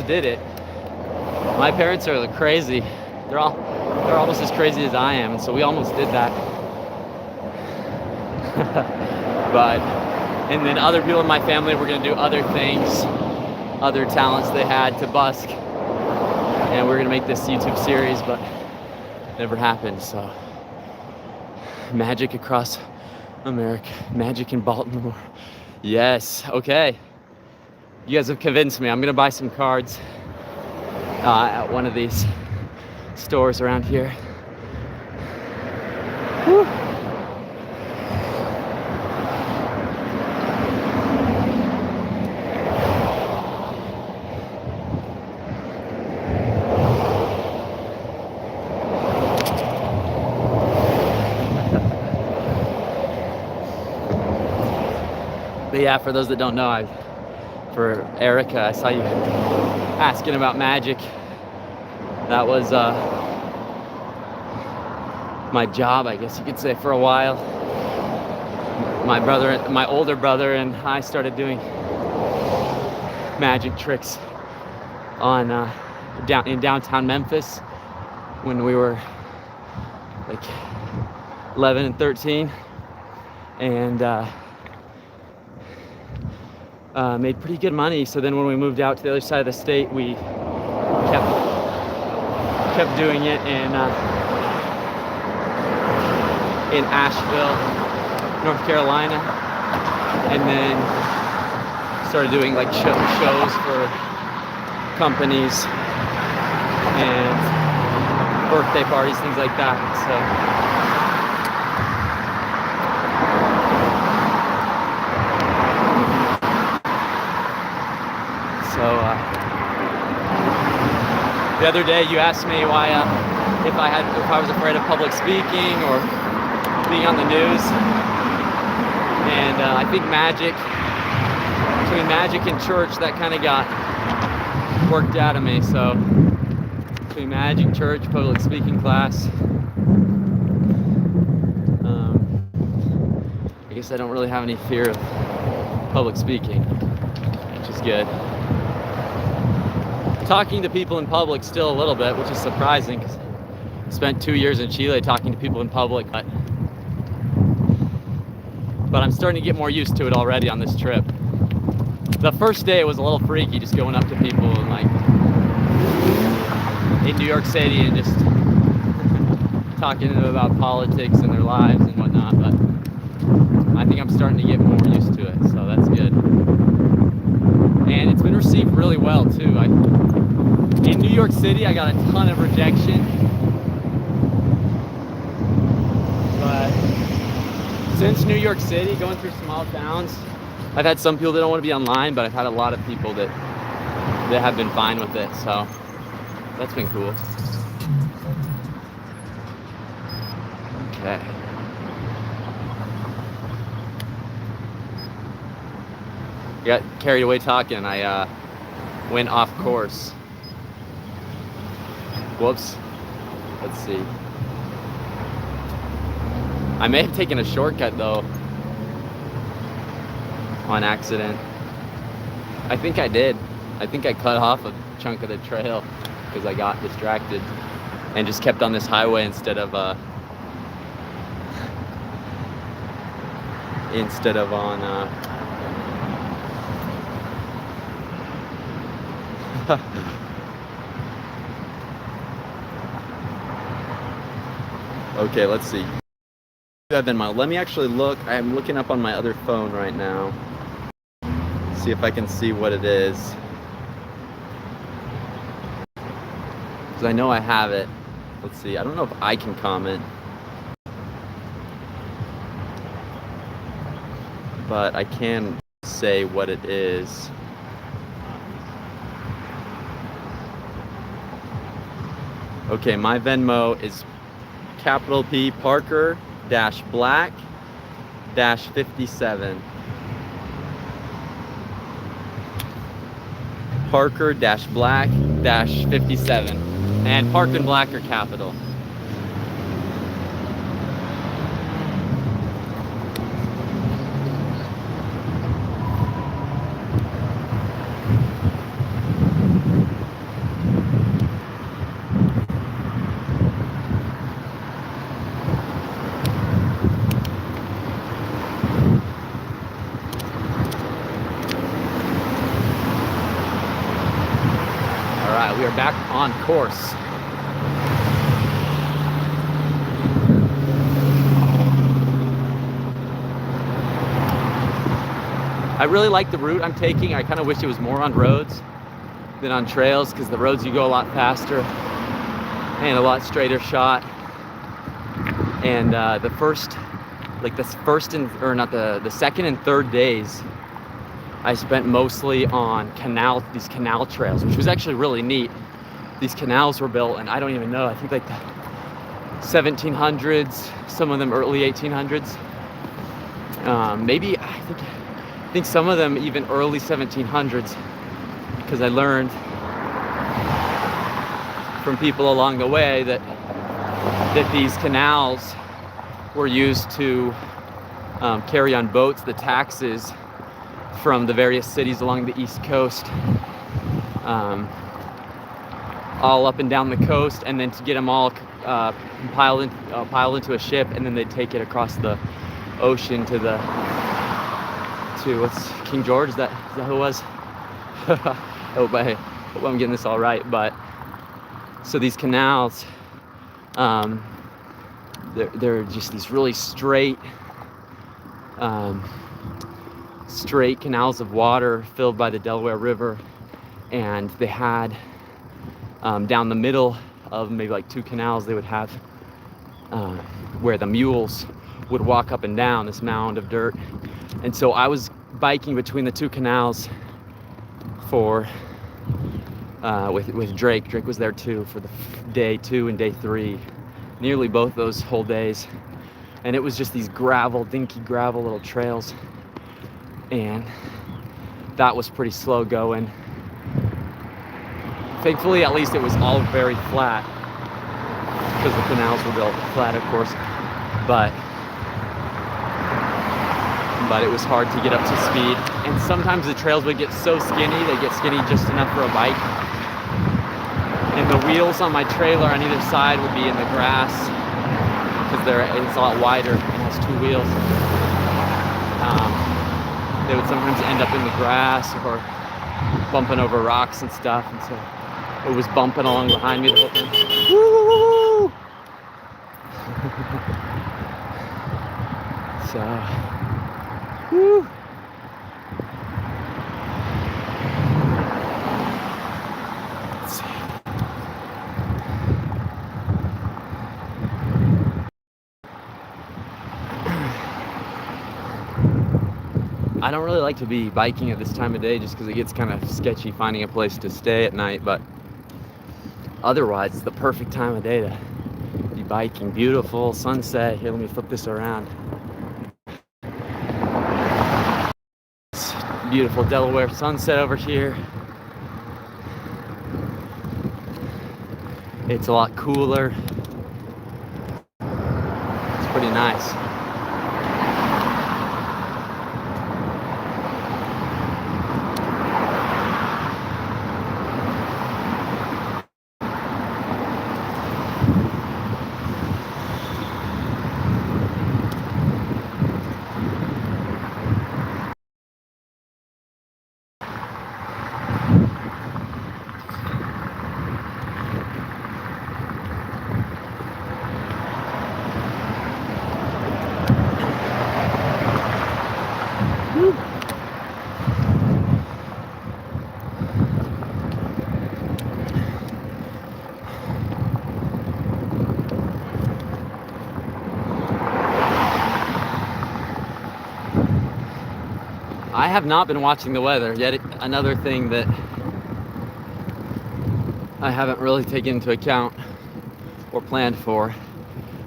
did it. My parents are crazy. They're almost as crazy as I am, and so we almost did that. And then other people in my family were gonna do other things, other talents they had to busk, and we're gonna make this YouTube series, but never happened. So magic across America, magic in Baltimore. Yes. Okay, you guys have convinced me. I'm gonna buy some cards at one of these stores around here. Whew. But yeah, for those that don't know, for Erica, I saw you asking about magic. That was my job, I guess you could say, for a while. My older brother and I started doing magic tricks on in downtown Memphis when we were like 11 and 13, and made pretty good money. So then when we moved out to the other side of the state, we kept doing it in Asheville, North Carolina, and then started doing like shows for companies and birthday parties, things like that. So the other day you asked me why if I was afraid of public speaking or being on the news, and I think between magic and church, that kind of got worked out of me. So between magic, church, public speaking class, I guess I don't really have any fear of public speaking, which is good. Talking to people in public still a little bit, which is surprising because I spent 2 years in Chile talking to people in public, but I'm starting to get more used to it already on this trip. The first day it was a little freaky, just going up to people and like in New York City and just talking to them about politics and their lives and whatnot, but I think I'm starting to get more used to it, so that's good. And it's been received really well too. In New York City, I got a ton of rejection, but since New York City, going through small towns, I've had some people that don't want to be online, but I've had a lot of people that have been fine with it, so that's been cool. Okay. I got carried away talking. I went off course. Whoops. Let's see. I may have taken a shortcut though on accident. I think I did. I think I cut off a chunk of the trail because I got distracted and just kept on this highway instead of on okay, let's see. that Venmo. Let me actually look. I'm looking up on my other phone right now. See if I can see what it is. Because I know I have it. Let's see. I don't know if I can comment. But I can say what it is. Okay, my Venmo is capital P Parker Black 57. Parker Black 57. And Parker and Black are capital. We are back on course. I really like the route I'm taking. I kind of wish it was more on roads than on trails, because the roads you go a lot faster and a lot straighter shot. And the second and third days, I spent mostly on these canal trails, which was actually really neat. These canals were built, and I don't even know, I think like the 1700s, some of them early 1800s. Maybe, I think some of them even early 1700s, because I learned from people along the way that these canals were used to carry on boats the taxes from the various cities along the East Coast, all up and down the coast, and then to get them all piled into a ship, and then they'd take it across the ocean to what's King George? Is that who it was? I hope I'm getting this all right. But so these canals, they're just these really straight canals of water filled by the Delaware River, and they had down the middle of maybe like two canals, they would have where the mules would walk up and down this mound of dirt. And so I was biking between the two canals with Drake. Drake was there too for the day 2 and day 3, nearly both those whole days. And it was just these dinky gravel little trails, and that was pretty slow going. Thankfully, at least it was all very flat, because the canals were built flat, of course, but it was hard to get up to speed. And sometimes the trails would get so skinny, they get skinny just enough for a bike. And the wheels on my trailer on either side would be in the grass, because it's a lot wider and has 2 wheels. They would sometimes end up in the grass or bumping over rocks and stuff, and so it was bumping along behind me the whole time. Woo! So, woo! Let's see. I don't really like to be biking at this time of day, just because it gets kind of sketchy finding a place to stay at night, but otherwise it's the perfect time of day to be biking. Beautiful sunset. Here, let me flip this around. It's beautiful Delaware sunset over here. It's a lot cooler. It's pretty nice. I have not been watching the weather yet. Another thing that I haven't really taken into account or planned for.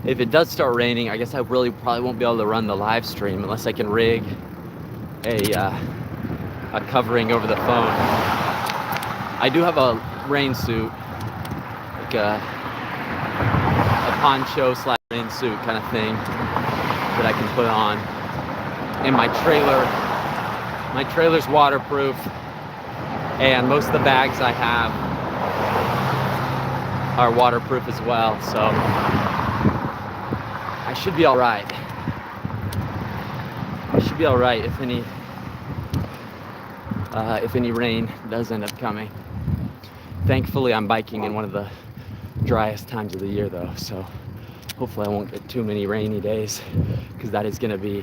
If it does start raining, I guess I really probably won't be able to run the live stream unless I can rig a covering over the phone. I do have a rain suit, like a poncho slash rain suit kind of thing that I can put on. And my trailer's waterproof, and most of the bags I have are waterproof as well, so I should be all right. I should be all right if any rain does end up coming. Thankfully, I'm biking in one of the driest times of the year, though, so hopefully I won't get too many rainy days, because that's gonna be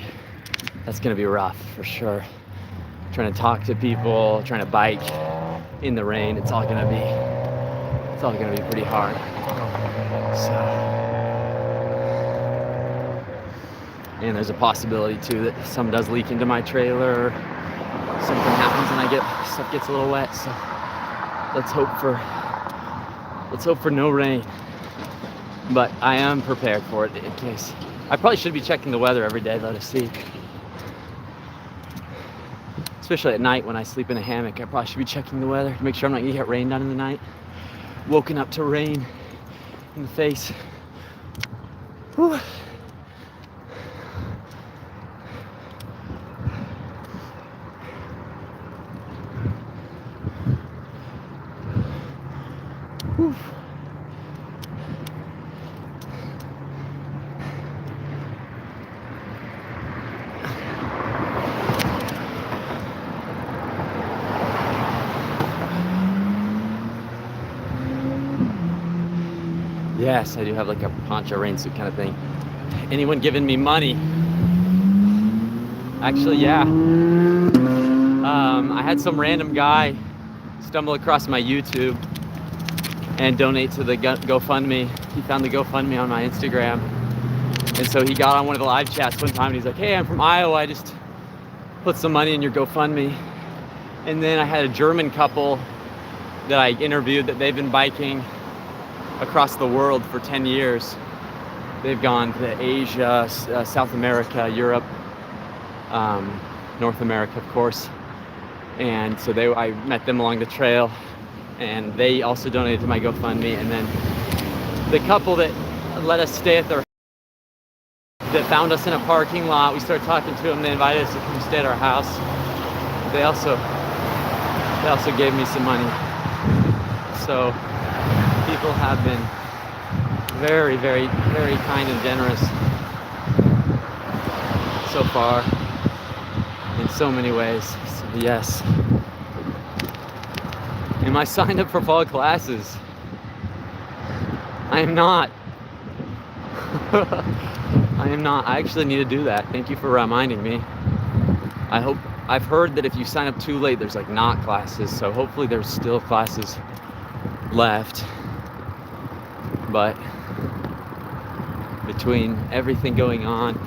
rough for sure. Trying to talk to people, trying to bike in the rain, it's all gonna be pretty hard. So, and there's a possibility too that some does leak into my trailer, something happens and stuff gets a little wet. So let's hope for no rain. But I am prepared for it in case. I probably should be checking the weather every day though to see. Especially at night when I sleep in a hammock, I probably should be checking the weather to make sure I'm not gonna get rained on in the night. Woken up to rain in the face. Whew. Whew. Yes, I do have like a poncho rain suit kind of thing. Anyone giving me money? Actually, yeah. I had some random guy stumble across my YouTube and donate to the GoFundMe. He found the GoFundMe on my Instagram. And so he got on one of the live chats one time and he's like, hey, I'm from Iowa. I just put some money in your GoFundMe. And then I had a German couple that I interviewed that they've been biking across the world for 10 years. They've gone to Asia, South America, Europe, North America, of course. And so I met them along the trail, and they also donated to my GoFundMe. And then the couple that let us stay at their that found us in a parking lot, we started talking to them. They invited us to come stay at our house. They also gave me some money. So people have been very, very, very kind and generous so far in so many ways. So yes. Am I signed up for fall classes? I am not. I am not. I actually need to do that. Thank you for reminding me. I've heard that if you sign up too late, there's like not classes. So hopefully there's still classes left. But between everything going on,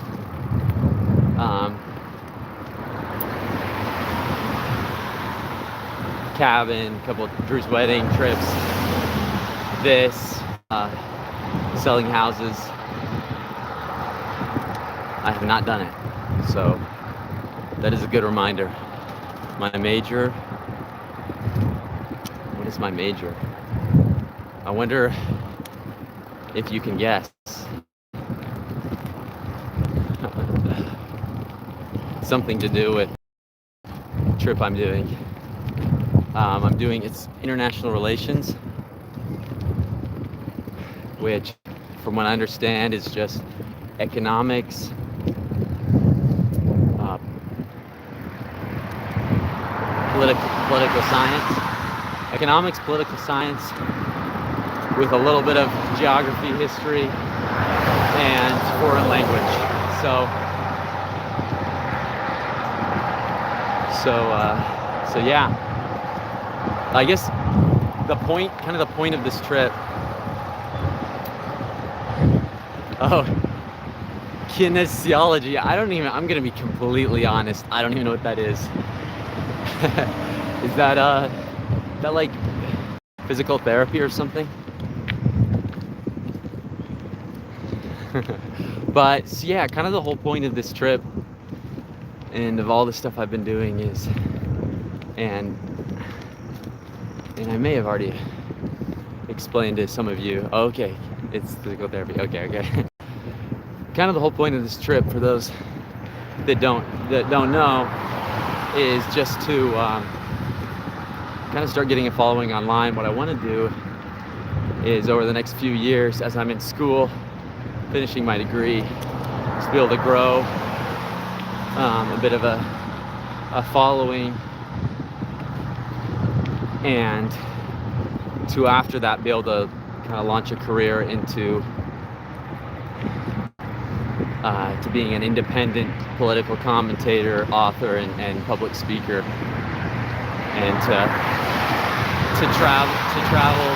cabin, a couple of Drew's wedding trips, selling houses, I have not done it. So that is a good reminder. My major, what is my major? I wonder if you can guess. Something to do with the trip I'm doing. It's international relations, which from what I understand is just economics, political science, economics, political science, with a little bit of geography, history, and foreign language. So yeah. I guess the point of this trip. Oh, Kinesiology. I'm gonna be completely honest. I don't even know what that is. Is that like physical therapy or something? But so yeah, kind of the whole point of this trip and of all the stuff I've been doing is, and I may have already explained to some of you. Oh, okay, it's physical therapy. Okay. Kind of the whole point of this trip, for those that don't know, is just to kind of start getting a following online. What I want to do is, over the next few years, as I'm in school, finishing my degree, just be able to grow a bit of a following, and to, after that, be able to kind of launch a career into to being an independent political commentator, author, and public speaker, and to travel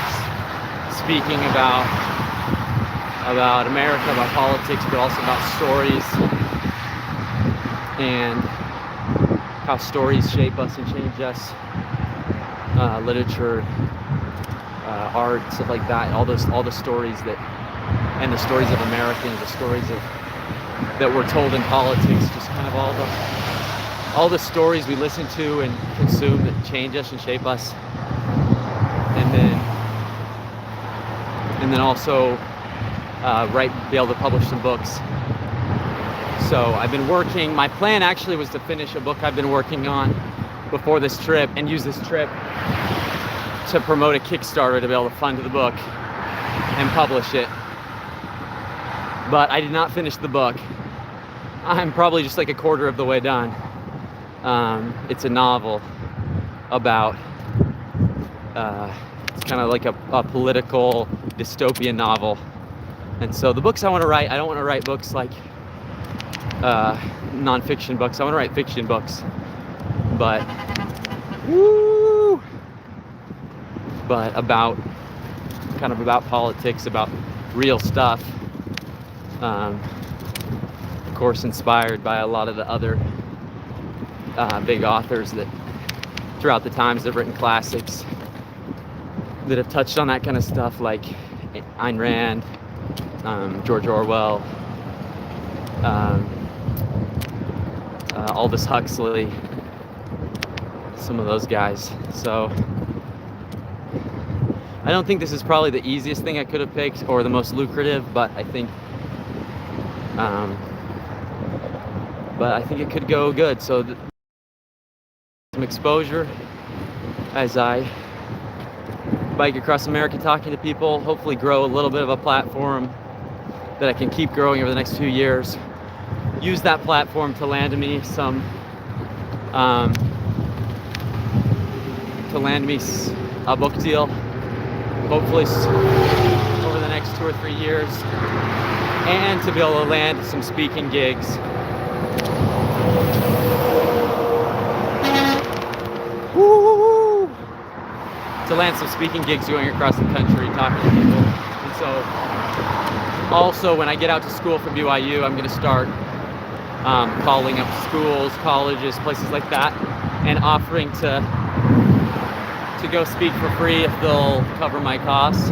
speaking about America, about politics, but also about stories, and how stories shape us and change us, literature, art, stuff like that. All the stories that, and the stories of Americans, the stories that we're told in politics, just kind of all the stories we listen to and consume that change us and shape us, and then also be able to publish some books. So I've been working. My plan actually was to finish a book I've been working on before this trip, and use this trip to promote a Kickstarter to be able to fund the book and publish it. But I did not finish the book. I'm probably just like a quarter of the way done. It's a novel about, it's kind of like a political dystopian novel. And so the books I want to write, I don't want to write books like non-fiction books. I want to write fiction books. But about politics, about real stuff. Of course, inspired by a lot of the other big authors that throughout the times have written classics that have touched on that kind of stuff, like Ayn Rand, George Orwell, Aldous Huxley, some of those guys. So I don't think this is probably the easiest thing I could have picked or the most lucrative, but I think it could go good. So some exposure as I bike across America talking to people, hopefully grow a little bit of a platform that I can keep growing over the next few years. Use that platform to land me a book deal, hopefully over the next 2 or 3 years, and to be able to land some speaking gigs. Woo! To land some speaking gigs going across the country, talking to people. And so, also when I get out to school from BYU, I'm going to start calling up schools, colleges, places like that, and offering to go speak for free if they'll cover my costs.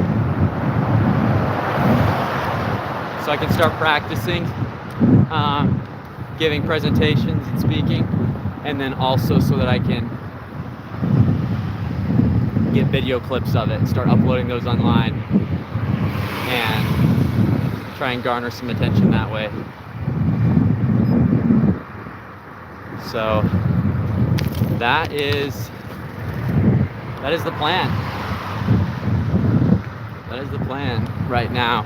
So I can start practicing, giving presentations and speaking, and then also so that I can get video clips of it and start uploading those online and try and garner some attention that way. So that is the plan. That is the plan right now.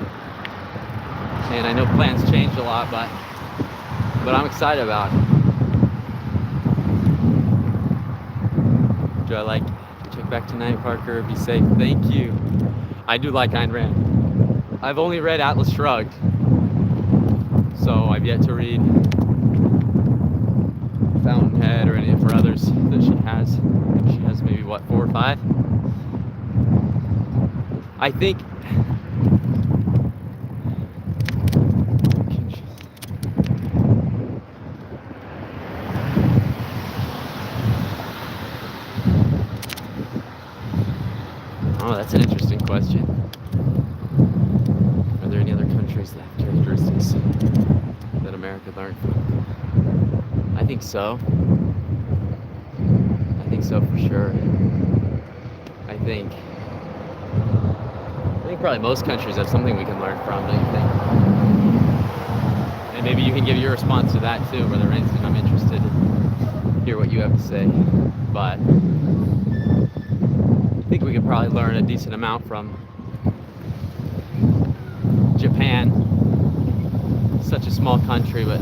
And I know plans change a lot, but I'm excited about it. Do I like Check Back Tonight, Parker? Be safe. Thank you. I do like Ayn Rand. I've only read Atlas Shrugged, so I've yet to read Fountainhead or any of her others that she has. I think she has maybe, what, 4 or 5? I think Oh, that's an interesting question. Are there any other countries that have characteristics that America learned from? I think so. I think so for sure. I think probably most countries have something we can learn from, don't you think? And maybe you can give your response to that too, Brother Ransom. I'm interested to hear what you have to say. But I think we could probably learn a decent amount from Japan. Such a small country, but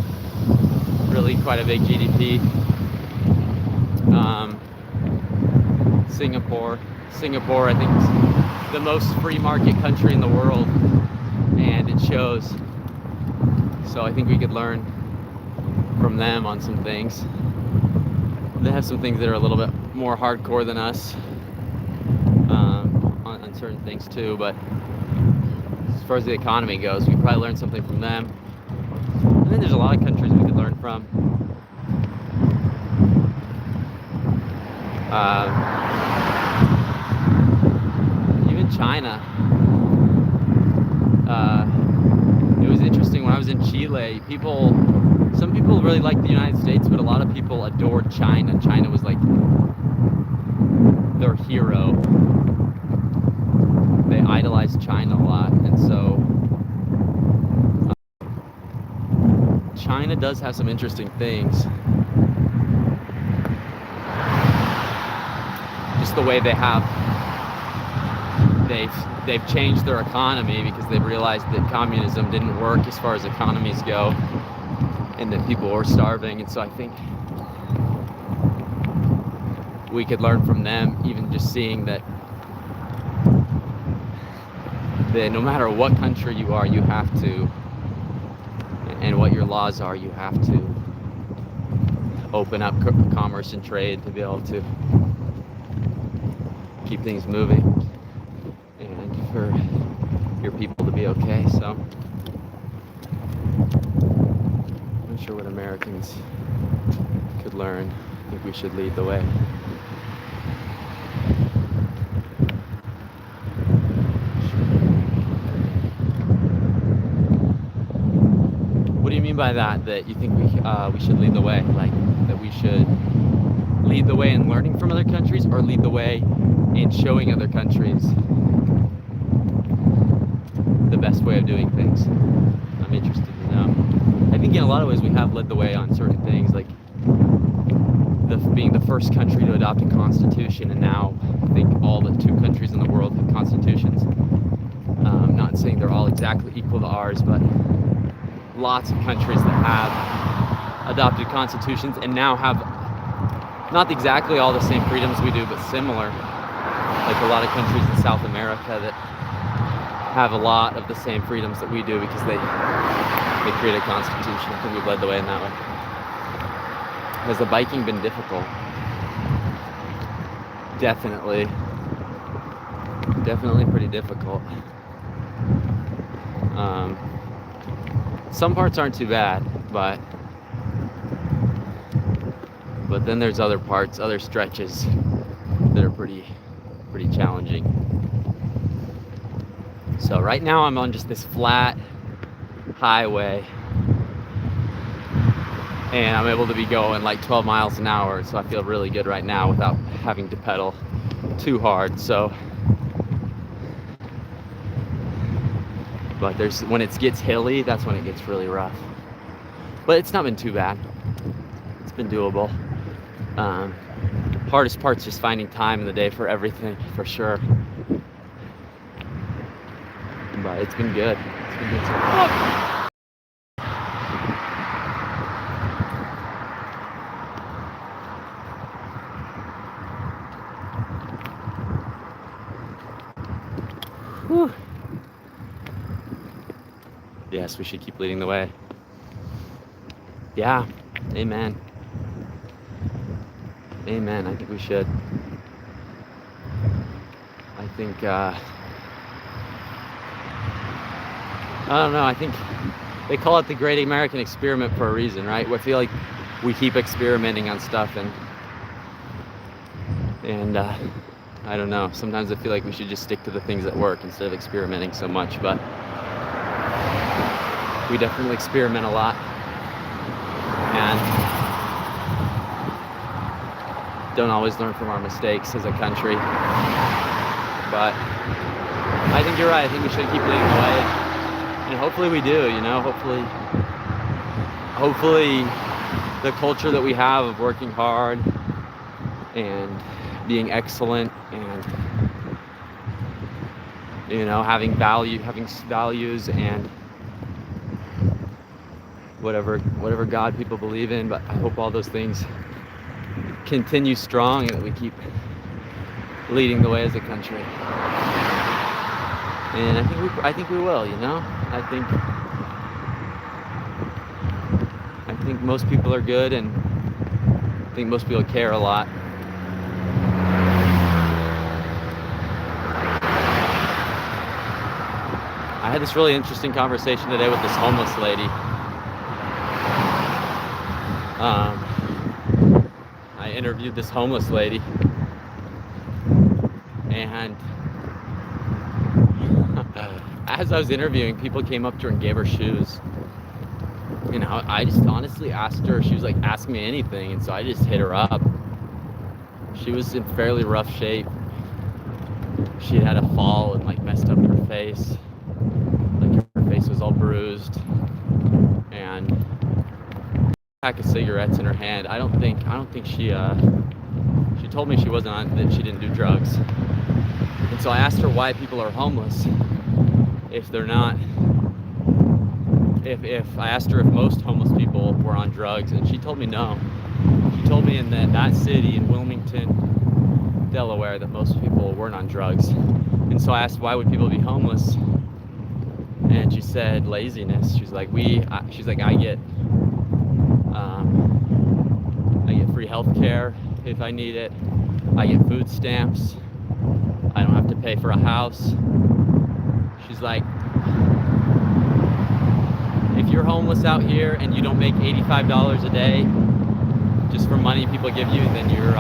really quite a big GDP. Singapore, I think, is the most free market country in the world, and it shows. So I think we could learn from them on some things. They have some things that are a little bit more hardcore than us on certain things too, but as far as the economy goes, we probably learn something from them. And then there's a lot of countries we could learn from. Even China. It was interesting when I was in Chile. Some people really liked the United States, but a lot of people adored China. China was like their hero. They idolized China a lot, and so China does have some interesting things. Just the way they've changed their economy because they've realized that communism didn't work as far as economies go, and that people were starving. And so I think we could learn from them, even just seeing that no matter what country you are, you have to, and what your laws are, you have to open up commerce and trade to be able to keep things moving and for your people to be okay. So I'm not sure what Americans could learn. I think we should lead the way. What do you mean by that? That you think we should lead the way? Like that we should lead the way in learning from other countries, or lead the way in showing other countries the best way of doing things? I'm interested to know. I think in a lot of ways we have led the way on certain things, like being the first country to adopt a constitution, and now I think all the 2 countries in the world have constitutions. I'm not saying they're all exactly equal to ours, but lots of countries that have adopted constitutions and now have not exactly all the same freedoms we do, but similar. Like a lot of countries in South America that have a lot of the same freedoms that we do because they create a constitution. I think we've led the way in that way. Has the biking been difficult? Definitely pretty difficult. Some parts aren't too bad, but then there's other parts, other stretches that are pretty challenging. So right now I'm on just this flat highway, and I'm able to be going like 12 miles an hour, so I feel really good right now without having to pedal too hard. So, but when it gets hilly, that's when it gets really rough. But it's not been too bad. It's been doable. Hardest part's just finding time in the day for everything, for sure. But it's been good. It's been good so far. Whew. Yes, we should keep leading the way. Yeah, amen. Amen, I think we should. I think, I don't know, I think they call it the Great American Experiment for a reason, right? I feel like we keep experimenting on stuff, and I don't know. Sometimes I feel like we should just stick to the things that work instead of experimenting so much, but we definitely experiment a lot. And don't always learn from our mistakes as a country. But I think you're right. I think we should keep leading the way. And hopefully we do, you know, hopefully the culture that we have of working hard and being excellent and, you know, having values and whatever God people believe in, but I hope all those things continue strong and that we keep leading the way as a country. And I think we will, you know. I think most people are good, and I think most people care a lot. I had this really interesting conversation today with this homeless lady. I interviewed this homeless lady, and as I was interviewing, people came up to her and gave her shoes. You know, I just honestly asked her, she was like, ask me anything, and so I just hit her up. She was in fairly rough shape. She had a fall and like messed up her face. Like her face was all bruised, and a pack of cigarettes in her hand. I don't think she told me that she didn't do drugs. And so I asked her why people are homeless if they're not. If I asked her if most homeless people were on drugs, and she told me no. She told me in that city, in Wilmington, Delaware, that most people weren't on drugs. And so I asked, why would people be homeless? And she said laziness. She's like, I get free health care if I need it. I get food stamps. I don't have to pay for a house. She's like, if you're homeless out here and you don't make $85 a day just from money people give you, then you're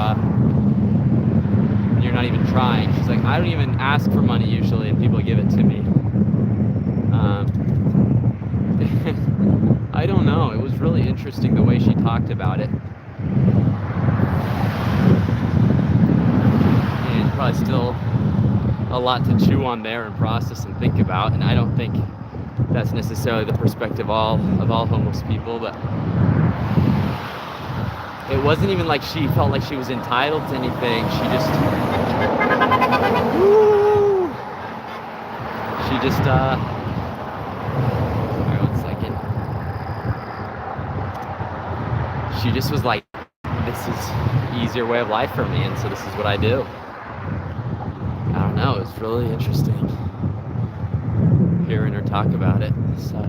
not even trying. She's like, I don't even ask for money usually, and people give it to me. I don't know. It was really interesting the way she talked about it. And probably still a lot to chew on there and process and think about. And I don't think that's necessarily the perspective of all homeless people, but it wasn't even like she felt like she was entitled to anything. She just sorry, 1 second. She just was like, this is easier way of life for me, and so this is what I do. I don't know, it's really interesting hearing her talk about it. So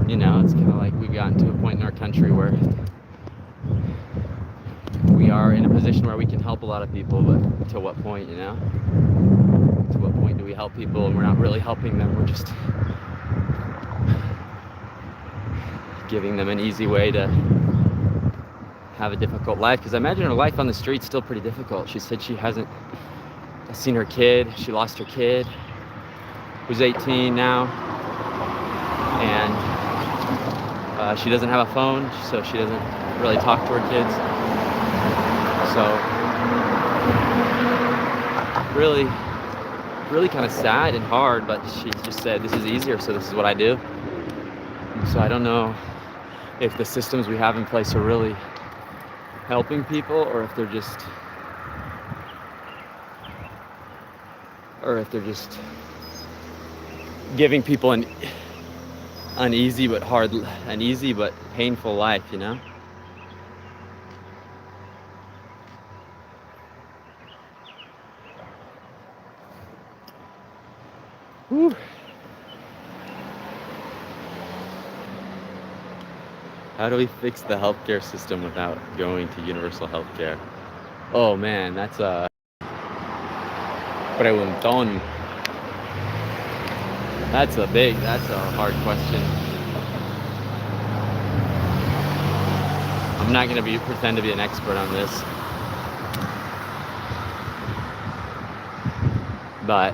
you know, it's kind of like we've gotten to a point in our country where we are in a position where we can help a lot of people, but to what point, you know? To what point do we help people and we're not really helping them? We're just giving them an easy way to have a difficult life. Because I imagine her life on the street's still pretty difficult. She said she hasn't seen her kid. She lost her kid, who's 18 now, and she doesn't have a phone, so she doesn't really talk to her kids. So really kind of sad and hard, but she just said, this is easier, so this is what I do. And so I don't know if the systems we have in place are really helping people, or if they're just giving people an easy but painful life, you know? Whew. How do we fix the healthcare system without going to universal healthcare? Oh man, that's a preguntón. That's a hard question. I'm not going to pretend to be an expert on this, but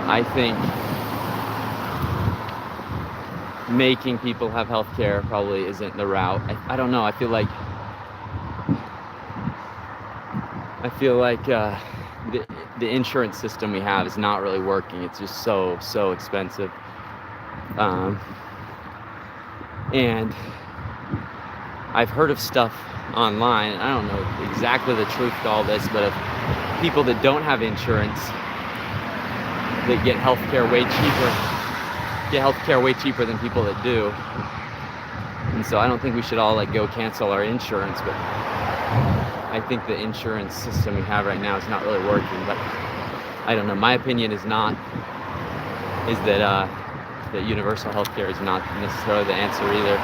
I think making people have health care probably isn't the route. I don't know. I feel like the insurance system we have is not really working. It's just so expensive. And I've heard of stuff online, and I don't know exactly the truth to all this, but of people that don't have insurance that get healthcare way cheaper than people that do. And so I don't think we should all like go cancel our insurance, but I think the insurance system we have right now is not really working. But I don't know. My opinion is that universal health care is not necessarily the answer either.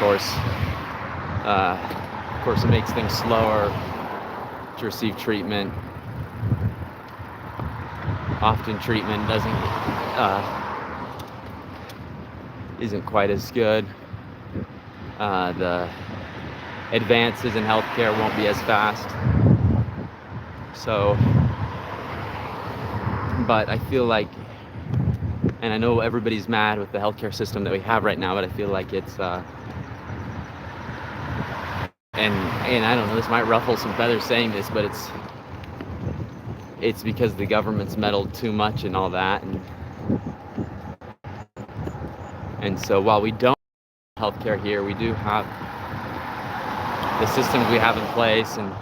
Of course, it makes things slower to receive treatment. Often treatment isn't quite as good. The advances in healthcare won't be as fast. So, but I feel like, and I know everybody's mad with the healthcare system that we have right now, but I feel like it's, and I don't know, this might ruffle some feathers saying this, but it's because the government's meddled too much and all that, and so while we don't have healthcare here, we do have the systems we have in place, and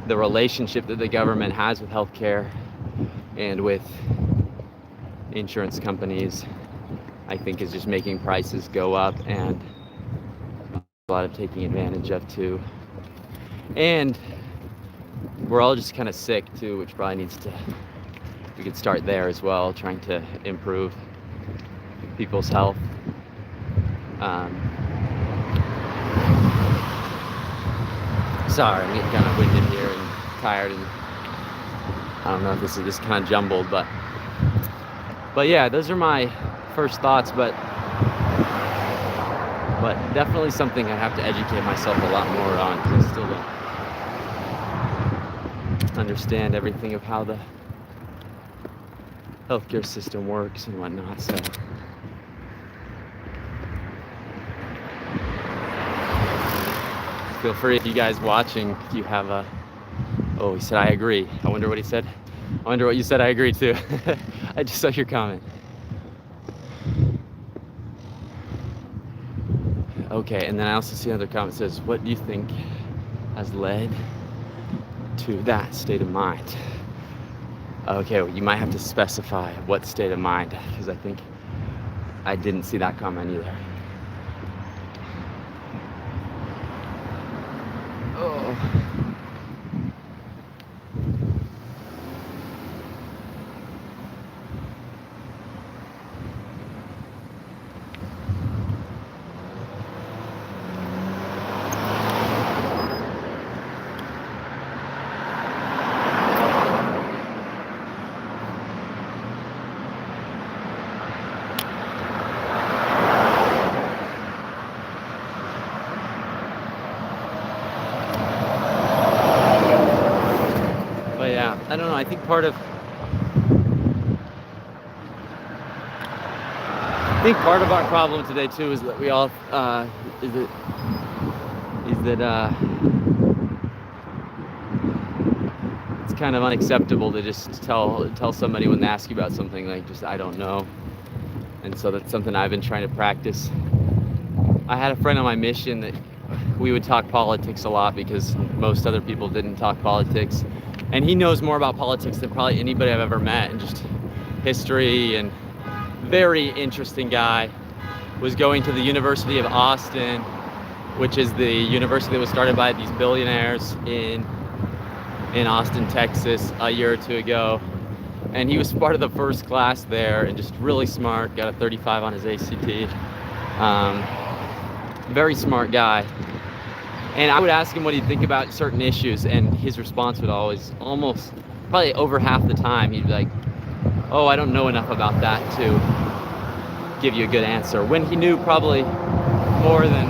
the relationship that the government has with healthcare and with insurance companies, I think, is just making prices go up, and a lot of taking advantage of too. And we're all just kind of sick too, which probably we could start there as well, trying to improve people's health. Sorry, I'm getting kind of winded here and tired, and I don't know if this is just kind of jumbled, but yeah, those are my first thoughts, but definitely something I have to educate myself a lot more on, because I still don't understand everything of how the healthcare system works and whatnot. So feel free, if you guys watching, if you have oh, he said I agree. I wonder what he said. I wonder what you said I agree to. I just saw your comment. Okay, and then I also see another comment that says, what do you think has led to that state of mind? Okay, well, you might have to specify what state of mind, because I think I didn't see that comment either. Oh. I don't know, I think part of our problem today too is that we all it's kind of unacceptable to just tell somebody when they ask you about something, like, just I don't know. And so that's something I've been trying to practice. I had a friend on my mission that we would talk politics a lot because most other people didn't talk politics. And he knows more about politics than probably anybody I've ever met, and just history, and very interesting guy. Was going to the University of Austin, which is the university that was started by these billionaires in Austin, Texas, a year or two ago. And he was part of the first class there, and just really smart, got a 35 on his ACT. Very smart guy. And I would ask him what he'd think about certain issues, and his response would always, almost, probably over half the time, he'd be like, oh, I don't know enough about that to give you a good answer, when he knew probably more than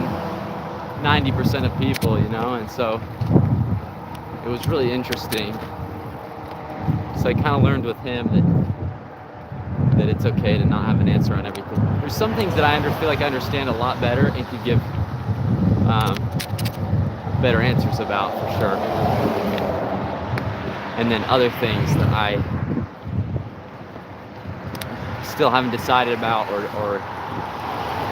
90% of people, you know. And so it was really interesting. So I kind of learned with him that it's okay to not have an answer on everything. There's some things that I feel like I understand a lot better and could give better answers about, for sure. And then other things that I still haven't decided about or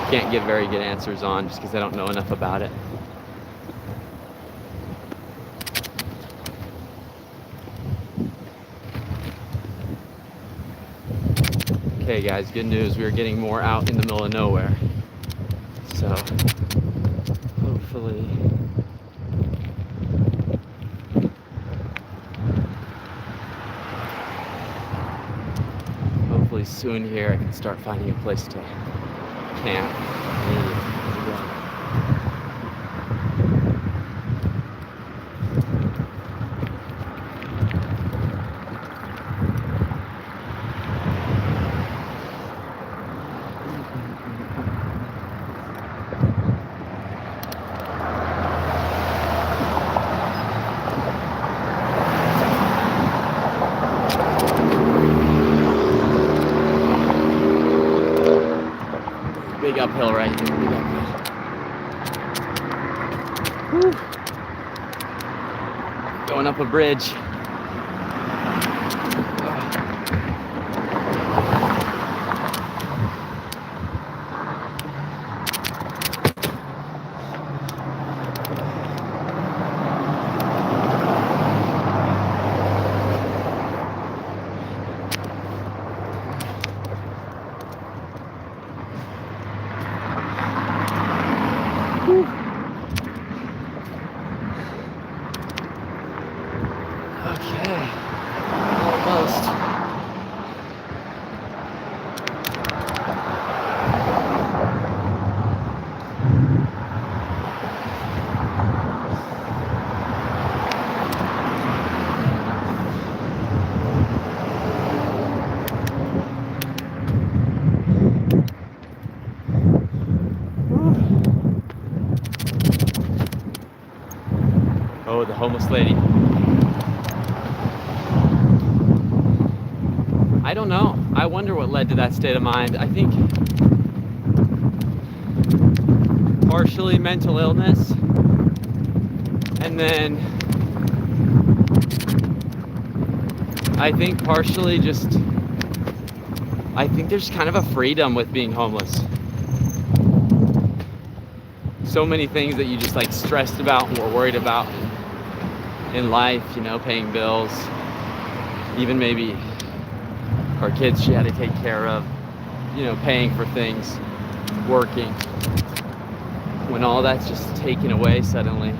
can't give very good answers on just because I don't know enough about it. Okay guys, good news, we are getting more out in the middle of nowhere. So hopefully soon here I can start finding a place to camp. Big uphill right here, big uphill. Whew. Going up a bridge. Okay, almost. Oh, the homeless lady. I don't know. I wonder what led to that state of mind. I think partially mental illness, and then I think partially just, I think there's kind of a freedom with being homeless. So many things that you just like stressed about and were worried about in life, you know, paying bills, even maybe our kids she had to take care of, you know, paying for things, working. When all that's just taken away suddenly,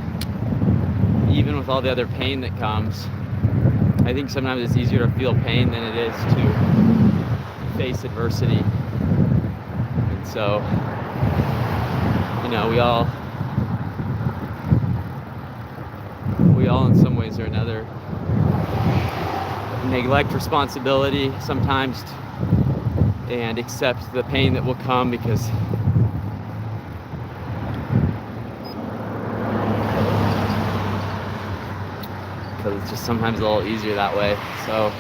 even with all the other pain that comes, I think sometimes it's easier to feel pain than it is to face adversity. And so, you know, we all in some ways or another neglect responsibility sometimes and accept the pain that will come because it's just sometimes a little easier that way. So,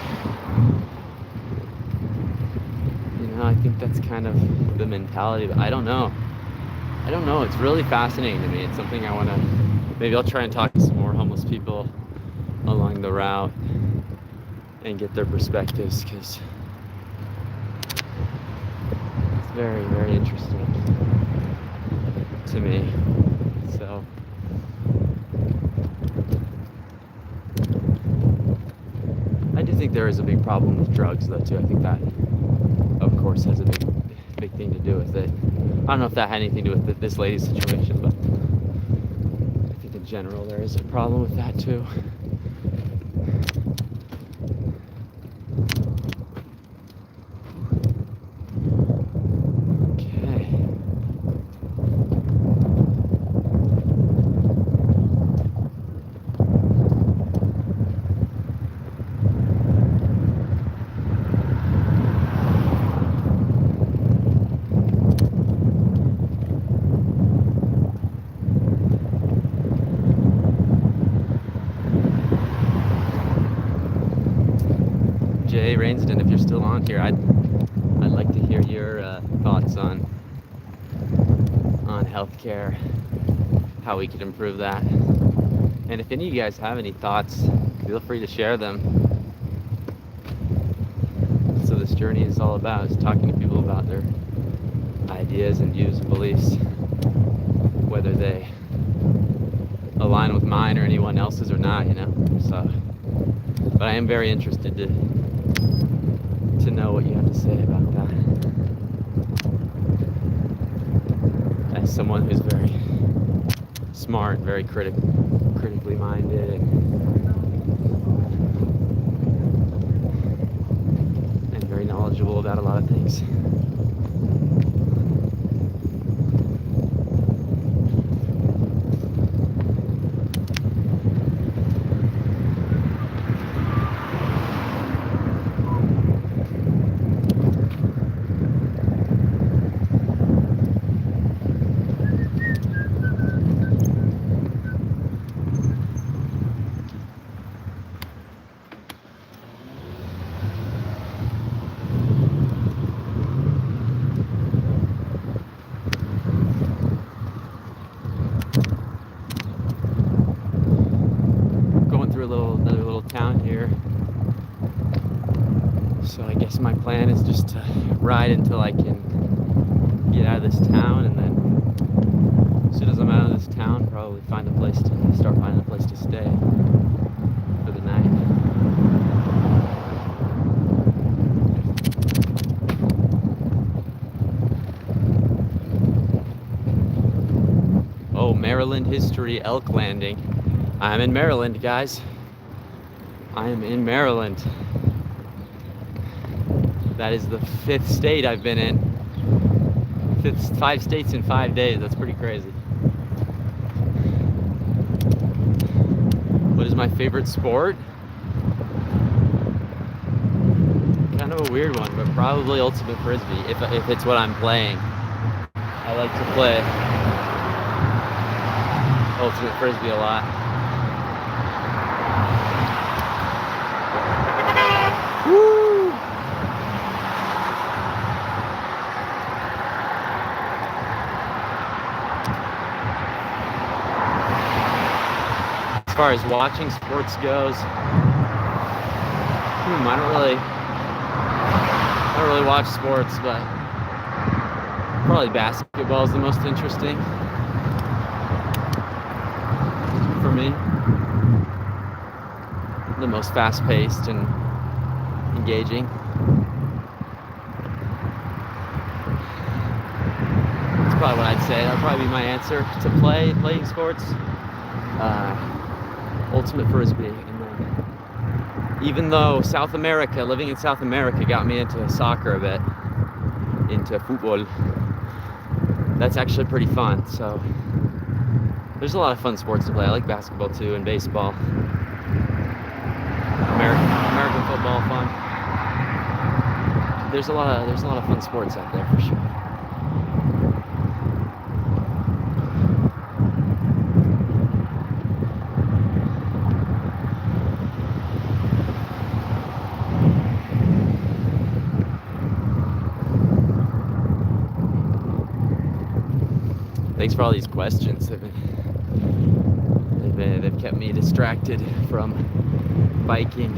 you know, I think that's kind of the mentality, but I don't know. It's really fascinating to me. It's something I want to, maybe I'll try and talk to some more homeless people along the route and get their perspectives, because it's very, very interesting to me. So I do think there is a big problem with drugs though too. I think that of course has a big thing to do with it. I don't know if that had anything to do with this lady's situation, but I think in general there is a problem with that too. Jay Rainsden, if you're still on here, I'd like to hear your thoughts on healthcare, how we could improve that. And if any of you guys have any thoughts, feel free to share them. So this journey is all about is talking to people about their ideas and views and beliefs, whether they align with mine or anyone else's or not, you know. So, but I am very interested to know what you have to say about that. As someone who's very smart, very critically minded, and very knowledgeable about a lot of things. Another little town here. So I guess my plan is just to ride until I can get out of this town, and then as soon as I'm out of this town, probably start finding a place to stay for the night. Oh, Maryland history, Elk Landing. I'm in Maryland, guys. I am in Maryland. That is the 5th state I've been in. 5 states in 5 days. That's pretty crazy. What is my favorite sport? Kind of a weird one, but probably Ultimate Frisbee, if it's what I'm playing. I like to play Ultimate Frisbee a lot. Woo! As far as watching sports goes, I don't really watch sports, but probably basketball is the most interesting for me. The most fast-paced and engaging. That's probably what I'd say. That'd probably be my answer to playing sports. Ultimate Frisbee. And then, even though living in South America got me into soccer a bit, into football, that's actually pretty fun. So there's a lot of fun sports to play. I like basketball too, and baseball. American football fun. There's a lot of fun sports out there for sure. Thanks for all these questions. They've kept me distracted from biking,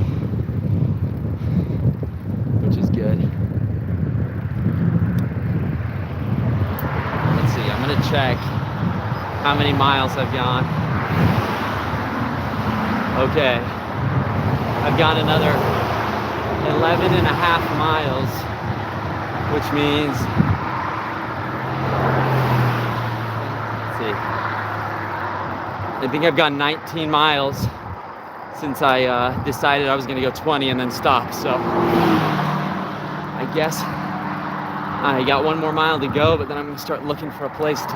which is good. Let's see, I'm gonna check how many miles I've gone. Okay, I've gone another 11 and a half miles, which means, I think I've gone 19 miles since I decided I was gonna go 20 and then stop. So I guess I got one more mile to go, but then I'm gonna start looking for a place to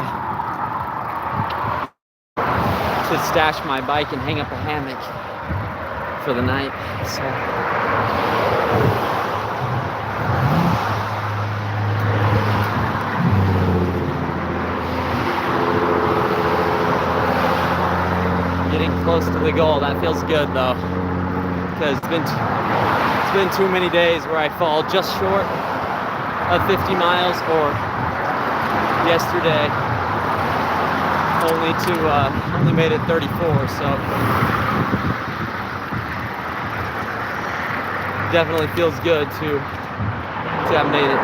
stash my bike and hang up a hammock for the night. So getting close to the goal. That feels good though, because it's been been too many days where I fall just short of 50 miles, or yesterday only made it 34. So definitely feels good to have made it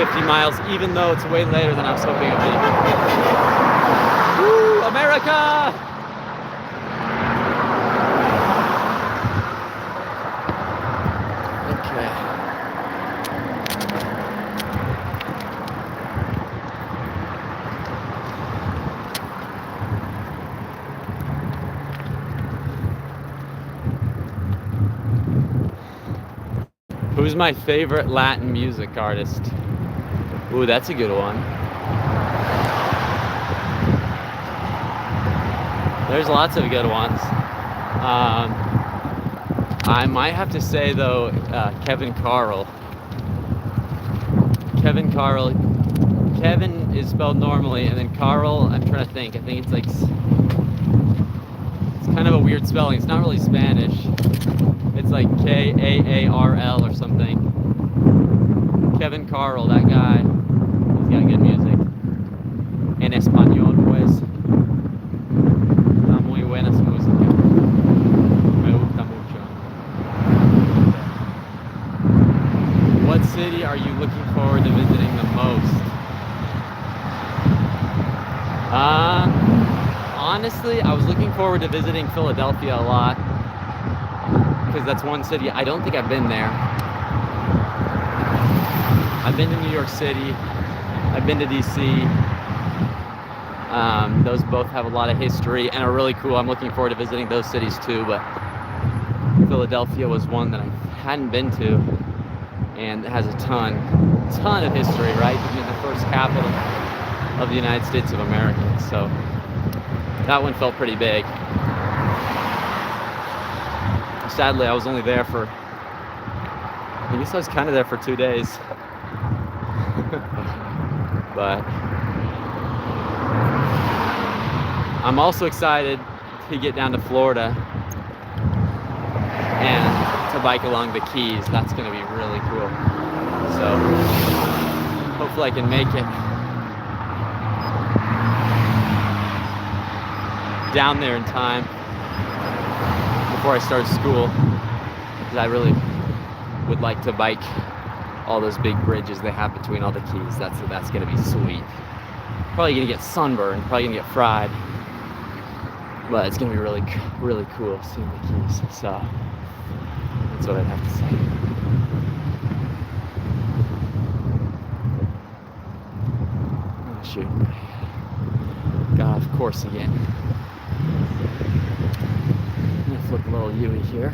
50 miles, even though it's way later than I was hoping it'd be. Woo, America! Okay. Who's my favorite Latin music artist? Ooh, that's a good one. There's lots of good ones. I might have to say though, Kevin Carl. Kevin Carl. Kevin is spelled normally, and then Carl, I'm trying to think. I think it's like, it's kind of a weird spelling. It's not really Spanish. It's like K-A-A-R-L or something. Kevin Carl, that guy, he's got good music. En español, pues. Está muy buena su música. Me gusta mucho. What city are you looking forward to visiting the most? Honestly, I was looking forward to visiting Philadelphia a lot, because that's one city I don't think I've been there. I've been to New York City, I've been to DC. Those both have a lot of history and are really cool. I'm looking forward to visiting those cities too, but Philadelphia was one that I hadn't been to, and it has a ton of history, right? I mean, the first capital of the United States of America, so that one felt pretty big. Sadly, I was only there for, I guess I was kind of there for 2 days. But I'm also excited to get down to Florida and to bike along the Keys. That's going to be really cool. So hopefully I can make it down there in time before I start school, because I really would like to bike all those big bridges they have between all the keys. That's gonna be sweet. Probably gonna get sunburned, probably gonna get fried, but it's gonna be really cool seeing the keys. So that's what I'd have to say. Oh shoot, got off course again. Flip a little U here.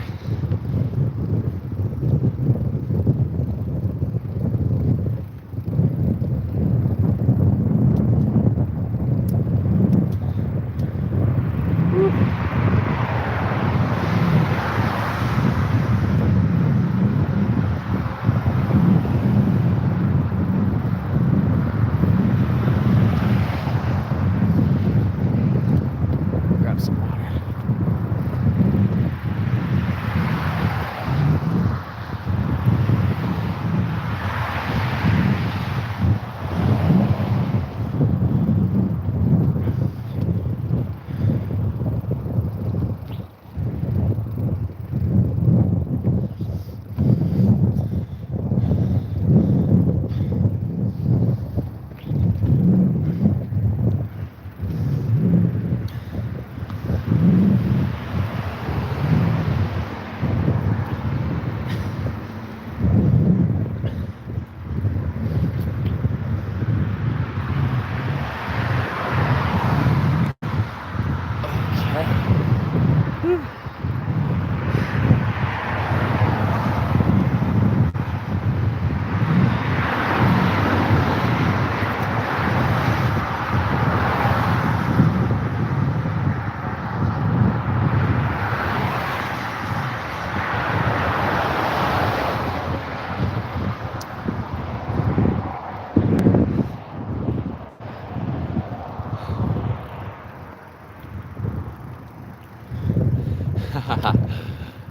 Grab some water.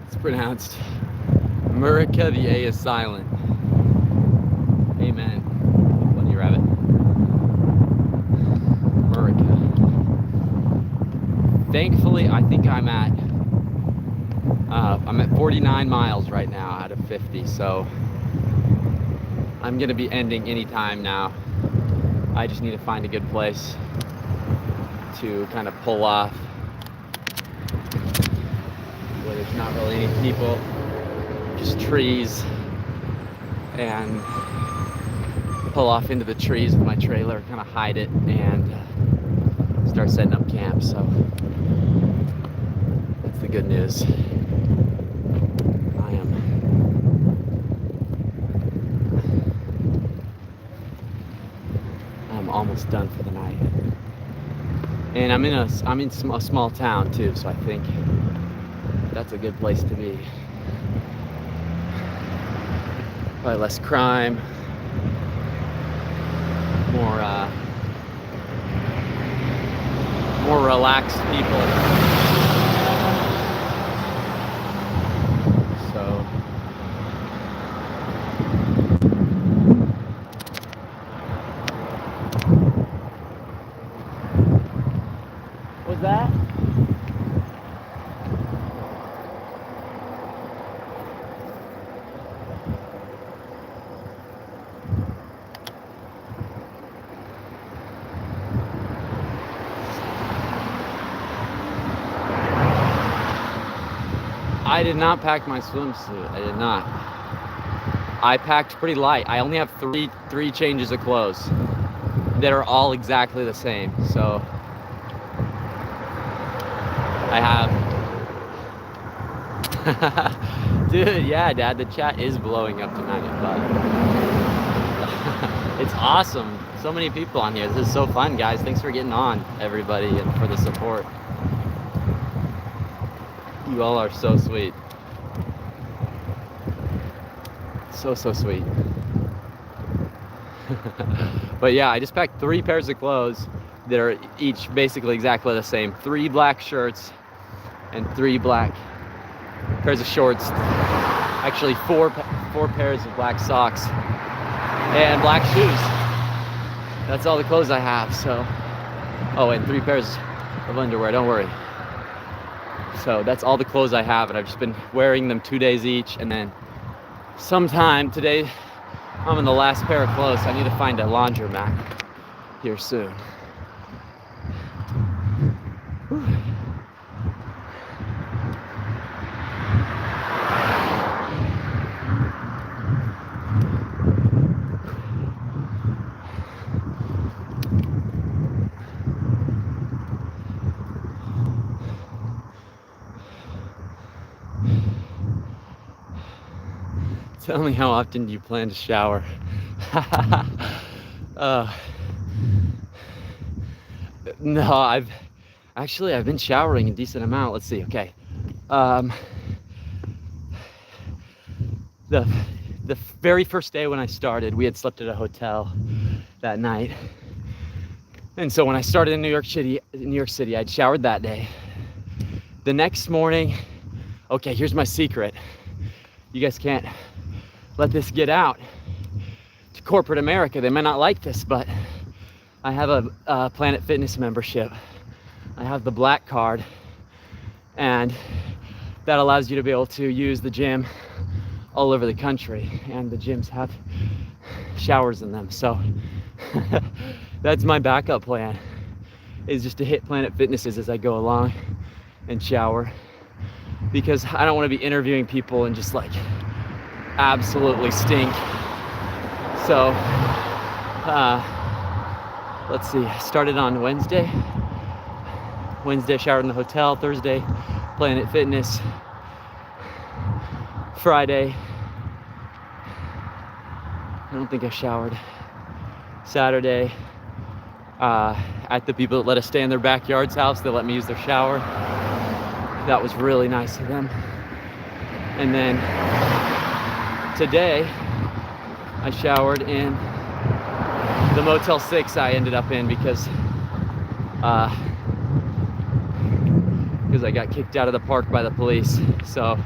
It's pronounced Murica, the A is silent. Amen. Bunny rabbit. Murica. Thankfully, I think I'm at 49 miles right now out of 50, so I'm gonna be ending anytime now. I just need to find a good place to kind of pull off where there's not really any people, just trees, and pull off into the trees with my trailer, kind of hide it, and start setting up camp. So that's the good news. I'm almost done for the night, and I'm in a small town too, so I think that's a good place to be. Probably less crime, more relaxed people. So what's that? I did not pack my swimsuit. I did not. I packed pretty light. I only have three changes of clothes that are all exactly the same. So I have. Dude, yeah, Dad, the chat is blowing up tonight, but it's awesome. So many people on here. This is so fun, guys. Thanks for getting on, everybody, and for the support. You all are so sweet. So sweet. But yeah, I just packed 3 pairs of clothes that are each basically exactly the same. 3 black shirts and 3 black pairs of shorts. Actually, 4 pairs of black socks and black shoes. That's all the clothes I have. So, oh, and 3 pairs of underwear. Don't worry. So that's all the clothes I have, and I've just been wearing them 2 days each, and then sometime today I'm in the last pair of clothes. So I need to find a laundromat here soon. Whew. Tell me, how often do you plan to shower? No, I've been showering a decent amount. Let's see. Okay. The very first day when I started, we had slept at a hotel that night. And so when I started in New York City, I'd showered that day. The next morning, okay, here's my secret. You guys can't let this get out to corporate America. They might not like this, but I have a Planet Fitness membership. I have the black card, and that allows you to be able to use the gym all over the country, and the gyms have showers in them. So that's my backup plan, is just to hit Planet Fitnesses as I go along and shower, because I don't want to be interviewing people and just like absolutely stink. So let's see, I started on Wednesday, showered in the hotel. Thursday, Planet Fitness. Friday, I don't think I showered. Saturday, at the people that let us stay in their backyard's house, they let me use their shower. That was really nice of them. And then today, I showered in the Motel 6 I ended up in because I got kicked out of the park by the police. So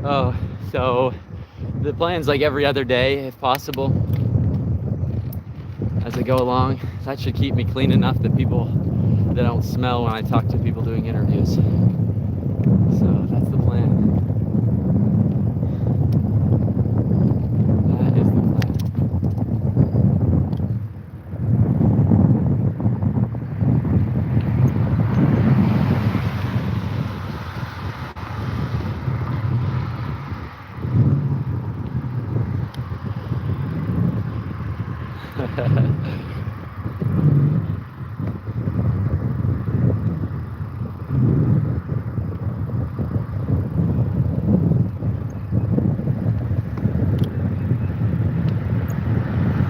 Oh, so the plan's like every other day, if possible, as I go along. That should keep me clean enough that they don't smell when I talk to people doing interviews. So that's the plan. That is the plan.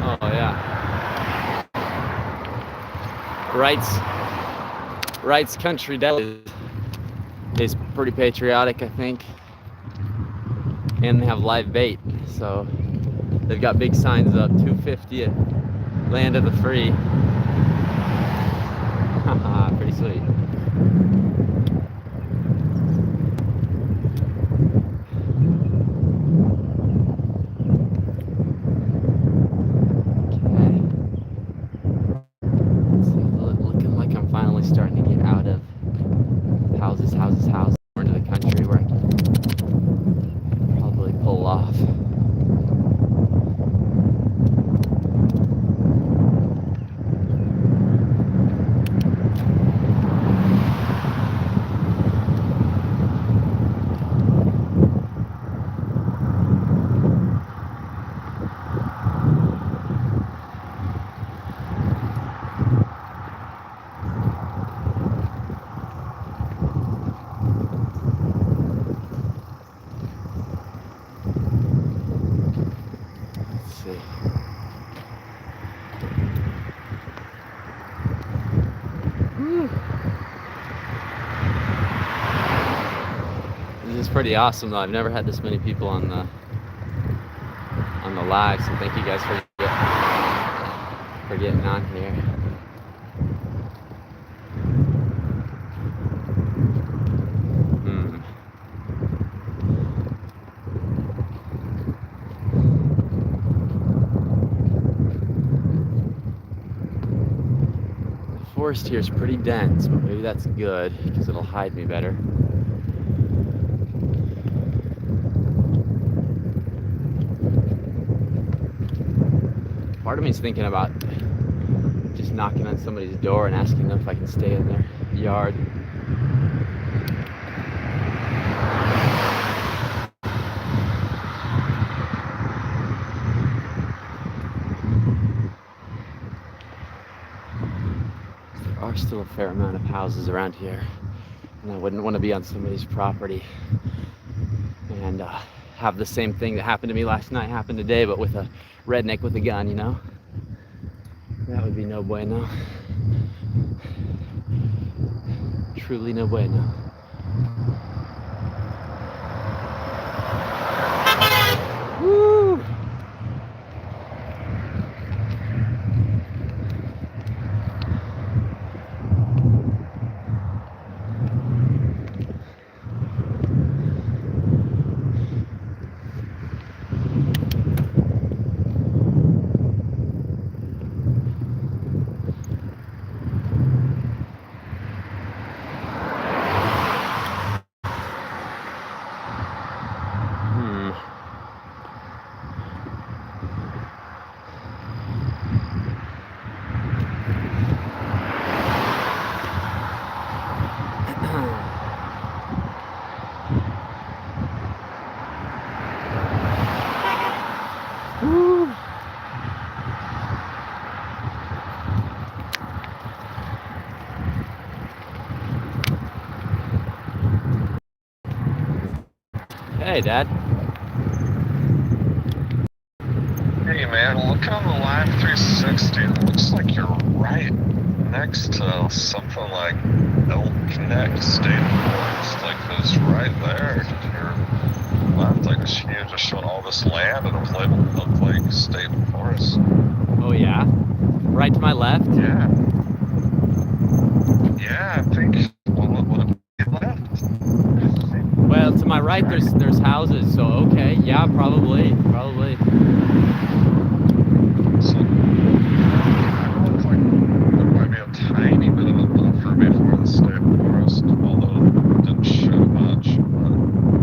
Oh yeah. Wright's Country Deli is pretty patriotic, I think. And they have live bait, so they've got big signs up, $2.50 at Land of the Free. Pretty sweet. Starting to get out of houses more into the country where I can probably pull off. This is pretty awesome though. I've never had this many people on the live, so thank you guys for getting on here. The forest here is pretty dense, but maybe that's good because it'll hide me better. Part of me is thinking about just knocking on somebody's door and asking them if I can stay in their yard. There are still a fair amount of houses around here, and I wouldn't want to be on somebody's property and have the same thing that happened to me last night happen today, but with a redneck with a gun, you know? That would be no bueno. Truly no bueno. Woo! Hey, Dad. Hey, man, look on the Live 360. It looks like you're right next to something like Elk Neck State Forest. Like, it's right there. Your left, like, you're just showing all this land and it looked like State Forest. Oh, yeah? Right to my left? Yeah. Yeah, I think. Well, what left? Well, to my right, there's houses. So okay, yeah, probably. So, it looks like there might be a tiny bit of a buffer before the state forest, although it didn't show much. But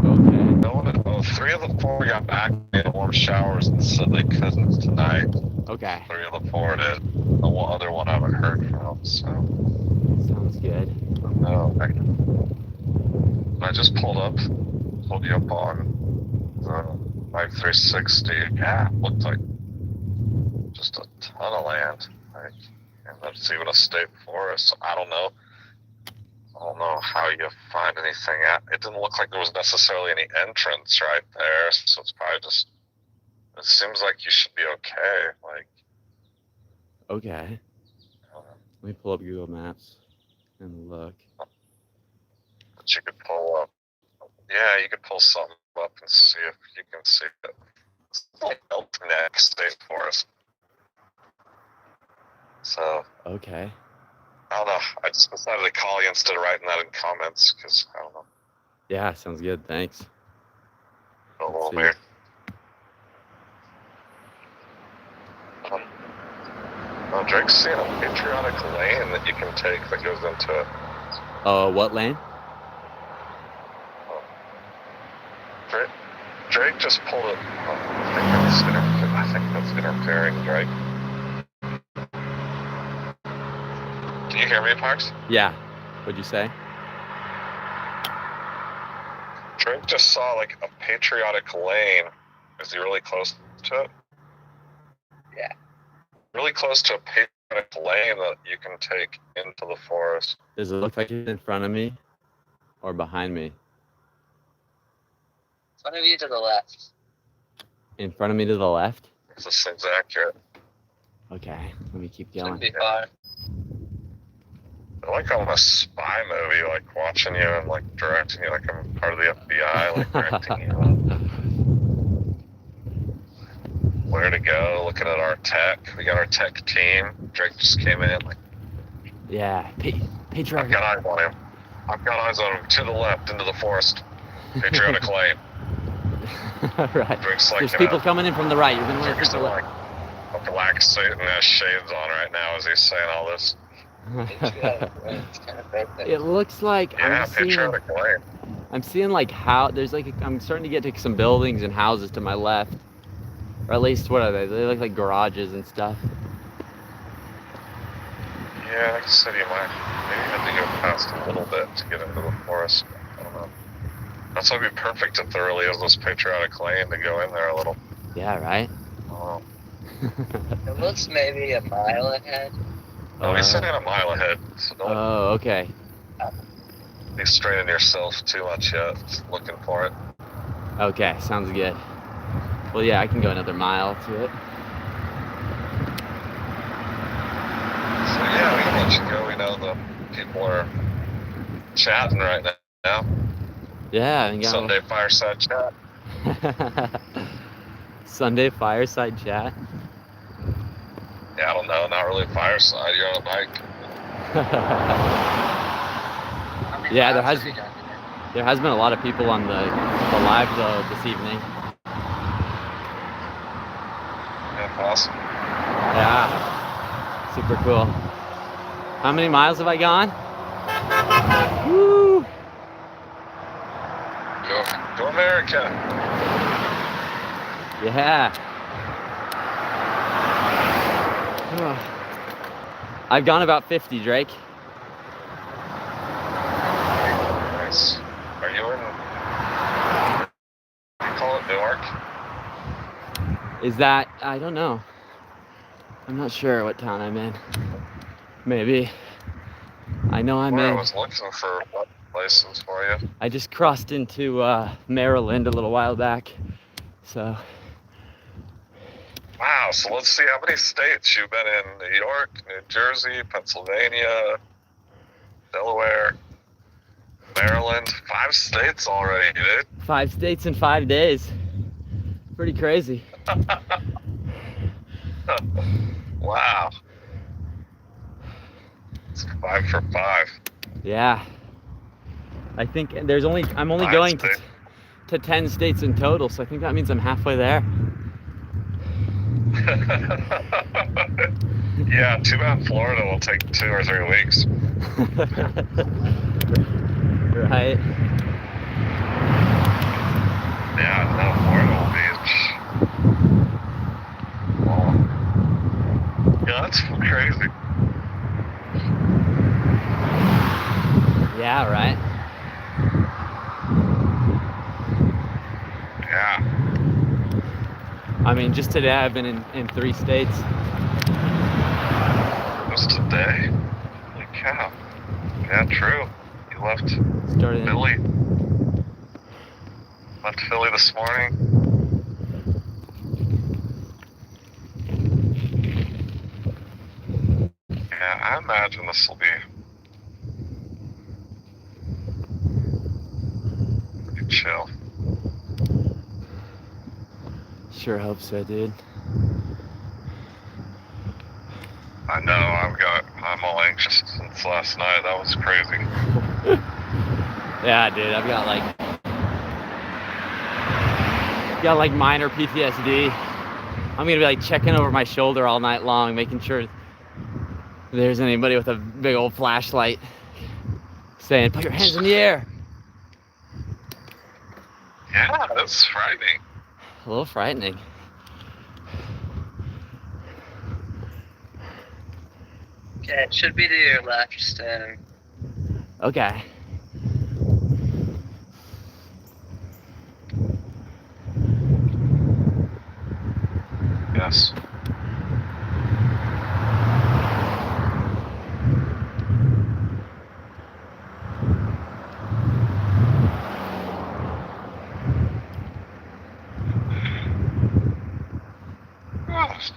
Okay. no one, oh, 3 of the 4 got back in warm showers and said they couldn't tonight. Okay. 3 of the 4 did. The other one I haven't heard from, so. Sounds good. No, I just pulled you up on the Live 360. Yeah, it looked like just a ton of land. Like, and that's even a state forest. I don't know how you find anything at. It didn't look like there was necessarily any entrance right there, so it's probably just. It seems like you should be okay. Like. Okay. Let me pull up Google Maps and look. But you could pull up. Yeah, you could pull something up and see if you can see it. It's like Elk Neck State Forest. So. Okay. I don't know. I just decided to call you instead of writing that in comments because I don't know. Yeah, sounds good. Thanks. A little see. weird. Drake's seeing a patriotic lane that you can take that goes into it. What lane? Drake just pulled it. I think that's interfering, Drake. Can you hear me, Parks? Yeah. What'd you say? Drake just saw like a patriotic lane. Is he really close to it? Yeah. Really close to a patriotic lane that you can take into the forest. Does it look like it's in front of me or behind me? Front of you to the left. In front of me to the left? If this thing's accurate. Okay, let me keep Shouldn't going. be far. I like on a spy movie, like watching you and like directing you like I'm part of the FBI, like directing you where to go, looking at our tech. We got our tech team. Drake just came in like Yeah, patriotic. I've got eyes on him. I've got eyes on him to the left into the forest. Patriotic lane. Right. Drake's like, There's people coming in from the right. You're gonna want to Drake's take the like a black suit and has shades on right now as he's saying all this. It's kind of perfect. It looks like Yeah, patriotic lane. I'm seeing like there's like I'm starting to get to some buildings and houses to my left, or at least what are they? They look like garages and stuff. Yeah, like I said, you might maybe have to go past a little bit to get into the forest. I don't know. That's why it'd be perfect if there really is this patriotic lane to go in there a little. Yeah, right. Oh. It looks maybe a mile ahead. No, he's sitting a mile ahead, so don't okay. be straining yourself too much yet. Just looking for it. Okay, sounds good. Well, yeah, I can go another mile to it. So yeah, we can let you go. We know the people are chatting right now. Yeah, I got Sunday fireside chat. Sunday fireside chat. Yeah, I don't know. Not really fireside. You're on a bike. Yeah, there has been a lot of people on the live though this evening. Yeah, awesome. Yeah, super cool. How many miles have I gone? Woo! Go America. Yeah. I've gone about 50, Drake. Nice. Are you in? You call it Newark? Is that? I don't know. I'm not sure what town I'm in. Maybe. I know I'm I in. was looking for what places for you. I just crossed into Maryland a little while back, so. Wow, so let's see how many states you've been in. New York, New Jersey, Pennsylvania, Delaware, Maryland. 5 states already, dude. 5 states in 5 days. Pretty crazy. Wow. It's 5 for 5. Yeah. I think I'm only 9 going states. to 10 states in total, so I think that means I'm halfway there. Yeah, too bad Florida will take 2 or 3 weeks. Right. Yeah, no, Florida will be. Well, yeah, that's crazy. Yeah, right. Yeah. I mean, just today I've been in 3 states. Just today? Holy cow. Yeah, true. You left Started Philly. Left Philly this morning. Yeah, I imagine this will be pretty chill. Sure hope so, dude. I know, I'm all anxious since last night. That was crazy. Yeah, dude, I've got like minor PTSD. I'm gonna be like checking over my shoulder all night long, making sure there's anybody with a big old flashlight saying, "Put your hands in the air." Yeah, that's frightening. A little frightening. Okay, it should be to your left, Stan. Okay. Yes. Gosh.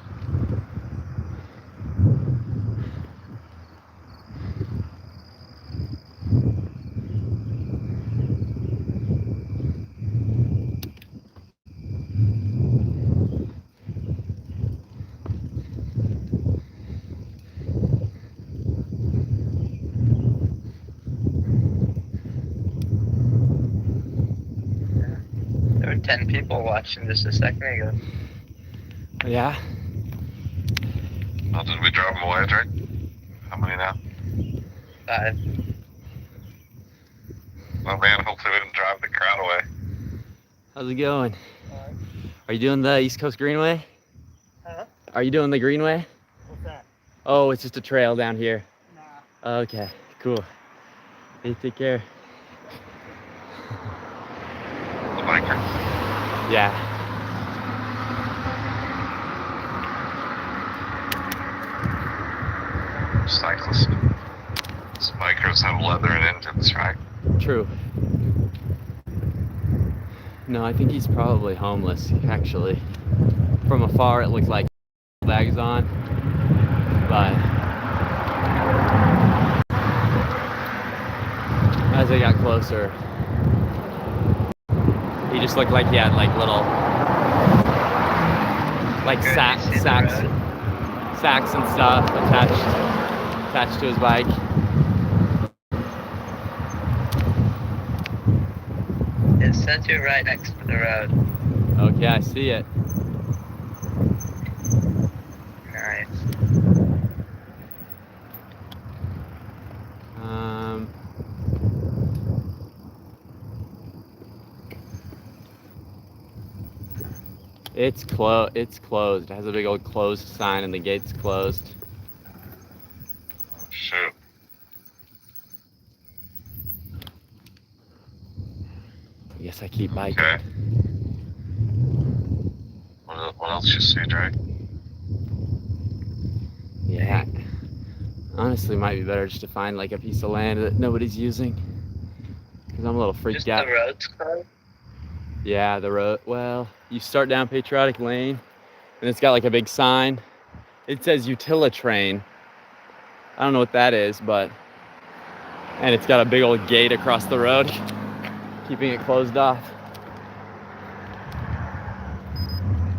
There were 10 people watching just a second ago. Yeah. Well, did we drive them away, Drake? How many now? 5. Oh man, hopefully we didn't drive the crowd away. How's it going? Are you doing the East Coast Greenway? Huh? Are you doing the Greenway? What's that? Oh, it's just a trail down here. Nah. Okay, cool. Hey, take care. The biker. Yeah. Cyclists. Bikers have leather and engines, right? True. No, I think he's probably homeless, actually. From afar, it looks like bags on, but as I got closer, he just looked like he had like little, like Good, sacks you see the and stuff attached to his bike. It's set you right next to the road. Okay, I see it. Nice. It's closed. It has a big old closed sign and the gate's closed. Shoot. I guess I keep biking. Okay. What else you see, Drake? Yeah. Honestly, might be better just to find like a piece of land that nobody's using. Cause I'm a little freaked Just out. the road's closed? Yeah, the road. Well, you start down Patriotic Lane, and it's got like a big sign. It says Utilitrain. I don't know what that is, but and it's got a big old gate across the road, keeping it closed off.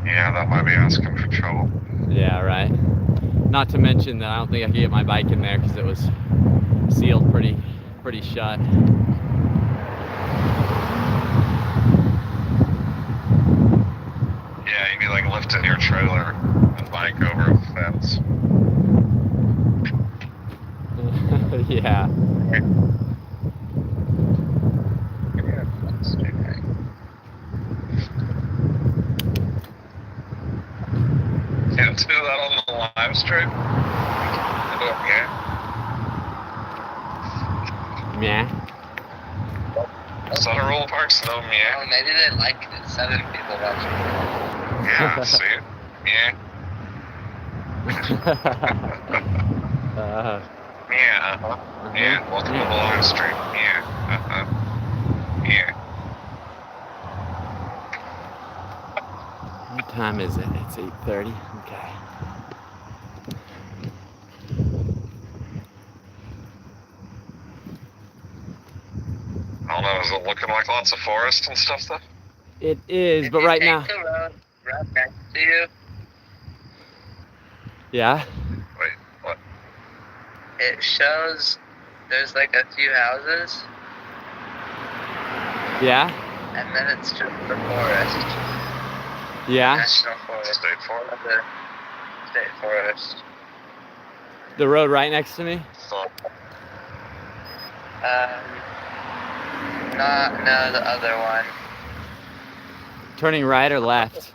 Yeah, that might be asking for trouble. Yeah, right. Not to mention that I don't think I could get my bike in there because it was sealed pretty shut. lifting your trailer and bike over a fence. Yeah. Can't do that on the live stream? Yeah. Yeah. Center Roll Parks, no Oh, meow. maybe they like it. 7 people watching. Yeah, see? Yeah. Yeah, uh-huh. Yeah, welcome to the live stream. Yeah, uh-huh. Yeah. What time is it? It's 8:30. Okay. I don't know, is it looking like lots of forest and stuff though? It is, If but you right take now. the road right next to you, Yeah. Wait, what? it shows there's like a few houses, Yeah. and then it's just the forest. Yeah. National Forest. State Forest? The State Forest. The road right next to me. So, No, the other one. Turning right or left?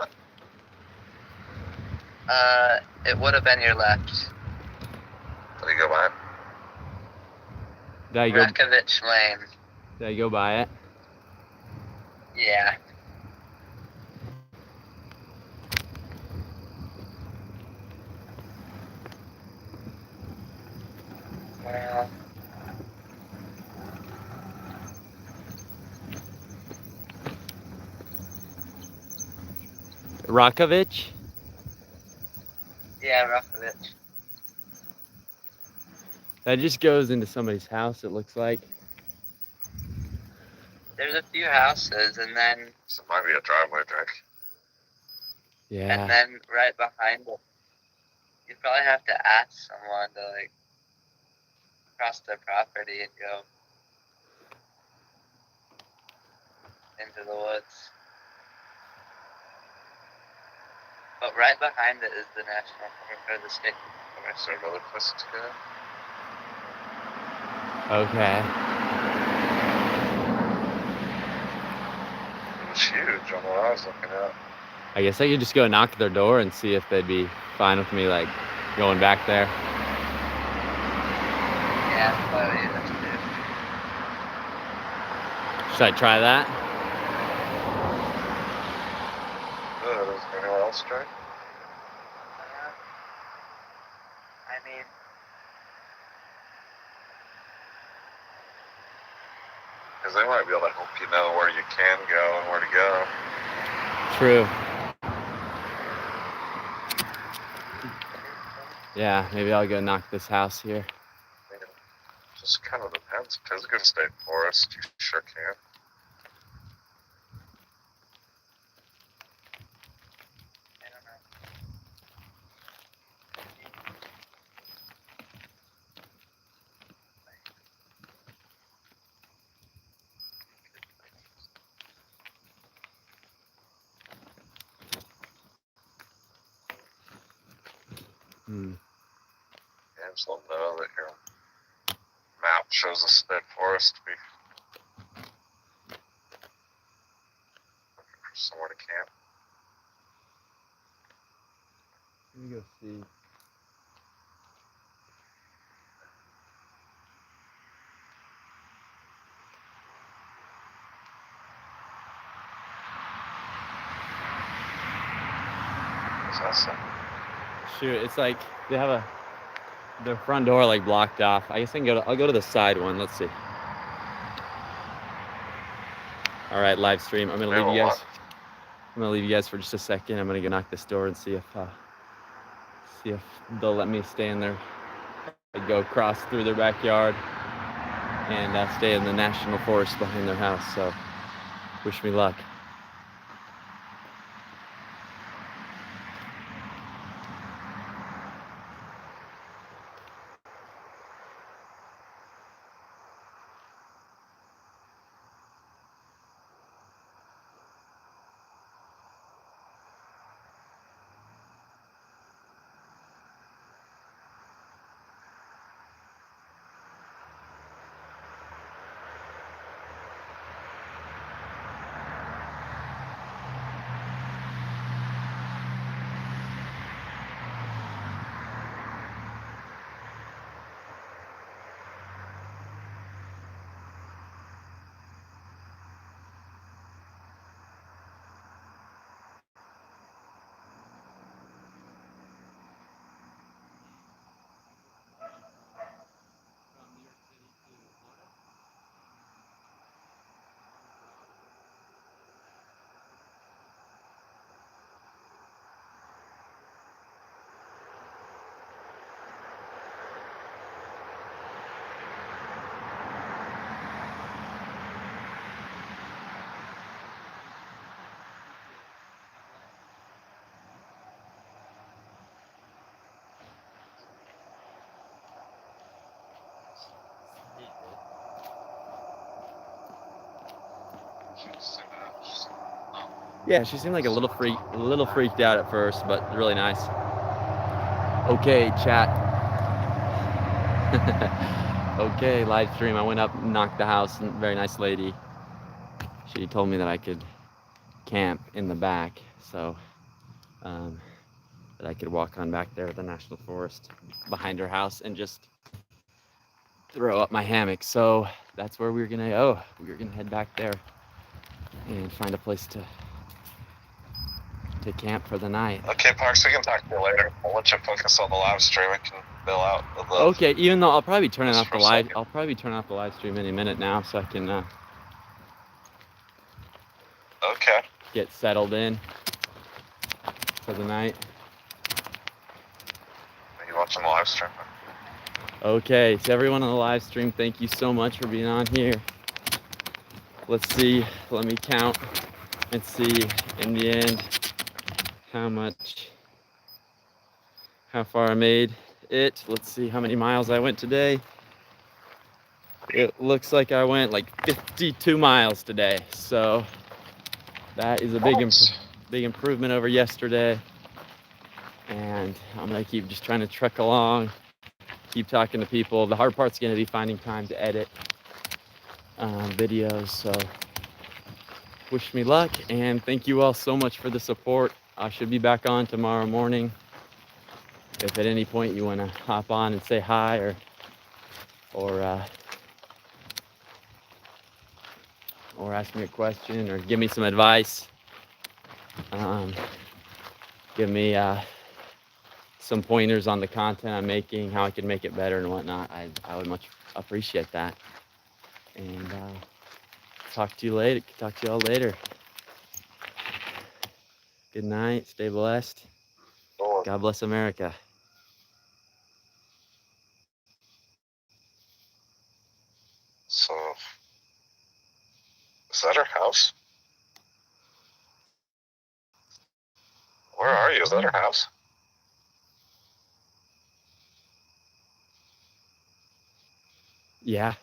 It would have been your left. did you go by it? Did I go? Rakovich Lane. Did I go by it? Yeah. Well, Rakovich? yeah, Rakovich. That just goes into somebody's house, it looks like. There's a few houses, and then So it might be a driveway, Drake. Yeah. and then right behind it, you'd probably have to ask someone to like cross their property and go into the woods. But right behind it is the national forest or the state forest. Is there another place to go? Okay. It was huge on what I was looking at. I guess I could just go knock their door and see if they'd be fine with me, like, going back there. Yeah, that's what you have to do. Should I try that? Good. Is there anyone else, Drake? I mean, Because they might be able to help you know where you can go and where to go. True. Yeah, maybe I'll go knock this house here. Just kind of depends. If it's a good state forest, you sure can. I don't know. Hmm. Yeah, just let them know that your map shows a state forest to be looking for somewhere to camp. Let me go see. What's that say? Shoot, it's like they have their front door like blocked off. I guess I'll go to the side one. Let's see. All right, live stream. I'm gonna leave you guys. I'm gonna leave you guys for just a second. I'm gonna go knock this door and see if they'll let me stay in there. I go across through their backyard and stay in the national forest behind their house. So, wish me luck. Yeah, she seemed like a little freaked out at first, but really nice. Okay, chat. Okay, live stream. I went up, knocked the house, and very nice lady. She told me that I could camp in the back, so that I could walk on back there to the National Forest behind her house and just throw up my hammock. So that's where we're gonna go. We're gonna head back there and find a place to camp for the night. Okay, Parks, we can talk to you later. I'll let you focus on the live stream. I can bail out of the. Okay, even though I'll probably turn Just off for the a live. second. I'll probably turn off the live stream any minute now, so I can Okay. get settled in for the night. Are you watching the live stream? Okay, to everyone on the live stream, thank you so much for being on here. Let's see. Let me count and see in the end how far I made it. Let's see how many miles I went today. It looks like I went like 52 miles today, so that is a big improvement over yesterday. And I'm gonna keep just trying to trek along, keep talking to people. The hard part's gonna be finding time to edit videos, so wish me luck, and thank you all so much for the support. I should be back on tomorrow morning. If at any point you want to hop on and say hi or ask me a question or give me some advice, give me some pointers on the content I'm making, how I can make it better and whatnot, I would much appreciate that. And talk to you all later. Good night, stay blessed. God bless America. So, is that her house? Where are you? Is that her house? Yeah.